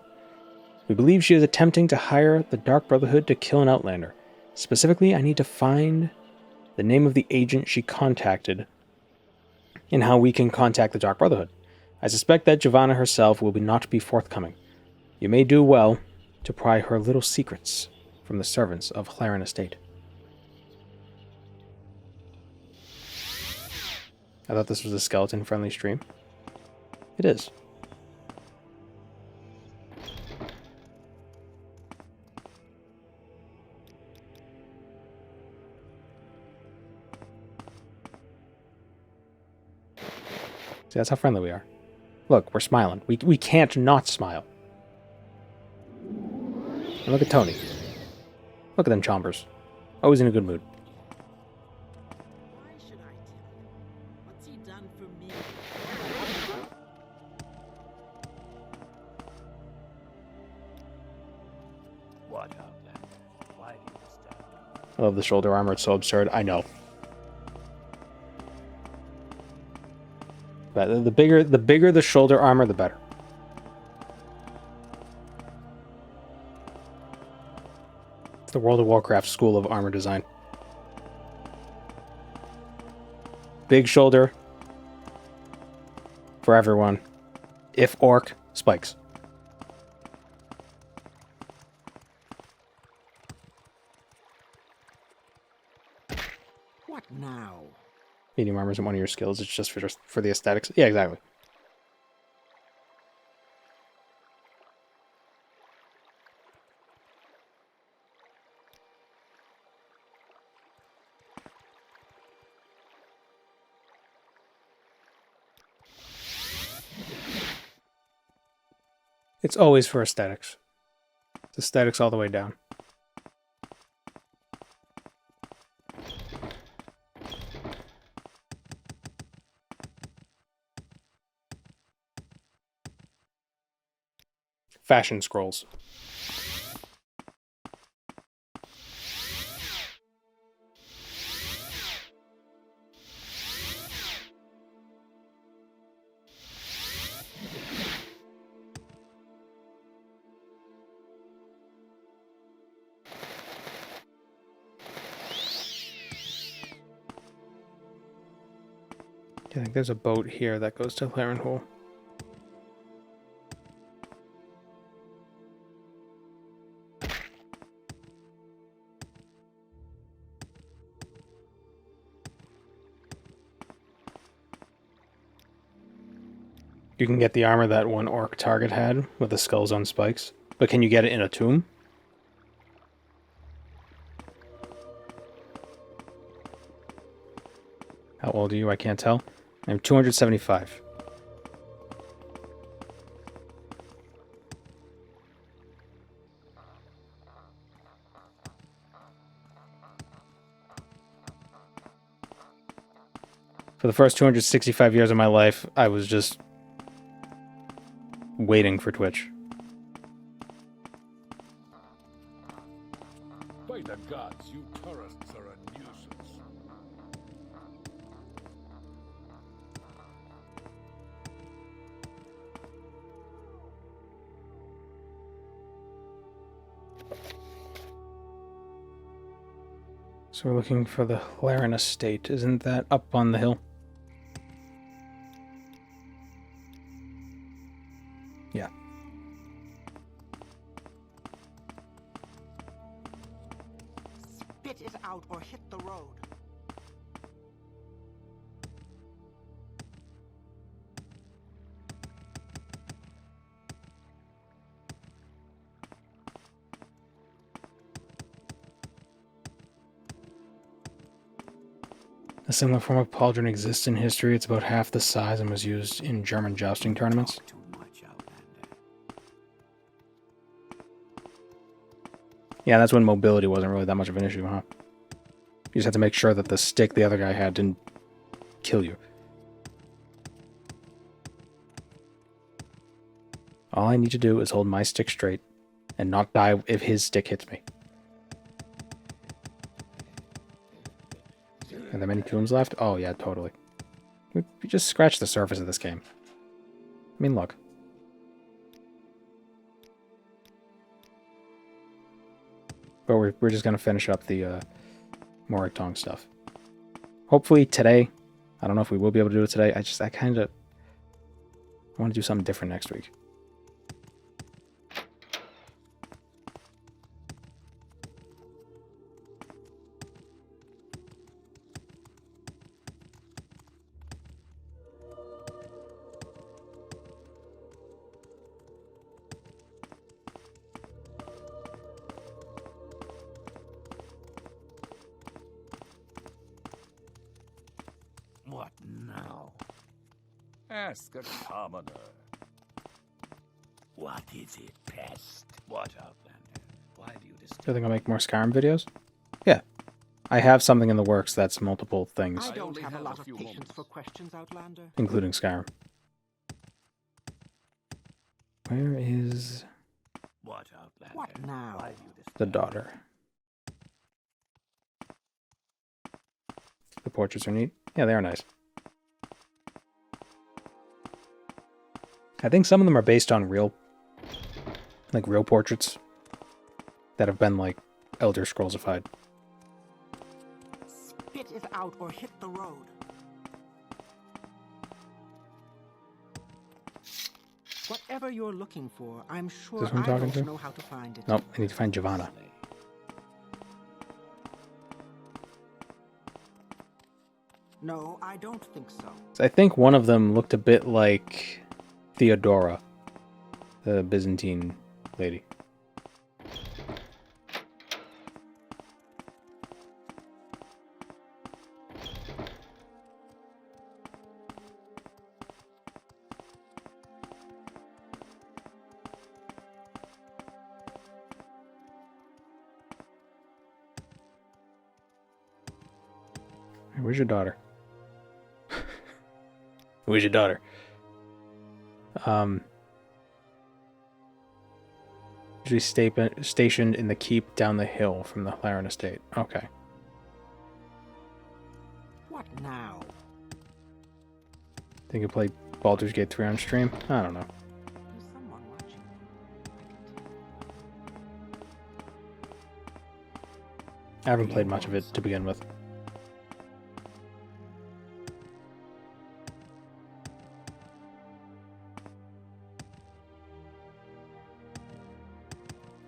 We believe she is attempting to hire the Dark Brotherhood to kill an Outlander. Specifically, I need to find the name of the agent she contacted and how we can contact the Dark Brotherhood. I suspect that Javanna herself will not be forthcoming. You may do well to pry her little secrets from the servants of Hlaren Estate. I thought this was a skeleton-friendly stream. It is. See, that's how friendly we are. Look, we're smiling. We can't not smile. And look at Tony. Look at them chompers. Always in a good mood. Why should I tell you? What's he done for me? What Outlander? Why do you disturb me? I love the shoulder armor. It's so absurd. I know. But the bigger the shoulder armor, the better. It's the World of Warcraft school of armor design. Big shoulder for everyone. If orc, spikes. What now? Medium armor isn't one of your skills. It's just for the aesthetics. Yeah, exactly. It's always for aesthetics. It's aesthetics all the way down. Fashion scrolls. I think there's a boat here that goes to Hlarenhul. You can get the armor that one orc target had with the skulls on spikes. But can you get it in a tomb? How old are you? I can't tell. I'm 275. For the first 265 years of my life, I was just waiting for Twitch. By the gods, you tourists are a nuisance. So we're looking for the Hlaalu estate. Isn't that up on the hill? Yeah. Spit it out or hit the road. A similar form of pauldron exists in history. It's about half the size and was used in German jousting tournaments. Yeah, that's when mobility wasn't really that much of an issue, huh? You just had to make sure that the stick the other guy had didn't kill you. All I need to do is hold my stick straight and not die if his stick hits me. Are there many tombs left? Oh, yeah, totally. We just scratched the surface of this game. I mean, look. But we're just going to finish up the Morag Tong stuff. Hopefully today. I don't know if we will be able to do it today. I kind of want to do something different next week. What now? Ask a commoner. What is it, pest? What, Outlander? Why do you Do you think I'll make more Skyrim videos? Yeah. I have something in the works that's multiple things. I don't have a lot of patience for questions, Outlander. Including Skyrim. Where is What, Outlander? What now? Why do you the daughter? The portraits are neat. Yeah, they are nice. I think some of them are based on real portraits that have been, like, Elder Scrollsified. Spit it out or hit the road. Whatever you're looking for, I'm sure This one I talking don't to? know how to find it. Nope, I need to find Giovanna. No, I don't think so. I think one of them looked a bit like Theodora, the Byzantine lady. Where's your daughter? Where's your daughter? Usually stationed in the keep down the hill from the Hlaalu estate. Okay. What now? Think you play Baldur's Gate 3 on stream? I don't know. There's someone watching. I haven't played much of it to begin with.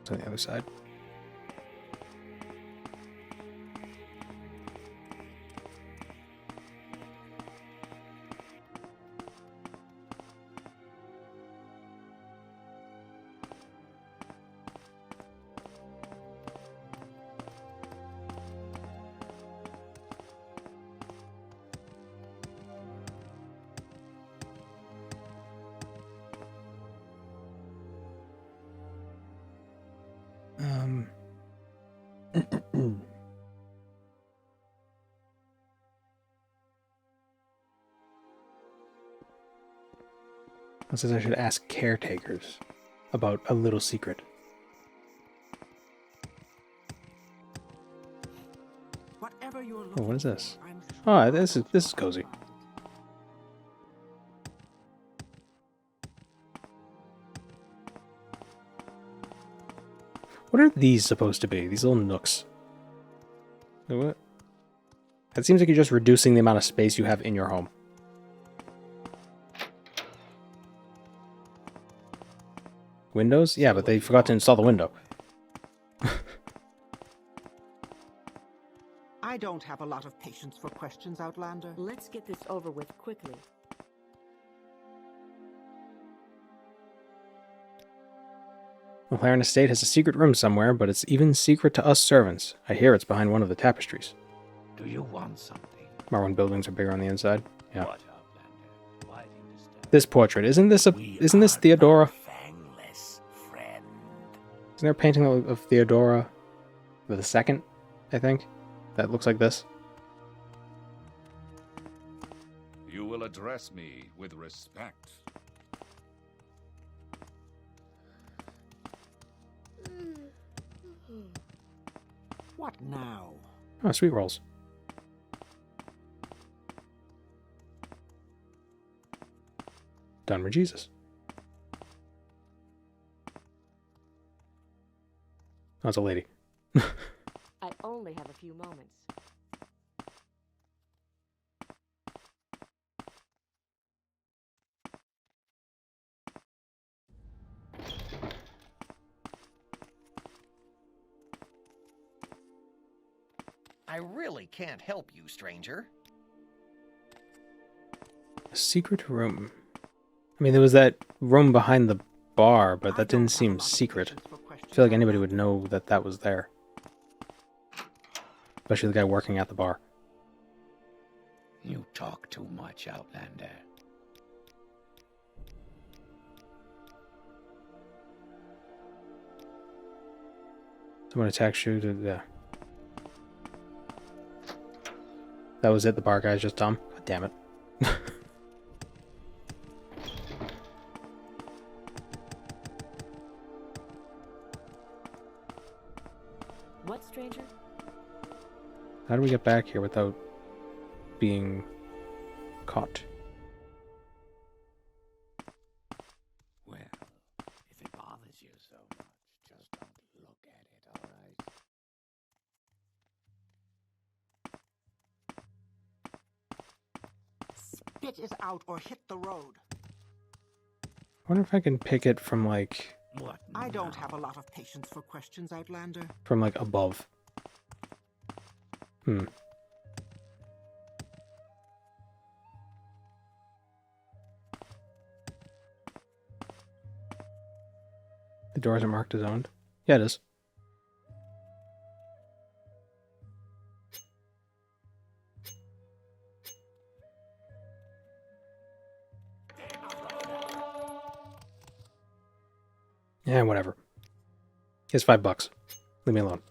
It's on the other side. It says I should ask caretakers about a little secret. Whatever you're Oh, what is looking this? for, I'm Oh, this is cozy. What are these supposed to be? These little nooks. What? That seems like you're just reducing the amount of space you have in your home. Windows? Yeah, but they forgot to install the window. I don't have a lot of patience for questions, Outlander. Let's get this over with quickly. The Hlaalu estate has a secret room somewhere, but it's even secret to us servants. I hear it's behind one of the tapestries. Do you want something? Marwen buildings are bigger on the inside. Yeah. What, Outlander? Why do you disturb This portrait, isn't this Theodora? fangless friend? Isn't there a painting of Theodora the second, I think? That looks like this. You will address me with respect. What now? Oh, sweet rolls. Done with Jesus. Oh, it's a lady. I only have a few moments. I really can't help you, stranger. A secret room. I mean, there was that room behind the bar, but that didn't seem secret. I feel like anybody would know that that was there. Especially the guy working at the bar. You talk too much, Outlander. Someone attacks you to... Yeah. That was it, the bar guy's just dumb. God damn it. What, stranger? How do we get back here without being caught? Well, if it bothers you so much, just don't look at it, all right? Spit it out or hit the road. I wonder if I can pick it from, like... What? I don't have a lot of patience for questions, Outlander. From, like, above. Hmm. The doors are marked as owned. Yeah, it is. Yeah, whatever. Here's $5. Leave me alone.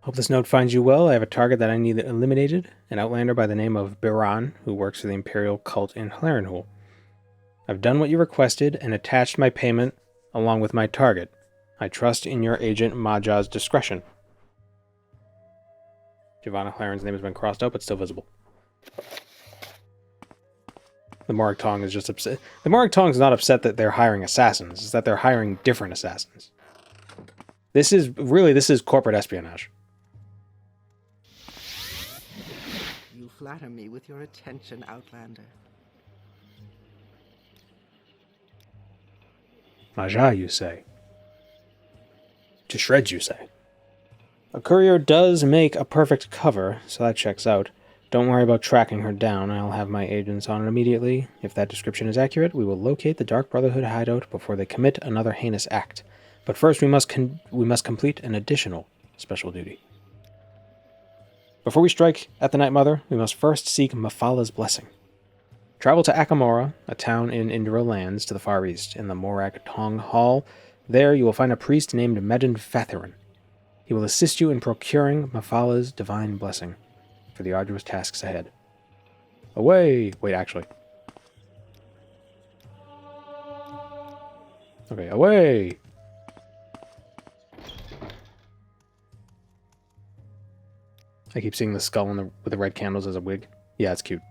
Hope this note finds you well. I have a target that I need eliminated, an outlander by the name of Biran, who works for the Imperial cult in Hlaalu. I've done what you requested and attached my payment along with my target. I trust in your agent Maja's discretion. Giovanna Hlaaru's name has been crossed out, but still visible. The Morag Tong is just upset. The Morag Tong is not upset that they're hiring assassins. It's that they're hiring different assassins. This is corporate espionage. You flatter me with your attention, Outlander. Maja, you say? To shreds, you say? A courier does make a perfect cover, so that checks out. Don't worry about tracking her down. I'll have my agents on it immediately. If that description is accurate, we will locate the Dark Brotherhood hideout before they commit another heinous act. But first, we must complete an additional special duty. Before we strike at the Nightmother, we must first seek Mafala's blessing. Travel to Akamora, a town in Indra lands to the far east. In the Morag Tong Hall, There you will find a priest named Medin Fathiran. He will assist you in procuring Mafala's divine blessing for the arduous tasks ahead. Away! Wait, actually. Okay, away! I keep seeing the skull with the red candles as a wig. Yeah, it's cute.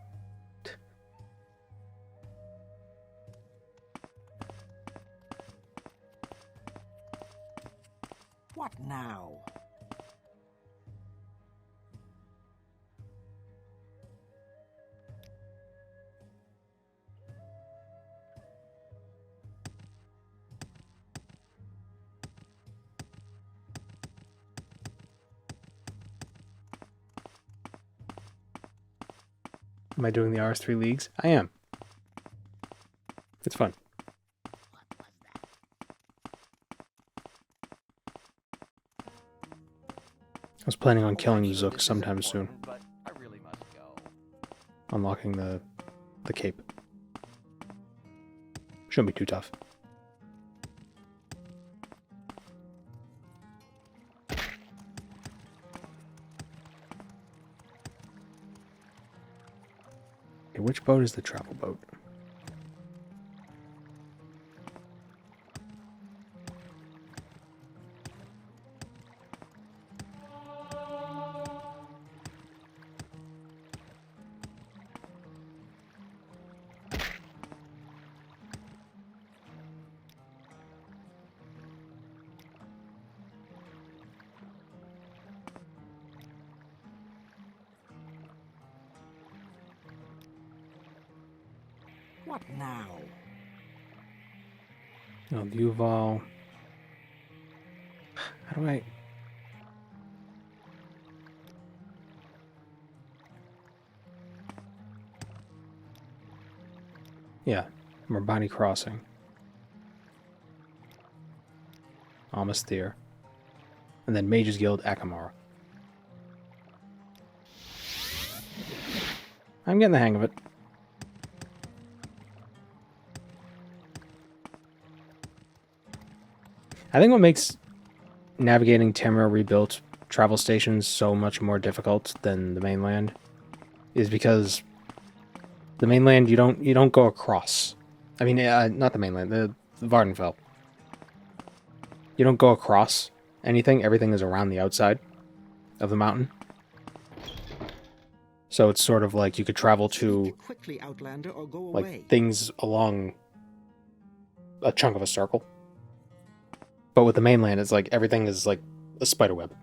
What now? Am I doing the RS3 leagues? I am. It's fun. I was planning on killing Zook sometime soon. But I really must go. Unlocking the cape. Shouldn't be too tough. Okay, which boat is the travel boat? What now? Oh, Duval. How do I... Yeah, Marbani Crossing. Almastir. And then Mages Guild, Akamara. I'm getting the hang of it. I think what makes navigating Tamriel rebuilt travel stations so much more difficult than the mainland is because the mainland you don't go across. I mean, not the mainland, the Vardenfell. You don't go across anything. Everything is around the outside of the mountain. So it's sort of like you could travel to Quickly, Outlander, or go like away. things along a chunk of a circle. But with the mainland, it's like everything is like a spider web.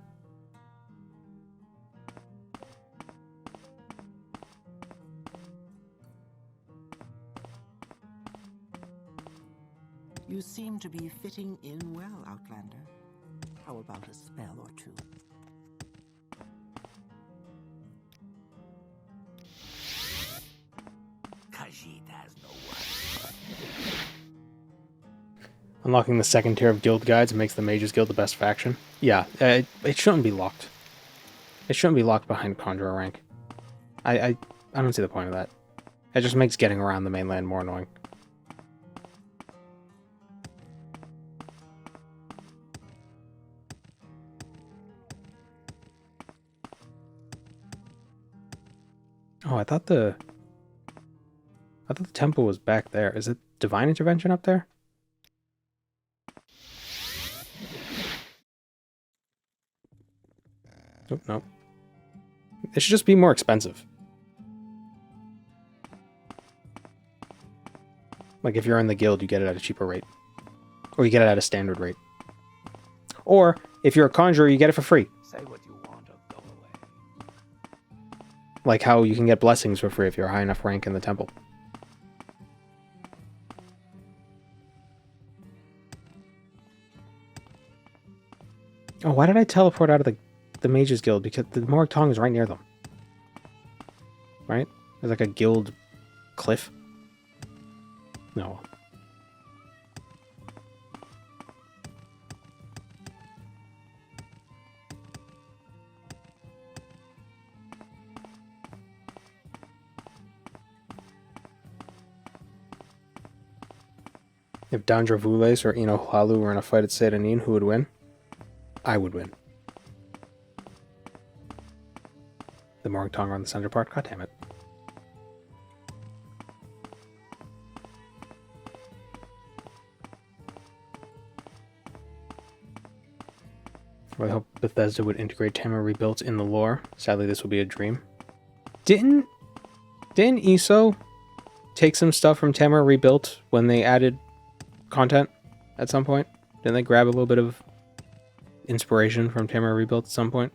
You seem to be fitting in well, Outlander. How about a spell or two? Khajiit has no words. Unlocking the second tier of guild guides makes the Mages Guild the best faction. Yeah, it shouldn't be locked. It shouldn't be locked behind Conjurer rank. I don't see the point of that. It just makes getting around the mainland more annoying. Oh, I thought the temple was back there. Is it Divine Intervention up there? Oh, no. It should just be more expensive. Like if you're in the guild, you get it at a cheaper rate. Or you get it at a standard rate. Or, if you're a conjurer, you get it for free. Say what you want or go away. Like how you can get blessings for free if you're a high enough rank in the temple. Oh, why did I teleport out of the Mages Guild? Because the Morag Tong is right near them. Right? There's like a guild cliff. No. If Dandravules or Hlaalu were in a fight at Sedanin, who would win? I would win. The Morag Tong on the center part? God damn it. I hope Bethesda would integrate Tamara Rebuilt in the lore. Sadly, this will be a dream. Didn't ESO take some stuff from Tamara Rebuilt when they added content at some point? Didn't they grab a little bit of inspiration from Tamara Rebuilt at some point?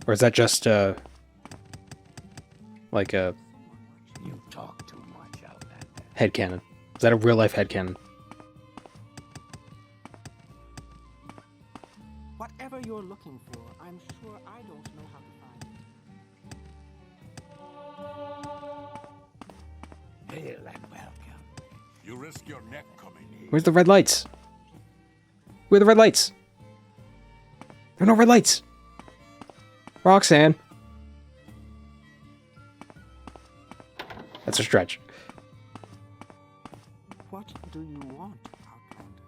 Or is that just like a You talk too much, Outlander. headcanon? Is that a real life headcanon? Whatever you're looking for, I'm sure I don't know how to find it. Hail and welcome. You risk your neck coming here. Where's the red lights? Where are the red lights? There are no red lights. Roxanne. That's a stretch. What do you want, Outlander?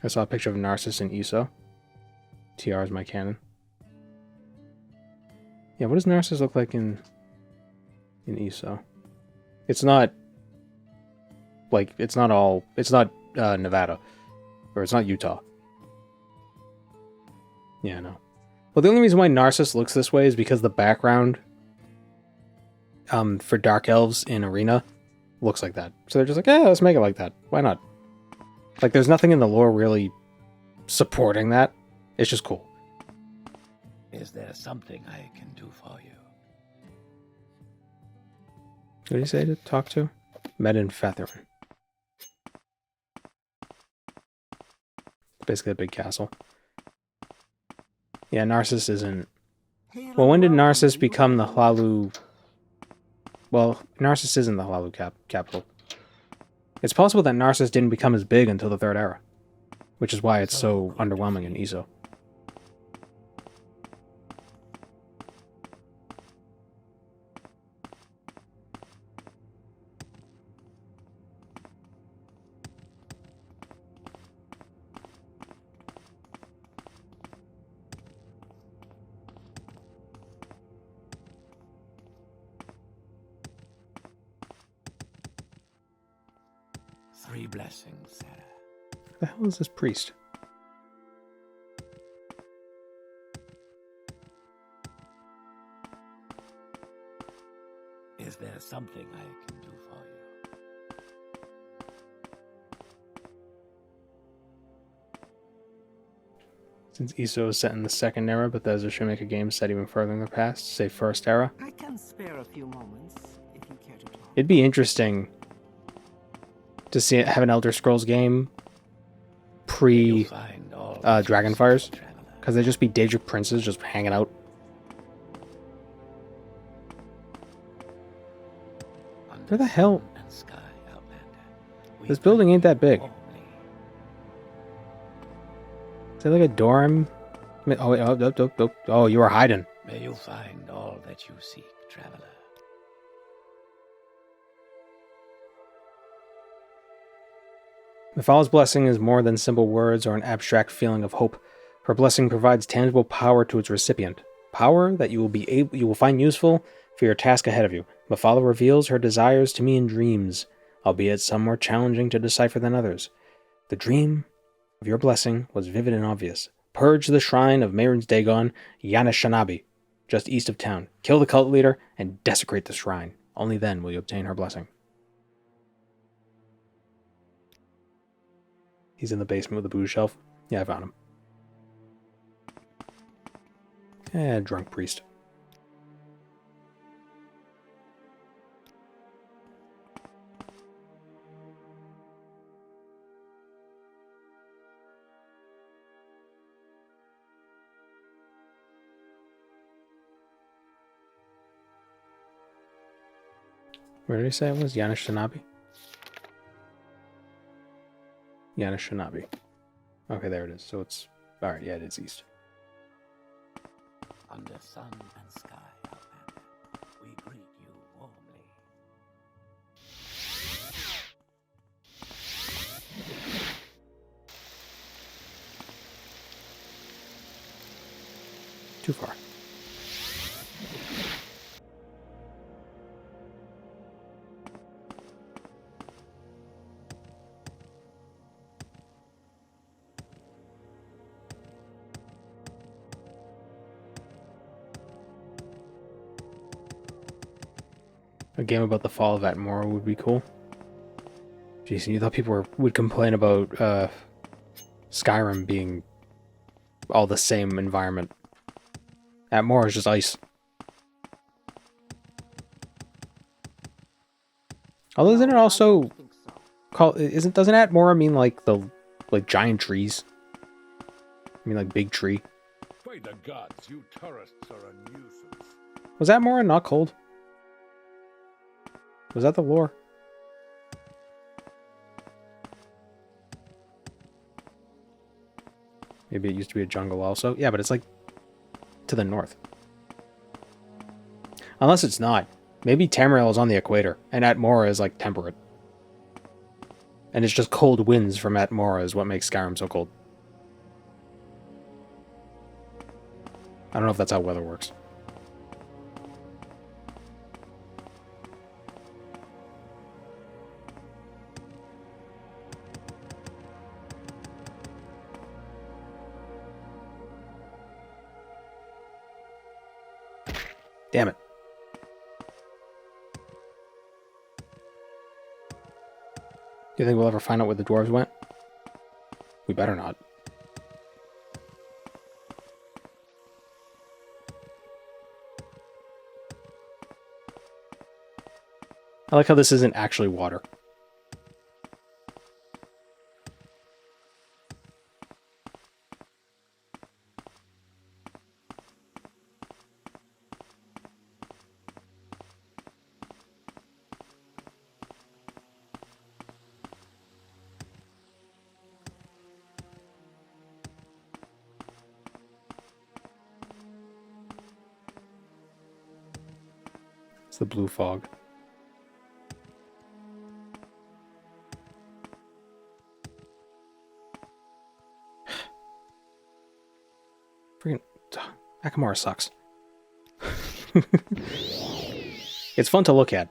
I saw a picture of Narcissus and ESO. TR is my canon. Yeah, what does Narcissus look like in ESO? It's not like it's not Nevada. Or it's not Utah. Yeah, no. Well, the only reason why Narcissus looks this way is because the background for Dark Elves in Arena looks like that. So they're just like, yeah, let's make it like that. Why not? Like, there's nothing in the lore really supporting that. It's just cool. Is there something I can do for you? What did he say to talk to? Medin Featherin. Basically a big castle. Yeah, Narcissus isn't... Well, when did Narcissus become the Hlaalu... Well, Narcissus isn't the Hlaalu capital. It's possible that Narcissus didn't become as big until the Third Era. Which is why it's so underwhelming in ESO. Three blessings, Sarah. What the hell is this priest? Is there something I can do for you? Since ESO is set in the Second Era, Bethesda should make a game set even further in the past, say First Era. I can spare a few moments if you care to talk. It'd be interesting to see it have an Elder Scrolls game pre Dragonfires, because they'd just be Daedric princes just hanging out. Where the hell? This building ain't that big. Is that like a dorm? Oh, wait, oh, you are hiding. May you find all that you seek, traveler. Mafala's blessing is more than simple words or an abstract feeling of hope. Her blessing provides tangible power to its recipient. Power that you will find useful for your task ahead of you. Mafala reveals her desires to me in dreams, albeit some more challenging to decipher than others. The dream of your blessing was vivid and obvious. Purge the shrine of Mairen's Dagon, Yanishanabi, just east of town. Kill the cult leader and desecrate the shrine. Only then will you obtain her blessing. He's in the basement with the booze shelf. Yeah, I found him. Drunk priest. Where did he say it was? Yanishanabi? Yanishanabi. Okay, there it is. So it's... Alright, yeah, it is east. Under sun and sky, Outlander, we greet you warmly. Too far. A game about the fall of Atmora would be cool. Jeez, you thought people would complain about Skyrim being all the same environment. Atmora is just ice. Although isn't it also called? Doesn't Atmora mean like giant trees? I mean like big tree. By the gods, you tourists are a nuisance. Was Atmora not cold? Was that the lore? Maybe it used to be a jungle also. Yeah, but it's like to the north. Unless it's not. Maybe Tamriel is on the equator, and Atmora is like temperate. And it's just cold winds from Atmora is what makes Skyrim so cold. I don't know if that's how weather works. Damn it. Do you think we'll ever find out where the dwarves went? We better not. I like how this isn't actually water. It's the blue fog. Freaking Akamara sucks. It's fun to look at.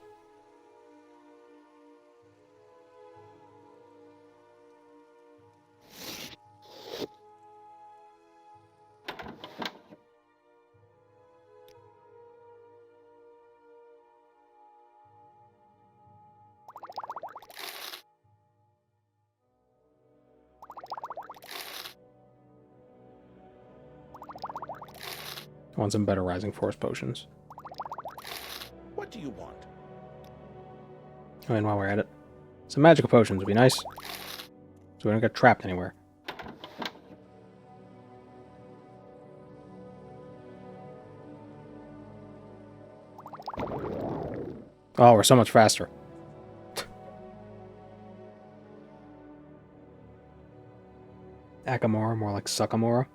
I want some better Rising Force potions. What do you want? I mean, while we're at it, some magical potions would be nice. So we don't get trapped anywhere. Oh, we're so much faster. Akamora, more like Suckamora.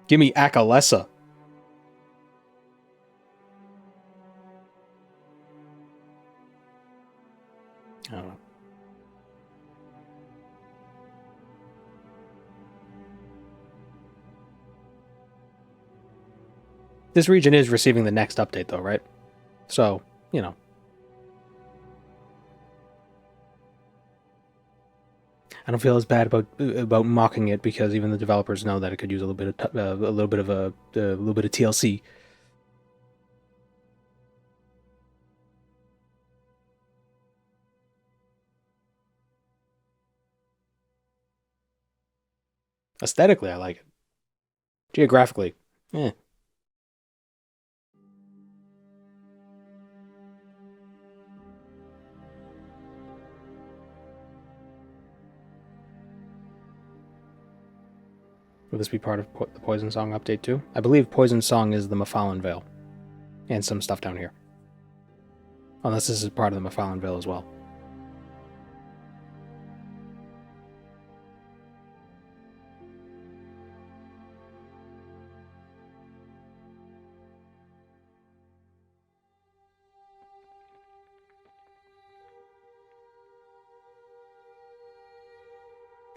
Give me Akalessa. I don't know. This region is receiving the next update, though, right? So, you know. I don't feel as bad about mocking it because even the developers know that it could use a little bit of TLC. Aesthetically, I like it. Geographically, eh. Will this be part of the Poison Song update too? I believe Poison Song is the Mafalan Vale. And some stuff down here. Unless this is part of the Mafalan Vale as well.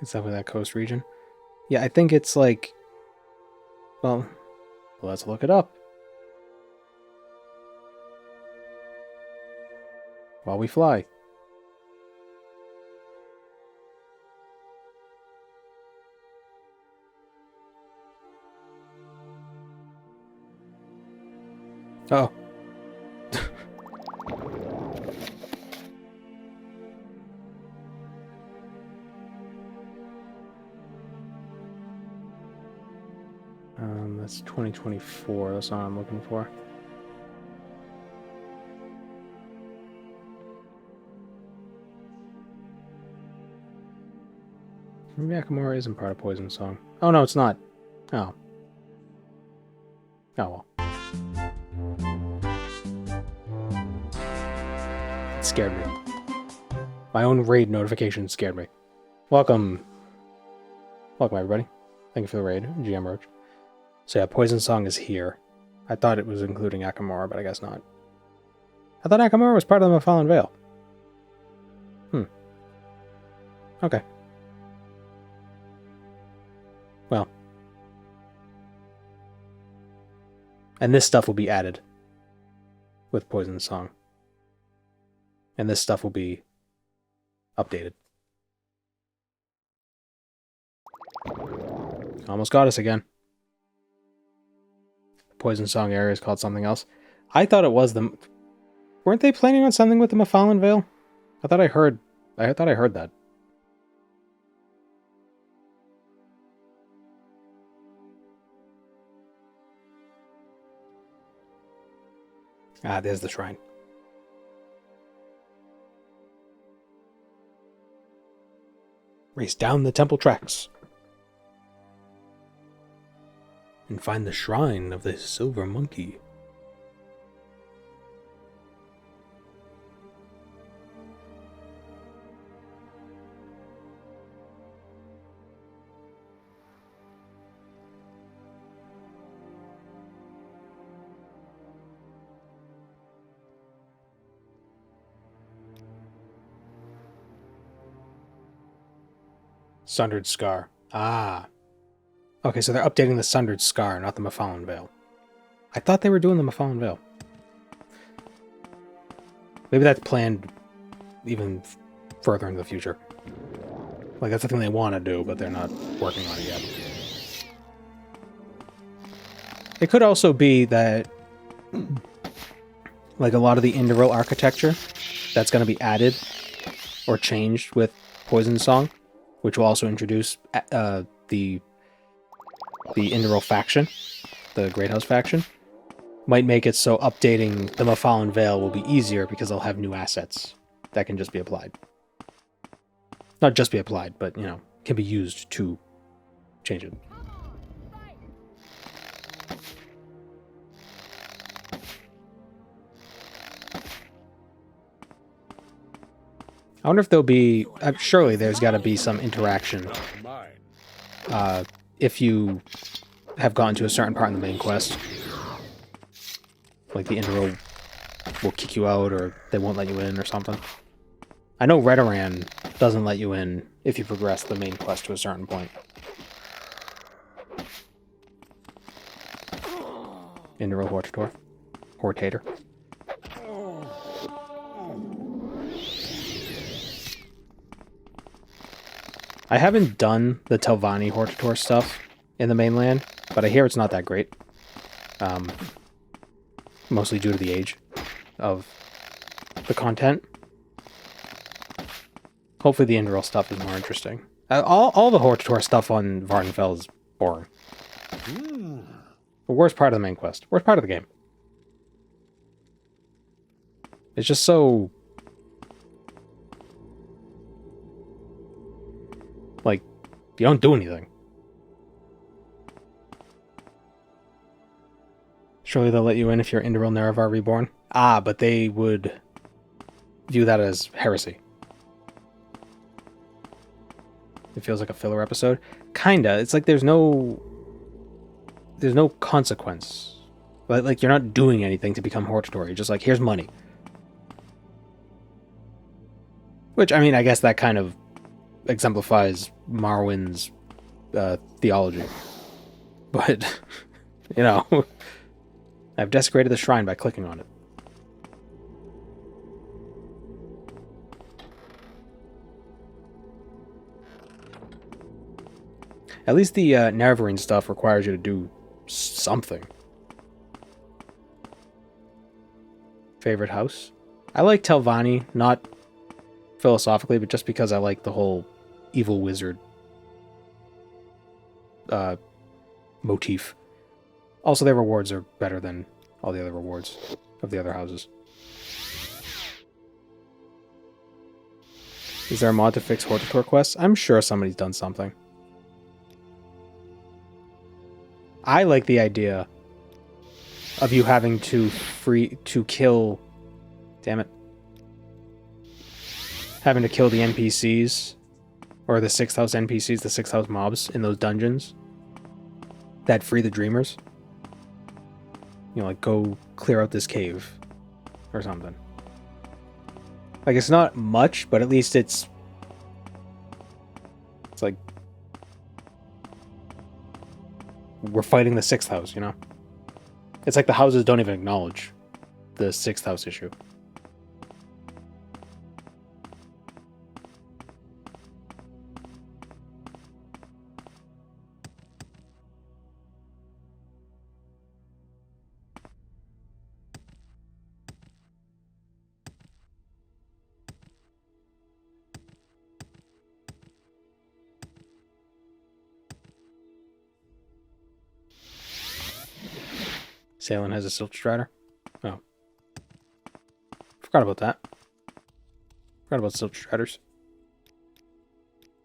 It's definitely that coast region. Yeah, I think it's like... Well, let's look it up. While we fly. Oh. That's 2024. That's not what I'm looking for. Maybe Akamora isn't part of Poison Song. Oh, no, it's not. Oh. Oh, well. It scared me. My own raid notification scared me. Welcome. Welcome, everybody. Thank you for the raid, GM Roach. So yeah, Poison Song is here. I thought it was including Akamora, but I guess not. I thought Akamora was part of the Mafallen Vale. Okay. Well. And this stuff will be added with Poison Song. And this stuff will be updated. Almost got us again. Poison Song area is called something else. I thought it was the... Weren't they planning on something with the Mafallen Vale? I thought I heard that. Ah, there's the shrine. Race down the temple tracks. And find the shrine of the silver monkey. Sundered Scar. Ah. Okay, so they're updating the Sundered Scar, not the Mafallen Vale. I thought they were doing the Mafallen Vale. Maybe that's planned even further into the future. Like, that's the thing they want to do, but they're not working on it yet. It could also be that, like, a lot of the Indoril architecture that's going to be added or changed with Poison Song, which will also introduce the Indoril faction, the Great House faction, might make it so updating the Mafallen Vale will be easier because they'll have new assets that can just be applied. Not just be applied, but, you know, can be used to change it. I wonder if there'll be... surely there's got to be some interaction if you have gotten to a certain part in the main quest. Like the Indoril will kick you out, or they won't let you in, or something. I know Redoran doesn't let you in if you progress the main quest to a certain point. Indoril Hortator. Hortator. I haven't done the Telvanni Hortator stuff in the mainland, but I hear it's not that great. Mostly due to the age of the content. Hopefully the Indoril stuff is more interesting. All the Hortator stuff on Vardenfell is boring. The worst part of the main quest. Worst part of the game. It's just so... like, you don't do anything. Surely they'll let you in if you're Indoril Nerevar Reborn. Ah, but they would view that as heresy. It feels like a filler episode. Kinda. It's like there's no consequence. Like, you're not doing anything to become Hortator. You're just like, here's money. Which, I mean, I guess that kind of exemplifies Morrowind's theology. But, you know, I've desecrated the shrine by clicking on it. At least the Neverine stuff requires you to do something. Favorite house? I like Telvanni, not philosophically, but just because I like the whole evil wizard motif. Also, their rewards are better than all the other rewards of the other houses. Is there a mod to fix Hortator quests? I'm sure somebody's done something. I like the idea of you having to kill... Damn it. Having to kill the NPCs, or the 6th house NPCs, the 6th house mobs in those dungeons that free the dreamers. You know, like, go clear out this cave or something. Like, it's not much, but at least it's like we're fighting the 6th house, you know? It's like the houses don't even acknowledge the 6th house issue. Salen has a Silt Strider? Oh. Forgot about that. Forgot about Silt Striders.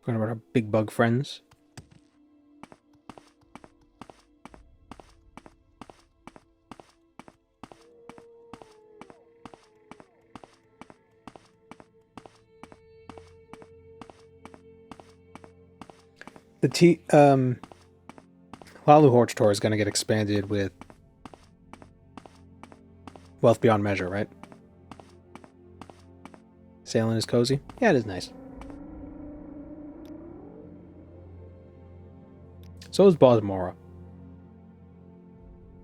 Forgot about our big bug friends. The Hlaalu Hortator is going to get expanded with Wealth Beyond Measure, right? Sailing is cozy? Yeah, it is nice. So is Bosmora.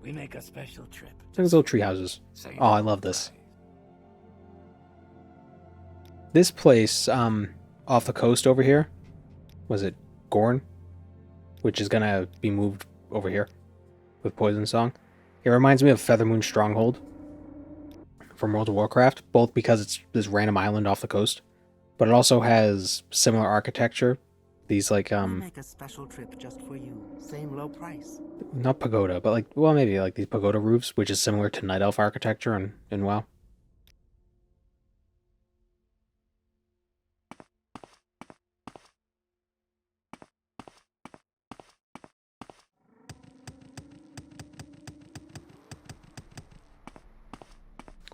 We make a special trip. Those little tree houses. Oh, I love this. This place, off the coast over here, was it Gorn? Which is gonna be moved over here with Poison Song. It reminds me of Feathermoon Stronghold from World of Warcraft, both because it's this random island off the coast, but it also has similar architecture. These like We'll make a special trip just for you. Same low price. not pagoda, but like, well, maybe like these pagoda roofs, which is similar to Night Elf architecture in WoW.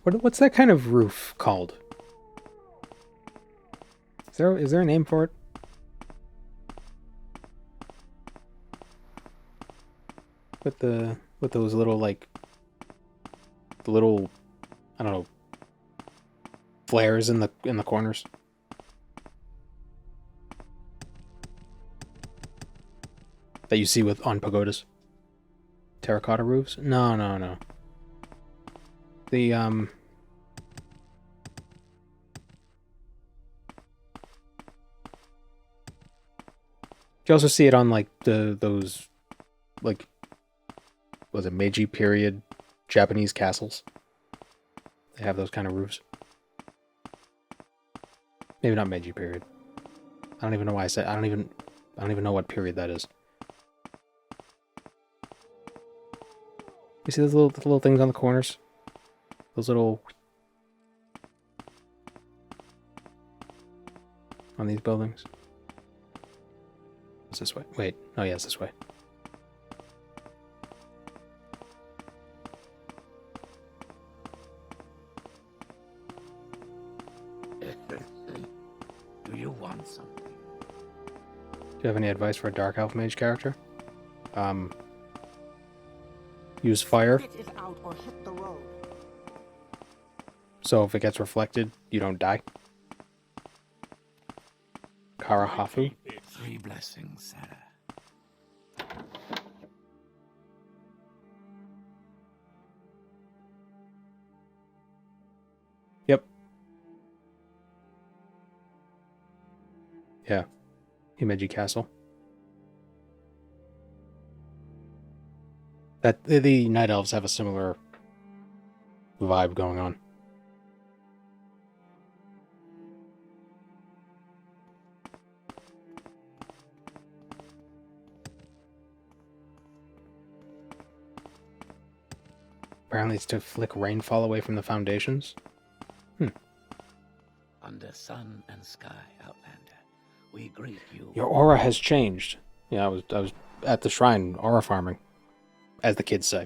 What's that kind of roof called? Is there a name for it? With those little like the little, I don't know, flares in the corners. That you see on pagodas. Terracotta roofs? No. The you also see it on like those like, was it Meiji period Japanese castles? They have those kind of roofs. Maybe not Meiji period. I don't even know why I said I don't even know what period that is. You see those little things on the corners? Those little on these buildings. It's this way. Wait. Oh yeah, it's this way. Do you want something? Do you have any advice for a Dark Elf Mage character? Use fire. Spit it out or hit the road. So if it gets reflected, you don't die. Karahafu. blessing, Sarah. Yep. Yeah. Himeji Castle. That the Night Elves have a similar vibe going on. Apparently it's to flick rainfall away from the foundations. Under sun and sky, Outlander, we greet you. Your aura has changed. Yeah, I was at the shrine aura farming, as the kids say.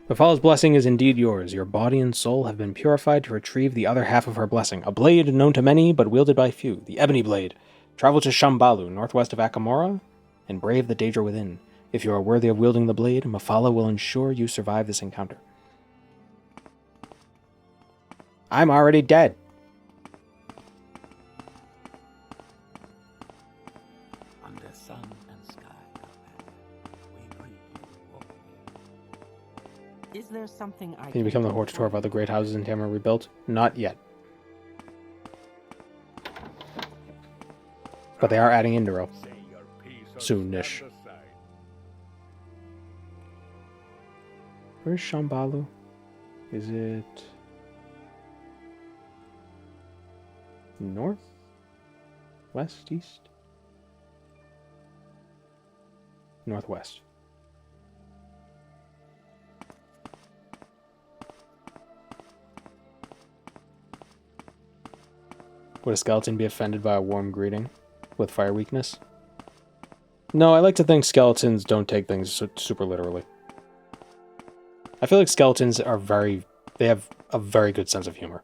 Mafala's blessing is indeed yours. Your body and soul have been purified to retrieve the other half of her blessing. A blade known to many, but wielded by few. The Ebony Blade. Travel to Shambalu, northwest of Akamora, and brave the danger within. If you are worthy of wielding the blade, Mafala will ensure you survive this encounter. I'm already dead. Under sun and sky, Outlander, we greet you. Is there something I Can you become the Hortator of other great houses in Tamara rebuilt? Not yet. But they are adding Indiro. Soonish. Where's Shambalu? Is it north? West? East? Northwest. Would a skeleton be offended by a warm greeting with fire weakness? No, I like to think skeletons don't take things super literally. I feel like skeletons are they have a very good sense of humor.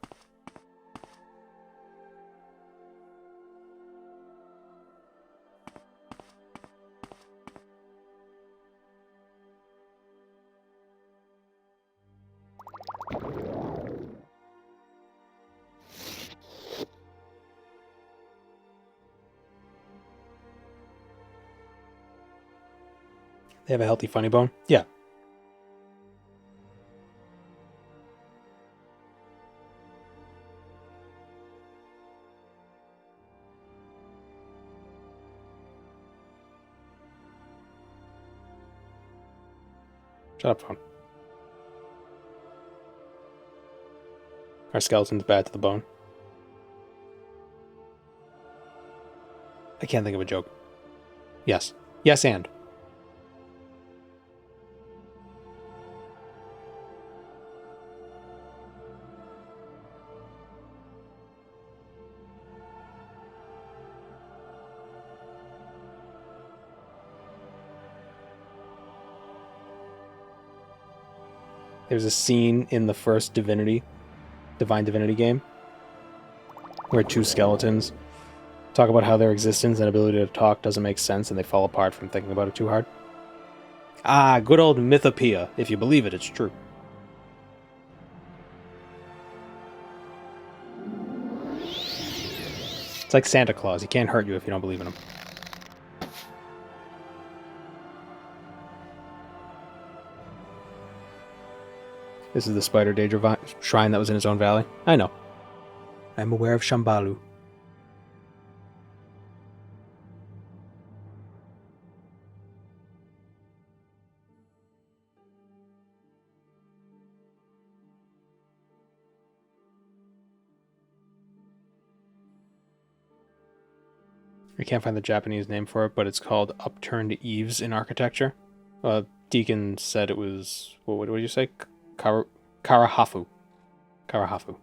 They have a healthy funny bone? Yeah. Shut up, phone. Are skeletons bad to the bone? I can't think of a joke. Yes. Yes, and. There's a scene in the first Divine Divinity game where two skeletons talk about how their existence and ability to talk doesn't make sense and they fall apart from thinking about it too hard. Ah, good old mythopoeia. If you believe it, it's true. It's like Santa Claus. He can't hurt you if you don't believe in him. This is the Spider Daedra shrine that was in his own valley. I know. I'm aware of Shambalu. I can't find the Japanese name for it, but it's called Upturned Eaves in architecture. Deacon said it was... What did you say? Karahafu. Karahafu.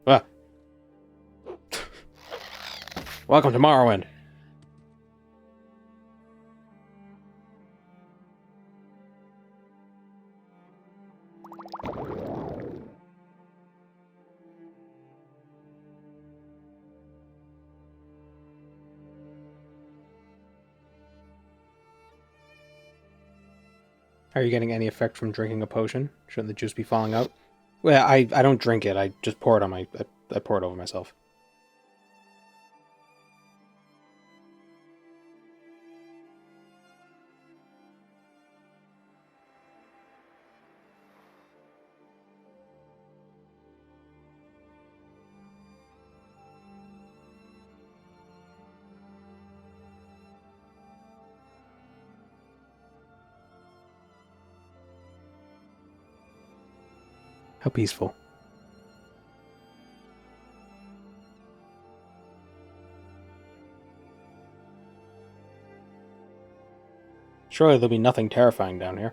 Ah. Welcome to Morrowind. Are you getting any effect from drinking a potion? Shouldn't the juice be falling out? Well, I don't drink it. I just pour it on I pour it over myself. How peaceful. Surely there'll be nothing terrifying down here.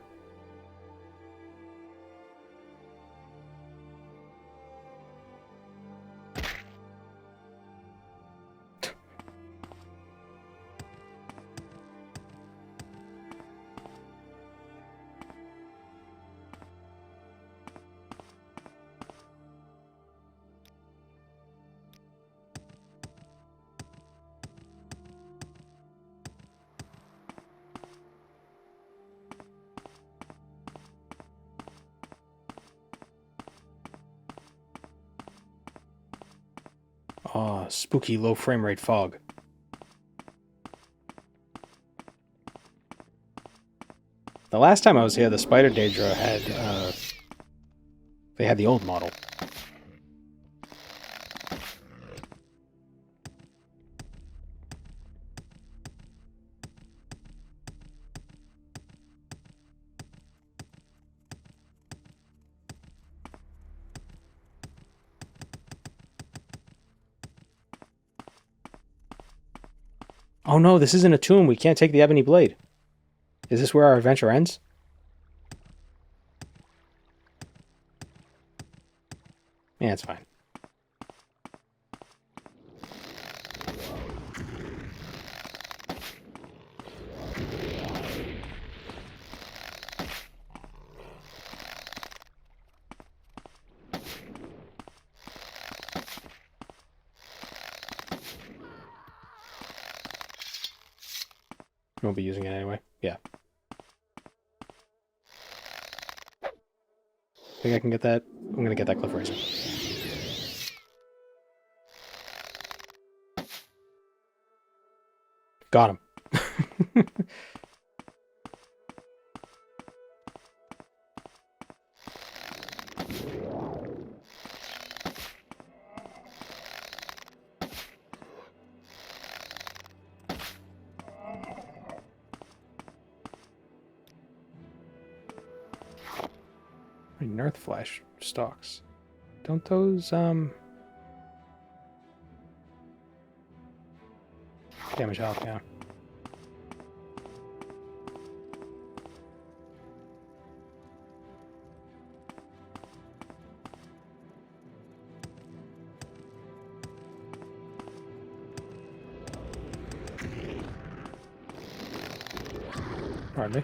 Oh, spooky low frame rate fog. The last time I was here, the Spider Daedra had, they had the old model. Oh no, this isn't a tomb. We can't take the ebony blade. Is this where our adventure ends? Yeah, it's fine. Won't be using it anyway. Yeah. Think I can get that? I'm gonna get that cliff razor. Got him. Earth flash stalks. Don't those damage health, yeah. Pardon me.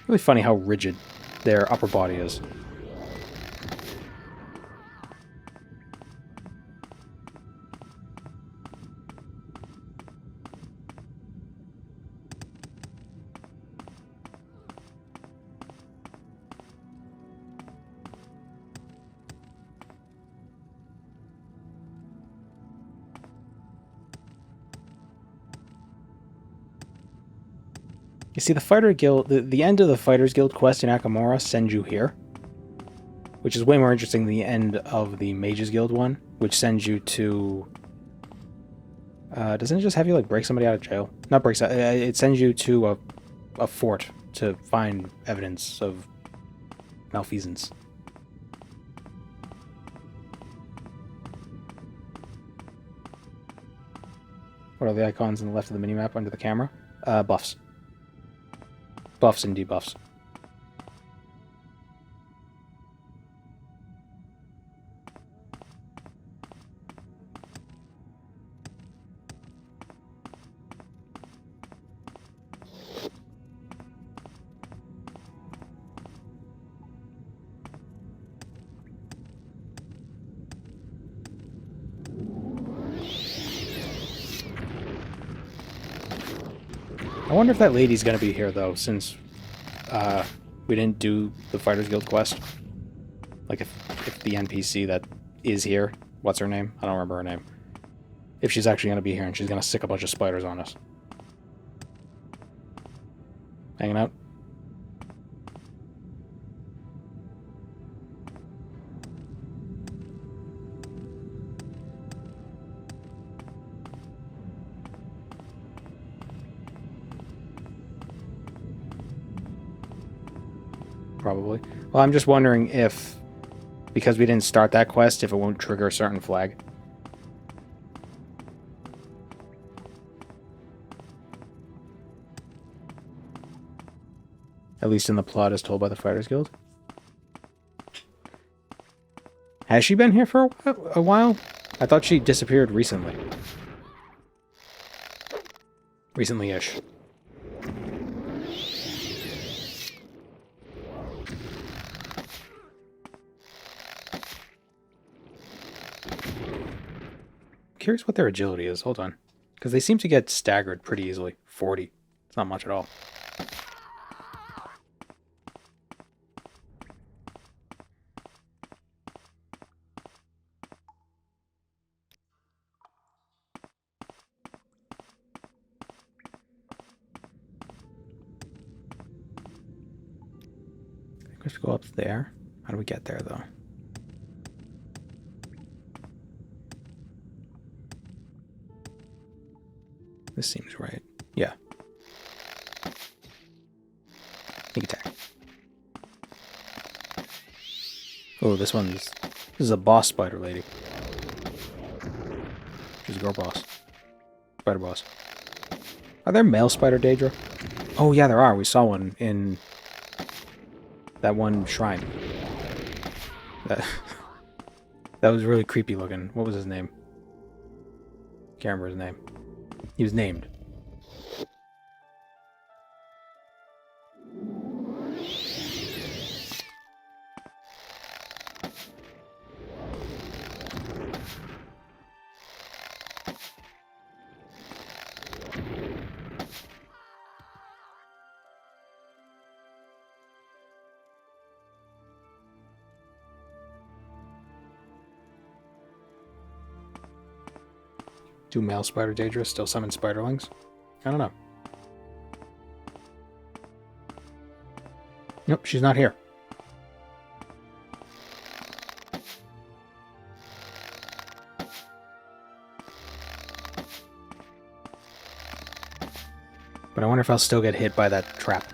Really funny how rigid their upper body is. You see, the Fighter Guild, the end of the Fighters Guild quest in Akamora sends you here, which is way more interesting than the end of the Mages Guild one, which sends you to... doesn't it just have you, like, break somebody out of jail? Not break... it sends you to a fort to find evidence of malfeasance. What are the icons on the left of the minimap under the camera? Buffs. Buffs and debuffs. I wonder if that lady's gonna be here, though, since we didn't do the Fighters Guild quest. Like, if the NPC that is here, what's her name? I don't remember her name. If she's actually going to be here and she's going to sick a bunch of spiders on us. Hanging out? Probably. Well, I'm just wondering if, because we didn't start that quest, if it won't trigger a certain flag. At least in the plot as told by the Fighters Guild. Has she been here for a while? I thought she disappeared recently. Recently-ish. Curious what their agility is. Hold on. Because they seem to get staggered pretty easily. 40. It's not much at all. I think we should go up there. How do we get there, though? This seems right. Yeah. Sneak attack. Oh, this is a boss spider lady. She's a girl boss. Spider boss. Are there male spider Daedra? Oh yeah, there are. We saw one in that one shrine. That was really creepy looking. What was his name? Can't remember his name. He was named. Do male spider Daedra still summon spiderlings? I don't know. Nope, she's not here. But I wonder if I'll still get hit by that trap.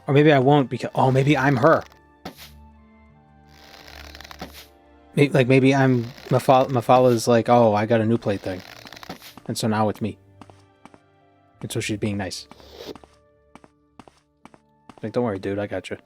Or maybe I won't because... Oh, maybe I'm her. Maybe I'm... Mafala's like, oh, I got a new plate thing. And so now it's me. And so she's being nice. Like, don't worry, dude, I got you.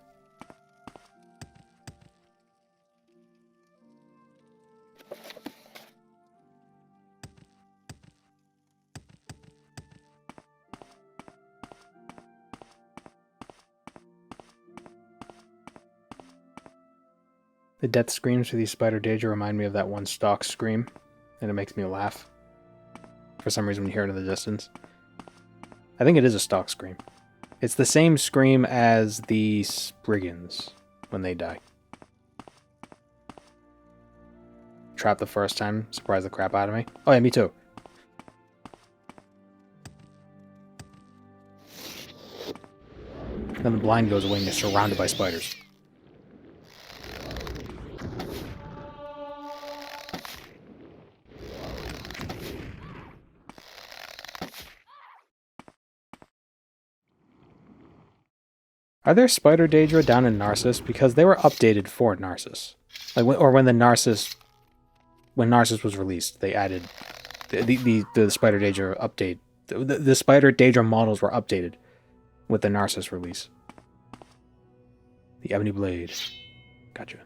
The death screams for these spider Daedra remind me of that one stalk scream, and it makes me laugh. For some reason when you hear it in the distance. I think it is a stalk scream. It's the same scream as the Spriggans when they die. Trapped the first time, surprised the crap out of me. Oh yeah, me too. Then the blind goes away and you're surrounded by spiders. Are there spider Daedra down in Narcissus? Because they were updated for Narcissus. Like, when Narcissus was released, they added the spider Daedra update. The spider Daedra models were updated with the Narcissus release. The Ebony Blade. Gotcha.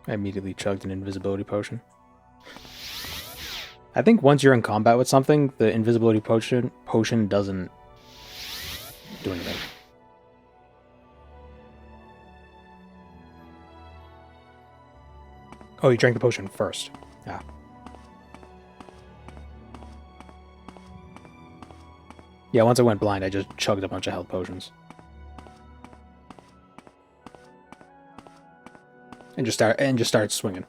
I immediately chugged an invisibility potion. I think once you're in combat with something, the invisibility potion doesn't do anything. Oh, you drank the potion first. Ah. Yeah, once I went blind, I just chugged a bunch of health potions. And just started swinging.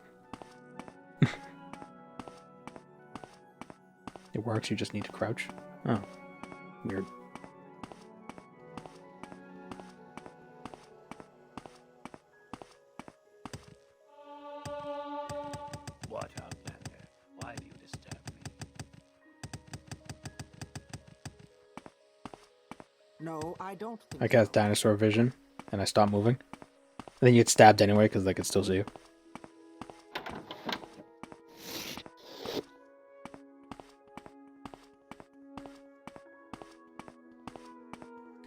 It works, you just need to crouch. Oh. Weird. What, Outlander? Why do you disturb me? No, I don't think I cast Dinosaur Vision, and I stop moving. And then you get stabbed anyway, because they could still see you.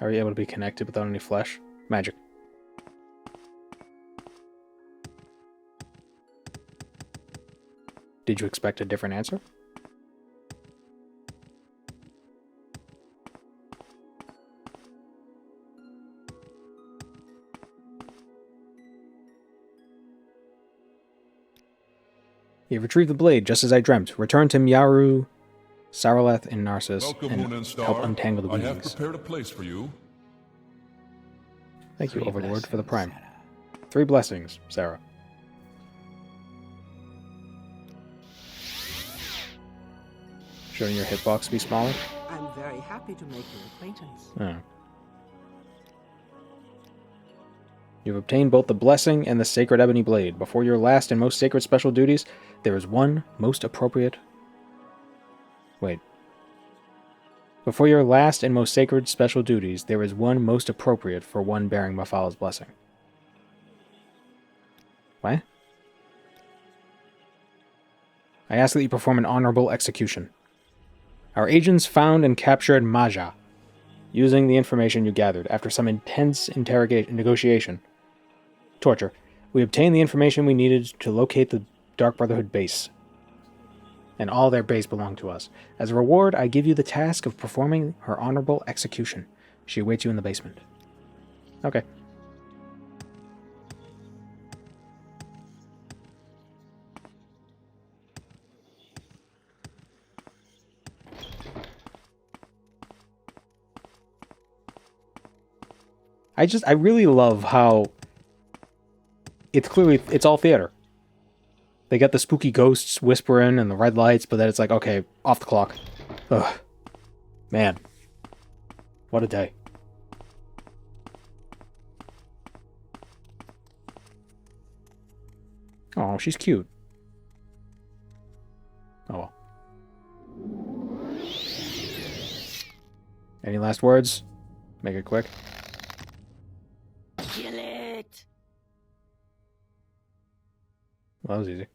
Are you able to be connected without any flesh? Magic. Did you expect a different answer? You retrieve the blade, just as I dreamt. Return to Myaru, Saraleth, and Narcissus, Welcome, and Moon and Star. help untangle the I have weavings. prepared a place for you. Thank you, Three Overlord, for the blessings, prime. Sarah. 3 blessings, Sarah. Shouldn't your hitbox be smaller? I'm very happy to make your acquaintance. Oh. You've obtained both the blessing and the sacred ebony blade. Before your last and most sacred special duties, there is one most appropriate... Wait. Before your last and most sacred special duties, there is one most appropriate for one bearing Mafala's blessing. What? I ask that you perform an honorable execution. Our agents found and captured Maja, using the information you gathered. After some intense negotiation, torture, we obtained the information we needed to locate the Dark Brotherhood base. And all their base belonged to us. As a reward, I give you the task of performing her honorable execution. She awaits you in the basement. Okay. I really love how it's all theater. They got the spooky ghosts whispering and the red lights, but then it's like, okay, off the clock. Ugh. Man. What a day. Oh, she's cute. Oh well. Any last words? Make it quick. Kill it! Well, that was easy.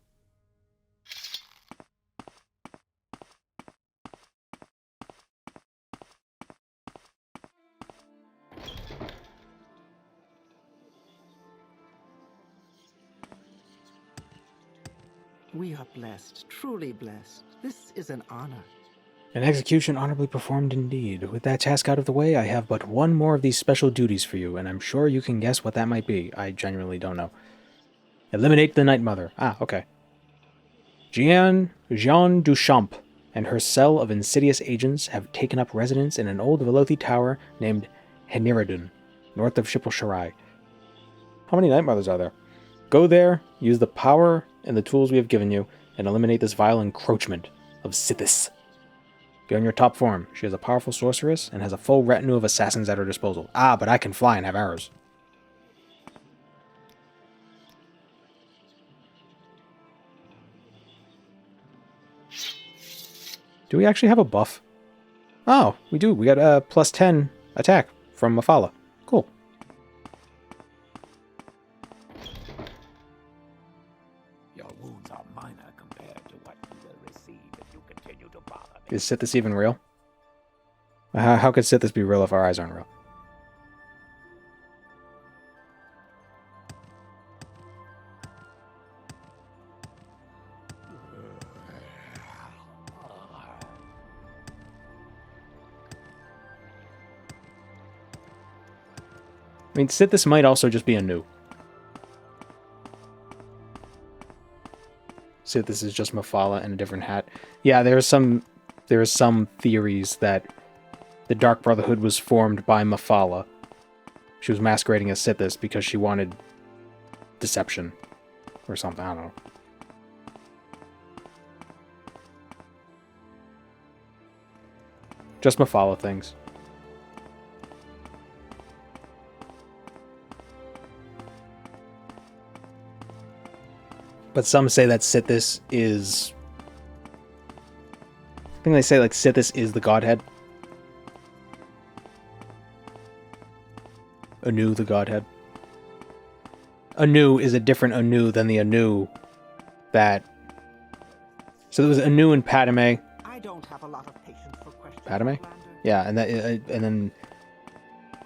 We are blessed, truly blessed. This is an honor. An execution honorably performed indeed. With that task out of the way, I have but one more of these special duties for you, and I'm sure you can guess what that might be. I genuinely don't know. Eliminate the Nightmother. Ah, okay. Jean Duchamp and her cell of insidious agents have taken up residence in an old Velothi tower named Heniradun, north of Shipple-Sharai. How many Nightmothers are there? Go there, use the power and the tools we have given you, and eliminate this vile encroachment of Sithis. Be on your top form. She is a powerful sorceress and has a full retinue of assassins at her disposal. Ah, but I can fly and have arrows. Do we actually have a buff? Oh, we do. We got a plus 10 attack from Mafala. Cool. Your wounds are minor compared to what you will receive if you continue to bother me. Is Sithis even real? How could Sithis be real if our eyes aren't real? I mean, Sithis might also just be a new. Sithis is just Mafala in a different hat. Yeah, there are some theories that the Dark Brotherhood was formed by Mafala. She was masquerading as Sithis because she wanted deception or something. I don't know. Just Mafala things. But some say that Sithis is... I think they say like Sithis is the Godhead. Anu the Godhead. Anu is a different Anu than the Anu that... So there was Anu and Padme. I don't have a lot of patience for questions. Padme? Yeah, and then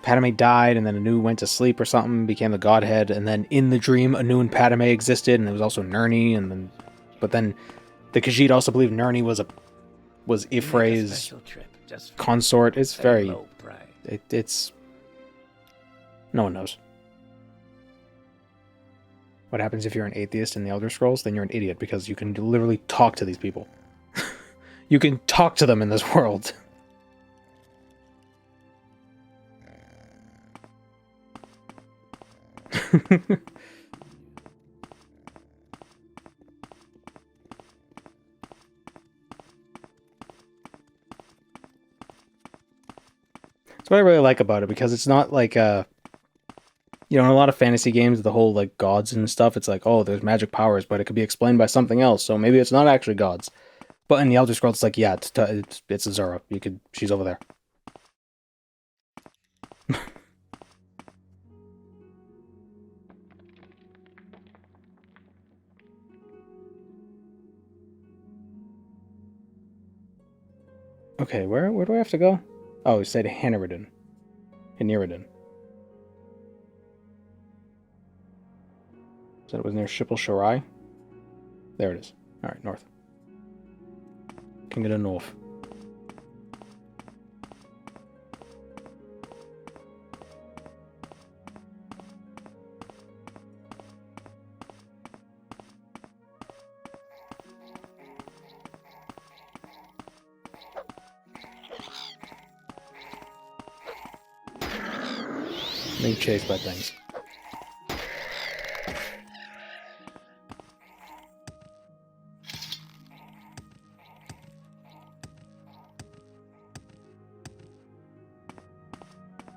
Padme died, and then Anu went to sleep or something, became the Godhead, and then in the dream, Anu and Padme existed, and there was also Nurni, and then... But then the Khajiit also believed Nurni was Ifray's consort. It's very... It's... No one knows. What happens if you're an atheist in the Elder Scrolls? Then you're an idiot, because you can literally talk to these people. You can talk to them in this world. That's what I really like about it, because it's not like you know, in a lot of fantasy games, the whole like gods and stuff, it's like, oh, there's magic powers, but it could be explained by something else, so maybe it's not actually gods. But in the Elder Scrolls, it's like, yeah, it's Azura. She's over there. Okay, where do I have to go? Oh, it said Haniridan. So it was near Shipple Sharai? There it is. Alright, north. Can get a north. Being chased by things.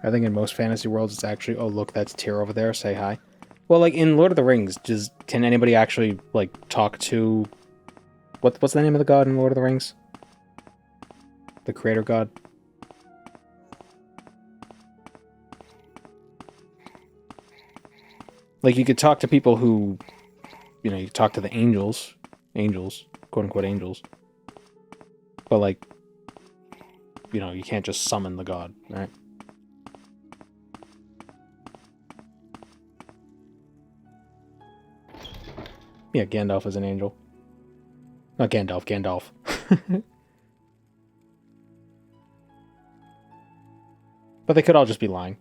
I think in most fantasy worlds it's actually, oh look, that's Tyr over there, say hi. Well, like in Lord of the Rings, can anybody actually like talk to what's the name of the god in Lord of the Rings? The creator god? Like you could talk to people who, you know, you talk to the angels, quote unquote angels. But like, you know, you can't just summon the god, right? Yeah, Gandalf is an angel. Not Gandalf, Gandalf. But they could all just be lying.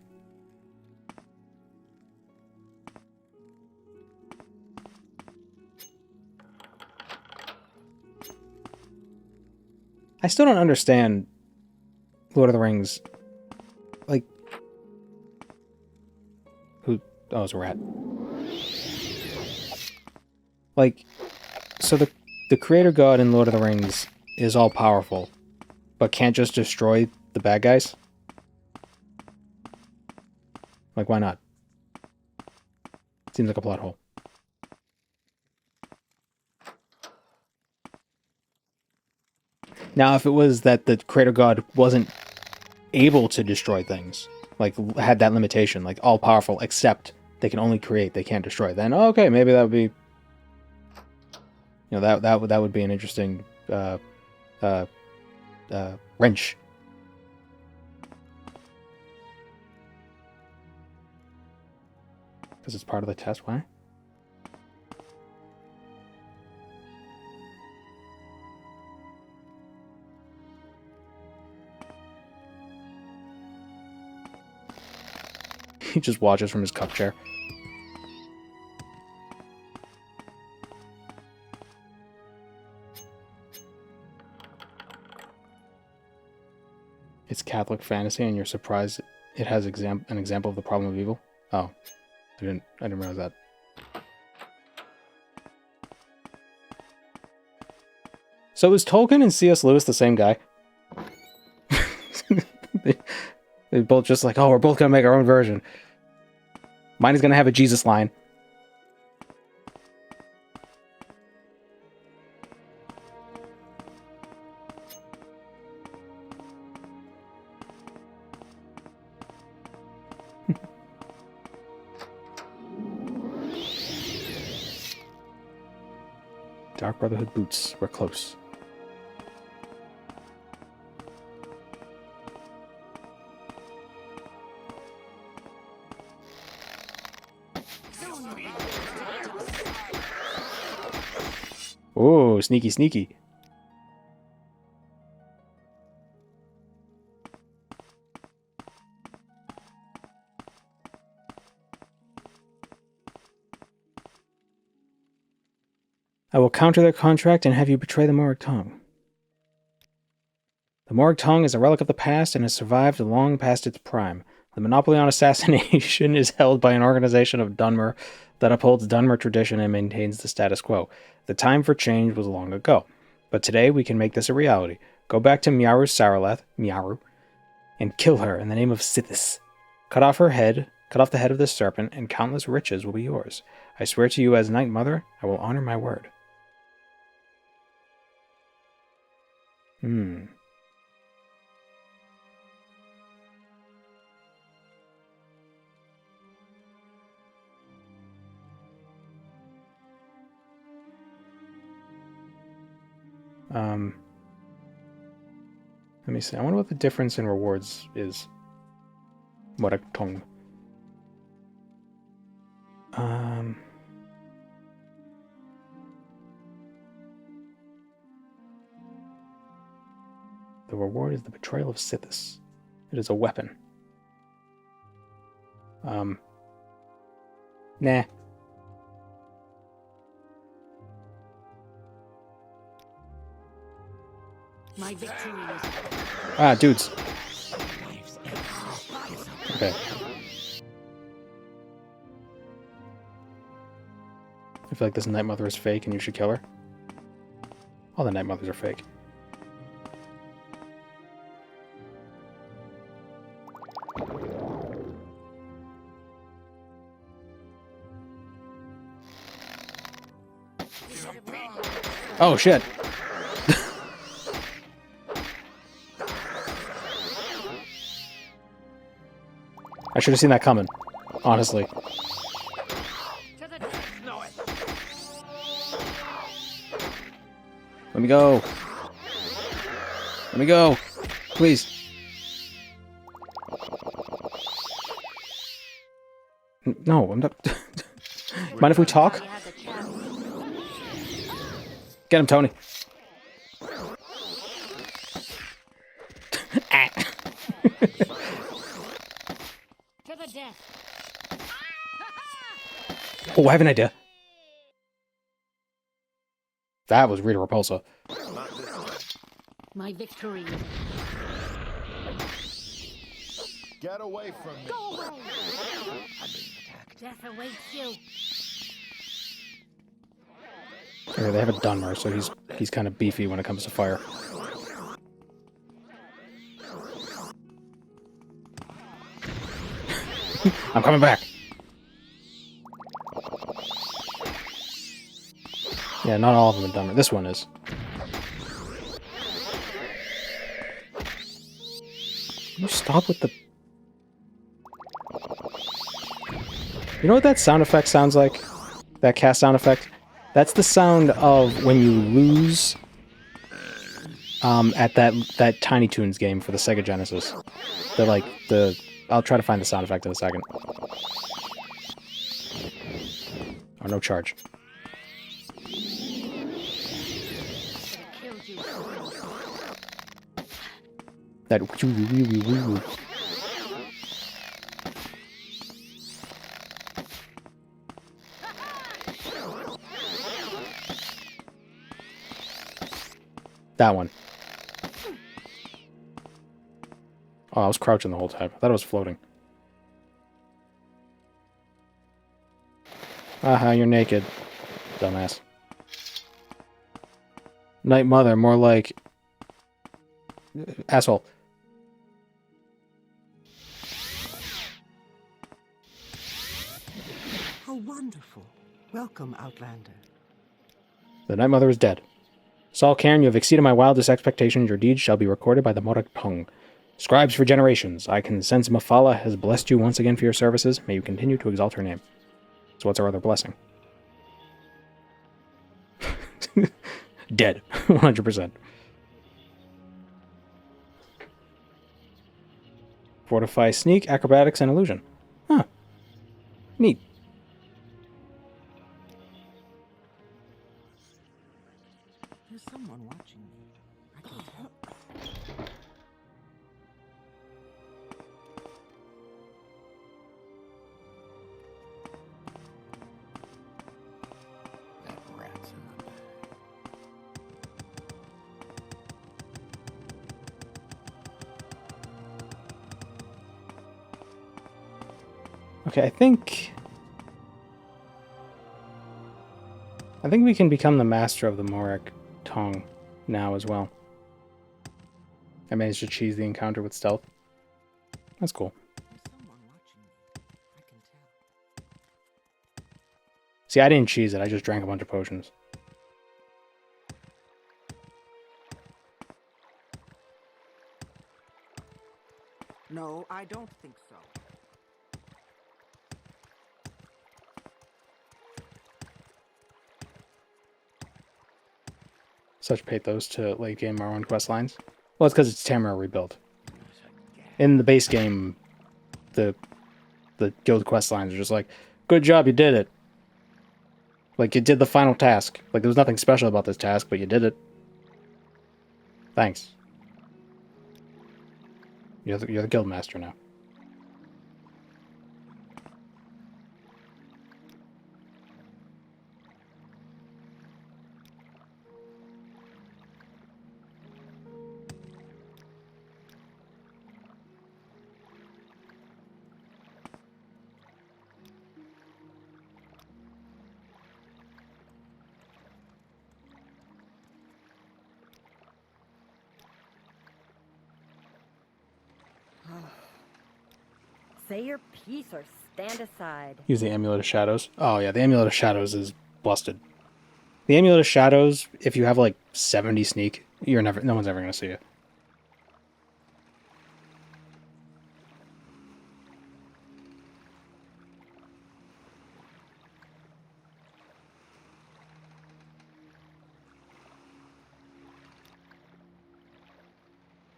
I still don't understand Lord of the Rings. Like, who? Oh, it's a rat. Like, so the creator god in Lord of the Rings is all powerful, but can't just destroy the bad guys? Like, why not? Seems like a plot hole. Now, if it was that the creator god wasn't able to destroy things, like had that limitation, like all powerful, except they can only create, they can't destroy, then okay, maybe that would be, you know, that would be an interesting wrench. Because it's part of the test. Why? He just watches from his cup chair. It's Catholic fantasy, and you're surprised it has an example of the problem of evil. Oh, I didn't realize that. So is Tolkien and C.S. Lewis the same guy? They both just like, oh, we're both gonna make our own version. Mine is gonna have a Jesus line. Dark Brotherhood boots. We're close. Oh, sneaky, sneaky. I will counter their contract and have you betray the Morag Tong. The Morag Tong is a relic of the past and has survived long past its prime. The monopoly on assassination is held by an organization of Dunmer that upholds Dunmer tradition and maintains the status quo. The time for change was long ago, but today we can make this a reality. Go back to Miaru's Miaru, and kill her in the name of Sithis. Cut off the head of this serpent, and countless riches will be yours. I swear to you as Nightmother, I will honor my word. Let me see. I wonder what the difference in rewards is. Morag Tong. The reward is the betrayal of Sithis. It is a weapon. Nah. My victory is... Ah, dudes. Okay. I feel like this Nightmother is fake and you should kill her. All the Nightmothers are fake. Oh, shit. I should have seen that coming, honestly. Let me go. Let me go. Please. No, I'm not... Mind if we talk? Get him, Tony. Oh, I have an idea. That was Rita Repulsa. My victory. Get away from me. Go away. Death awaits you. Okay, they have a Dunmer, so he's kind of beefy when it comes to fire. I'm coming back. Yeah, not all of them are Dunmer. This one is. Can you stop with the... You know what that sound effect sounds like? That cast sound effect? That's the sound of when you lose at that Tiny Toons game for the Sega Genesis. They're like the... I'll try to find the sound effect in a second. Oh, no charge. That... That one. Oh, I was crouching the whole time. I thought I was floating. Aha, you're naked. Dumbass. Nightmother, more like... asshole. How wonderful. Welcome, Outlander. The Nightmother is dead. Saul Cairn, you have exceeded my wildest expectations. Your deeds shall be recorded by the Morag Tong. Scribes for generations. I can sense Mafala has blessed you once again for your services. May you continue to exalt her name. So what's our other blessing? Dead. 100%. Fortify, sneak, acrobatics, and illusion. Huh. Neat. There's someone watching me. I can tell. That rat's in the bag. Okay, I think we can become the master of the Morag Tong now as well. I managed to cheese the encounter with stealth. That's cool. There's someone watching me. I can tell. See, I didn't cheese it. I just drank a bunch of potions. No, I don't think so. Such pathos to late game Morrowind quest lines. Well, it's because it's Tamara rebuilt. In the base game, the guild quest lines are just like, "Good job, you did it." Like, you did the final task. Like, there was nothing special about this task, but you did it. Thanks. You're the guild master now. Say your piece or stand aside. Use the Amulet of Shadows. Oh yeah, the Amulet of Shadows is busted. The Amulet of Shadows, if you have like 70 sneak, no one's ever gonna see it.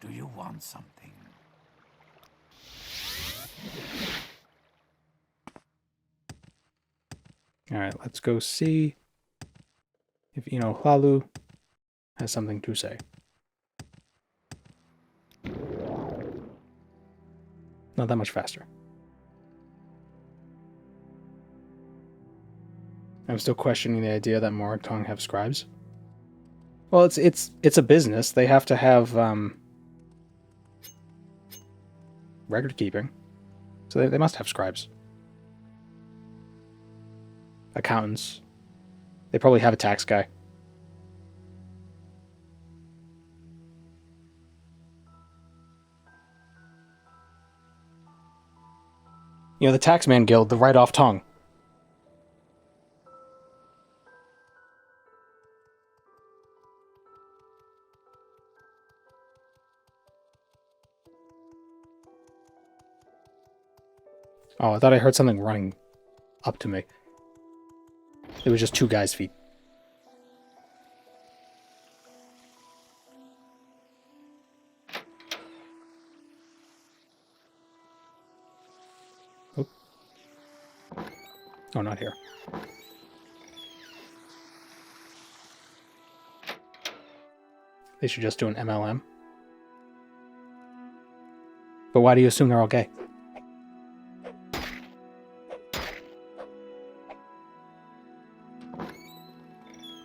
Do you want something? Alright, let's go see if, Hlaalu has something to say. Not that much faster. I'm still questioning the idea that Morag Tong have scribes. Well, it's a business. They have to have record keeping. So they must have scribes. Accountants. They probably have a tax guy. The Taxman Guild, the write-off tongue. Oh, I thought I heard something running up to me. It was just two guys' feet. Oop. Oh, not here. They should just do an MLM. But why do you assume they're all gay?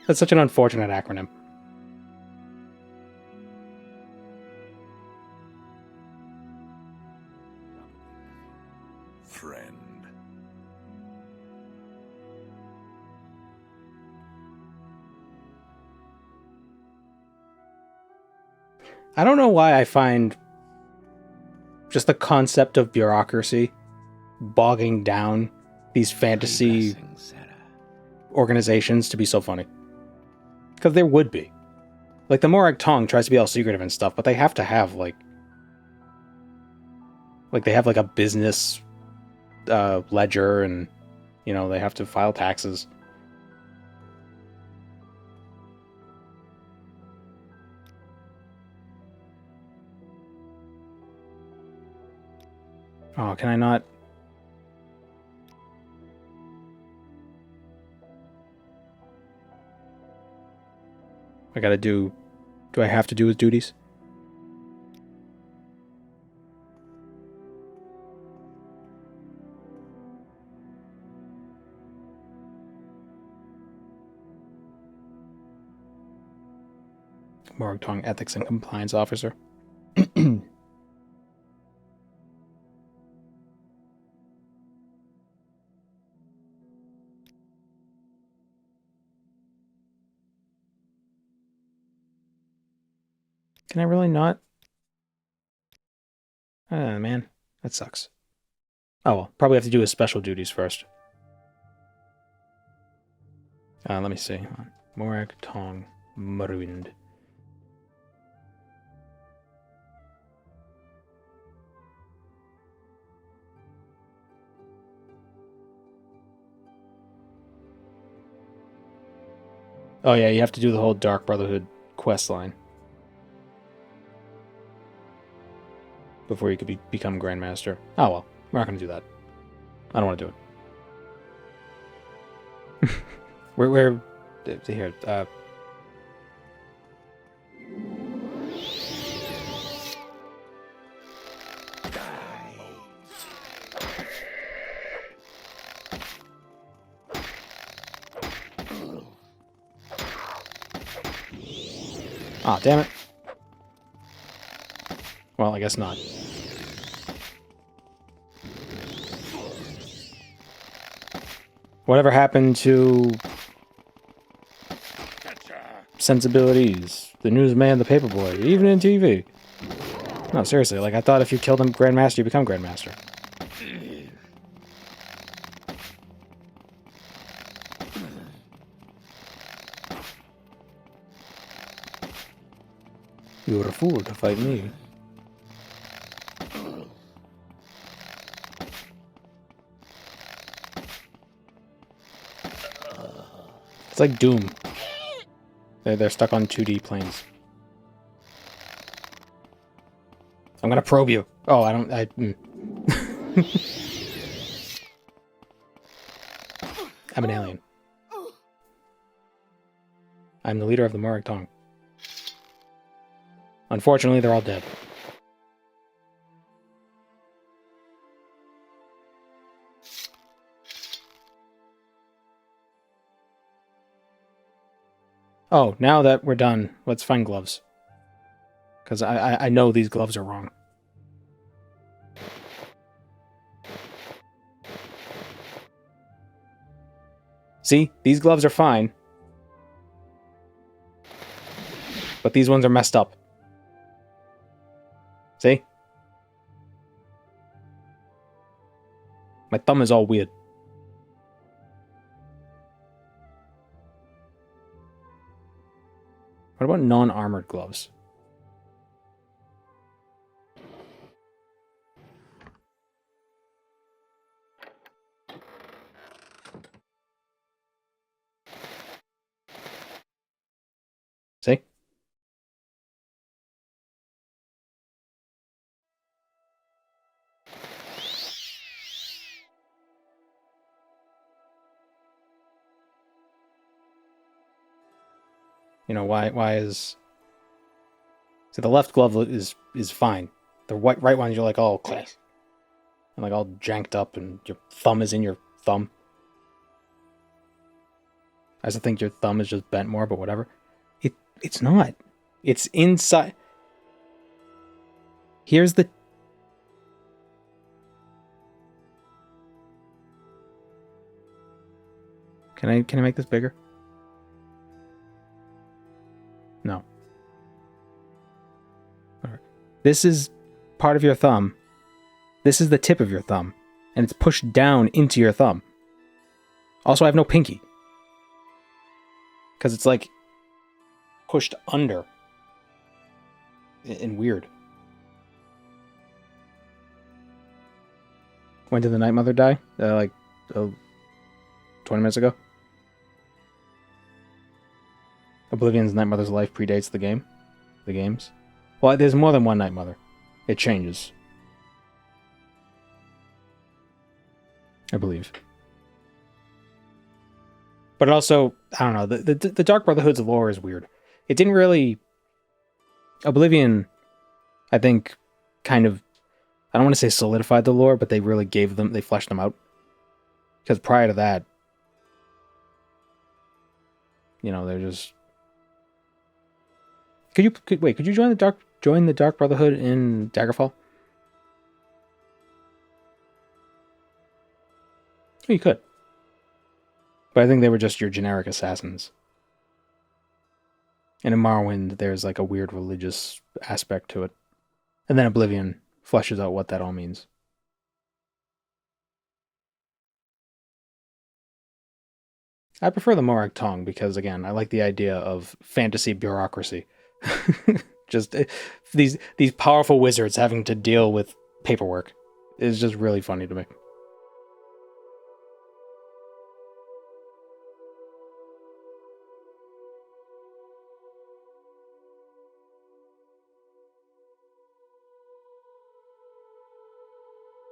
That's such an unfortunate acronym. friend. I don't know why I find just the concept of bureaucracy bogging down these fantasy organizations to be so funny. Because there would be. Like, the Morag Tong tries to be all secretive and stuff, but they have to have, like they have, like, a business ledger, and, you know, they have to file taxes. Oh, can I not? I gotta do... Do I have to do his duties? Morag Tong Ethics and Compliance Officer. Can I really not? Ah, man. That sucks. Oh, well. Probably have to do his special duties first. Let me see. Morag Tong Morrowind. Oh yeah, you have to do the whole Dark Brotherhood quest line before you could become Grandmaster. Oh well, we're not going to do that. I don't want to do it. We're here. Aw, damn it. Well, I guess not. Whatever happened to sensibilities? The newsman, the paperboy, even in TV. No, seriously, like, I thought if you killed him Grandmaster, you become Grandmaster. You were a fool to fight me. It's like Doom. They're stuck on 2D planes. I'm gonna probe you. Oh, I'm an alien. I'm the leader of the Morag Tong. Unfortunately, they're all dead. Oh, now that we're done, let's find gloves. Because I know these gloves are wrong. See? These gloves are fine. But these ones are messed up. See? My thumb is all weird. What about non-armored gloves? See? You know, why is... So the left glove is fine. The right one, you're like all class. And like all janked up, and your thumb is in your thumb. I used to think your thumb is just bent more, but whatever. It's not. It's inside. Here's the... Can I make this bigger? No. All right. This is part of your thumb. This is the tip of your thumb, and it's pushed down into your thumb. Also, I have no pinky. Because it's like pushed under. And weird. When did the Nightmother die? 20 minutes ago? Oblivion's Nightmother's life predates the game. The games. Well, there's more than one Nightmother. It changes. I believe. But also, I don't know, the Dark Brotherhood's lore is weird. It didn't really... Oblivion, I think, kind of... I don't want to say solidified the lore, but they really they fleshed them out. Because prior to that, you know, they're just... Could you join the Dark Brotherhood in Daggerfall? Oh, you could. But I think they were just your generic assassins. And in Morrowind, there's like a weird religious aspect to it. And then Oblivion fleshes out what that all means. I prefer the Morag Tong because, again, I like the idea of fantasy bureaucracy. Just these powerful wizards having to deal with paperwork is just really funny to me.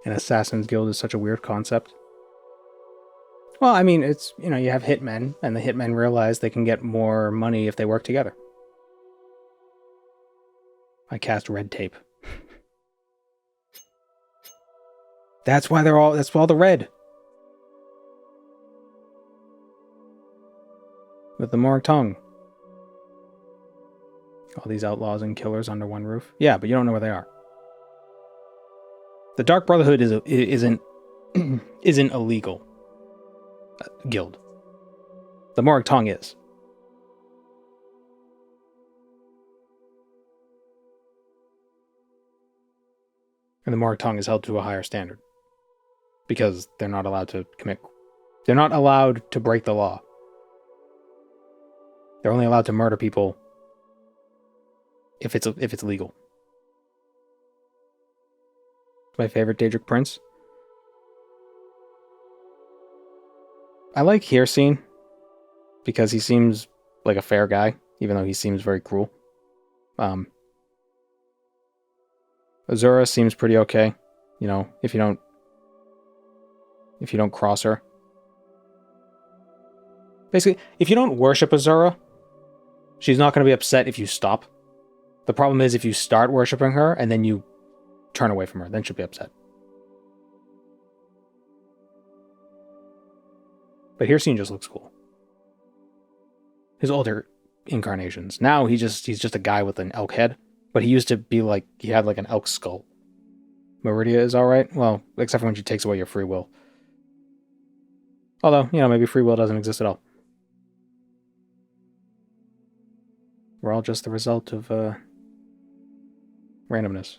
An Assassin's Guild is such a weird concept. Well, I mean, it's, you know, you have hitmen, and the hitmen realize they can get more money if they work together. I cast red tape. That's all the red. With the Morag Tong. All these outlaws and killers under one roof. Yeah, but you don't know where they are. The Dark Brotherhood isn't a legal guild. The Morag Tong is. And the Morag Tong is held to a higher standard. Because they're not allowed to they're not allowed to break the law. They're only allowed to murder people if it's legal. My favorite Daedric Prince. I like Hircine because he seems like a fair guy, even though he seems very cruel. Azura seems pretty okay, you know, if you don't cross her. Basically, if you don't worship Azura, she's not going to be upset if you stop. The problem is if you start worshipping her and then you turn away from her, then she'll be upset. But Hircine just looks cool. His older incarnations. Now he's just a guy with an elk head, but he used to be like, he had like an elk skull. Meridia is alright. Well, except for when she takes away your free will. Although, you know, maybe free will doesn't exist at all. We're all just the result of randomness.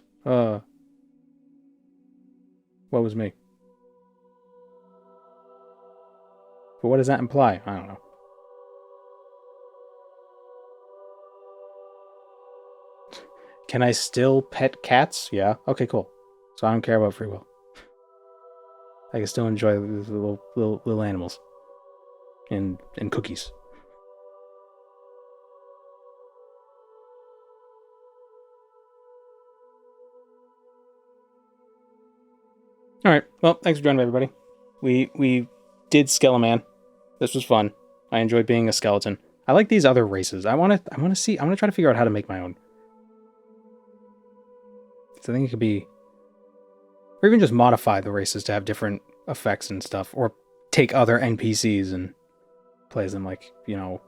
What was me? But what does that imply? I don't know. Can I still pet cats? Yeah. Okay, cool. So I don't care about free will. I can still enjoy the little animals. And cookies. Alright, well, thanks for joining, everybody. We did Skeleman. This was fun. I enjoyed being a skeleton. I like these other races. I want to try to figure out how to make my own. So I think it could be... Or even just modify the races to have different effects and stuff. Or take other NPCs and play as them like, you know...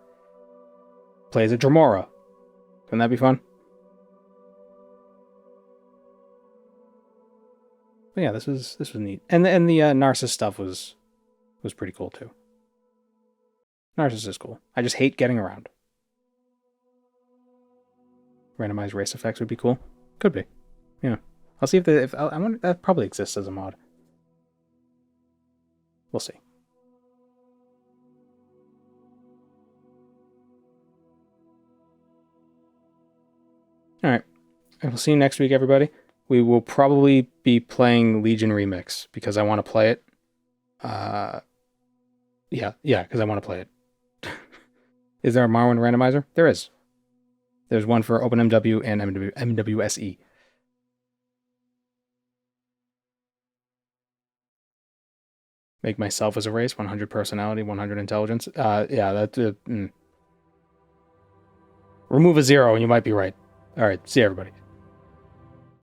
Play as a Dremora. Wouldn't that be fun? But yeah, this was neat. And the Narcissus stuff was pretty cool too. Narcissus is cool. I just hate getting around. Randomized race effects would be cool. Could be. Yeah. I'll see if I wonder, that probably exists as a mod. We'll see. Alright. And we'll see you next week, everybody. We will probably be playing Legion Remix because I want to play it. Yeah, because I want to play it. Is there a Morrowind randomizer? There is. There's one for OpenMW and MWSE. Make myself as a race, 100 personality, 100 intelligence. Yeah, that... Remove a 0 and you might be right. Alright, see you, everybody.